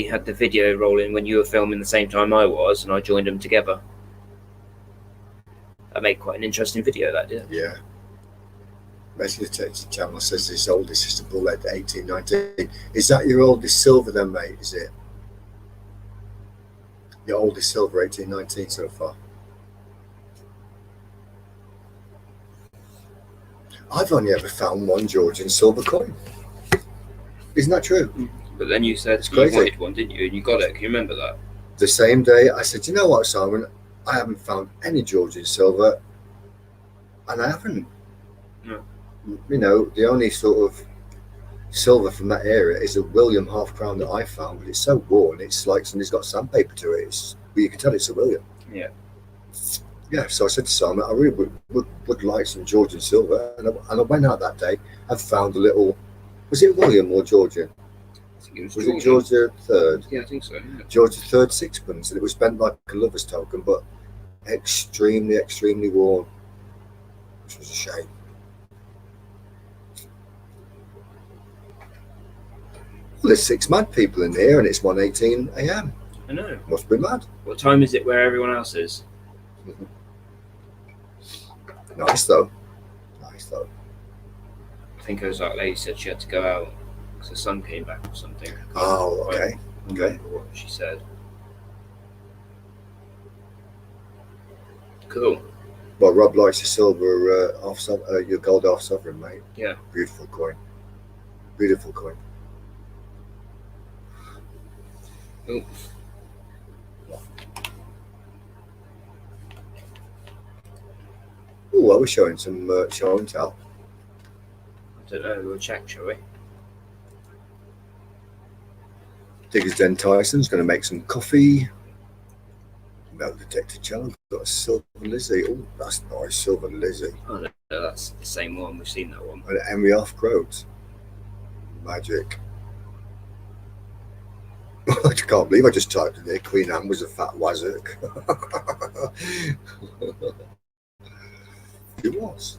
had the video rolling when you were filming the same time I was, and I joined them together. That made quite an interesting video. That did. Yeah. Metal detector channel says this oldest is the bullet 1819. Is that your oldest silver then, mate? Is it? Your oldest silver 1819 so far. I've only ever found one Georgian silver coin. Isn't that true? But then you said you wanted one, didn't you? And you got it. Can you remember that? The same day I said, you know what, Simon? I haven't found any Georgian silver. And I haven't. No. The only sort of silver from that area is a William half crown that I found, but it's so worn, it's like somebody's got sandpaper to it. But you can tell it's a William. Yeah. Yeah, so I said to Simon, I really would like some Georgian silver. And I went out that day and found a little, was it William or Georgian? I think it was it George III? Yeah, I think so. Yeah. George III sixpence, and it was spent like a lover's token, but extremely, extremely worn, which was a shame. Well, there's 6 mad people in here, and it's 1:18 a.m. I know. Must be mad. What time is it where everyone else is? Nice though. Nice though. I think it was that lady said she had to go out because the sun came back or something. Oh, okay. I don't remember what she said. Cool. Well, Rob likes your silver your gold half sovereign, mate. Yeah. Beautiful coin. Beautiful coin. Ooh. Oh, well, we're showing some show and tell. I don't know. We'll check, shall we? Digger's Den Tyson's going to make some coffee. Metal detector channel. Got a silver Lizzie. Oh, that's nice. Silver Lizzie. Oh, no, that's the same one. We've seen that one. And Henry Half Crows. Magic. I can't believe I just typed in there. Queen Anne was a fat wazzock. It was.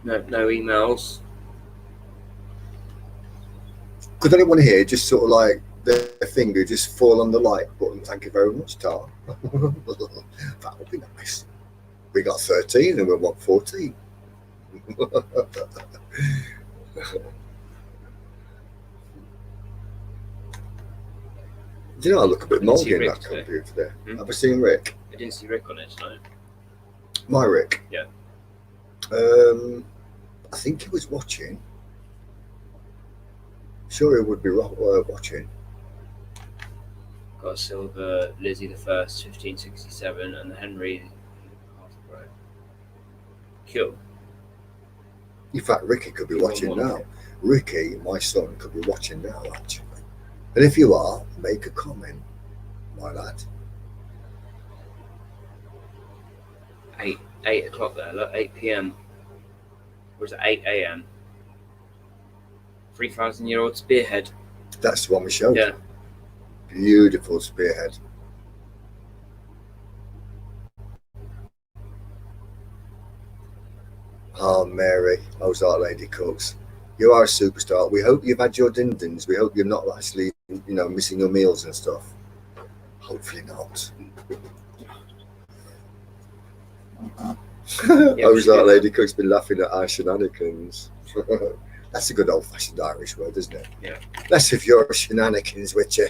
No emails. Could anyone here just sort of like their finger just fall on the like button? Thank you very much, Tar. That would be nice. We got 13 and we want 14. Do you know I look a bit I didn't see mouldy in Rick that today. computer there? Hmm? Have I seen Rick? I didn't see Rick on it tonight. My Rick? Yeah. I think he was watching. Sure, he would be watching. Got a silver Lizzie the First, 1567, and the Henry. Cool. In fact, Ricky could be watching now. Ricky, my son, could be watching now, actually. And if you are, make a comment, my lad. 8 o'clock there, look, 8 p.m. Or is it 8 a.m.? 3,000-year-old spearhead. That's the one we showed. Yeah. Beautiful spearhead. Oh, Mary, Ozark Lady Cooks. You are a superstar. We hope you've had your din-dins. We hope you're not actually, missing your meals and stuff. Hopefully not. Yeah, Ozark Lady Cook's been laughing at our shenanigans. That's a good old-fashioned Irish word, isn't it? Yeah. Let's have your shenanigans with you.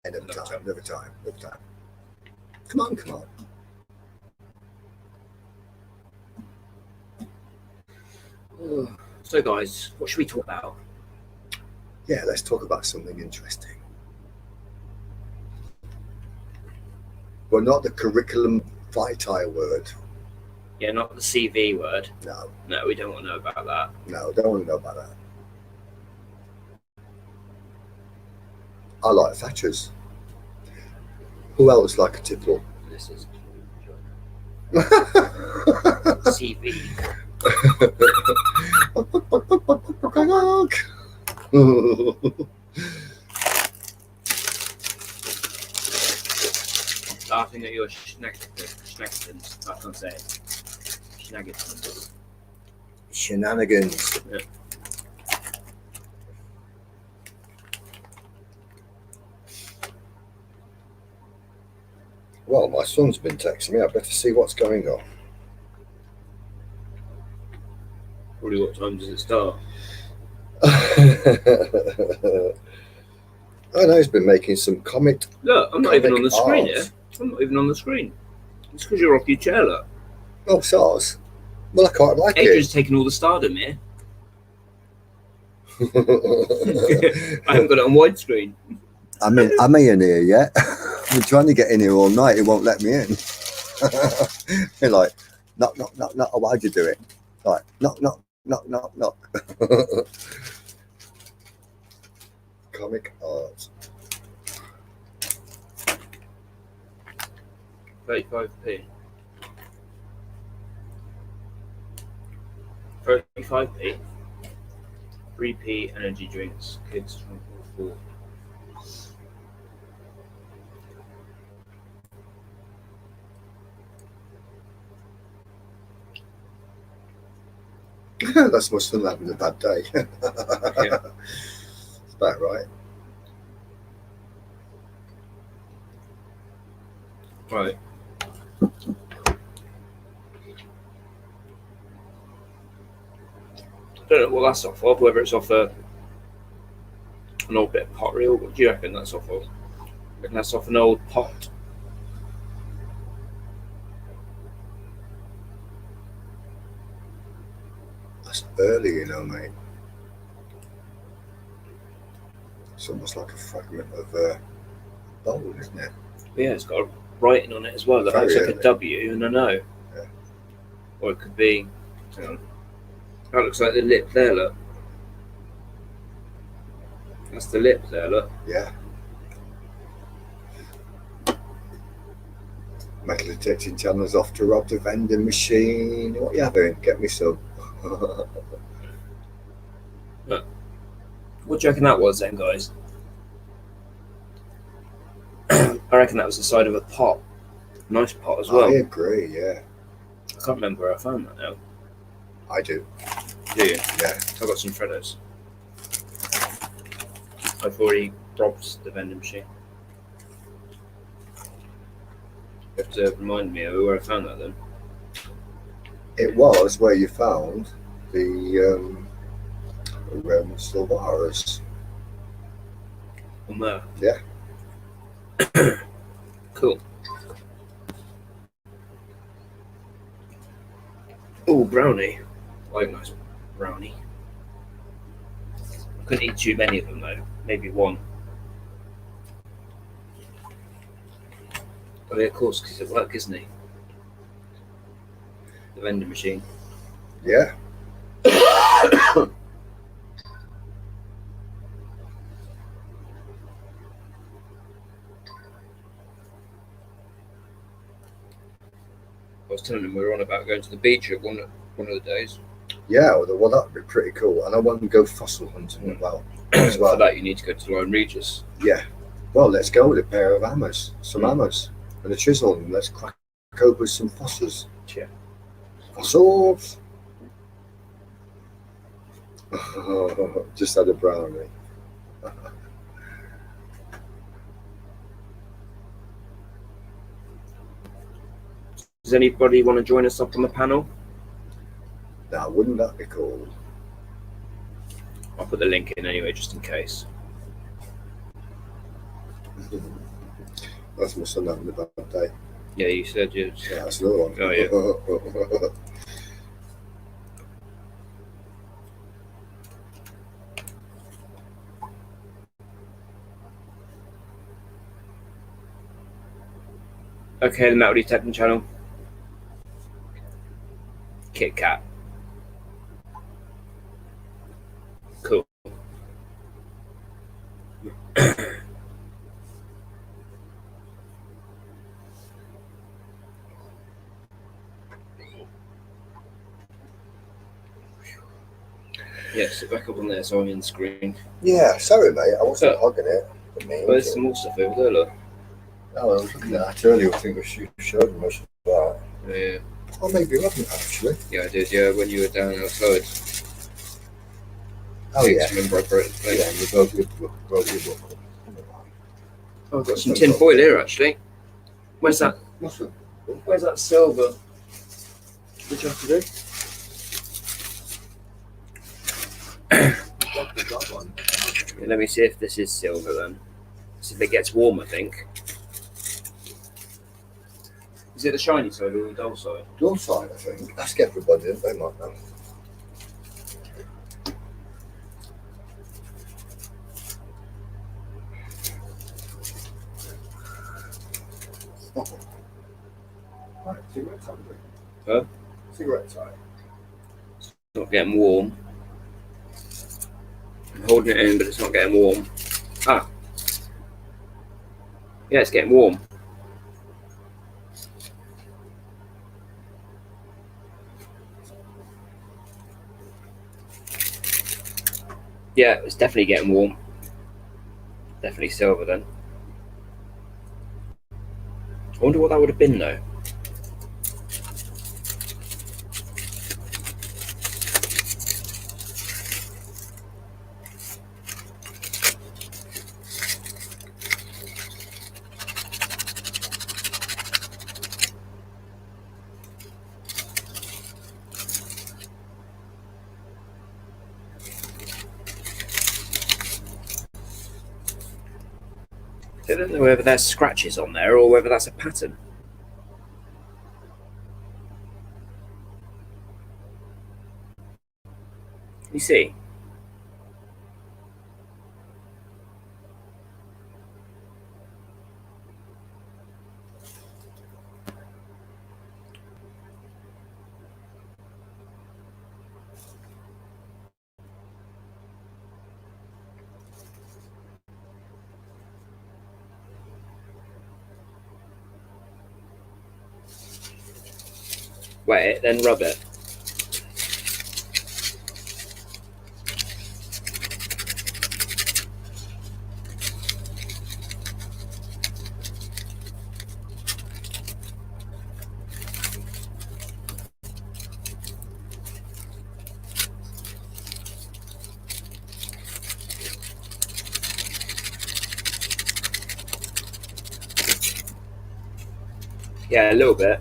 Another time. Come on. So, guys, what should we talk about? Yeah, let's talk about something interesting. Well, not the curriculum vitae word. Yeah, not the CV word. No. No, we don't want to know about that. No, don't want to know about that. I like Thatchers. Who else like a tipple? This is CV. Laughing at your shenanigans. I can't say it. Shenanigans. Yeah. Well, my son's been texting me. I better see what's going on. Probably what time does it start? I know he's been making some comic. Look, I'm not even on the screen art. here. I'm not even on the screen. It's because you're off your chair, look. Oh, SARS. Well, I quite like Adrian's taken all the stardom here. it. I haven't got it on widescreen. I'm in here yet. I've been trying to get in here all night. It won't let me in. You're like, knock. Oh, why'd you do it? Like, knock. Comic art. 35p. 35p. 3p energy drinks. Kids from 4. That's my son having a bad day. Yeah. It's about right. Right. I don't know what that's off of, whether it's off an old bit of pottery or what do you reckon that's off of? I reckon that's off an old pot. That's early, mate. It's almost like a fragment of a bowl, isn't it? Yeah, it's got a writing on it as well. That Very looks like early. a W and an O. Yeah. Or it could be. Hang on. That looks like the lip there, look. That's the lip there, look. Yeah. Metal detecting channels off to rob the vending machine. What you having? Get me some. What do you reckon that was then, guys? I reckon that was the side of a pot. Nice pot as well. I agree, yeah. I can't remember where I found that now. I do. Do you? Yeah. I got some Freddos. I've already robbed the vending machine. You have to remind me of where I found that then. It was where you found the Sylvaris. On there. Yeah. Cool. Oh, brownie. I like nice brownie. I couldn't eat too many of them though. Maybe one. Oh yeah, of course, because it works, isn't he? The vending machine. Yeah. I was telling him we were on about going to the beach at one of the days. Yeah, well, that'd be pretty cool. And I want to go fossil hunting as well. For that, you need to go to Lime Regis. Yeah. Well, let's go with a pair of hammers, some hammers, and a chisel, and let's crack open some fossils. Yeah. Fossils! Just had a brownie. Does anybody want to join us up on the panel? Now, wouldn't that be cool? I'll put the link in anyway, just in case. That's my son having a bad day. Yeah, you said you. Yeah, that's another one. Oh, yeah. Okay, the Metal Detecting channel. Kit Kat. Cool. Yeah, sit back up on there so I'm in the screen. Yeah, sorry, mate. I wasn't hogging it. Well, there's some more stuff over there, look. Oh, I was looking at that earlier. I think we showed most of that. Yeah. Oh, maybe we haven't actually. Yeah, I did, yeah, when you were down outside. Oh, yeah. Remember I broke the plate. Yeah, you broke your book. Oh, I've got some tin foil here, actually. Where's that? Where's that silver? What do you have to do? Yeah, let me see if this is silver then. See if it gets warm, I think. Is it the shiny side or the dull side? Dull side, I think. Ask everybody, they might know. Right, cigarette time. Huh? Cigarette time. It's not getting warm. I'm holding it in, but it's not getting warm. Ah. Yeah, it's getting warm. Yeah, it's definitely getting warm. Definitely silver then. I wonder what that would have been though. I don't know whether there's scratches on there or whether that's a pattern. You see? Wet it, then rub it. Yeah, a little bit.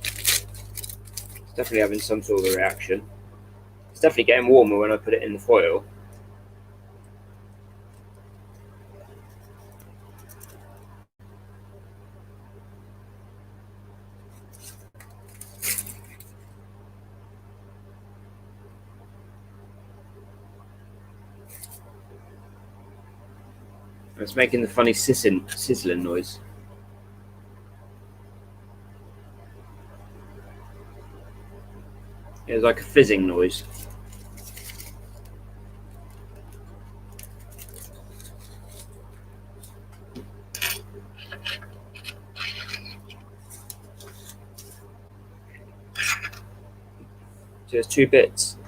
It's definitely having some sort of a reaction. It's definitely getting warmer when I put it in the foil. It's making the funny sizzling noise. It's like a fizzing noise. So there's two bits.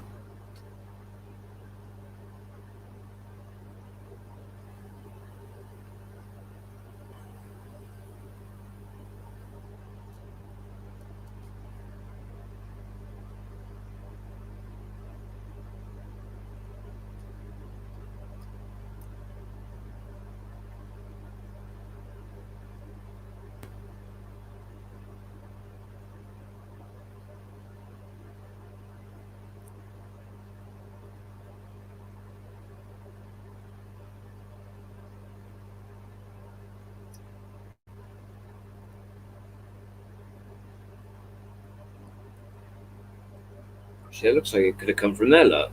Actually, it looks like it could have come from there, look.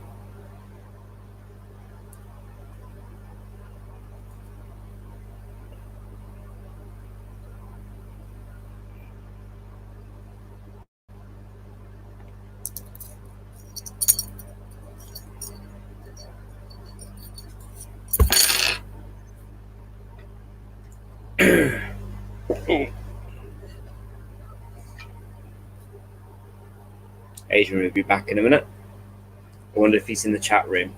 Adrian will be back in a minute. I wonder if he's in the chat room.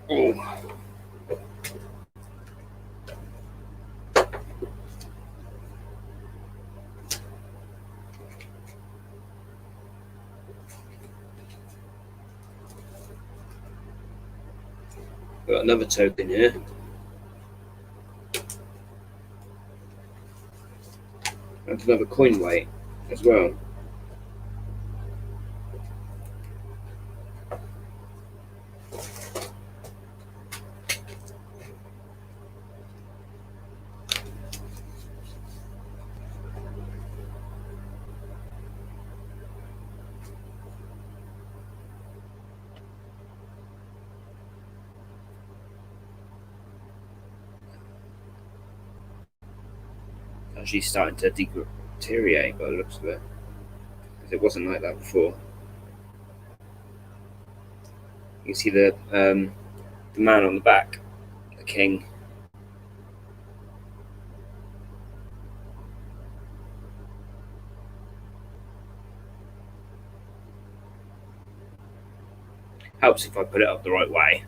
Oh. Got another token here. And another coin weight as well. Actually starting to deteriorate by the looks of it. Because it wasn't like that before. You can see the man on the back, the king. Helps if I put it up the right way.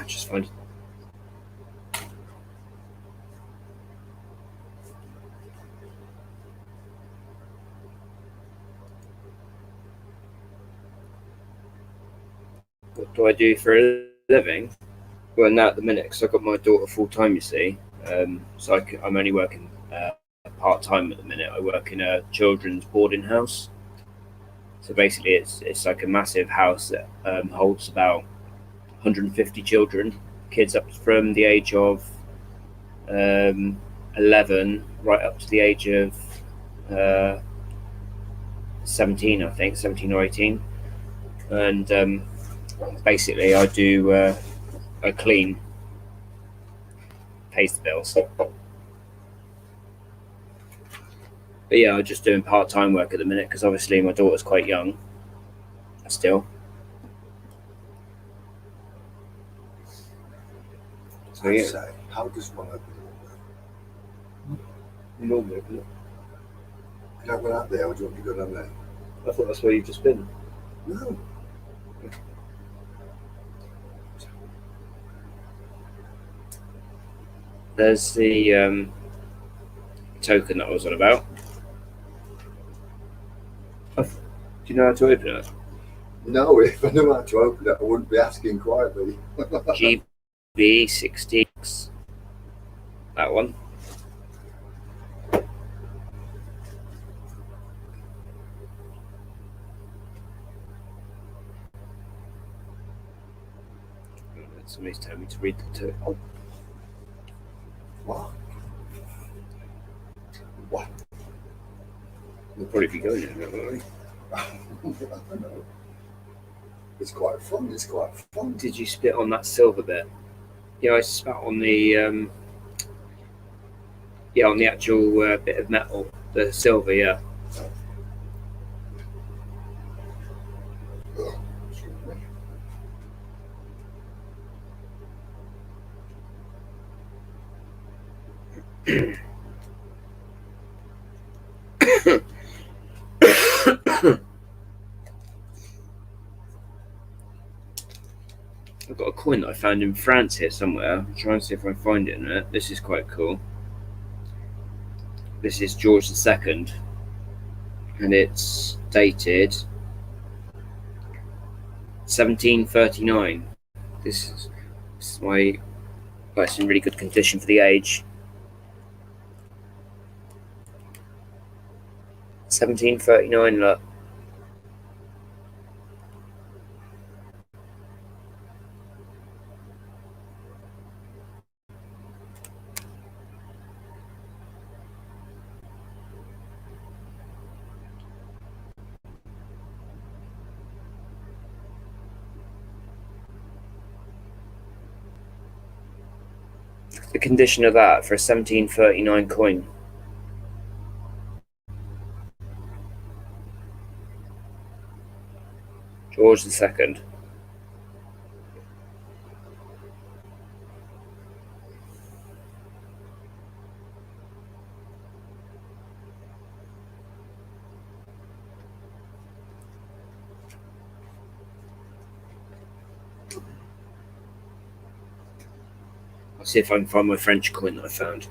Just find What do I do for a living? Well, now at the minute, because I've got my daughter full time, you see, so I'm only working part time at the minute. I work in a children's boarding house. So basically, it's like a massive house that holds about 150 children, kids up from the age of 11 right up to the age of 17, I think, 17 or 18. And basically, I do I clean, pays the bills. But yeah, I'm just doing part-time work at the minute because obviously my daughter's quite young still. So I yeah, say, how does one open the window? normally, isn't it? Can I go out there or do you want me to go down there? I thought that's where you've just been. No. There's the token that I was on about. Do you know how to open it? No, if I knew how to open it, I wouldn't be asking quietly. GB66. That one. Somebody's telling me to read the token. What? What? We'll probably be going in, won't we? I don't know. It's quite fun. It's quite fun. Did you spit on that silver bit? Yeah, I spat on the on the actual bit of metal, the silver. Yeah. Oh, excuse me. I've got a coin that I found in France here somewhere. I'm trying to see if I can find it in it. This is quite cool. This is George II, and it's dated 1739. This is my. Well, it's in really good condition for the age. 1739. Look. The condition of that for a 1739 coin. George II. I'll see if I can find my French coin that I found.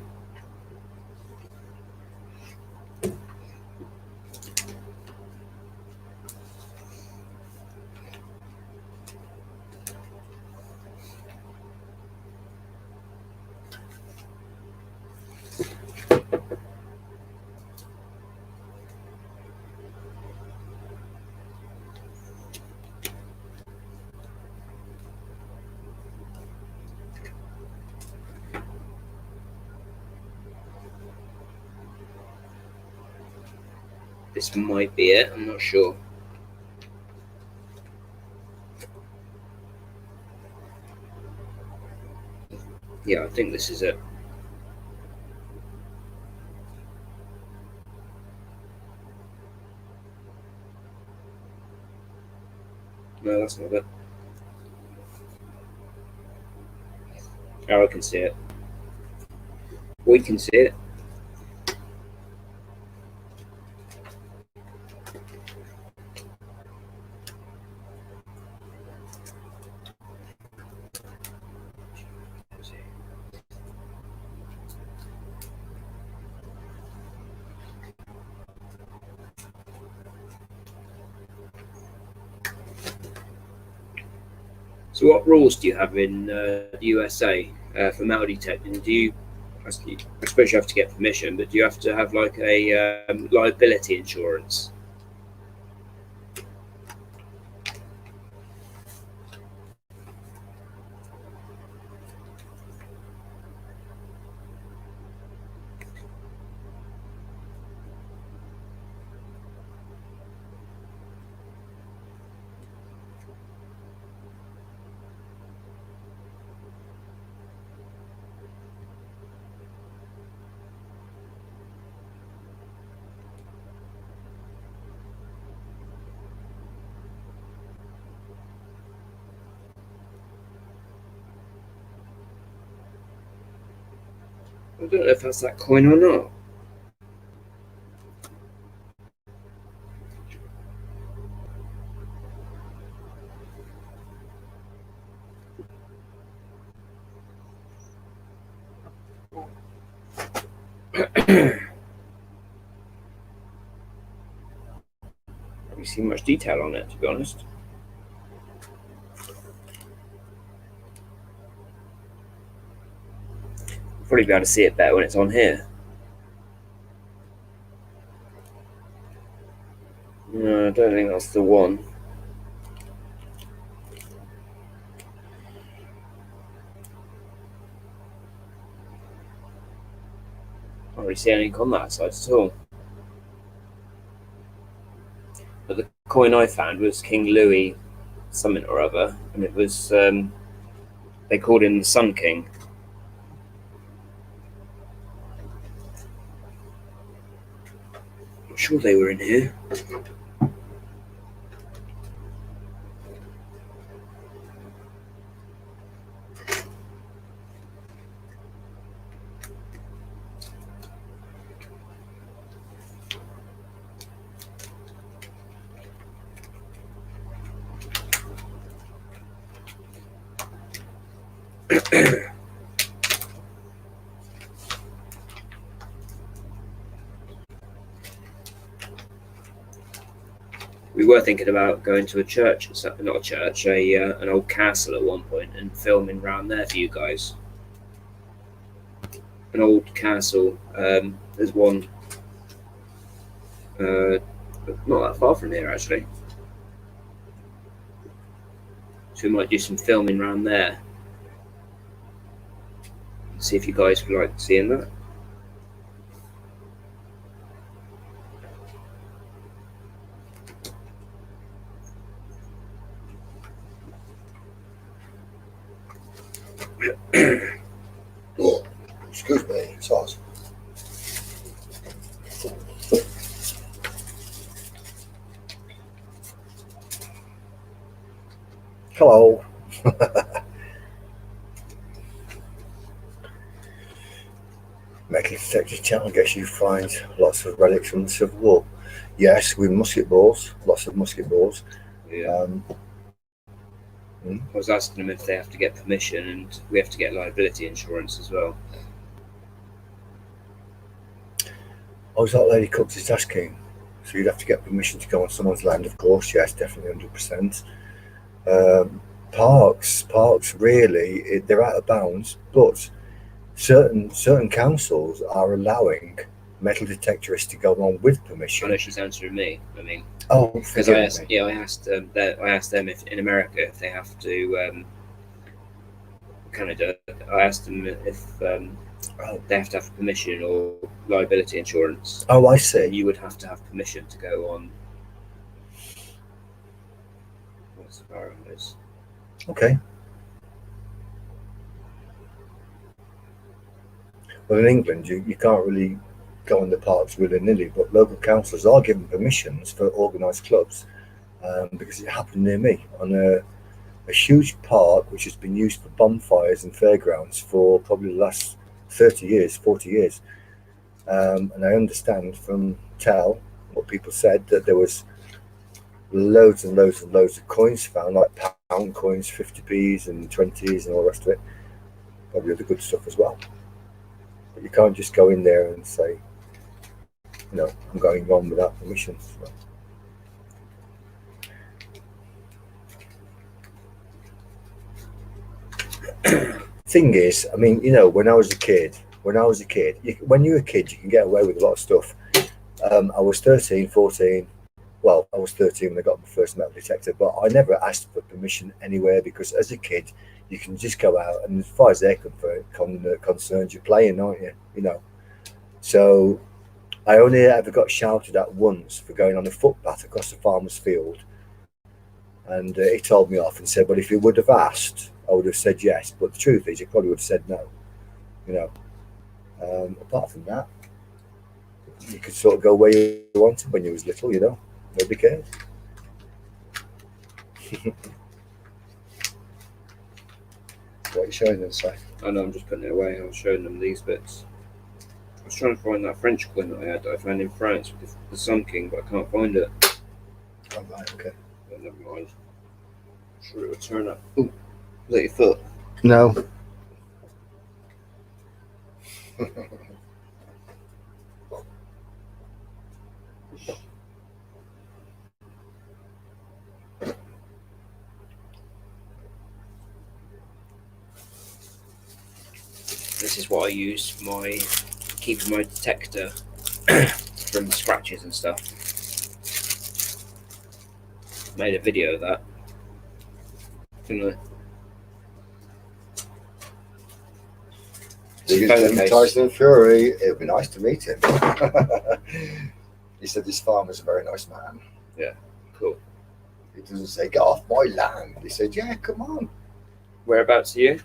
This might be it, I'm not sure. Yeah, I think this is it. No, that's not it. Oh, I can see it. We can see it. So, what rules do you have in the USA for metal detecting? Do you? I suppose you have to get permission, but do you have to have like a liability insurance? I don't know if that's that coin or not. Haven't seen much detail on it, to be honest. You'll probably be able to see it better when it's on here. No, I don't think that's the one. Can't really see anything on that side at all. But the coin I found was King Louis something or other, and it was they called him the Sun King. I'm sure they were in here. We were thinking about going to a church, not a church, an old castle at one point, and filming around there for you guys. An old castle. There's one not that far from here, actually. So we might do some filming around there. See if you guys would like seeing that. Oh, excuse me, it's hot. Hello. Metal Detector channel gets you find lots of relics from the Civil War. Yes, with musket balls, lots of musket balls. Yeah. I was asking them if they have to get permission, and we have to get liability insurance as well. Oh, is that Lady Cook's asking? So you'd have to get permission to go on someone's land, of course. Yes, definitely 100%. Parks really, they're out of bounds, but certain councils are allowing metal detectorists to go on with permission. I know she's answering me. I mean, because I asked them if in America if they have to Canada. I asked them if they have to have permission or liability insurance. Oh, I see. And you would have to have permission to go on. What's the bar on this? Okay. Well, in England, you can't really go in the parks willy-nilly, but local councils are given permissions for organised clubs because it happened near me on a huge park which has been used for bonfires and fairgrounds for probably the last 30 years, 40 years. And I understand from what people said, that there was loads and loads and loads of coins found, like pound coins, 50p's and 20's and all the rest of it. Probably other good stuff as well. But you can't just go in there and say, I'm going on without permission. So. thing is, I mean, you know, when I was a kid, when you're a kid, you can get away with a lot of stuff. I was 13, 14. Well, I was 13 when I got my first metal detector, but I never asked for permission anywhere because as a kid, you can just go out and as far as they're concerned, you're playing, aren't you? You know. So I only ever got shouted at once for going on a footpath across the farmer's field. And he told me off and said, well, if you would have asked, I would have said yes. But the truth is, you probably would have said no. You know. Apart from that, you could sort of go where you wanted when you was little, you know. Nobody cared. What are you showing them, Si? I know, I'm just putting it away. I was showing them these bits. I was trying to find that French coin that I had that I found in France with the Sun King, but I can't find it. Oh, right, okay. But never mind. I'm sure it would turn up. Ooh, is that your foot? No. This is what I use for my keeping my detector from scratches and stuff. Made a video of that, didn't I? Tyson Fury. It would be nice to meet him. He said this farmer's a very nice man. Yeah, cool. He doesn't say, get off my land. He said, yeah, come on. Whereabouts are you?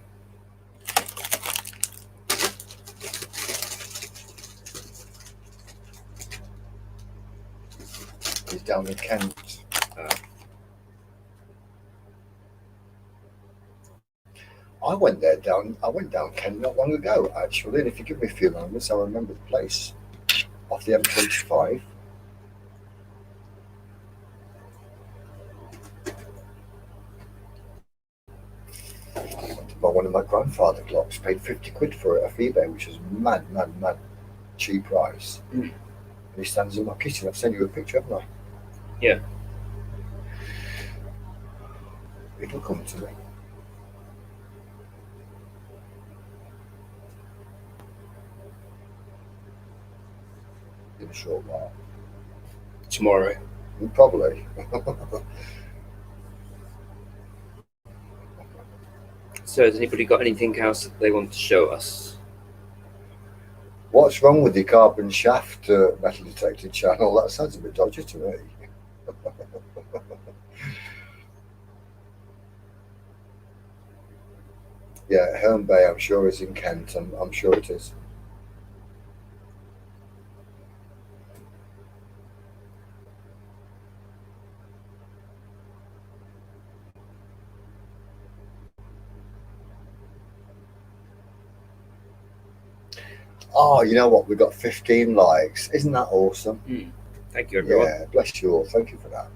He's down in Kent. I went down Kent not long ago, actually, and if you give me a few moments, I'll remember the place. Off the M25. To buy one of my grandfather clocks, paid 50 quid for it off eBay, which is mad cheap price. And he stands in my kitchen. I've sent you a picture, haven't I? Yeah. It'll come to me. In a short while. Tomorrow. Probably. So has anybody got anything else that they want to show us? What's wrong with the carbon shaft metal detector channel? That sounds a bit dodgy to me. Yeah, Herne Bay, I'm sure is in Kent. I'm sure it is. Oh, you know what? We've got 15 likes. Isn't that awesome? Thank you, everyone. Yeah, bless you all. Thank you for that.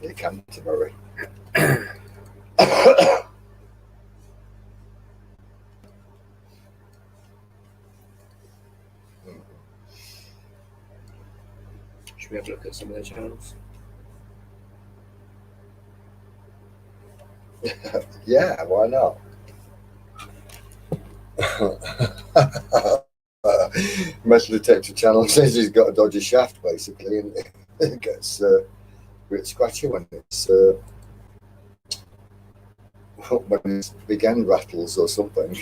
You can, Murray. Should we have a look at some of their channels? Yeah, why not? Metal detector channel says he's got a dodgy shaft, basically, and it gets a bit scratchy when it's big end rattles or something.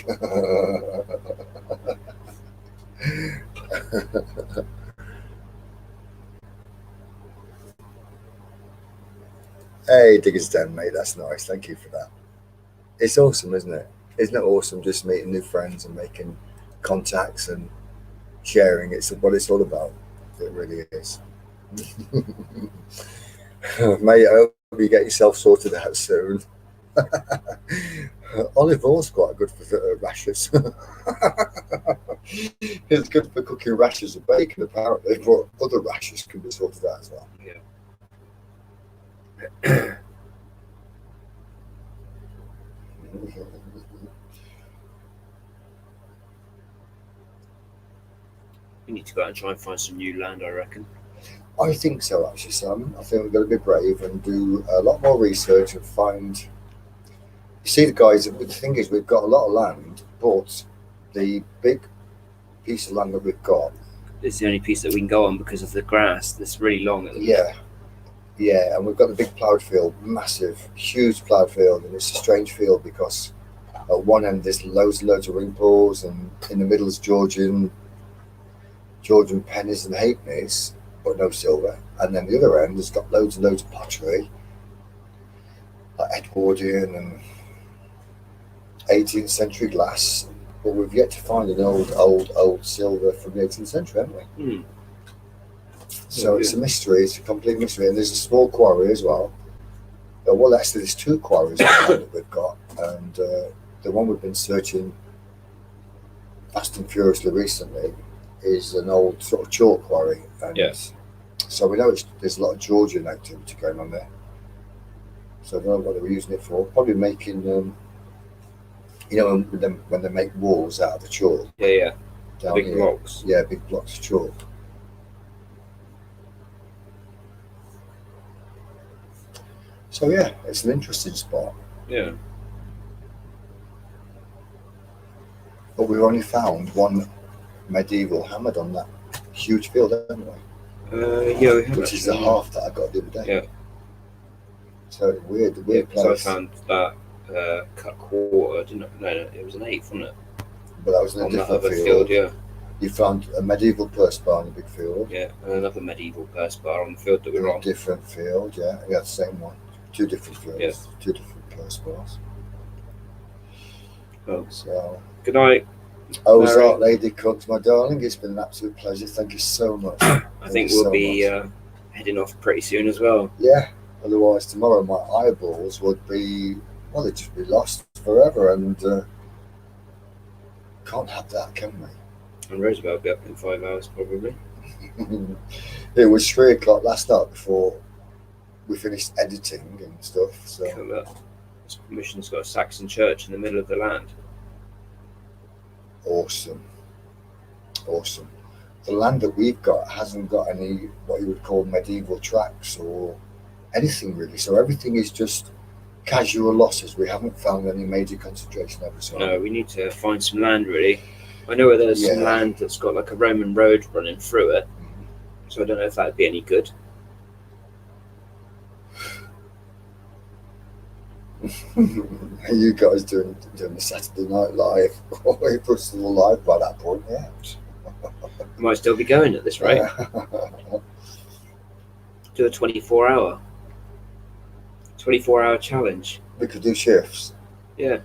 Hey, Diggers Den, mate, that's nice. Thank you for that. It's awesome, isn't it? Isn't it awesome just meeting new friends and making contacts and sharing? It's what it's all about. It really is. Mate, I hope you get yourself sorted out soon. Olive oil's quite good for rashes. It's good for cooking rashes and bacon, apparently, but other rashes can be sorted out as well. Yeah. We need to go out and try and find some new land, I reckon. I think so, actually, Simon. I think we've got to be brave and do a lot more research and find You see, the guys. The thing is, we've got a lot of land, but the big piece of land that we've got, It's the only piece that we can go on because of the grass that's really long at the yeah, and we've got the big ploughed field, massive, huge ploughed field, and it's a strange field because at one end there's loads and loads of ring pools, and in the middle is Georgian pennies and halfpennies, but no silver. And then the other end has got loads and loads of pottery, like Edwardian and 18th century glass. But we've yet to find an old silver from the 18th century, haven't we? Hmm. So it's a mystery. It's a complete mystery. And there's a small quarry as well. Well, actually, there's two quarries that we've got, and the one we've been searching fast and furiously recently is an old sort of chalk quarry. And Yes. so we know there's a lot of Georgian activity going on there. So I don't know what they were using it for. Probably making, when they make walls out of the chalk. Yeah. Down Big here. blocks. Yeah, big blocks of chalk. So yeah, it's an interesting spot. Yeah. But we've only found one medieval hammered on that huge field, haven't we? Yeah, we have. Which is the half that I got the other day. Yeah. So weird Yeah, because I place. found that cut quarter. Didn't no, it was an eighth, wasn't it? But that was in a On that different other field. field, yeah. You found a medieval purse bar in a big field. Yeah, and another medieval purse bar on the field that we In were a on. different field, yeah. Yeah, the same one. Two different fields. Yeah. Two different purse bars. Oh. So Good night. Ozark Lady Cooks, my darling, it's been an absolute pleasure. Thank you so much. I think we'll be heading off pretty soon as well. Yeah. Otherwise tomorrow my eyeballs would be, well, they'd just be lost forever, and can't have that, can we? And Roosevelt will be up in 5 hours probably. It was 3 o'clock last night before we finished editing and stuff. So Come up. This mission's got a Saxon church in the middle of the land. awesome. The land that we've got hasn't got any what you would call medieval tracks or anything really. So everything is just casual losses. We haven't found any major concentration episodes. No, we need to find some land really. I know where there's some Yeah. land that's got like a Roman road running through it. Mhm. So I don't know if that'd be any good. You guys doing the Saturday Night Live? It was still live by that point, yeah. We might still be going at this rate. Do a 24-hour challenge. We could do shifts. Yeah,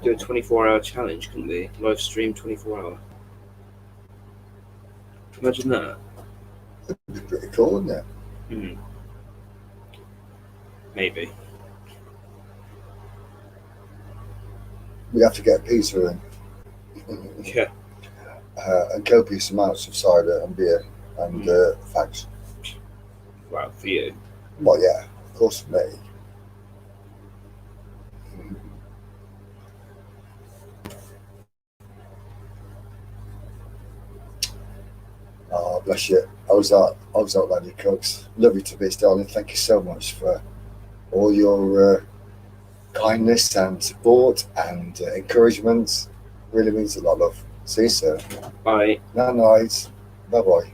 do a 24-hour challenge, couldn't we? Live stream 24-hour. Imagine that. It'd be pretty cool, wouldn't it? Maybe. We have to get a pizza in. Yeah. And copious amounts of cider and beer and fags. Wow, for you. Well, yeah, of course for me. Oh, bless you. Ozark Lady Cooks. Love you to bits, darling. Thank you so much for all your kindness and support and encouragement. Really means a lot, love. See you soon. Bye. Night. Bye-bye.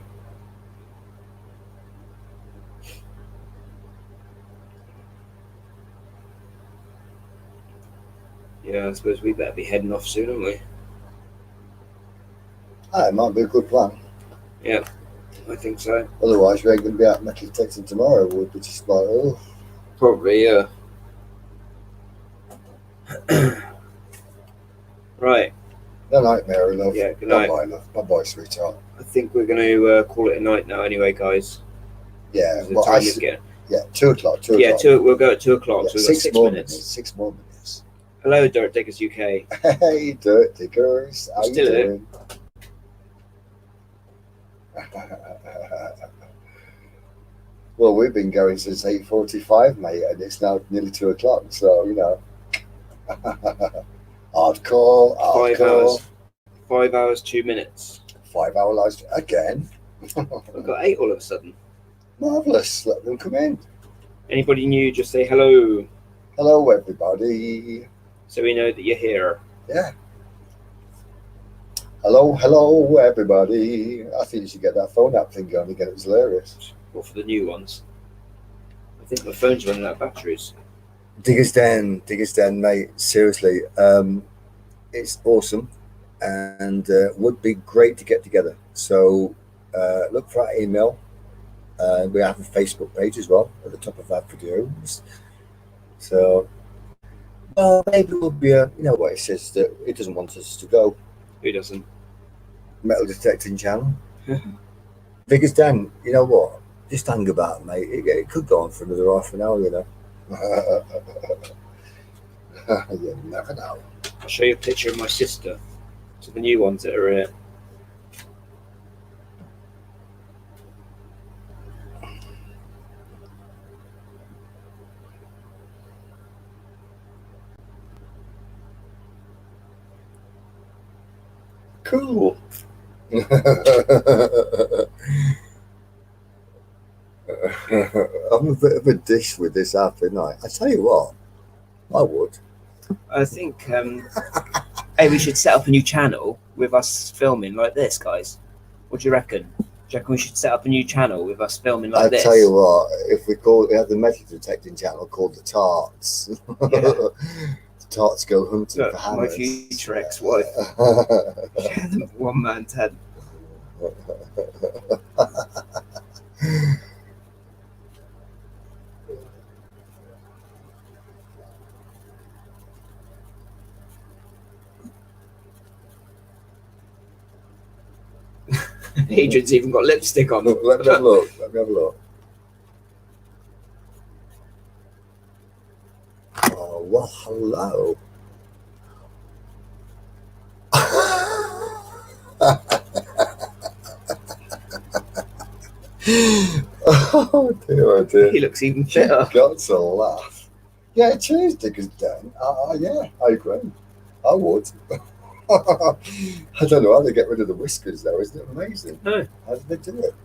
Yeah, I suppose we better be heading off soon, aren't we? It might be a good plan. Yeah, I think so. Otherwise, we ain't going to be out metal detecting tomorrow. We'll be just like, oh. Probably, yeah. Right. Good night, Mary, love. Yeah, good night. Bye-bye, love. Bye-bye, sweetheart. I think we're going to call it a night now anyway, guys. Yeah, The time is getting... yeah, 2 o'clock. 2 Yeah, o'clock. we'll go at 2 o'clock, Yeah, so we've got 6 more minutes. 6 more minutes. Hello, Dirt Diggers UK. Hey, Dirt Diggers. How you Still here. doing? Well, we've been going since 8:45, mate, and it's now nearly 2 o'clock, so, you know. Hardcore. 5 hours. 5 hours, 2 minutes. 5 hour lives again. We've got 8 all of a sudden. Marvellous. Let them come in. Anybody new, just say hello. Hello, everybody. So we know that you're here. Yeah. Hello, everybody. I think you should get that phone app thing going again. It's hilarious. What for the new ones? I think my phone's running out of batteries. Diggers Den, mate. Seriously, it's awesome, and would be great to get together. So look for our email. We have a Facebook page as well at the top of our videos. So, well, maybe we'll be you know what it says that it doesn't want us to go. Who doesn't? Metal detecting channel. Diggers Den, you know what? Just hang about, mate. It could go on for another half an hour, you know. You never know. I'll show you a picture of my sister. To the new ones that are here. Cool. I'm a bit of a dish with this app, isn't I? I tell you what, I would. I think, hey, we should set up a new channel with us filming like this, guys. What do you reckon? Do you reckon we should set up a new channel with us filming like this? I tell you what, if we have the metal detecting channel called the Tarts. Yeah. The Tarts go hunting Look, for my hammers. future ex-wife. One man 10. Adrian's even got lipstick on. Look, let me have a look. Let me have a look. Oh, well, hello. Oh dear, oh dear. He looks even fitter. Got to laugh. Yeah, cheers, Diggers Den. Yeah, I agree. I would. I don't know how they get rid of the whiskers, though. Isn't it amazing? No. How did they do it?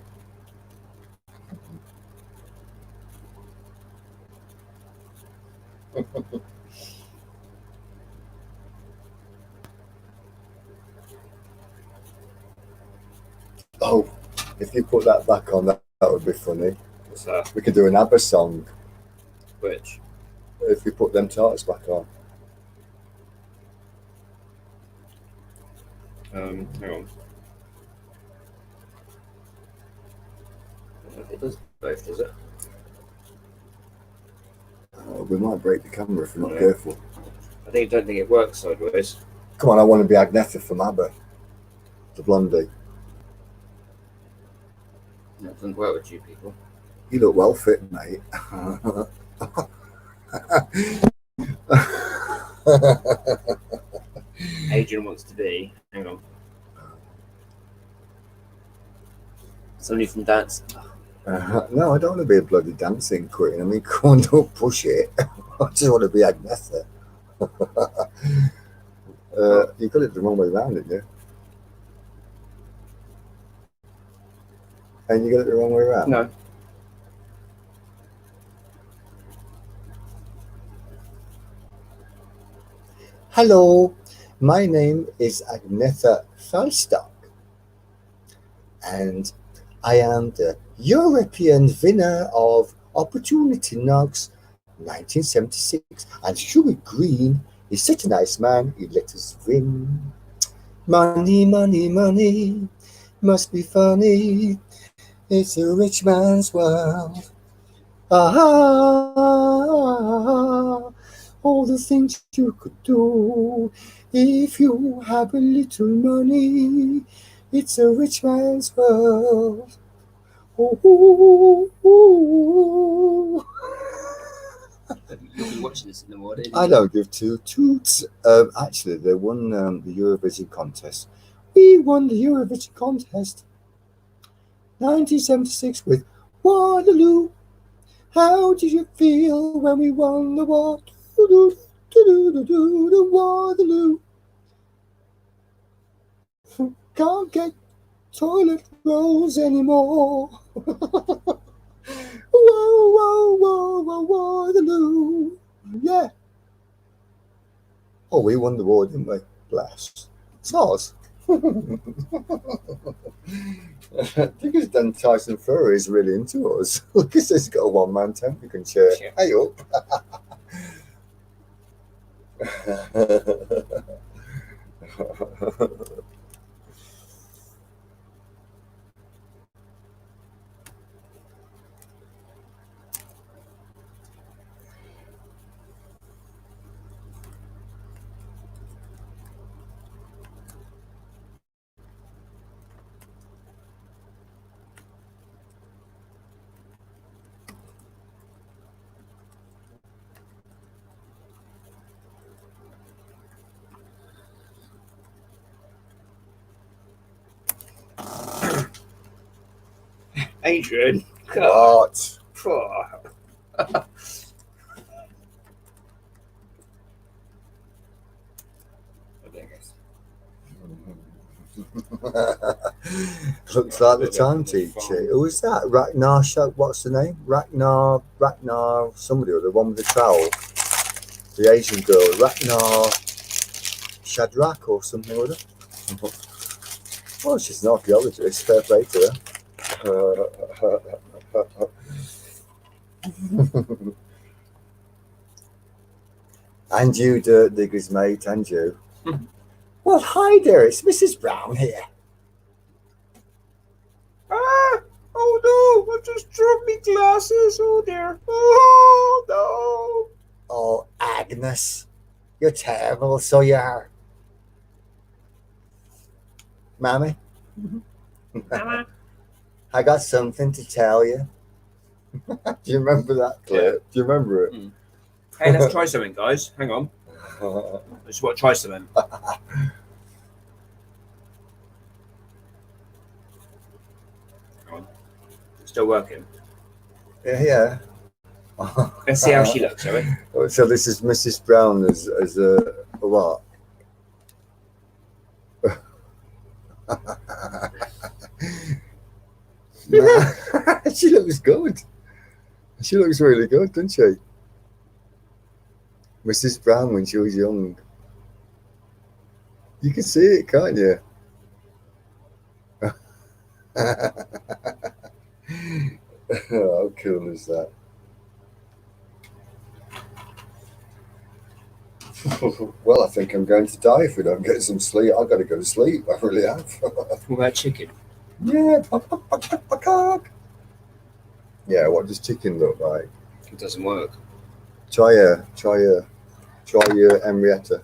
Oh, if you put that back on, that would be funny. What's that? We could do an ABBA song Which? if we put them tarts back on. Hang on. It does both, does it? We might break the camera if we're not Yeah. careful. I don't think it works sideways. Come on, I want to be Agnetha from ABBA. The blondie. That doesn't work with you people. You look well fit, mate. Adrian wants to be. Hang on. Somebody from dance. No, I don't want to be a bloody dancing queen. I mean, come on, don't push it. I just want to be Agnetha. You got it the wrong way around, didn't you? And you got it the wrong way around? No. Hello, my name is Agnetha Falstock, and I am the European winner of Opportunity Knocks 1976. And Huey Green is such a nice man, he let us win. Money, money, money, must be funny. It's a rich man's world. All the things you could do if you have a little money. It's a rich man's world. Ooh. You'll be watching this in the morning. I don't give two toots. Actually, they won the Eurovision contest. We won the Eurovision contest 1976 with Waterloo. How did you feel when we won the war? The Waterloo. Can't get toilet rolls anymore. Whoa, Waterloo. Yeah. Oh, we won the war, didn't we? Bless. It's ours. Because then Tyson Fury is really into us. Look, he's got a one-man tent we can cheer. Yeah. Hey up. Adrian. God. What? Looks like the time teacher. Who was that? Ragnar, what's the name? Ragnar, somebody or the one with the trowel. The Asian girl, Ragnar Shadrach or something or other. Oh, she's an archaeologist. Fair play to her. And you, Dirt Digger's mate, and you. Well, hi there, it's Mrs. Brown here. Ah! Oh no! I just dropped my glasses. Oh dear! Oh no! Oh, Agnes, you're terrible, so you are. Mammy? Mama. I got something to tell you. Do you remember that clip? Yeah. Do you remember it? Hey, let's try something, guys. Hang on. I just want to try something. Hang on. Still working. Yeah. Let's see how she looks, shall we? So this is Mrs. Brown as a what? She looks good. She looks really good, doesn't she? Mrs. Brown when she was young. You can see it, can't you? How cool is that? Well, I think I'm going to die if we don't get some sleep. I've got to go to sleep. I really have. What about chicken? Yeah. Yeah, what does chicken look like? It doesn't work. Try your Henrietta.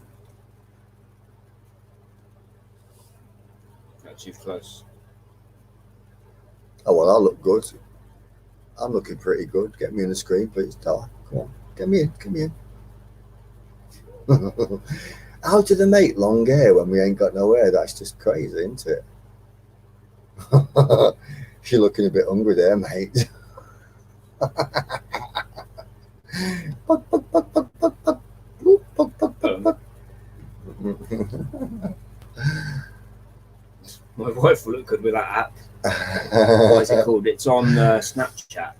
Not too close. Oh well, I look good. I'm looking pretty good. Get me on the screen, please, Tara. Come on, get me in. How do they make long hair when we ain't got no hair? That's just crazy, isn't it? You're looking a bit hungry there, mate. My wife will look good with that app. What is it called? It's on Snapchat.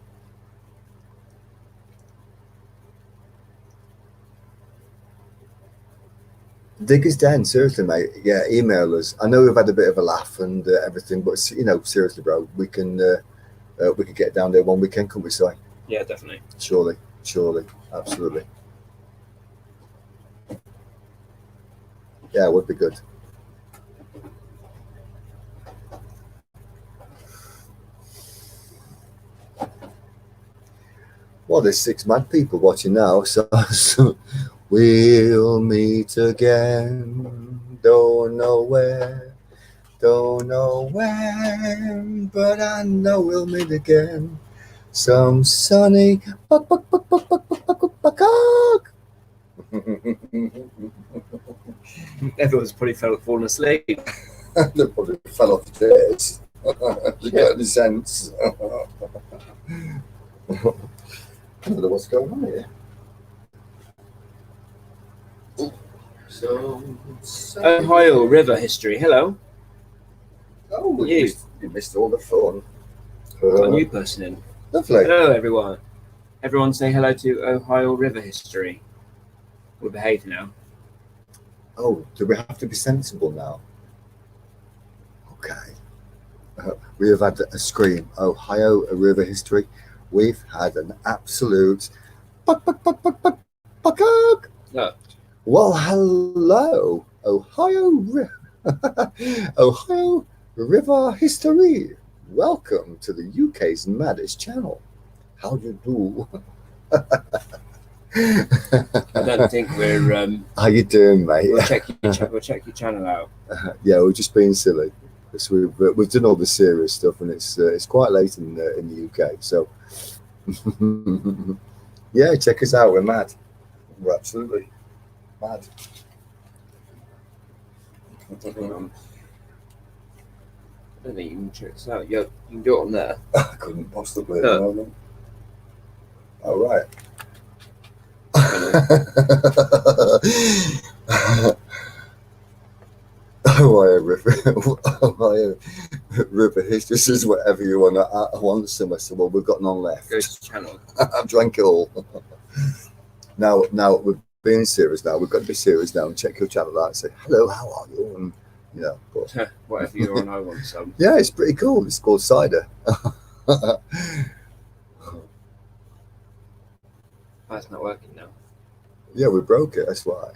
Diggers Den, seriously, mate. Yeah, email us. I know we've had a bit of a laugh and everything, but seriously, bro, we can get down there one weekend, can't we, Si? Yeah, definitely. Surely, absolutely. Yeah, it would be good. Well, there's 6 mad people watching now, so we'll meet again. Don't know where, don't know when, but I know we'll meet again. Some sunny Everyone's probably fallen asleep. They probably fell off the chairs. You get any sense? I don't know what's going on here. Ohio River history. Hello. Oh, You. you missed all the fun. Got a new person in. Lovely. Hello, everyone. Everyone say hello to Ohio River history. We'll behave now. Oh, do we have to be sensible now? Okay. We have had a scream. Ohio, a river history. We've had an absolute buck. No. Well, hello, Ohio, Ohio River History. Welcome to the UK's maddest channel. How do you do? I don't think we're. How you doing, mate? We'll check your channel out. Yeah, we're just being silly. Because we've done all the serious stuff, and it's quite late in the UK. So yeah, check us out. We're mad. We're absolutely mad. I don't think you can check this out. Yeah, you can do it on there. I couldn't possibly. No. No. All right. Ohio River History says whatever you want to answer. I said, well, we've got none left. Go to channel. I've drank it all. Now we're being serious now. We've got to be serious now and check your channel out and say, hello, how are you? And, you know, but, Whatever you're on, I want some. yeah, it's pretty cool. It's called cider. Oh, it's not working now. Yeah, we broke it. That's why.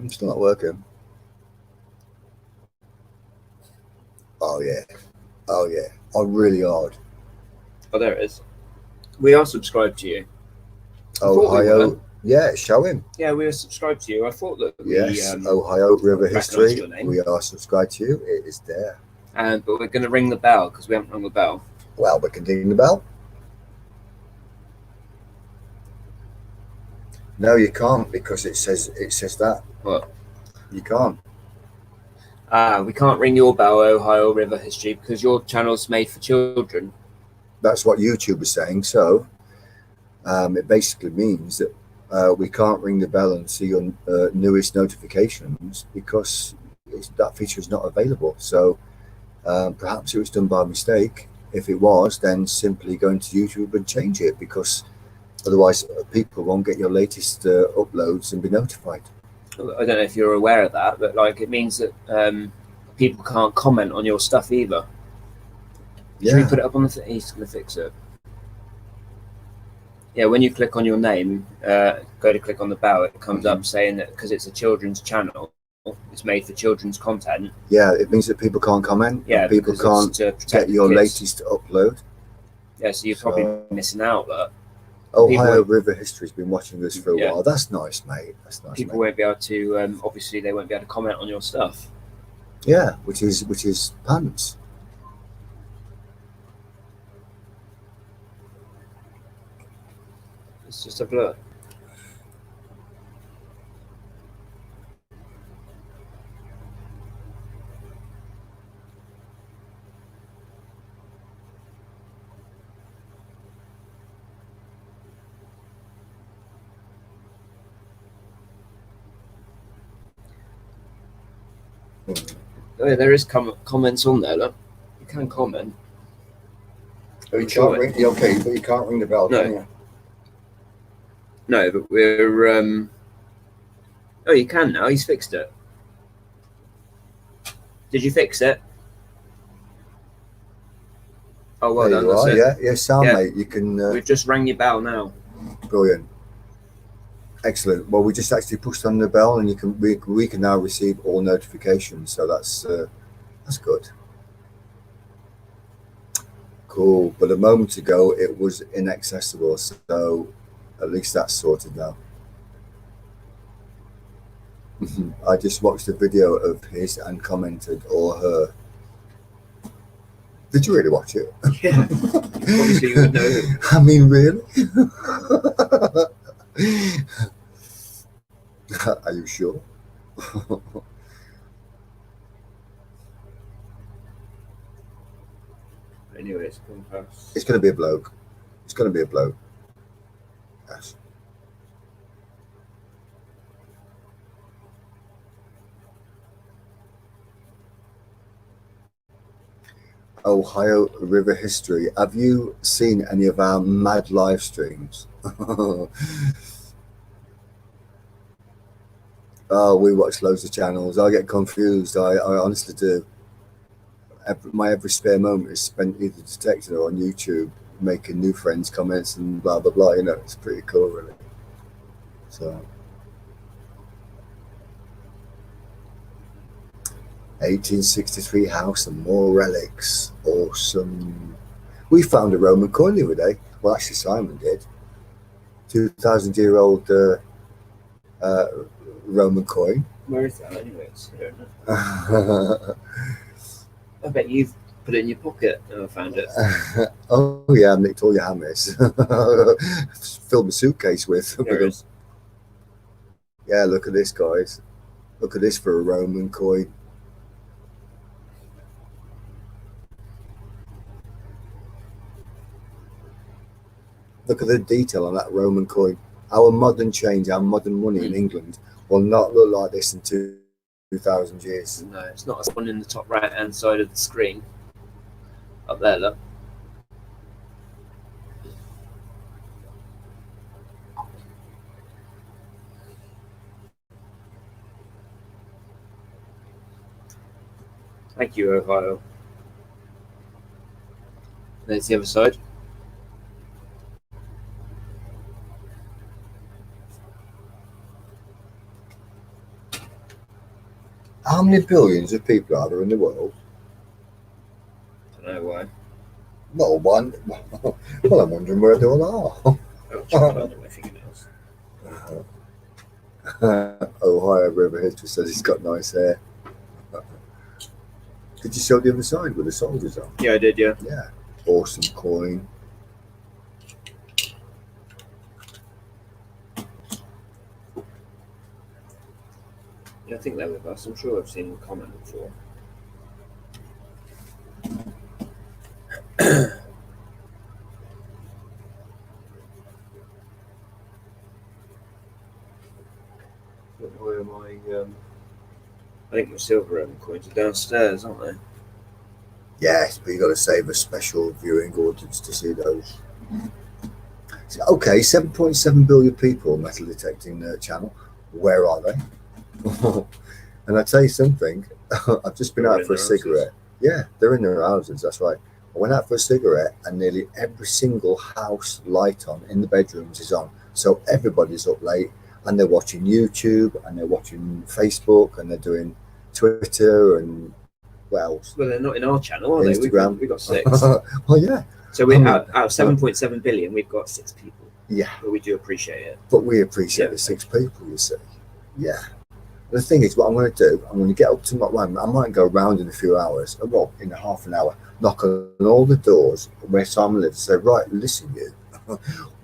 It's not working. Oh yeah. Oh, really hard. Oh, there it is. We are subscribed to you. Ohio. Yeah, show him. Yeah, we are subscribed to you. I thought that yes, Ohio River History. your name. We are subscribed to you. It is there. But we're going to ring the bell because we haven't rung the bell. Well, we can ding the bell. No, you can't because it says that. What? You can't. We can't ring your bell, Ohio River History, because your channel's made for children. That's what YouTube is saying. So it basically means that we can't ring the bell and see your newest notifications because that feature is not available. So perhaps it was done by mistake. If it was, then simply go into YouTube and change it because otherwise people won't get your latest uploads and be notified. I don't know if you're aware of that, but like it means that people can't comment on your stuff either. Should we put it up on the thing? He's going to fix it. Yeah, when you click on your name, go to click on the bell, it comes up saying that because it's a children's channel, it's made for children's content. Yeah, it means that people can't comment. Yeah, people can't get your latest upload. Yeah, so you're probably missing out. But Ohio River History's been watching us for a while. That's nice, mate. That's nice. People won't be able to. Obviously, they won't be able to comment on your stuff. Yeah, which is pants. It's just a blur. Oh, yeah, there is comments on there. Look, you can comment. Oh, you can't ring. Okay, but you can't ring the bell, can you? No, but we're. Oh, you can now. He's fixed it. Did you fix it? Oh, well done. That's it. Yeah, sound, mate. You can. We've just rang your bell now. Brilliant. Excellent. Well, we just actually pushed on the bell, and we can now receive all notifications. So that's good. Cool. But a moment ago, it was inaccessible. So at least that's sorted now. I just watched a video of his and commented, or her. Did you really watch it? Yeah. Obviously, you would know. I mean, really? Are you sure? Anyway, it's going past. It's going to be a bloke. It's going to be a bloke. Yes. Ohio River history. Have you seen any of our mad live streams? Oh, we watch loads of channels. I get confused. I honestly do. My every spare moment is spent either detecting or on YouTube, making new friends, comments, and blah blah blah. You know, it's pretty cool, really. So, 1863 house and more relics. Awesome. We found a Roman coin the other day. Well, actually, Simon did. 2,000-year-old Roman coin. Where is that, anyways? I don't know. I bet you've put it in your pocket and I found it. Oh yeah, I nicked all your hammers. Filled my suitcase with them. Yeah, look at this, guys. Look at this for a Roman coin. Look at the detail on that Roman coin. Our modern change, our modern money in England will not look like this in 2,000 years. No, it's not. It's one in the top right-hand side of the screen. Up there, look. Thank you, Ohio. There's the other side. How many billions of people are there in the world? I don't know why. Well, one. Well, I'm wondering where they all are. Oh, chocolate on my fingernails. Ohio River history says he's got nice hair. Did you show the other side with the soldiers on? Yeah, I did, yeah. Yeah. Awesome coin. Yeah, I think they're with us. I'm sure I've seen them comment before. Where am I? I think my silver Roman coins are downstairs, aren't they? Yes, but you got to save a special viewing audience to see those. So, okay, 7.7 billion people metal detecting channel. Where are they? And I tell you something, I've just been out for a cigarette. Yeah, they're in their houses, that's right. I went out for a cigarette and nearly every single house light on in the bedrooms is on. So everybody's up late and they're watching YouTube and they're watching Facebook and they're doing Twitter and what else? Well, they're not in our channel, are Instagram. they? We've got 6. Well, yeah. So we out of 7.7 billion, we've got 6 people. Yeah. But we do appreciate it. But we appreciate the 6 people, you see. Yeah. The thing is, what I'm going to do, I'm going to get up to I might go around in a few hours, well, in a half an hour, knock on all the doors where Simon lives, say, right, listen, you,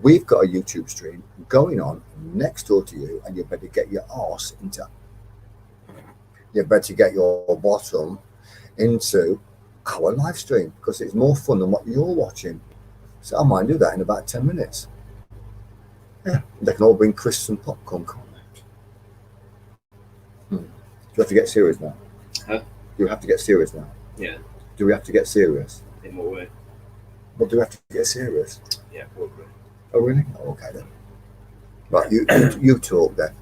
we've got a YouTube stream going on next door to you, and you better get your arse into, you better get your bottom into our live stream, because it's more fun than what you're watching. So I might do that in about 10 minutes. Yeah, they can all bring crisps and popcorn, can't they? Do you have to get serious now? Huh? Do we have to get serious now? Yeah. Do we have to get serious? In what way? Well, do we have to get serious? Yeah, probably. Oh, really? Oh, okay then. Right, you talk then.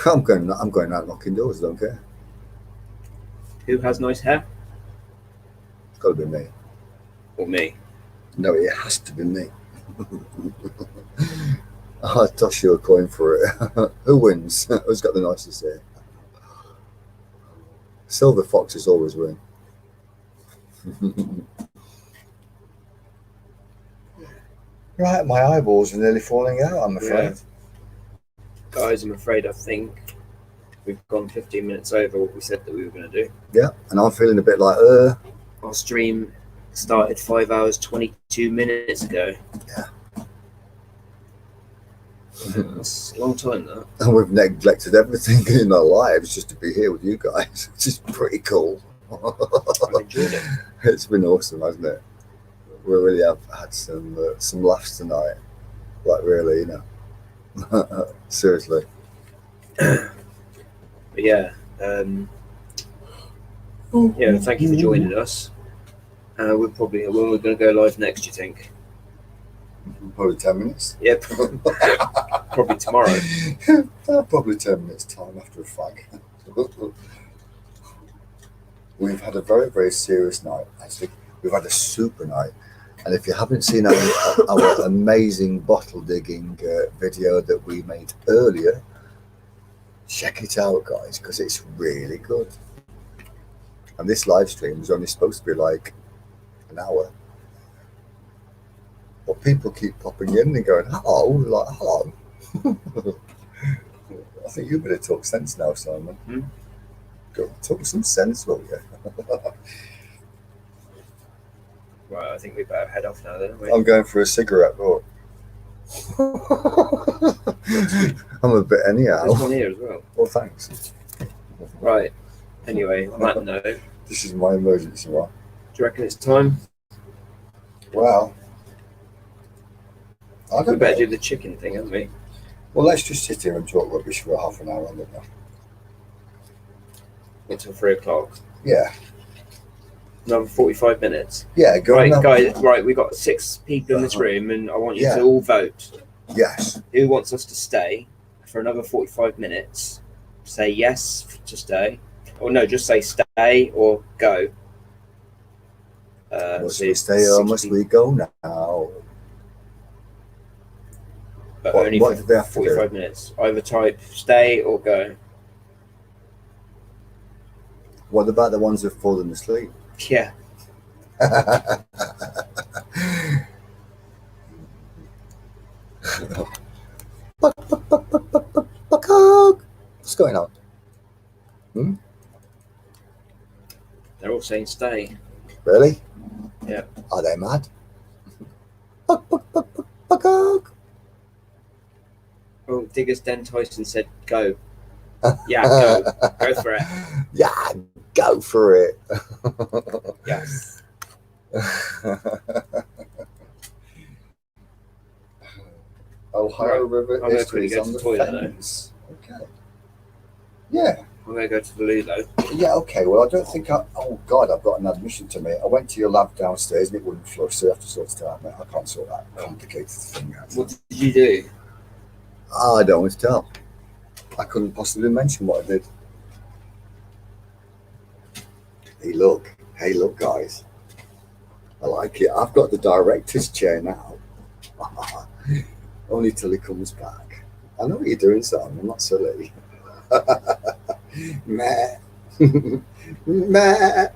I'm going out knocking doors. Don't care. Who has nice hair? It's got to be me. Or me? No, it has to be me. I'll toss you a coin for it. Who wins? Who's got the nicest hair? Silver foxes always win. Right, my eyeballs are nearly falling out, I'm afraid. Yeah. Guys, I'm afraid I think we've gone 15 minutes over what we said that we were going to do. Yeah, and I'm feeling a bit like, Our stream started 5 hours 22 minutes ago. Yeah. That's a long time, that. And we've neglected everything in our lives just to be here with you guys, which is pretty cool. I've enjoyed it. It's been awesome, hasn't it? We really have had some laughs tonight. Like, really, you know. Seriously. But yeah, yeah. Thank you for joining us. When we're going to go live next, do you think? Probably 10 minutes. Yeah, probably tomorrow. Probably 10 minutes time after a fag. We've had a very, very serious night. Actually, we've had a super night. And if you haven't seen our amazing bottle digging video that we made earlier, check it out, guys, because it's really good. And this live stream was only supposed to be like an hour. But people keep popping in and going, hello, like, hello. I think you better talk sense now, Simon. Go talk some sense, will you? Right, I think we better head off now then, aren't we? I'm going for a cigarette, look. I'm a bit anyhow. There's one here as well. Well, thanks. Right. Anyway, on that note, This is my emergency one. do you reckon it's time? Well, I We don't better know. do the chicken thing, haven't we? Well, let's just sit here and talk rubbish for half an hour. Until 3 o'clock. Yeah. Another 45 minutes. Yeah, go Right, on. guys, right, we've got 6 people in this room and I want you to all vote. Yes. Who wants us to stay for another 45 minutes? Say yes to stay. Or no, just say stay or go. Must so we stay or must 60 we go now? But What- only what for do they have to 45 minutes. Either type stay or go. What about the ones who've fallen asleep? Yeah. What's going on? They're all saying stay. Really? Yeah. Are they mad? Oh, Diggers Den Tyson said go. Yeah, go. Go for it. Yeah, go for it. Yes. Ohio Right. River I'm gonna history quickly is go on to the the toilet, fence. Okay. Yeah. I'm going to go to the loo though. Yeah, okay. Well, I don't think oh, God, I've got an admission to make. I went to your lab downstairs and it wouldn't flush, so you have to sort it out, mate. I can't sort that complicated thing out. What did you do? I don't want to tell. I couldn't possibly mention what I did. Hey, look, guys. I like it. I've got the director's chair now. Only till he comes back. I know what you're doing, Sam. I'm not silly. Meh. Meh.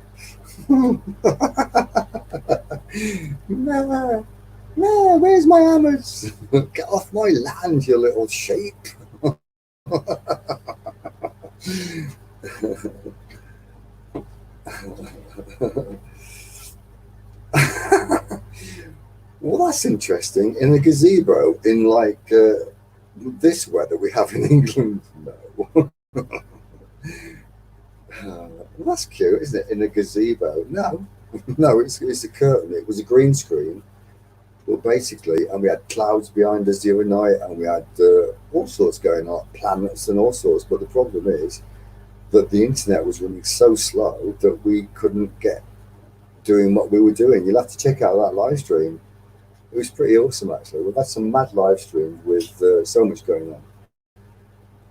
Meh. Meh. Where's my hammers? Get off my land, you little sheep. Well, that's interesting. In a gazebo, in like this weather we have in England, no. Well, that's cute, isn't it? In a gazebo, no, no, it's a curtain. It was a green screen. Well, basically, and we had clouds behind us the other night, and we had all sorts going on, planets and all sorts. But the problem is that the internet was running so slow that we couldn't get doing what we were doing. You'll have to check out that live stream. It was pretty awesome, actually. We've had some mad live streams with so much going on.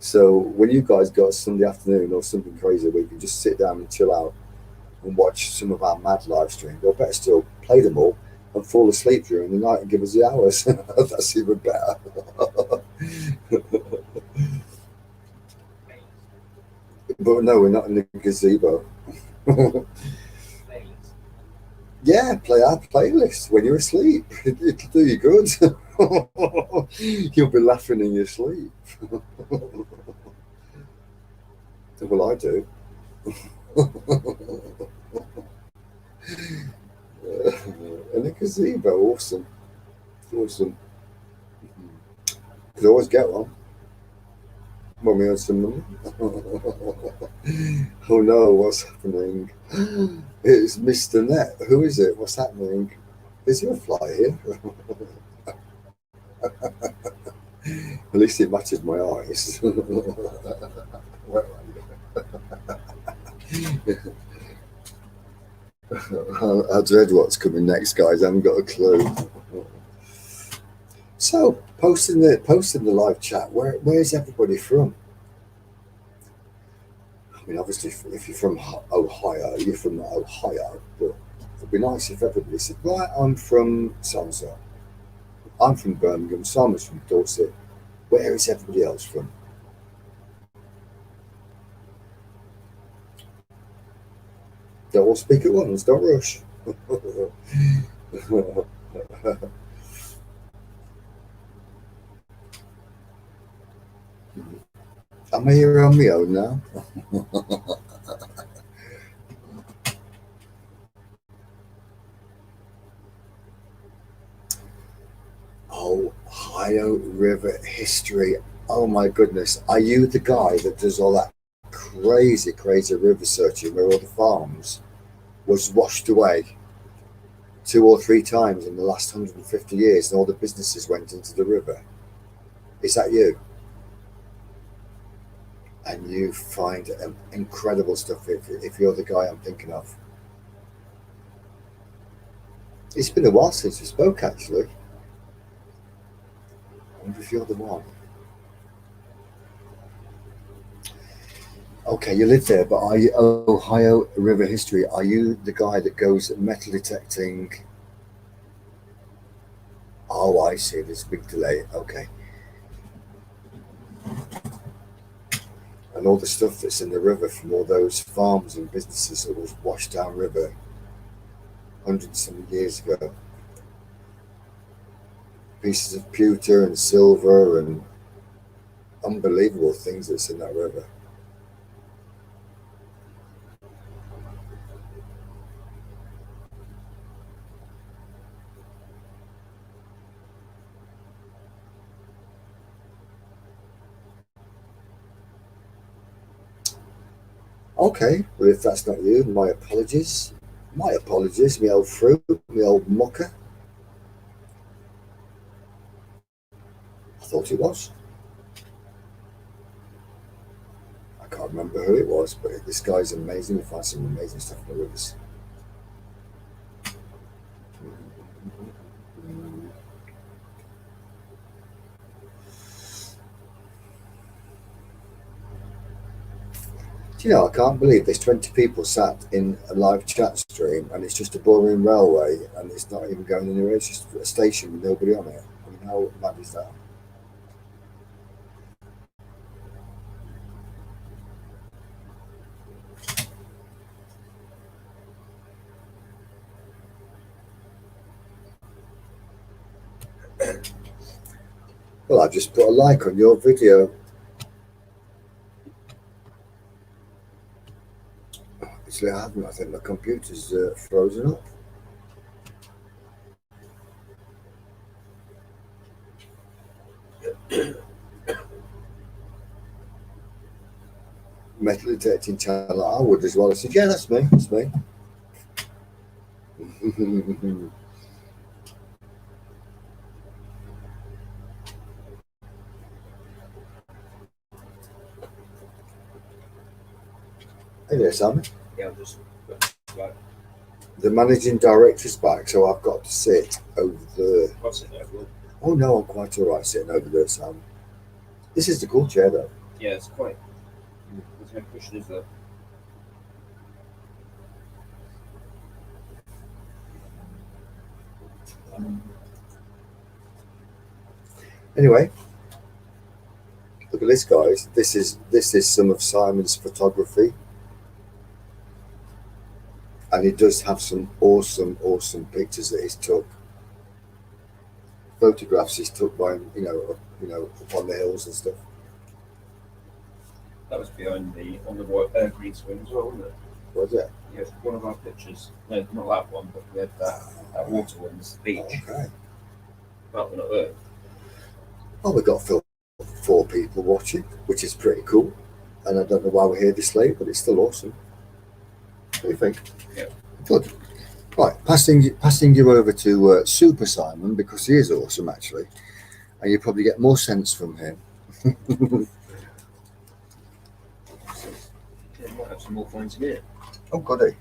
So when you guys got Sunday afternoon or something crazy where you can just sit down and chill out and watch some of our mad live streams, or better still, play them all and fall asleep during the night and give us the hours. That's even better. But no, we're not in the gazebo. Yeah, play our playlist when you're asleep. It'll do you good. You'll be laughing in your sleep. Well, I do. And a gazebo, awesome. Awesome. Could always get one when we had some money. Oh no, what's happening? It's Mr. Net. Who is it? What's happening? Is there a fly here? At least it matches my eyes. Where are you? I dread what's coming next, guys. I haven't got a clue. So, posting the live chat. Where's everybody from? I mean, obviously, if you're from Ohio, you're from Ohio. But it'd be nice if everybody said, "Right, I'm from so-and-so. I'm from Birmingham. Simon's from Dorset. Where is everybody else from?" Don't all speak at once. Don't rush. I'm here on my own now. Ohio River history. Oh my goodness. Are you the guy that does all that crazy river searching where all the farms was washed away 2 or 3 times in the last 150 years and all the businesses went into the river? Is that you? And you find incredible stuff if you're the guy I'm thinking of. It's been a while since we spoke, actually. I wonder if you're the one. Okay, you live there, but are you Ohio River history? Are you the guy that goes metal detecting? Oh, I see. There's a big delay. Okay. And all the stuff that's in the river from all those farms and businesses that was washed down river hundreds of years ago. Pieces of pewter and silver and unbelievable things that's in that river. Okay, well, if that's not you, my apologies. My apologies, me old fruit, me old mucker. I thought it was. I can't remember who it was, but this guy's amazing. We find some amazing stuff in the rivers. Do you know, I can't believe there's 20 people sat in a live chat stream and it's just a boring railway and it's not even going anywhere. It's just a station with nobody on it. I mean, how mad is that? Well, I've just put a like on your video. Actually, I haven't. I think my computer's frozen up. Metal detecting channel. I would as well. I said, yeah, that's me. That's me. Hey there, Simon. Yeah, I'm just like, The managing director's back, so I've got to sit over there. I'll sit there. Well, Oh no, I'm quite alright sitting over there, Simon. This is the cool chair, though. yeah, it's quite. There's no cushion, is there? Anyway, look at this, guys. This is some of Simon's photography, and he does have some awesome pictures that he's took. Photographs he's took by him, up on the hills and stuff. That was behind on the green swing as well, wasn't it? Was it? Yeah, it's one of our pictures. No, not that one, but we had that water one's the beach. Okay. Well, we're not there. Well, we've got 4 people watching, which is pretty cool. And I don't know why we're here this late, but it's still awesome. What do you think? Yeah. Good. Right, passing you over to Super Simon, because he is awesome, actually. And you probably get more sense from him. Yeah, might have got some more finds in here. Oh, goody.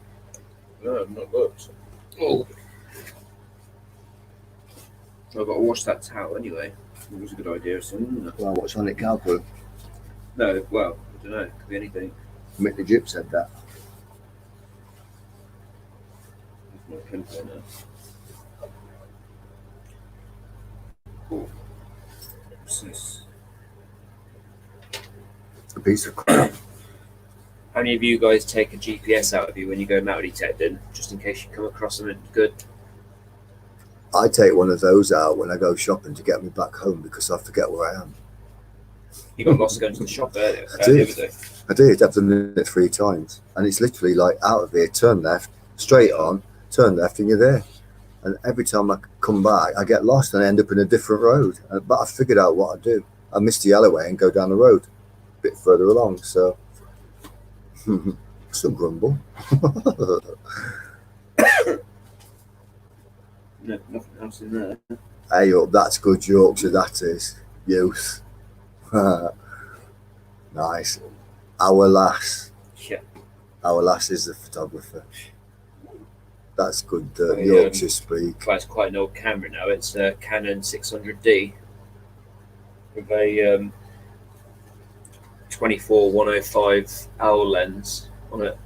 No, I've not looked. Oh. I've got to wash that towel anyway. It was a good idea, isn't it? Well, what's on it, cowboy? No, well, I don't know. It could be anything. Mick the Gyp said that. My pimple now. Oh. What's this? A piece of crap. How many of you guys take a GPS out of you when you go metal detecting, just in case you come across something good? I take one of those out when I go shopping to get me back home because I forget where I am. You got lost going to the shop earlier. I did. The other day. I did. I've done it 3 times. And it's literally like out of here, turn left, straight on, turn left, and you're there. And every time I come back, I get lost and I end up in a different road. But I figured out what I do. I miss the alleyway and go down the road a bit further along. So, some grumble. No, nothing else in there. Hey, up, that's good Yorkshire, that is. Youth. Nice. Our lass. Yeah. Our lass is the photographer. That's good I, Yorkshire speak. Well, it's quite an old camera now. It's a Canon 600D with a 24-105 owl lens on it.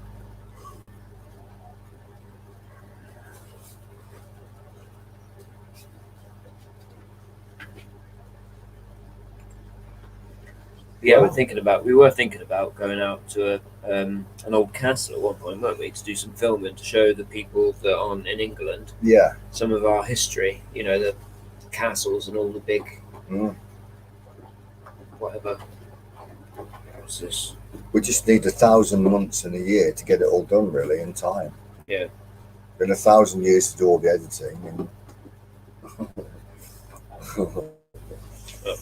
Yeah, Wow. we were thinking about going out to an old castle at one point, weren't we, to do some filming to show the people that aren't in England Yeah. some of our history. You know, the castles and all the big whatever. What's this? We just need 1,000 months in a year to get it all done, really, in time. Yeah. Been 1,000 years to do all the editing. And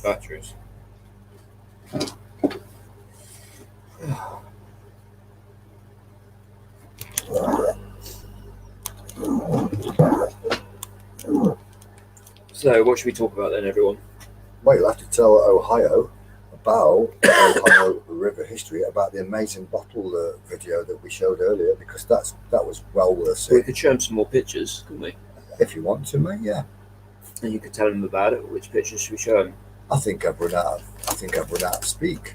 Batteries. So, what should we talk about then, everyone? well, you'll have to tell Ohio about Ohio River history, about the amazing bottle video that we showed earlier, because that was well worth We seeing. could show them some more pictures, couldn't we? If you want to, mate, yeah. And you could tell them about it. Which pictures should we show them? I think I've run out of speak.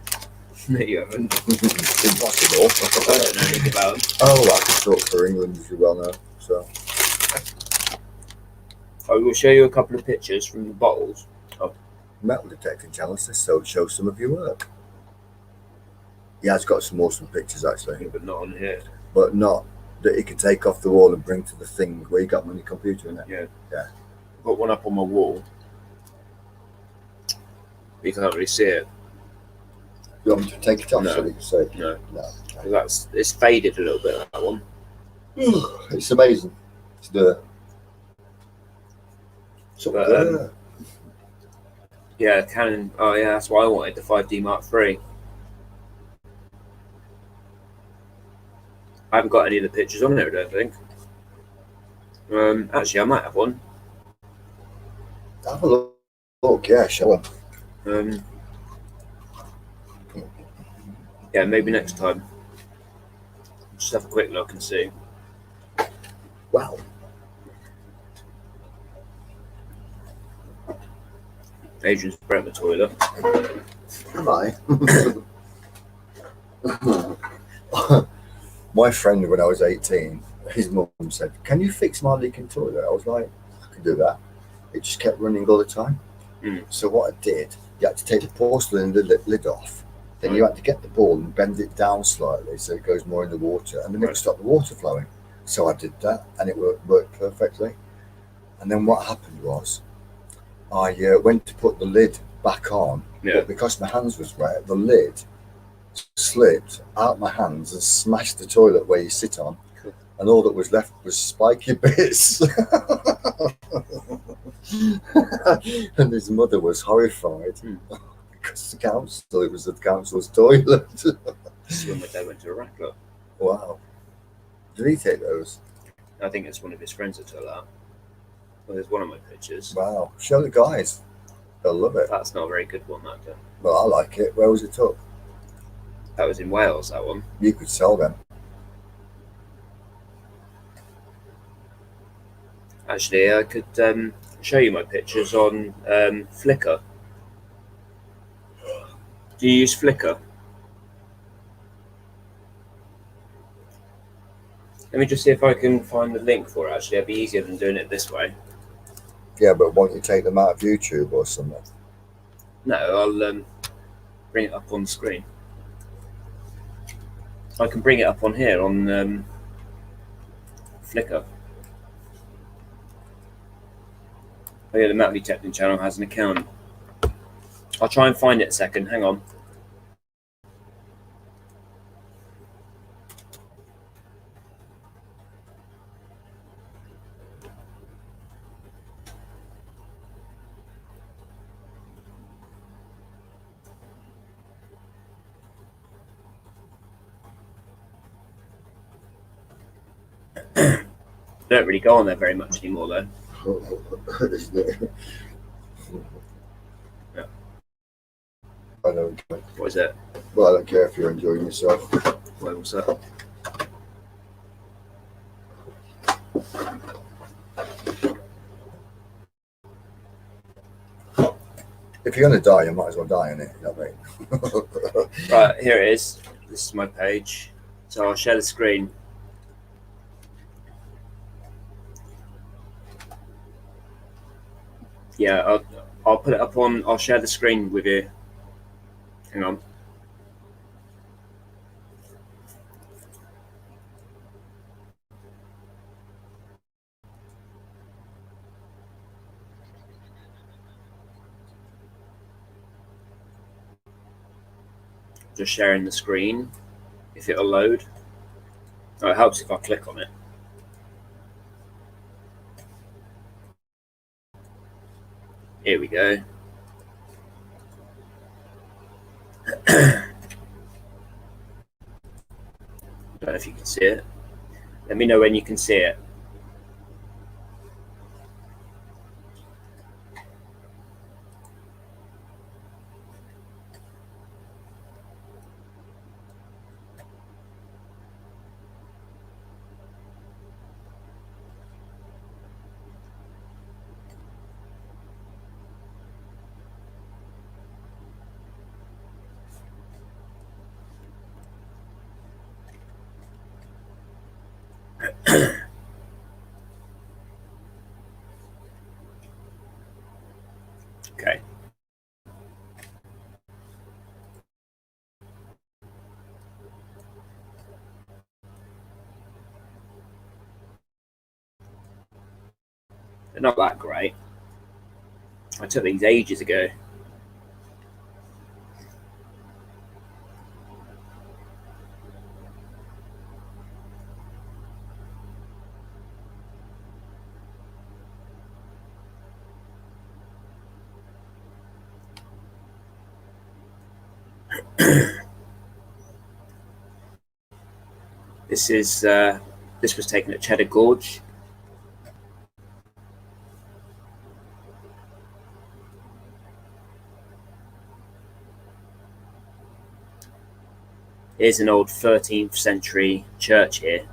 No, you haven't. Impossible. I don't know anything about them. Oh, I can talk for England, as you well know. So I will show you a couple of pictures from the bottles. metal detecting channel says so. Show some of your work. Yeah, it's got some awesome pictures actually, But not on here. but not that you can take off the wall and bring to the thing where you got them on your computer, innit? Yeah. Yeah. I've got one up on my wall. You can't really see it. You want me to take it off No. so you can say? No. No. It's faded a little bit, that one. It's amazing. It's the But, yeah, Canon. Oh, yeah, that's why I wanted the 5D Mark III. I haven't got any of the pictures on there, I don't think. Actually, I might have one. have a look. Yeah, show them. Yeah, maybe next time. Just have a quick look and see. Wow. Adrian's breath the toilet. Am I? My friend, when I was 18, his mum said, "Can you fix my leaking toilet?" I was like, "I can do that." It just kept running all the time. So what I did, you had to take the porcelain lid off. Then you had to get the ball and bend it down slightly so it goes more in the water, and then it would stop the water flowing. So I did that, and it worked perfectly. And then what happened was, I went to put the lid back on, but because my hands was wet, the lid slipped out my hands and smashed the toilet where you sit on, and all that was left was spiky bits. And his mother was horrified because it was the council's toilet. This is when my dad went to Iraq. Look. Wow. Did he take those? I think it's one of his friends that took that. Well, there's one of my pictures. Wow. Show the guys. They'll love it. That's not a very good one, that. Well, I like it. Where was it took? That was in Wales, that one. You could sell them. Actually, I could show you my pictures on Flickr. Do you use Flickr? Let me just see if I can find the link for it. Actually, it'd be easier than doing it this way. Yeah, but won't you take them out of YouTube or something? No, I'll bring it up on the screen. I can bring it up on here on Flickr. Oh yeah, the Matt Tepton channel has an account. I'll try and find it a second. Hang on. They don't really go on there very much anymore, though. Isn't it? Yeah. I know. What is it? Well, I don't care if you're enjoying yourself. Wait, what's that? If you're going to die, you might as well die in it. You know what I mean? Right, here it is. This is my page. So I'll share the screen. Yeah, I'll put it up on. I'll share the screen with you. Hang on. Just sharing the screen. If it'll load. Oh, it helps if I click on it. Here we go. Don't know if you can see it. Let me know when you can see it. Okay. They're not that great. I took these ages ago. This was taken at Cheddar Gorge. Here's an old 13th century church here.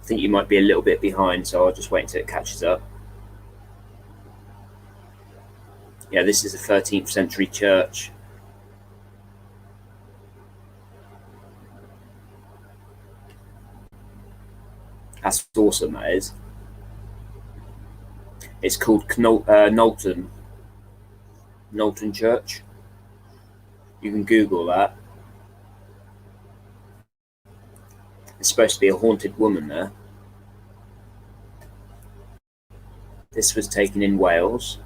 I think you might be a little bit behind, so I'll just wait until it catches up. Yeah, this is a 13th century church. That's awesome, that is. It's called Knowlton Church. You can Google that. There's supposed to be a haunted woman there. This was taken in Wales.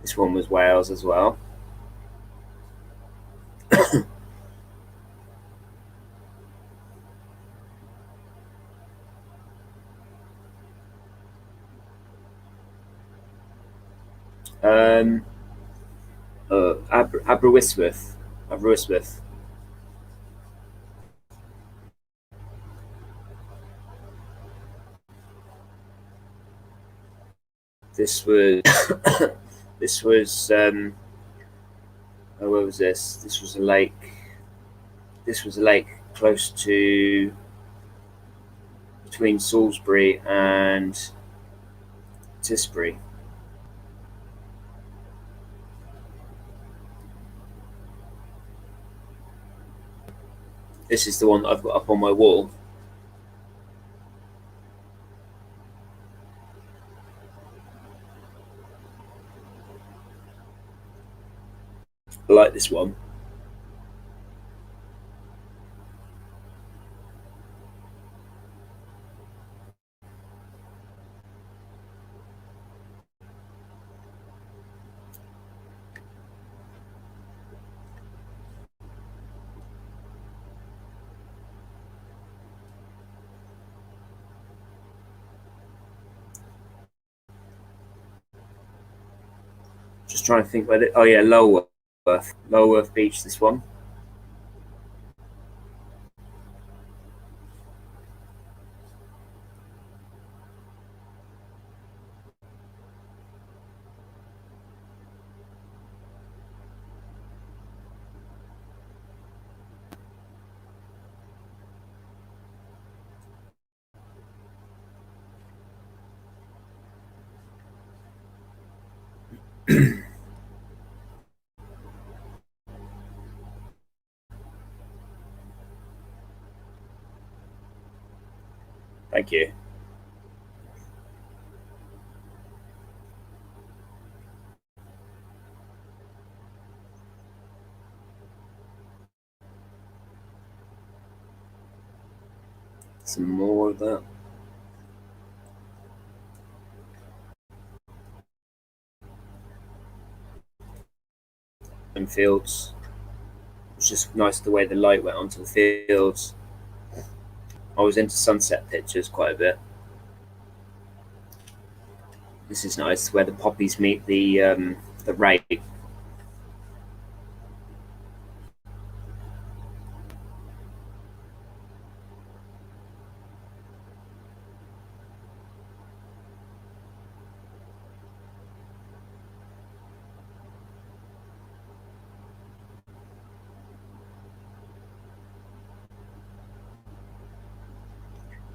This one was Wales as well. Aberystwyth. This was this was where was this? This was a lake. This was a lake close to between Salisbury and Tisbury. This is the one that I've got up on my wall. I like this one. Just trying to think where oh yeah, Lulworth Beach, this one. Thank you. Some more of that. And fields. It's just nice the way the light went onto the fields. I was into sunset pictures quite a bit. This is nice where the poppies meet the rape.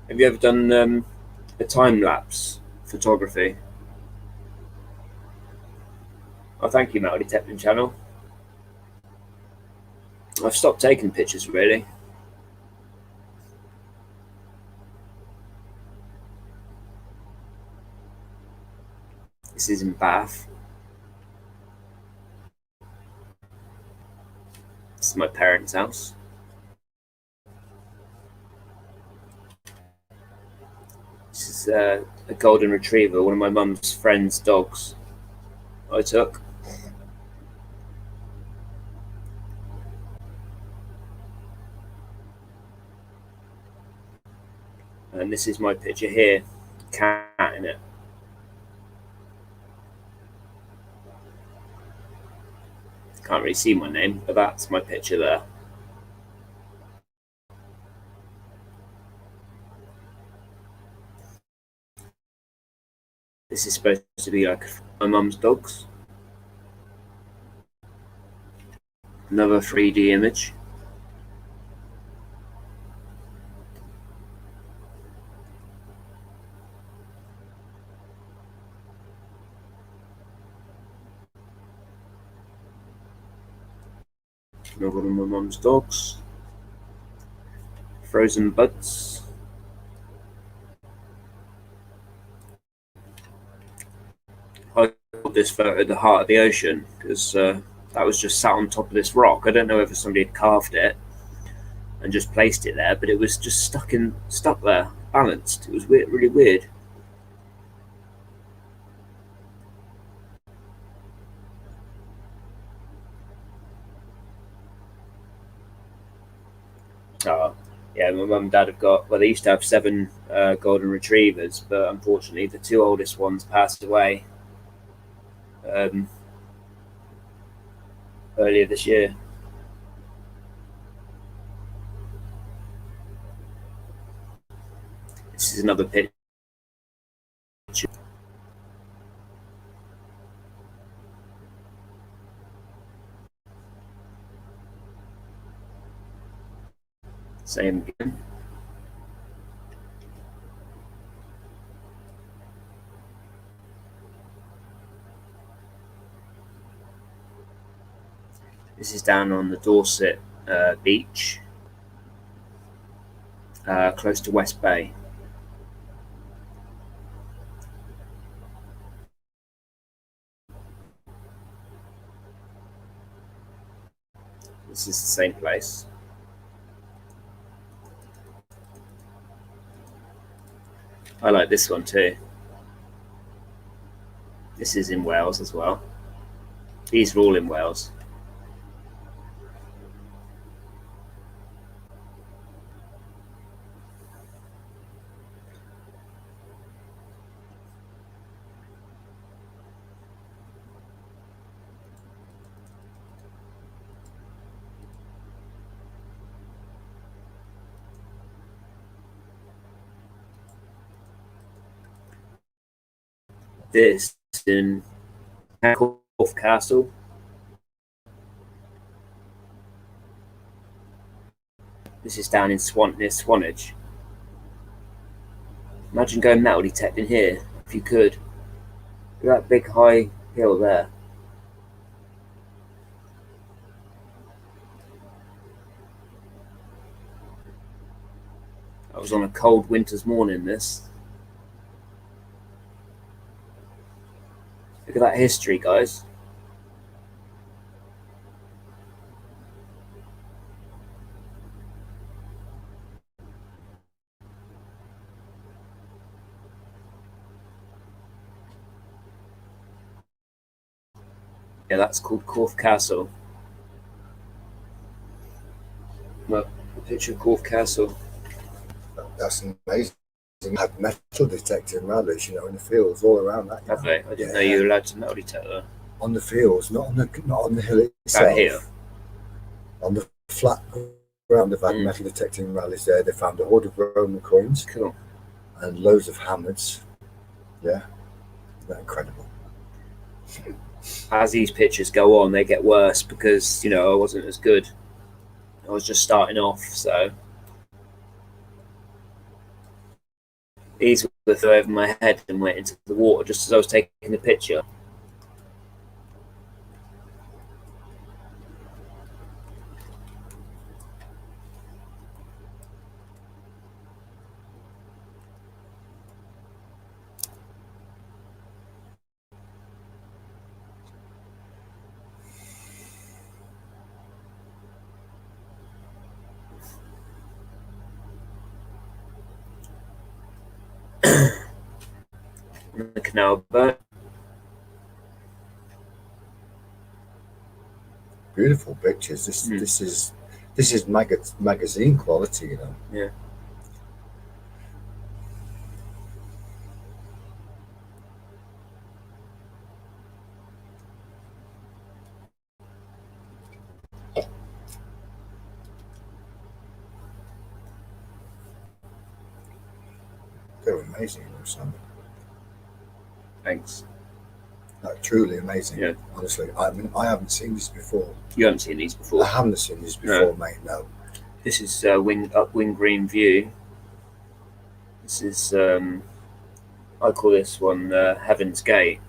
Have you ever done a time lapse photography? Oh, thank you, Melody Teplin channel. I've stopped taking pictures really. This is in Bath. This is my parents' house. This is a golden retriever, one of my mum's friend's dogs I took. And this is my picture here, cat in it. Can't really see my name, but that's my picture there. This is supposed to be like my mum's dogs. Another 3D image. Another one of my mum's dogs. Frozen buds. I called this photo the heart of the ocean because that was just sat on top of this rock. I don't know if somebody had carved it and just placed it there, but it was just stuck there, balanced. It was weird, really weird. Oh, yeah, my mum and dad have got, well, they used to have 7 golden retrievers, but unfortunately the 2 oldest ones passed away earlier this year. This is another picture. Same again. This is down on the Dorset beach, close to West Bay. This is the same place. I like this one too. This is in Wales as well. These are all in Wales. This in Corfe Castle. This is down in near Swanage. Imagine going metal detecting here, if you could. Look at that big high hill there. That was on a cold winter's morning, this. Look at that history, guys. Yeah, that's called Corfe Castle. Look, a picture of Corfe Castle. That's amazing. They have metal detecting rallies, you know, in the fields all around that. Have they? I didn't know you were allowed to metal detect there. On the fields, not on the hill itself. Out here. On the flat ground, they've had metal detecting rallies there. They found a hoard of Roman coins. Cool. And loads of hammers. Yeah, they're incredible. As these pictures go on, they get worse because, you know, I wasn't as good. I was just starting off, so. These were thrown over my head and went into the water just as I was taking the picture. The canal boat. Beautiful pictures. This is magazine quality, you know. Yeah. They're amazing, Sam. Thanks. Like, truly amazing. Yeah. Honestly, I mean, I haven't seen this before. You haven't seen these before? I haven't seen this before, mate. No. This is Upwind Green View. This is I call this one Heaven's Gate.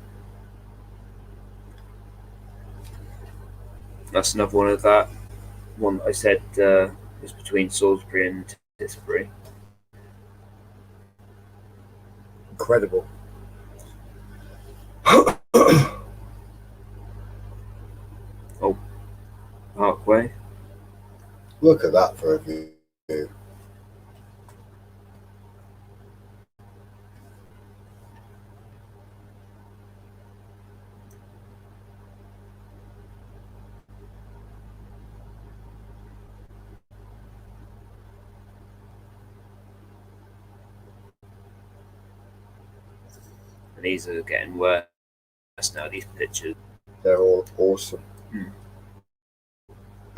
That's another one of that one I said is between Salisbury and Tisbury. Incredible. Oh, Parkway. Look at that for a view. And these are getting worse now, these pictures. They're all awesome.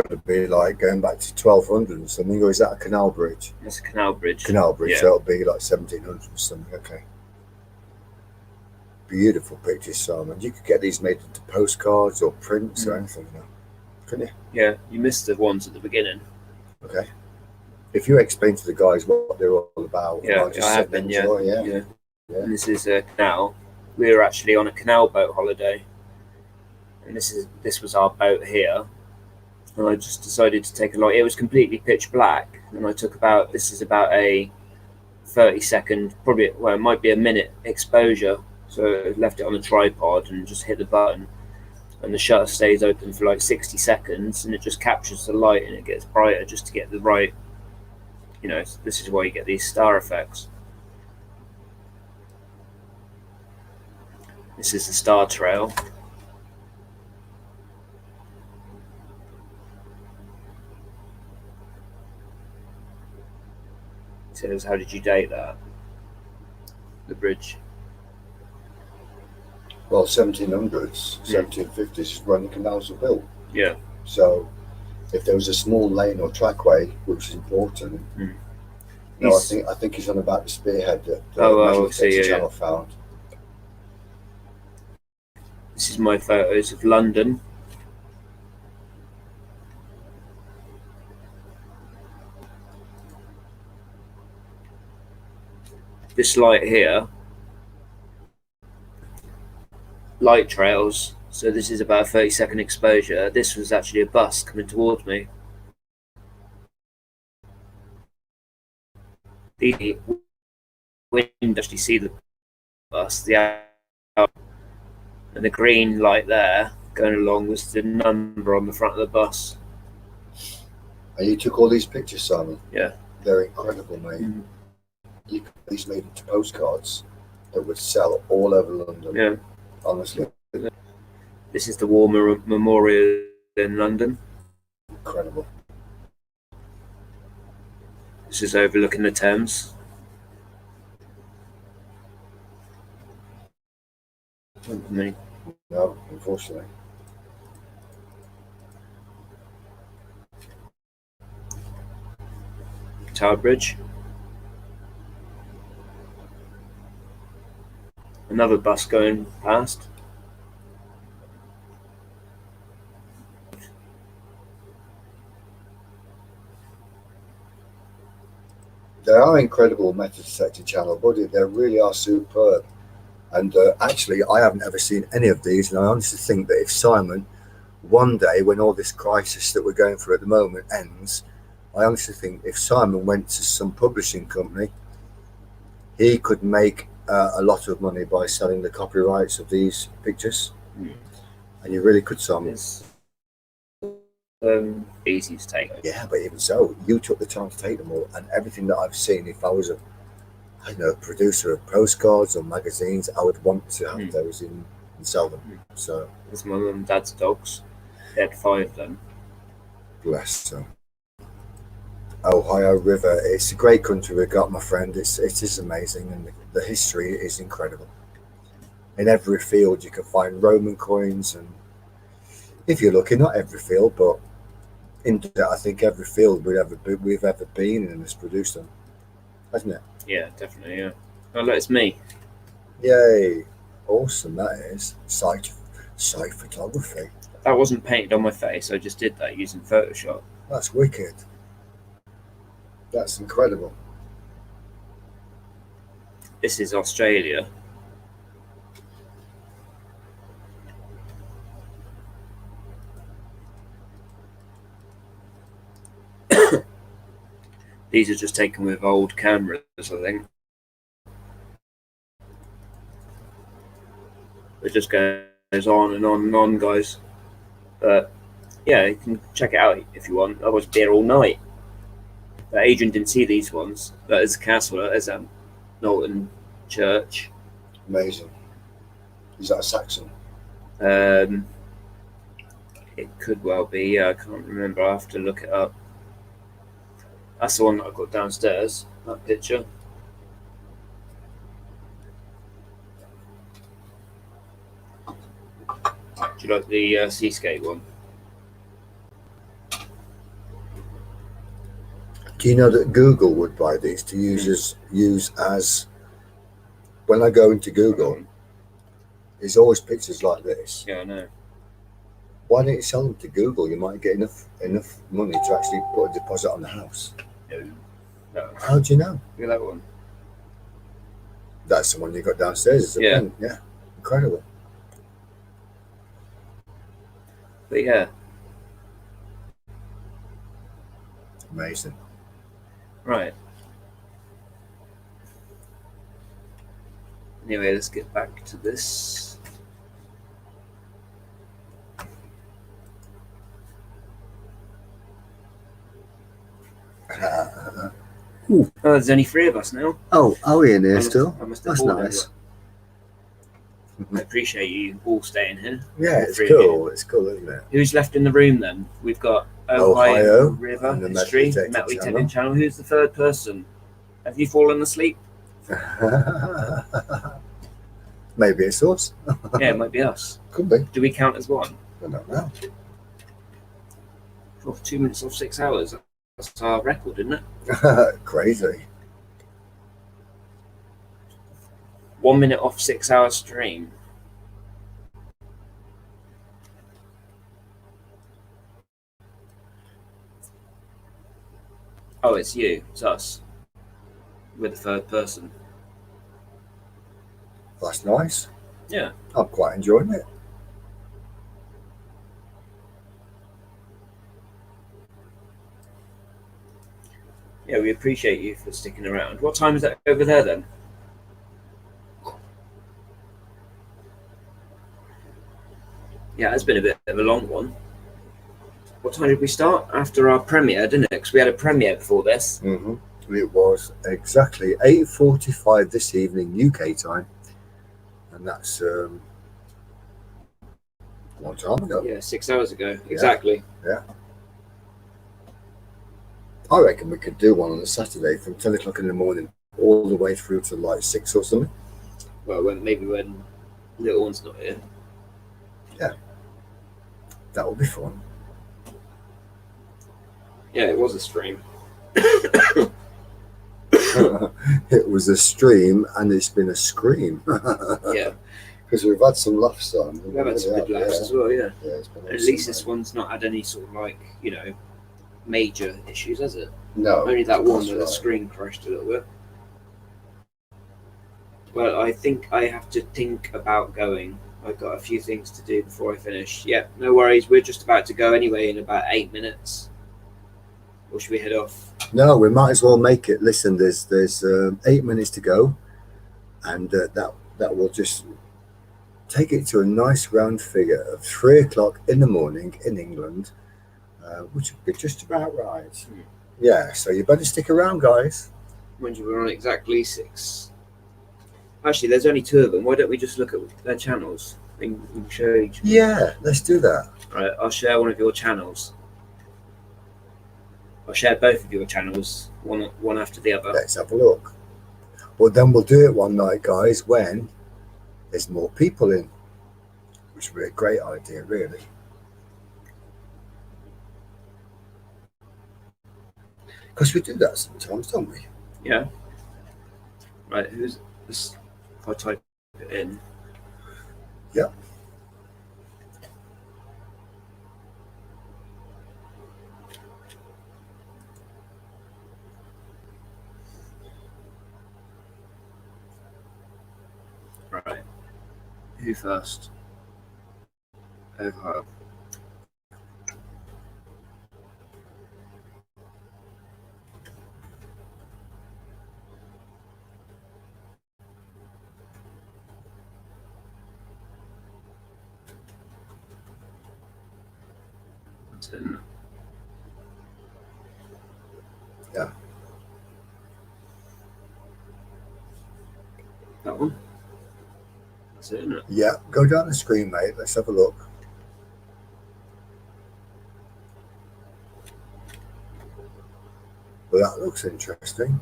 It'd be like going back to 1200 or something, or is that a canal bridge? That's a canal bridge. Canal bridge, yeah. So it'll be like 1700 or something. Okay. Beautiful pictures, Simon. You could get these made into postcards or prints or anything, you know. Couldn't you? Yeah, you missed the ones at the beginning. Okay. if you explain to the guys what they're all about, Yeah, I'll just I sit have and been. enjoy. Yeah. Yeah. And this is a canal. We were actually on a canal boat holiday, and this was our boat here. And I just decided to take a lot. It was completely pitch black, and I took about. This is about a 30-second, probably. Well, it might be a minute exposure. So I left it on a tripod and just hit the button, and the shutter stays open for like 60 seconds, and it just captures the light and it gets brighter just to get the right. You know, this is why you get these star effects. This is the star trail. It says, how did you date that? The bridge. Well, 1700s, 1750s is when the canals were built. Yeah. So if there was a small lane or trackway, which is important. No, I think he's on about the spearhead that the channel found. This is my photos of London. This light here, light trails. So this is about a 30-second exposure. This was actually a bus coming towards me. The wind actually see the bus, and the green light there going along was the number on the front of the bus. And you took all these pictures, Simon? Yeah. They're incredible, mate. You could have these made into postcards that would sell all over London. Yeah. Honestly. This is the War Memorial in London. Incredible. This is overlooking the Thames. No, unfortunately. Tower Bridge. Another bus going past. They are incredible metal detector channel, buddy. They really are superb. And actually, I haven't ever seen any of these, and I honestly think that if Simon, one day when all this crisis that we're going through at the moment ends, I honestly think if Simon went to some publishing company, he could make a lot of money by selling the copyrights of these pictures. And you really could, Simon. It's easy to take. Yeah, but even so, you took the time to take them all, and everything that I've seen, if I was a producer of postcards or magazines, I would want to have those in and sell them. So it's my mum and dad's dogs. They had 5 of them. Bless them. Ohio River, it's a great country we've got, my friend. It is amazing, and the history is incredible. In every field you can find Roman coins, and if you're lucky, not every field, but I think every field we've ever been in has produced them, hasn't it? Yeah, definitely, yeah. Oh, look, it's me. Yay. Awesome, that is. Site photography. That wasn't painted on my face, I just did that using Photoshop. That's wicked. That's incredible. This is Australia. These are just taken with old cameras, I think. It just goes on and on and on, guys. But yeah, you can check it out if you want. I was there all night. But Adrian didn't see these ones. But there's a castle, there's a Knowlton Church. Amazing. Is that a Saxon? It could well be, yeah, I can't remember. I have to look it up. That's the one that I've got downstairs, that picture. Do you like the seascape one? Do you know that Google would buy these to use as when I go into Google, there's always pictures like this. Yeah, I know. Why don't you sell them to Google? You might get enough money to actually put a deposit on the house. No. No. How do you know? Look at that one. That's the one you got downstairs. It's a Yeah. pen. Yeah. Incredible. But yeah, Amazing. right. Anyway, let's get back to this. Oh, there's only 3 of us now. Oh, are we in here I must- still? I must have That's bored nice. I appreciate you all staying here. Yeah, All it's 3 of you. cool. It's cool, isn't it? Who's left in the room then? We've got Ohio River and the History, Metal Metal Detecting Detecting Channel. Who's the 3rd person? Have you fallen asleep? Maybe it's us. Yeah, it might be us. Could be. Do we count as one? I don't know. Oh, 2 minutes off 6 hours. That's our record, isn't it? Crazy. 1 minute off 6 hour stream. Oh, it's you. It's us. We're the 3rd person. That's nice. Yeah. I'm quite enjoying it. Yeah, we appreciate you for sticking around. What time is that over there then? Yeah, it's been a bit of a long one. What time did we start? After our premiere, didn't it? Because we had a premiere before this. It was exactly 8:45 this evening UK time, and that's a long time ago. Yeah, 6 hours ago. Exactly. Yeah. I reckon we could do one on a Saturday from 10 o'clock in the morning all the way through to like 6 or something. Well, maybe when little one's not here. Yeah. That would be fun. Yeah, it was a stream. It was a stream and it's been a scream. Yeah. Because we've had some laughs on. We've had some good laughs as well, yeah. Yeah, it's been At awesome, least this mate. one's not had any sort of like, major issues, has it? No. Only that one that's where the right. screen crashed a little bit. Well, I think I have to think about going. I've got a few things to do before I finish. Yeah, no worries. We're just about to go anyway in about 8 minutes. Or should we head off? No, we might as well make it. Listen, there's 8 minutes to go, and that will just take it to a nice round figure of 3 o'clock in the morning in England, which would be just about right. Yeah, so you better stick around, guys. When you were on exactly 6. Actually, there's only 2 of them. Why don't we just look at their channels? We can show each. Yeah, let's do that. Right, I'll share one of your channels. I'll share both of your channels, one after the other. Let's have a look. Well, then we'll do it one night, guys, when there's more people in, which would be a great idea, really. Because we do that sometimes, don't we? Yeah. Right, who's this? I'll type it in. Yep. Right. Who first? Ohio. That's it. Yeah. That one. That's it, isn't it? Yeah, go down the screen, mate. Let's have a look. Well, that looks interesting.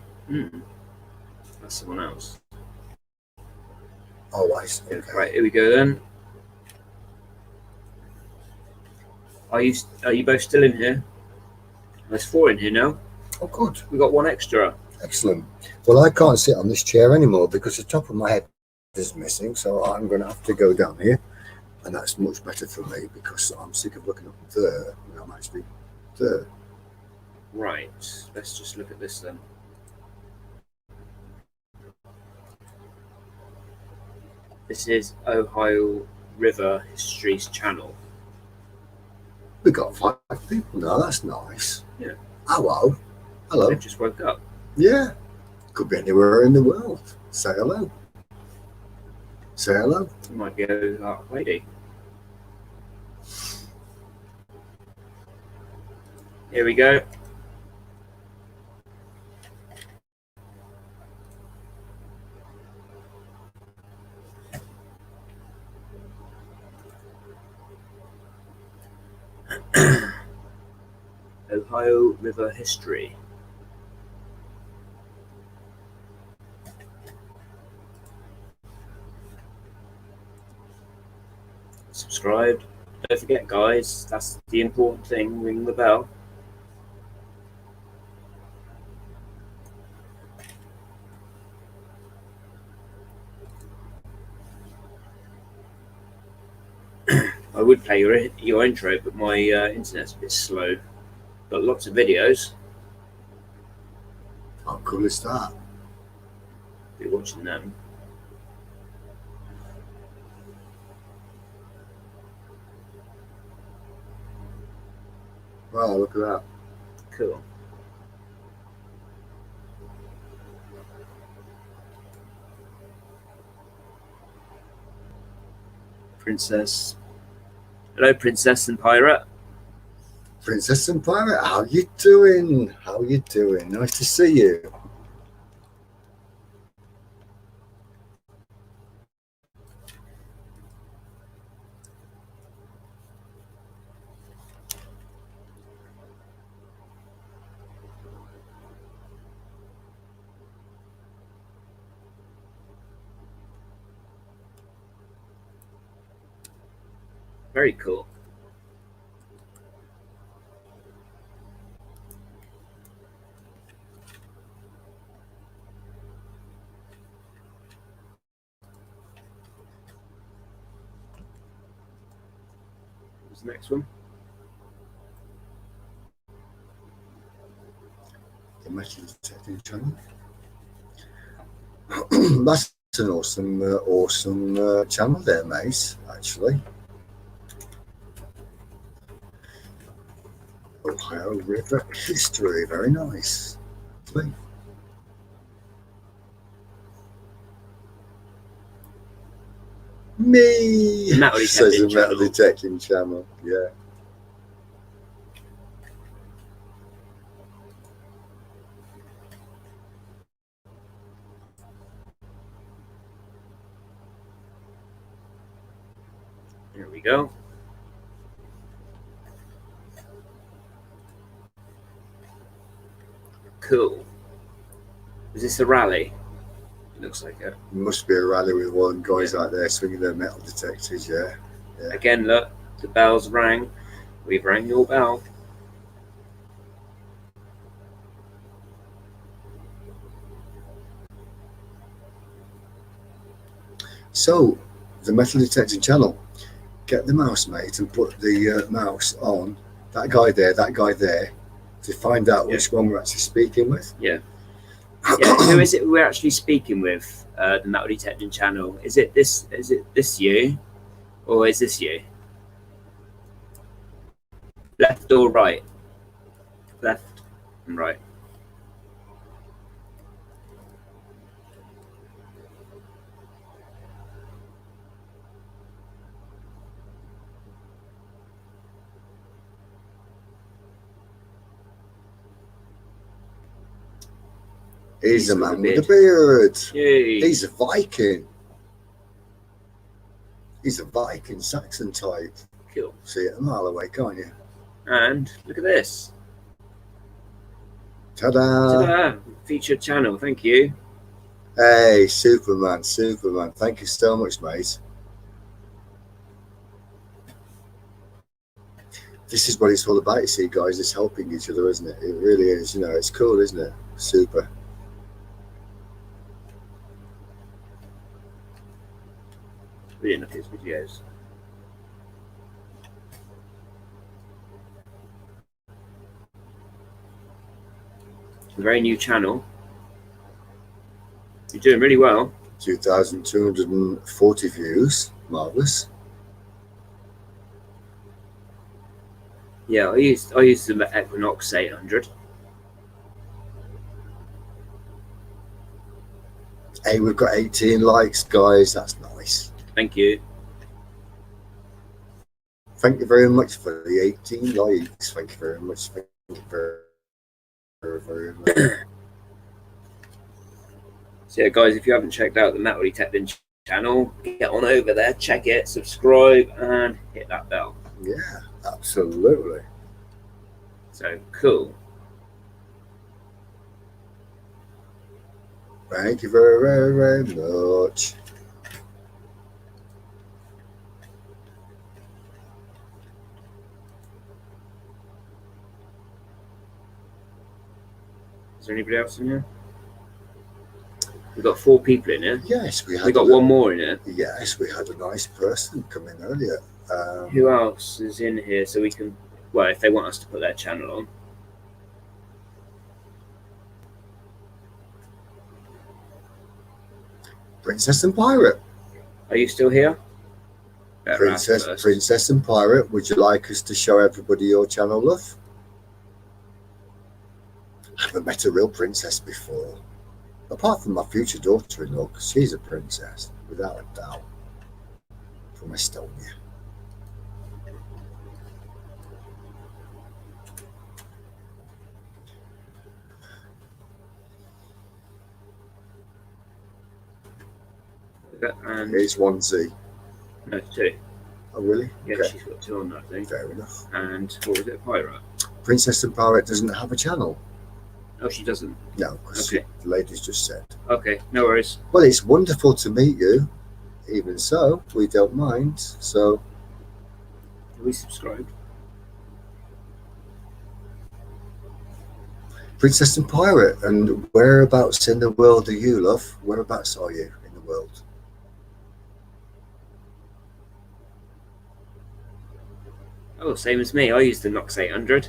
That's someone else. Oh, I see. Yeah, Okay. right, here we go then. Are you both still in here? There's 4 in here now. Oh, good. We got 1 extra. Excellent. Well, I can't sit on this chair anymore because the top of my head is missing, so I'm going to have to go down here, and that's much better for me because I'm sick of looking up there when I'm actually there. Right. Let's just look at this then. This is Ohio River History's channel. We got 5 people now. That's nice. Yeah. Hello. Hello. They just woke up. Yeah. Could be anywhere in the world. Say hello. Say hello. It might be a lady. Here we go. Ohio River History. Subscribed. Don't forget, guys, that's the important thing. Ring the bell. I would play your intro, but my internet's a bit slow. Got lots of videos. How cool is that? Be watching them. Wow, look at that. Cool. Princess. Hello, Princess and Pirate. Princess and Pirate, how you doing? How you doing? Nice to see you. Very cool. What's the next one? The Metal Detecting channel. That's an awesome channel there, mate, actually. Ohio River History, very nice. Lovely. Me, says the Metal Detecting channel. Yeah. Here we go. Cool. Is this a rally? It looks like it. Must be a rally with one guys out there swinging their metal detectors, yeah. Again, look, the bells rang. We've rang your bell. So, the Metal Detecting channel, get the mouse, mate, and put the mouse on that guy there, to find out which one we're actually speaking with. Yeah. Yeah. Who is it we're actually speaking with? The Metal Detecting channel. Is it this you, or is this you? Left or right? Left and right. He's a man with a beard. Yay. He's a Viking. He's a Viking Saxon type. Cool. See it a mile away, can't you? And look at this. Ta-da! Ta-da! Featured channel. Thank you. Hey, Superman. Thank you so much, mate. This is what it's all about, you see, guys. It's helping each other, isn't it? It really is. You know, it's cool, isn't it? Super. We didn't look at his videos. A very new channel. You're doing really well. 2,240 views. Marvellous. Yeah, I used the Equinox 800. Hey, we've got 18 likes, guys. That's nice. Thank you. Thank you very much for the 18 likes. Thank you very much. Thank you very much. So yeah, guys, if you haven't checked out the Metal Detecting channel, get on over there, check it, subscribe, and hit that bell. Yeah, absolutely. So cool. Thank you very, very, very much. Is there anybody else in here? We've got 4 people in here. Yes, we got one more in here. Yes, we had a nice person come in earlier. Who else is in here so we can, well, if they want us to put their channel on. Princess and Pirate. Are you still here? Princess and Pirate, would you like us to show everybody your channel, love? I haven't met a real princess before. Apart from my future daughter-in-law, because she's a princess, without a doubt. From Estonia. And here's 1Z. No, 2. Oh, really? Yeah, okay. She's got 2 on that thing. Fair enough. And what was it, Pirate? Princess and Pirate doesn't have a channel. Oh, she doesn't? No, because okay. The ladies just said. Okay, no worries. Well, it's wonderful to meet you. Even so, we don't mind. So, Are we subscribed? Princess and Pirate, and whereabouts in the world are you, love? Whereabouts are you in the world? Oh, same as me. I use the Nox 800.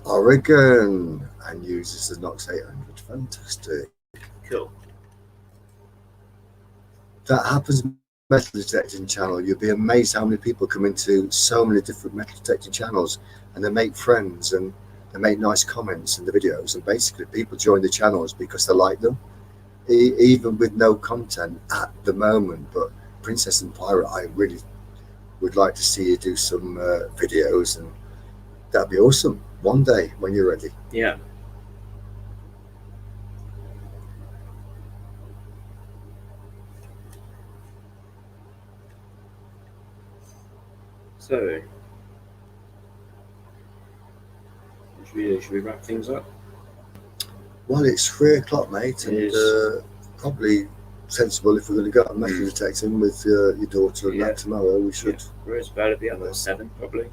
Oregon, and uses the Nox 800. Fantastic. Cool. That happens in the metal detecting channel. You'll be amazed how many people come into so many different metal detecting channels, and they make friends and they make nice comments in the videos, and basically people join the channels because they like them, even with no content at the moment. But Princess and Pirate, I really would like to see you do some videos, and that'd be awesome one day when you're ready. Yeah. So, should we wrap things up? Well, it's 3 o'clock, mate, and probably sensible if we're going to go metal detecting with your daughter and that tomorrow. We should. Yeah. It's about to be up at 7 probably.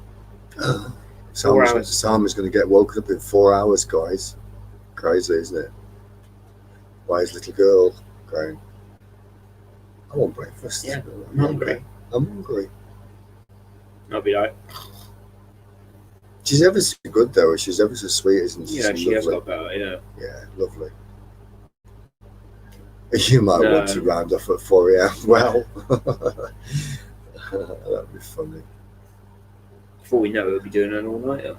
Salma's going to get woken up in 4 hours, guys. Crazy, isn't it? Why is little girl crying? I want breakfast. Yeah, I'm hungry. I'm hungry. I'll be right. She's ever so good though. She's ever so sweet, isn't she? Yeah, she has got better. Yeah. Yeah, lovely. You might want to round off at 4 a.m. Well, that'd be funny. Before we know it, we'll be doing an all-nighter.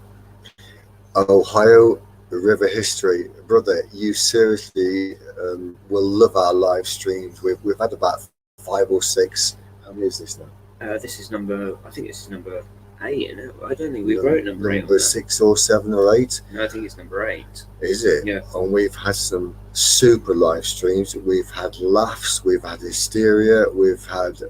Ohio River History, brother. You seriously will love our live streams. We've had about 5 or 6. How many is this now? This is number. I think this is number 8, isn't it? I don't think we wrote number 8. Number 6 or 7 or 8. No, I think it's number 8. Is it? Yeah. And we've had some super live streams. We've had laughs. We've had hysteria. We've had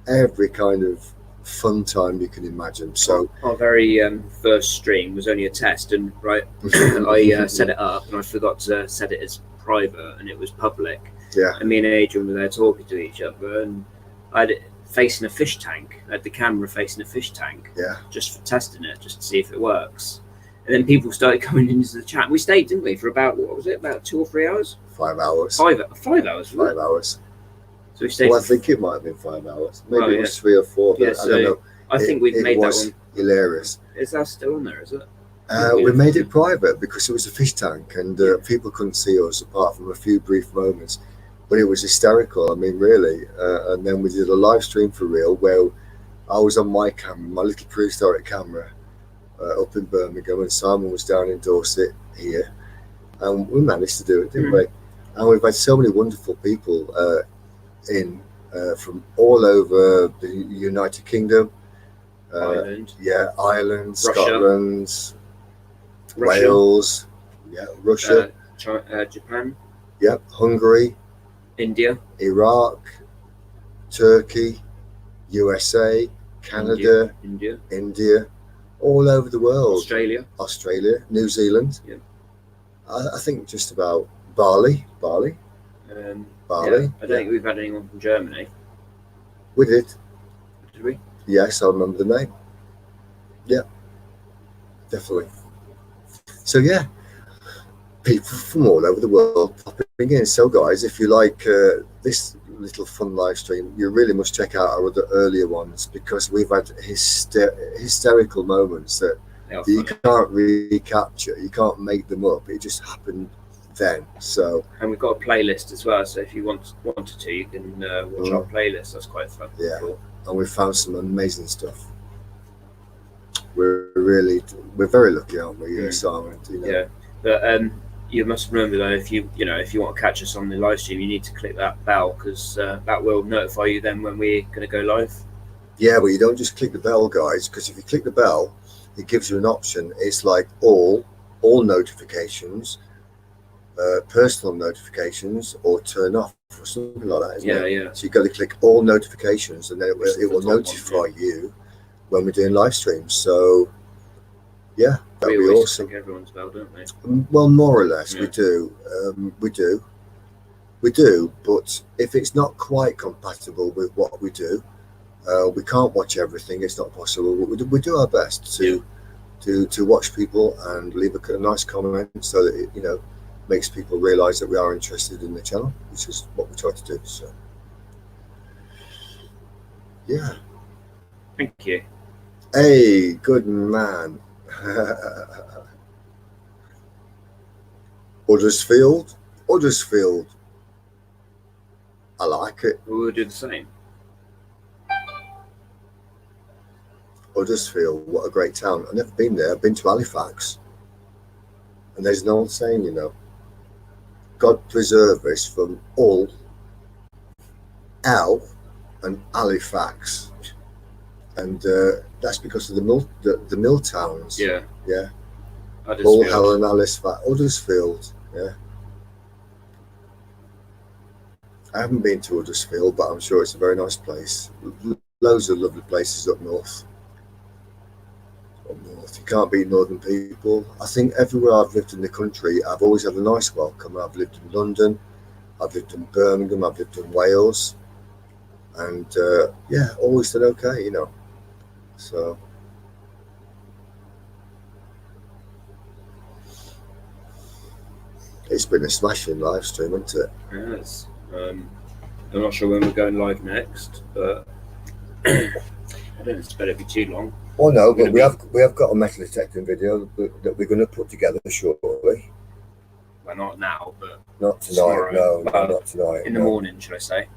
every kind of fun time you can imagine. So our very first stream was only a test, and I set it up and I forgot to set it as private, and it was public. Yeah. And me and Adrian were there talking to each other, and I had it facing a fish tank. I had the camera facing a fish tank. Yeah. Just for testing it, just to see if it works. And then people started coming into the chat. We stayed, didn't we, for about, what was it, about 2 or 3 hours? 5 hours. 5 hours. 5 hours. So we stayed. Well, I think it might have been 5 hours. Maybe it was 3 or 4. But so I don't know. I think we've made that one hilarious. Is that still on there? Is it? We made it private because it was a fish tank, and people couldn't see us apart from a few brief moments. but it was hysterical. I mean, really. And then we did a live stream for real where I was on my camera, my little prehistoric camera, up in Birmingham, and Simon was down in Dorset here, and we managed to do it, didn't we? And we've had so many wonderful people in from all over the United Kingdom, Ireland, Ireland, Russia. Scotland, Russia. Wales, Russia, Japan, Hungary, India, Iraq, Turkey, USA, Canada, India, all over the world. Australia, New Zealand. Yeah. I think just about Bali. Yeah, I don't think we've had anyone from Germany. We did. Did we? Yes, I remember the name. Yeah, definitely. So yeah, people from all over the world popping in. So guys, if you like this little fun live stream, you really must check out our other earlier ones, because we've had hysterical moments that you can't recapture. You can't make them up. It just happened then. So, and we've got a playlist as well, so if you wanted to, you can watch our playlist. That's quite fun. Yeah. Cool. And we found some amazing stuff. We're very lucky, aren't we, Simon? You know? Yeah, but you must remember though, if you want to catch us on the live stream, you need to click that bell, because that will notify you then when we're going to go live. Yeah, but you don't just click the bell, guys, because if you click the bell, it gives you an option. It's like all notifications, personal notifications, or turn off, or something like that, isn't it? Yeah. So you got to click all notifications, and then it will notify you when we're doing live streams. So yeah, that'd be awesome. Click everyone's bell, don't we? Well, more or less, Yeah. we do. But if it's not quite compatible with what we do, we can't watch everything. It's not possible. But we do our best to watch people and leave a nice comment, so that it makes people realise that we are interested in the channel, which is what we try to do. So yeah. Thank you. Hey, good man. Huddersfield. I like it. We'll do the same. Huddersfield, what a great town. I've never been there. I've been to Halifax. And there's an old saying, God preserve us from all L and Halifax. And that's because of the mill towns. Yeah. Hull, Helen, Huddersfield. Yeah. I haven't been to Huddersfield, but I'm sure it's a very nice place. Loads of lovely places up north. You can't beat northern people. I think everywhere I've lived in the country, I've always had a nice welcome. I've lived in London, I've lived in Birmingham, I've lived in Wales, and always done okay, So it's been a smashing live stream, hasn't it? Yes. I'm not sure when we're going live next, but I don't expect it to be too long. Well, no, but we have got a metal detecting video that we're going to put together shortly. Well, not now, but not tonight. No, not tonight. In the morning, should I say?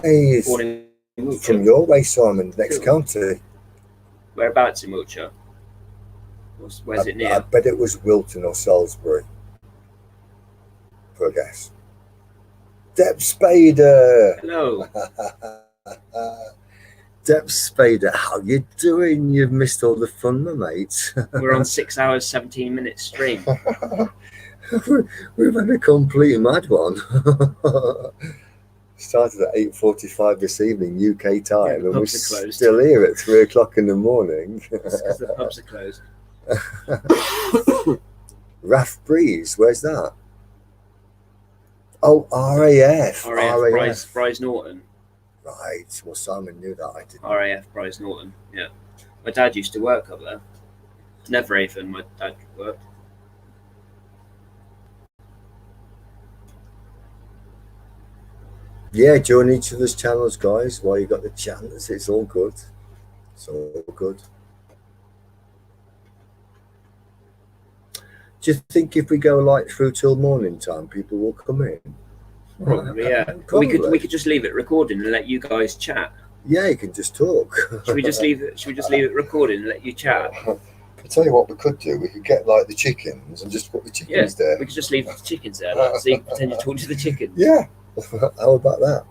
Hey, from your way, Simon, next county. Whereabouts in Wiltshire? Where's it near? I bet it was Wilton or Salisbury, for a guess. Deb Spader. Hello. Deb Spader, how you doing? You've missed all the fun, my mate. We're on 6 hours, 17 minutes stream. We've had a complete mad one. Started at 8:45 this evening UK time, and we're still here at 3 o'clock in the morning. That's because the pubs are closed. Raff Breeze, where's that? Oh, RAF. Bryce Norton. Right. Well, Simon knew that. I didn't. RAF Bryce Norton. Yeah. My dad used to work up there. Never even my dad worked. Yeah, join each other's channels, guys. While you got the chance, it's all good. It's all good. Do you think if we go like through till morning time, people will come in? Probably, yeah. Probably. We could just leave it recording and let you guys chat. Yeah, you can just talk. Should we just leave it recording and let you chat? I'll tell you what we could do. We could get like the chickens and just put the chickens there. We could just leave the chickens there, like, so you can pretend to talk to the chickens. Yeah. How about that?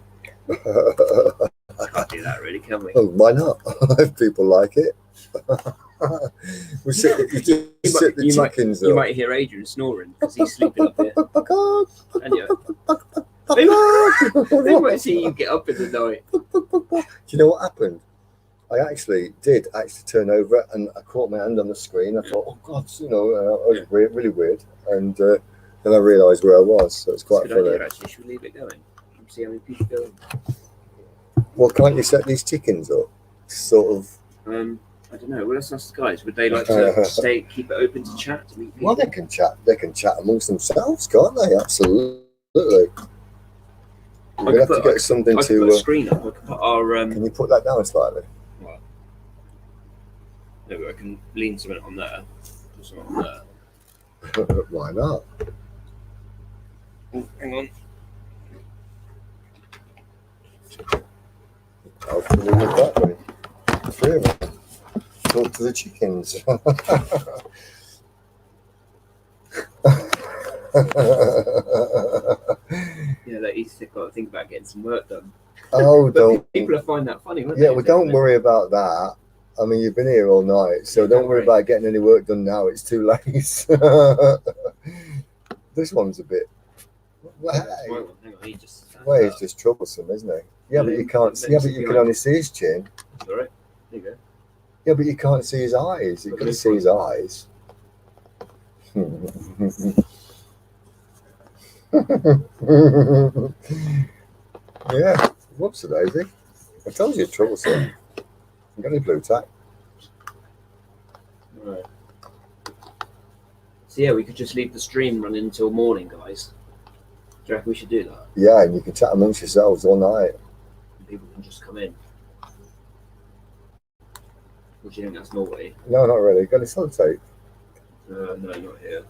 I can't do that, really, can we? Oh, why not? If people like it. We sit the chickens up. You might hear Adrian snoring because he's sleeping up here. And they might see you get up in the night. Do you know what happened? I actually did turn over and I caught my hand on the screen. I thought, oh God, you know, it was weird, really weird. And then I realised where I was, so it's quite funny. Idea, actually. Should we leave it going? See how many people go in? Well, can't you set these chickens up? Sort of. I don't know. Well, let's ask the guys. Would they like to keep it open to chat, to meet people? Well, they can chat. They can chat amongst themselves, can't they? Absolutely. We're gonna have to get something I to. Put a screen up. I could put our. Can you put that down slightly? What? No, I can lean something on there. Put something on there. Why not? Oh, hang on. How can we live that way? Three of them. Talk to the chickens. Yeah, that he's got to think about getting some work done. Oh, don't. People will find that funny, won't Yeah, they? well, don't worry about that. I mean, you've been here all night, so don't worry about getting any work done now. It's too late. This one's a bit. Well, hang on, he just. Well, he's just troublesome, isn't he? Yeah, but you can't. Yeah, but you can only see his chin. All right, there you go. Yeah, but you can't see his eyes. You can see his eyes. Yeah, whoops, Daisy. I told you it's troublesome. You got any blue tack? Right. So yeah, we could just leave the stream running until morning, guys. Do you reckon we should do that? Yeah, and you can chat amongst yourselves all night. And people can just come in. Would you think that's naughty? No, not really. Got any sellotape? No, not here.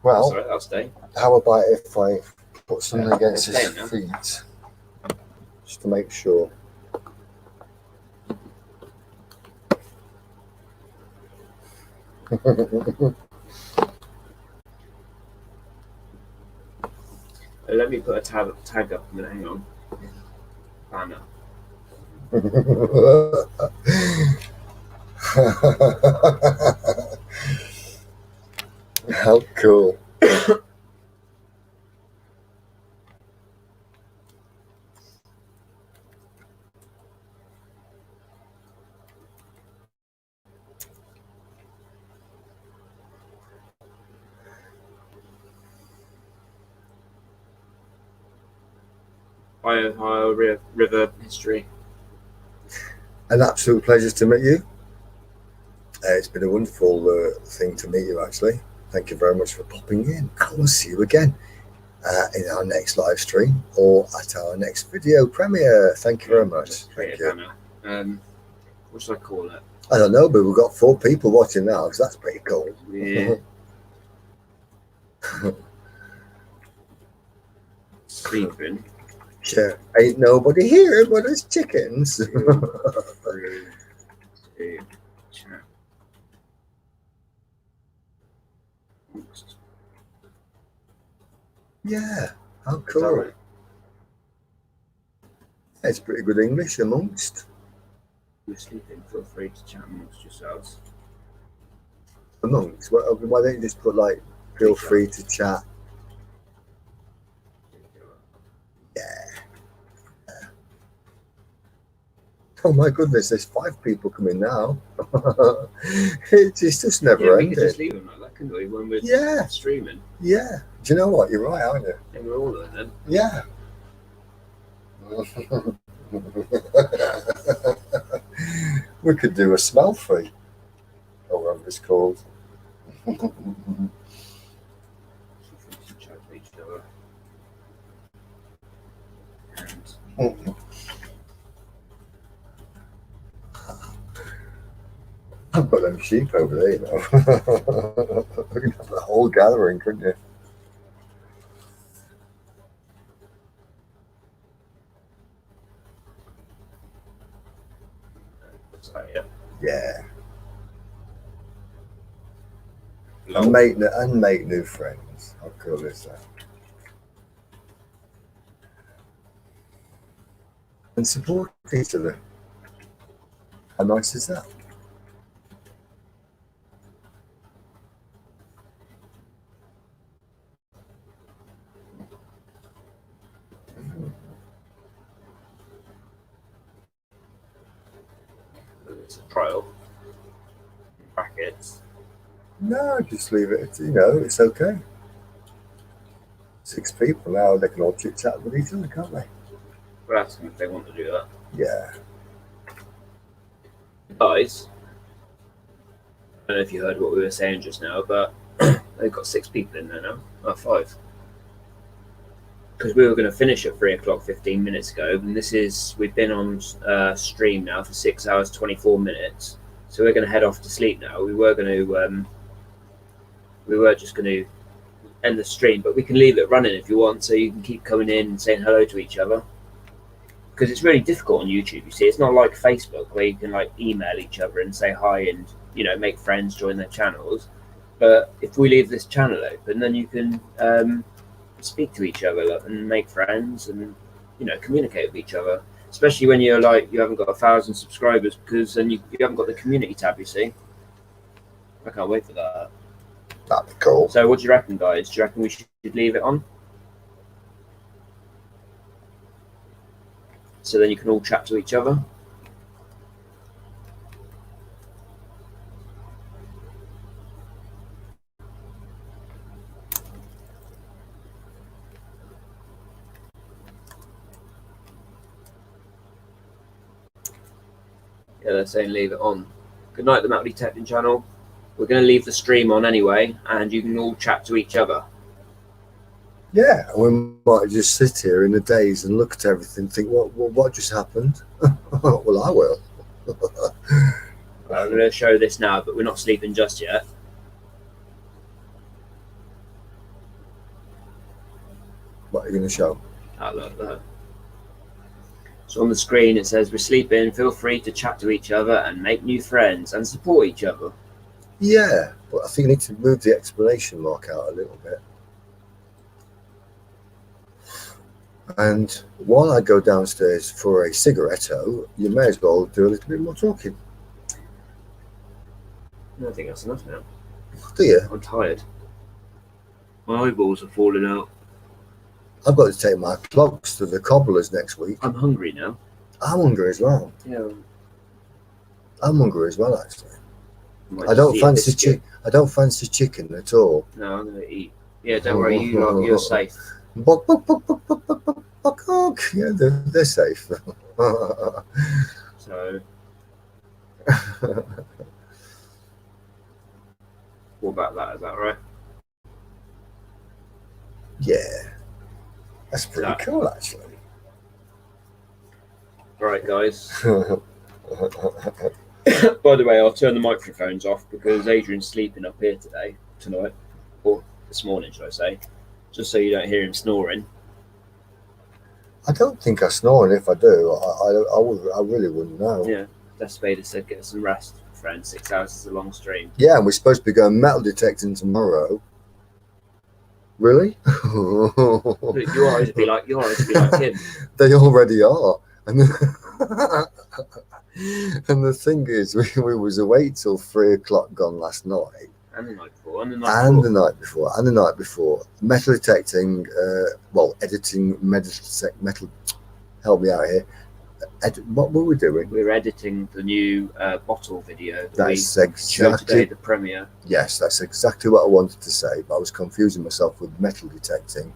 Well, sorry, I'll stay. how about if I put something against his feet? Just to make sure. Let me put a tag up a minute, hang on. Banner. How cool. Ohio River history. An absolute pleasure to meet you. It's been a wonderful thing to meet you, actually. Thank you very much for popping in. And we'll see you again in our next live stream or at our next video premiere. Thank you very much. Thank you. What should I call it? I don't know, but we've got 4 people watching now, so that's pretty cool. Yeah. Sleeping. Yeah. Ain't nobody here but us chickens. 2, 3, 2, chat. Yeah, how cool. Right? It's pretty good English amongst. You're sleeping, feel free to chat amongst yourselves. Amongst? Why don't you just put like, feel free to chat? Yeah. Oh my goodness, there's 5 people coming now. It's just never ending. We could just leave them like that, couldn't we, when we're streaming? Yeah. Do you know what? You're right, aren't you? Yeah, we're all there then. Yeah. We could do a smell free, or whatever it's called. I've got them sheep over there, you know. You could have the whole gathering, couldn't you? So, yeah. Yeah. Lol. And make new friends. How cool is that? And support each other. How nice is that? It's a trial. Brackets. No, just leave it. It's okay. 6 people now, they can all chit chat with each other, can't they? We'll ask them if they want to do that. Yeah. Guys, I don't know if you heard what we were saying just now, but they've got 6 people in there now. Oh, 5. Because we were going to finish at 3 o'clock 15 minutes ago, and we've been on stream now for 6 hours 24 minutes. So we're going to head off to sleep now. We were just going to end the stream, but we can leave it running if you want, so you can keep coming in and saying hello to each other. Because it's really difficult on YouTube. You see, it's not like Facebook where you can like email each other and say hi and make friends, join their channels. But if we leave this channel open, then you can speak to each other and make friends and communicate with each other. Especially when you haven't got 1,000 subscribers, because then you haven't got the community tab. You see, I can't wait for that. That'd be cool. So what do you reckon, guys? Do you reckon we should leave it on? So then you can all chat to each other? Yeah, they're saying leave it on. Good night, the Metal Detecting channel. We're going to leave the stream on anyway, and you can all chat to each other. Yeah, we might just sit here in a daze and look at everything and think, what just happened? Well, I will. I'm going to show this now, but we're not sleeping just yet. What are you going to show? Look. So on the screen it says, we're sleeping, feel free to chat to each other and make new friends and support each other. Yeah, but I think you need to move the exclamation mark out a little bit. And while I go downstairs for a cigaretto, you may as well do a little bit more talking. I think that's enough now. Do you? I'm tired. My eyeballs are falling out. I've got to take my clogs to the cobblers next week. I'm hungry now. I'm hungry as well. Yeah. I'm hungry as well, actually. I don't fancy chicken at all. No, I'm going to eat. Yeah, don't worry, you're safe. Buck. Yeah, they're safe. So, what about that? Is that right? Yeah, that's pretty cool, actually. All right, guys. By the way, I'll turn the microphones off because Adrian's sleeping up here tonight, or this morning, should I say, just so you don't hear him snoring. I don't think I snore, and if I do, I really wouldn't know. Yeah, Darth Vader said get some rest, friend. 6 hours is a long stream. Yeah, and we're supposed to be going metal detecting tomorrow. Really? Your eyes would be like him. They already are. And and the thing is, we was awake till 3 o'clock gone last night. And the night before. And the night before. Metal detecting, editing metal. Help me out here. What were we doing? We were editing the new bottle video that That's we showed today, the premiere. Yes, that's exactly what I wanted to say, but I was confusing myself with metal detecting.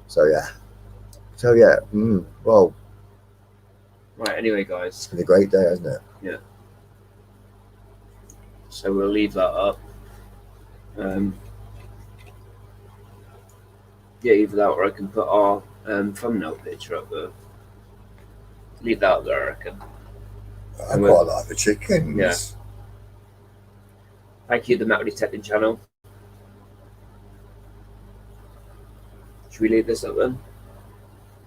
So yeah. Well. Right, anyway, guys. It's been a great day, hasn't it? Yeah. So we'll leave that up. Yeah, either that or I can put our thumbnail picture up there. Leave that up there, I reckon. I quite like the chickens. Yeah. Thank you, the Metal Detecting channel. Should we leave this up then?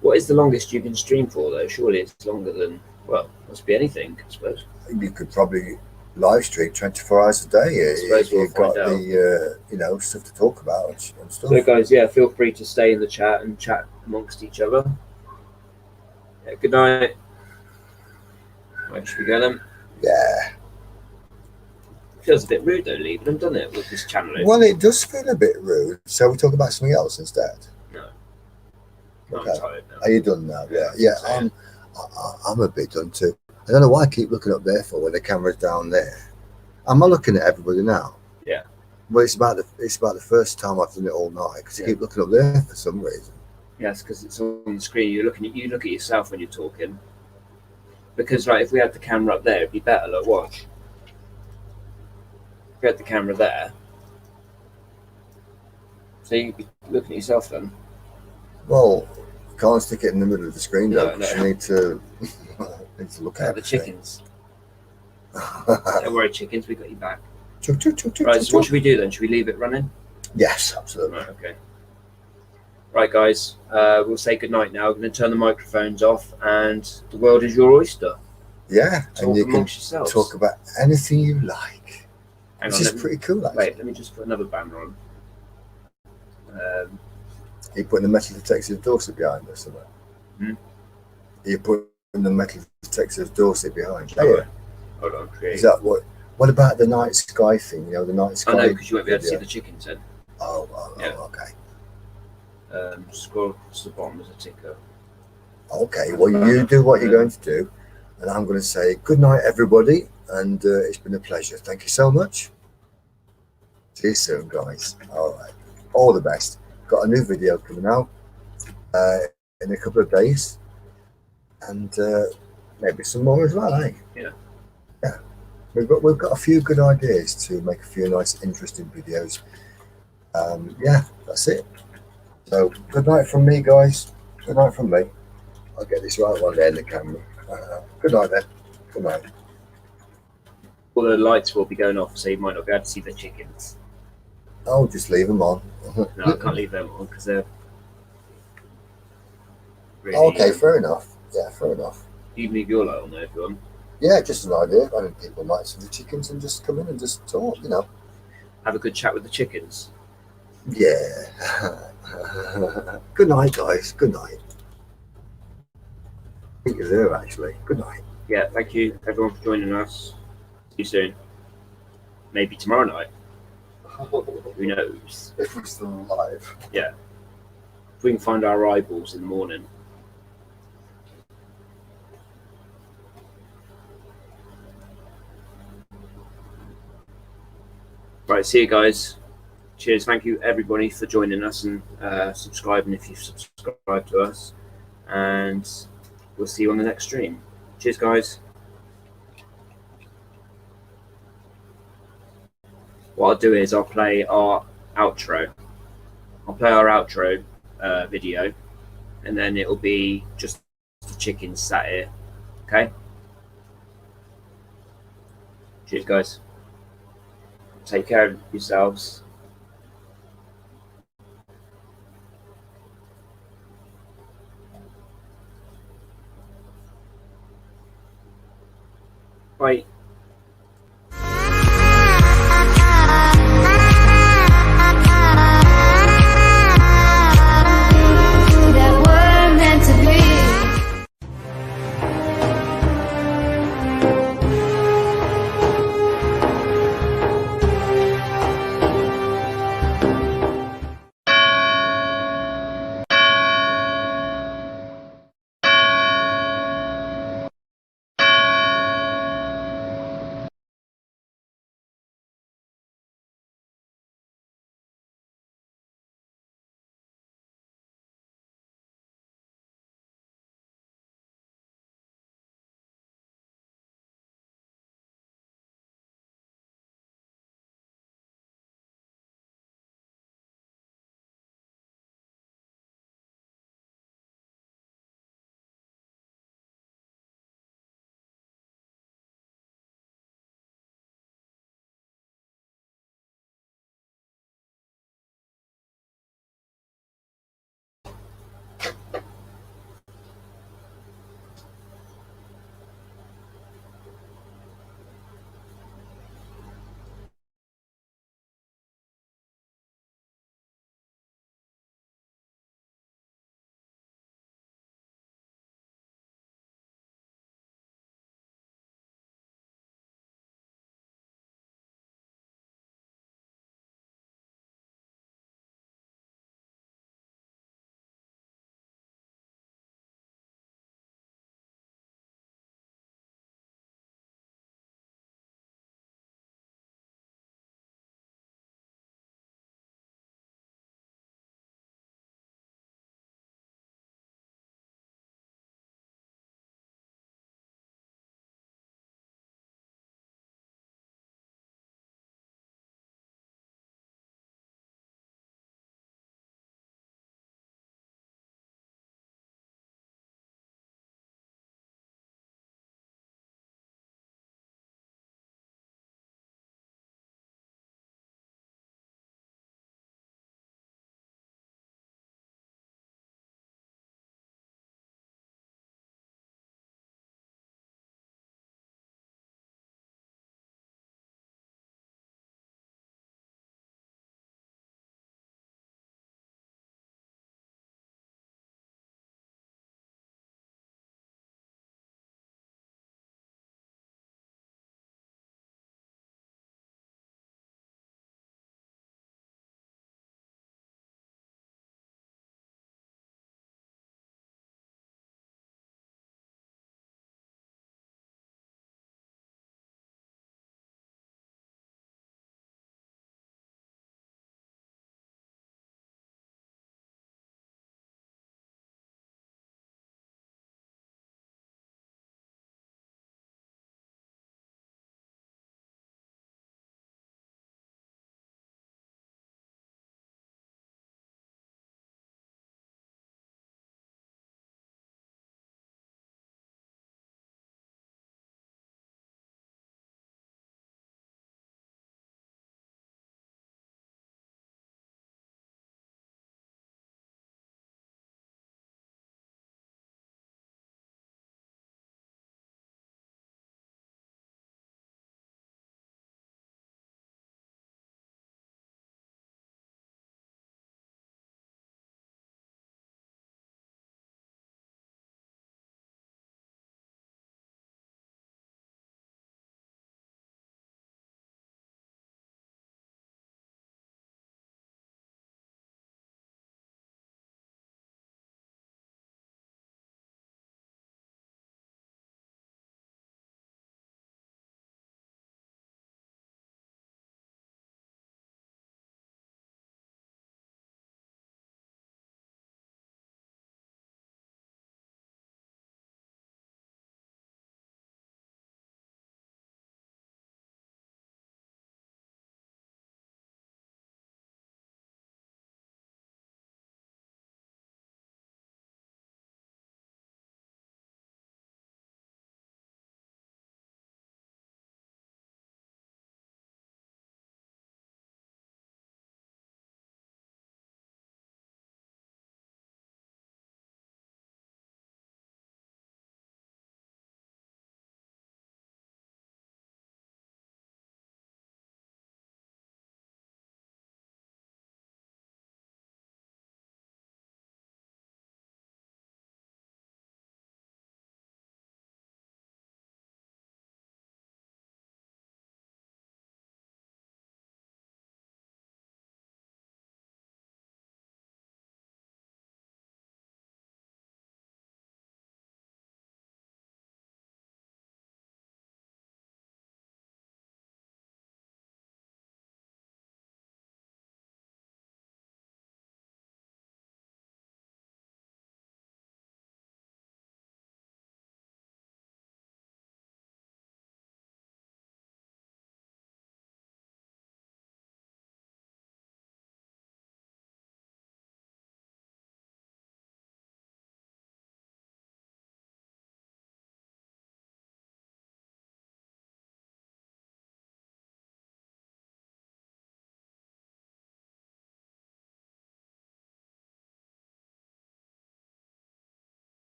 What is the longest you can stream for, though? Surely it's longer than Well, must be anything, I suppose. You could probably live stream 24 hours a day if we'll you've got find out. the stuff to talk about and stuff. So, guys, yeah, feel free to stay in the chat and chat amongst each other. Yeah, good night. Right, should we go then? Yeah. Feels a bit rude though, leaving them, doesn't it, with this channel? Well, it does feel a bit rude. So we talk about something else instead. No. Okay. I'm tired now. Are you done now? Yeah. I'm a bit done too. I don't know why I keep looking up there for when the camera's down there. Am I looking at everybody now? Yeah. Well, it's about the first time I've done it all night because I keep looking up there for some reason. Yes, because it's on the screen. You look at yourself when you're talking. Because if we had the camera up there, it'd be better. Look, watch. If we had the camera there, so you'd be looking at yourself then. Well, you can't stick it in the middle of the screen though. No. You need to look at the chickens. Don't worry, chickens. We got you back. Right. So what should we do then? Should we leave it running? Yes, absolutely. Right. Okay. Right, guys. We'll say goodnight now. We're going to turn the microphones off, and the world is your oyster. Yeah, Talk and you can yourselves. talk about anything you like. Hang Which on, is pretty cool, actually. Wait, let me just put another banner on. You're putting the metal detector of Dorset behind us, isn't it? Hmm? You're putting the metal detector of Dorset behind. Oh, Yeah. Hold on, create. Is that what? What about the night sky thing? You know, the night sky. Oh no, because you won't be able to see the chickens then. Oh, okay. Scroll across the bottom as a ticker. Okay, well, you do what you're going to do, and I'm going to say good night, everybody, and it's been a pleasure. Thank you so much. See you soon, guys. All right, all the best. Got a new video coming out in a couple of days, and maybe some more as well, eh? Yeah. We've got a few good ideas to make a few nice, interesting videos. Yeah, that's it. So good night from me, guys. Good night from me. I'll get this right one there in the camera. Good night then. Good night. All the lights will be going off, so you might not be able to see the chickens. Oh, just leave them on. No, I can't leave them on because they're really, Okay, fair enough. Yeah, fair enough. You can leave your light on there if you want. Yeah, just an idea. I mean, people might see the chickens and just come in and just talk, you know. Have a good chat with the chickens. Yeah. Good night, guys. Good night. I think you're there, actually. Good night. Yeah, thank you everyone for joining us. See you soon. Maybe tomorrow night. Who knows? If we're still alive. Yeah. If we can find our eyeballs in the morning. Right, see you guys. Cheers. Thank you everybody for joining us and subscribing if you've subscribed to us. And we'll see you on the next stream. Cheers, guys. What I'll do is I'll play our outro. I'll play our outro video, and then it'll be just the chickens sat here. Okay? Cheers, guys. Take care of yourselves. Bye.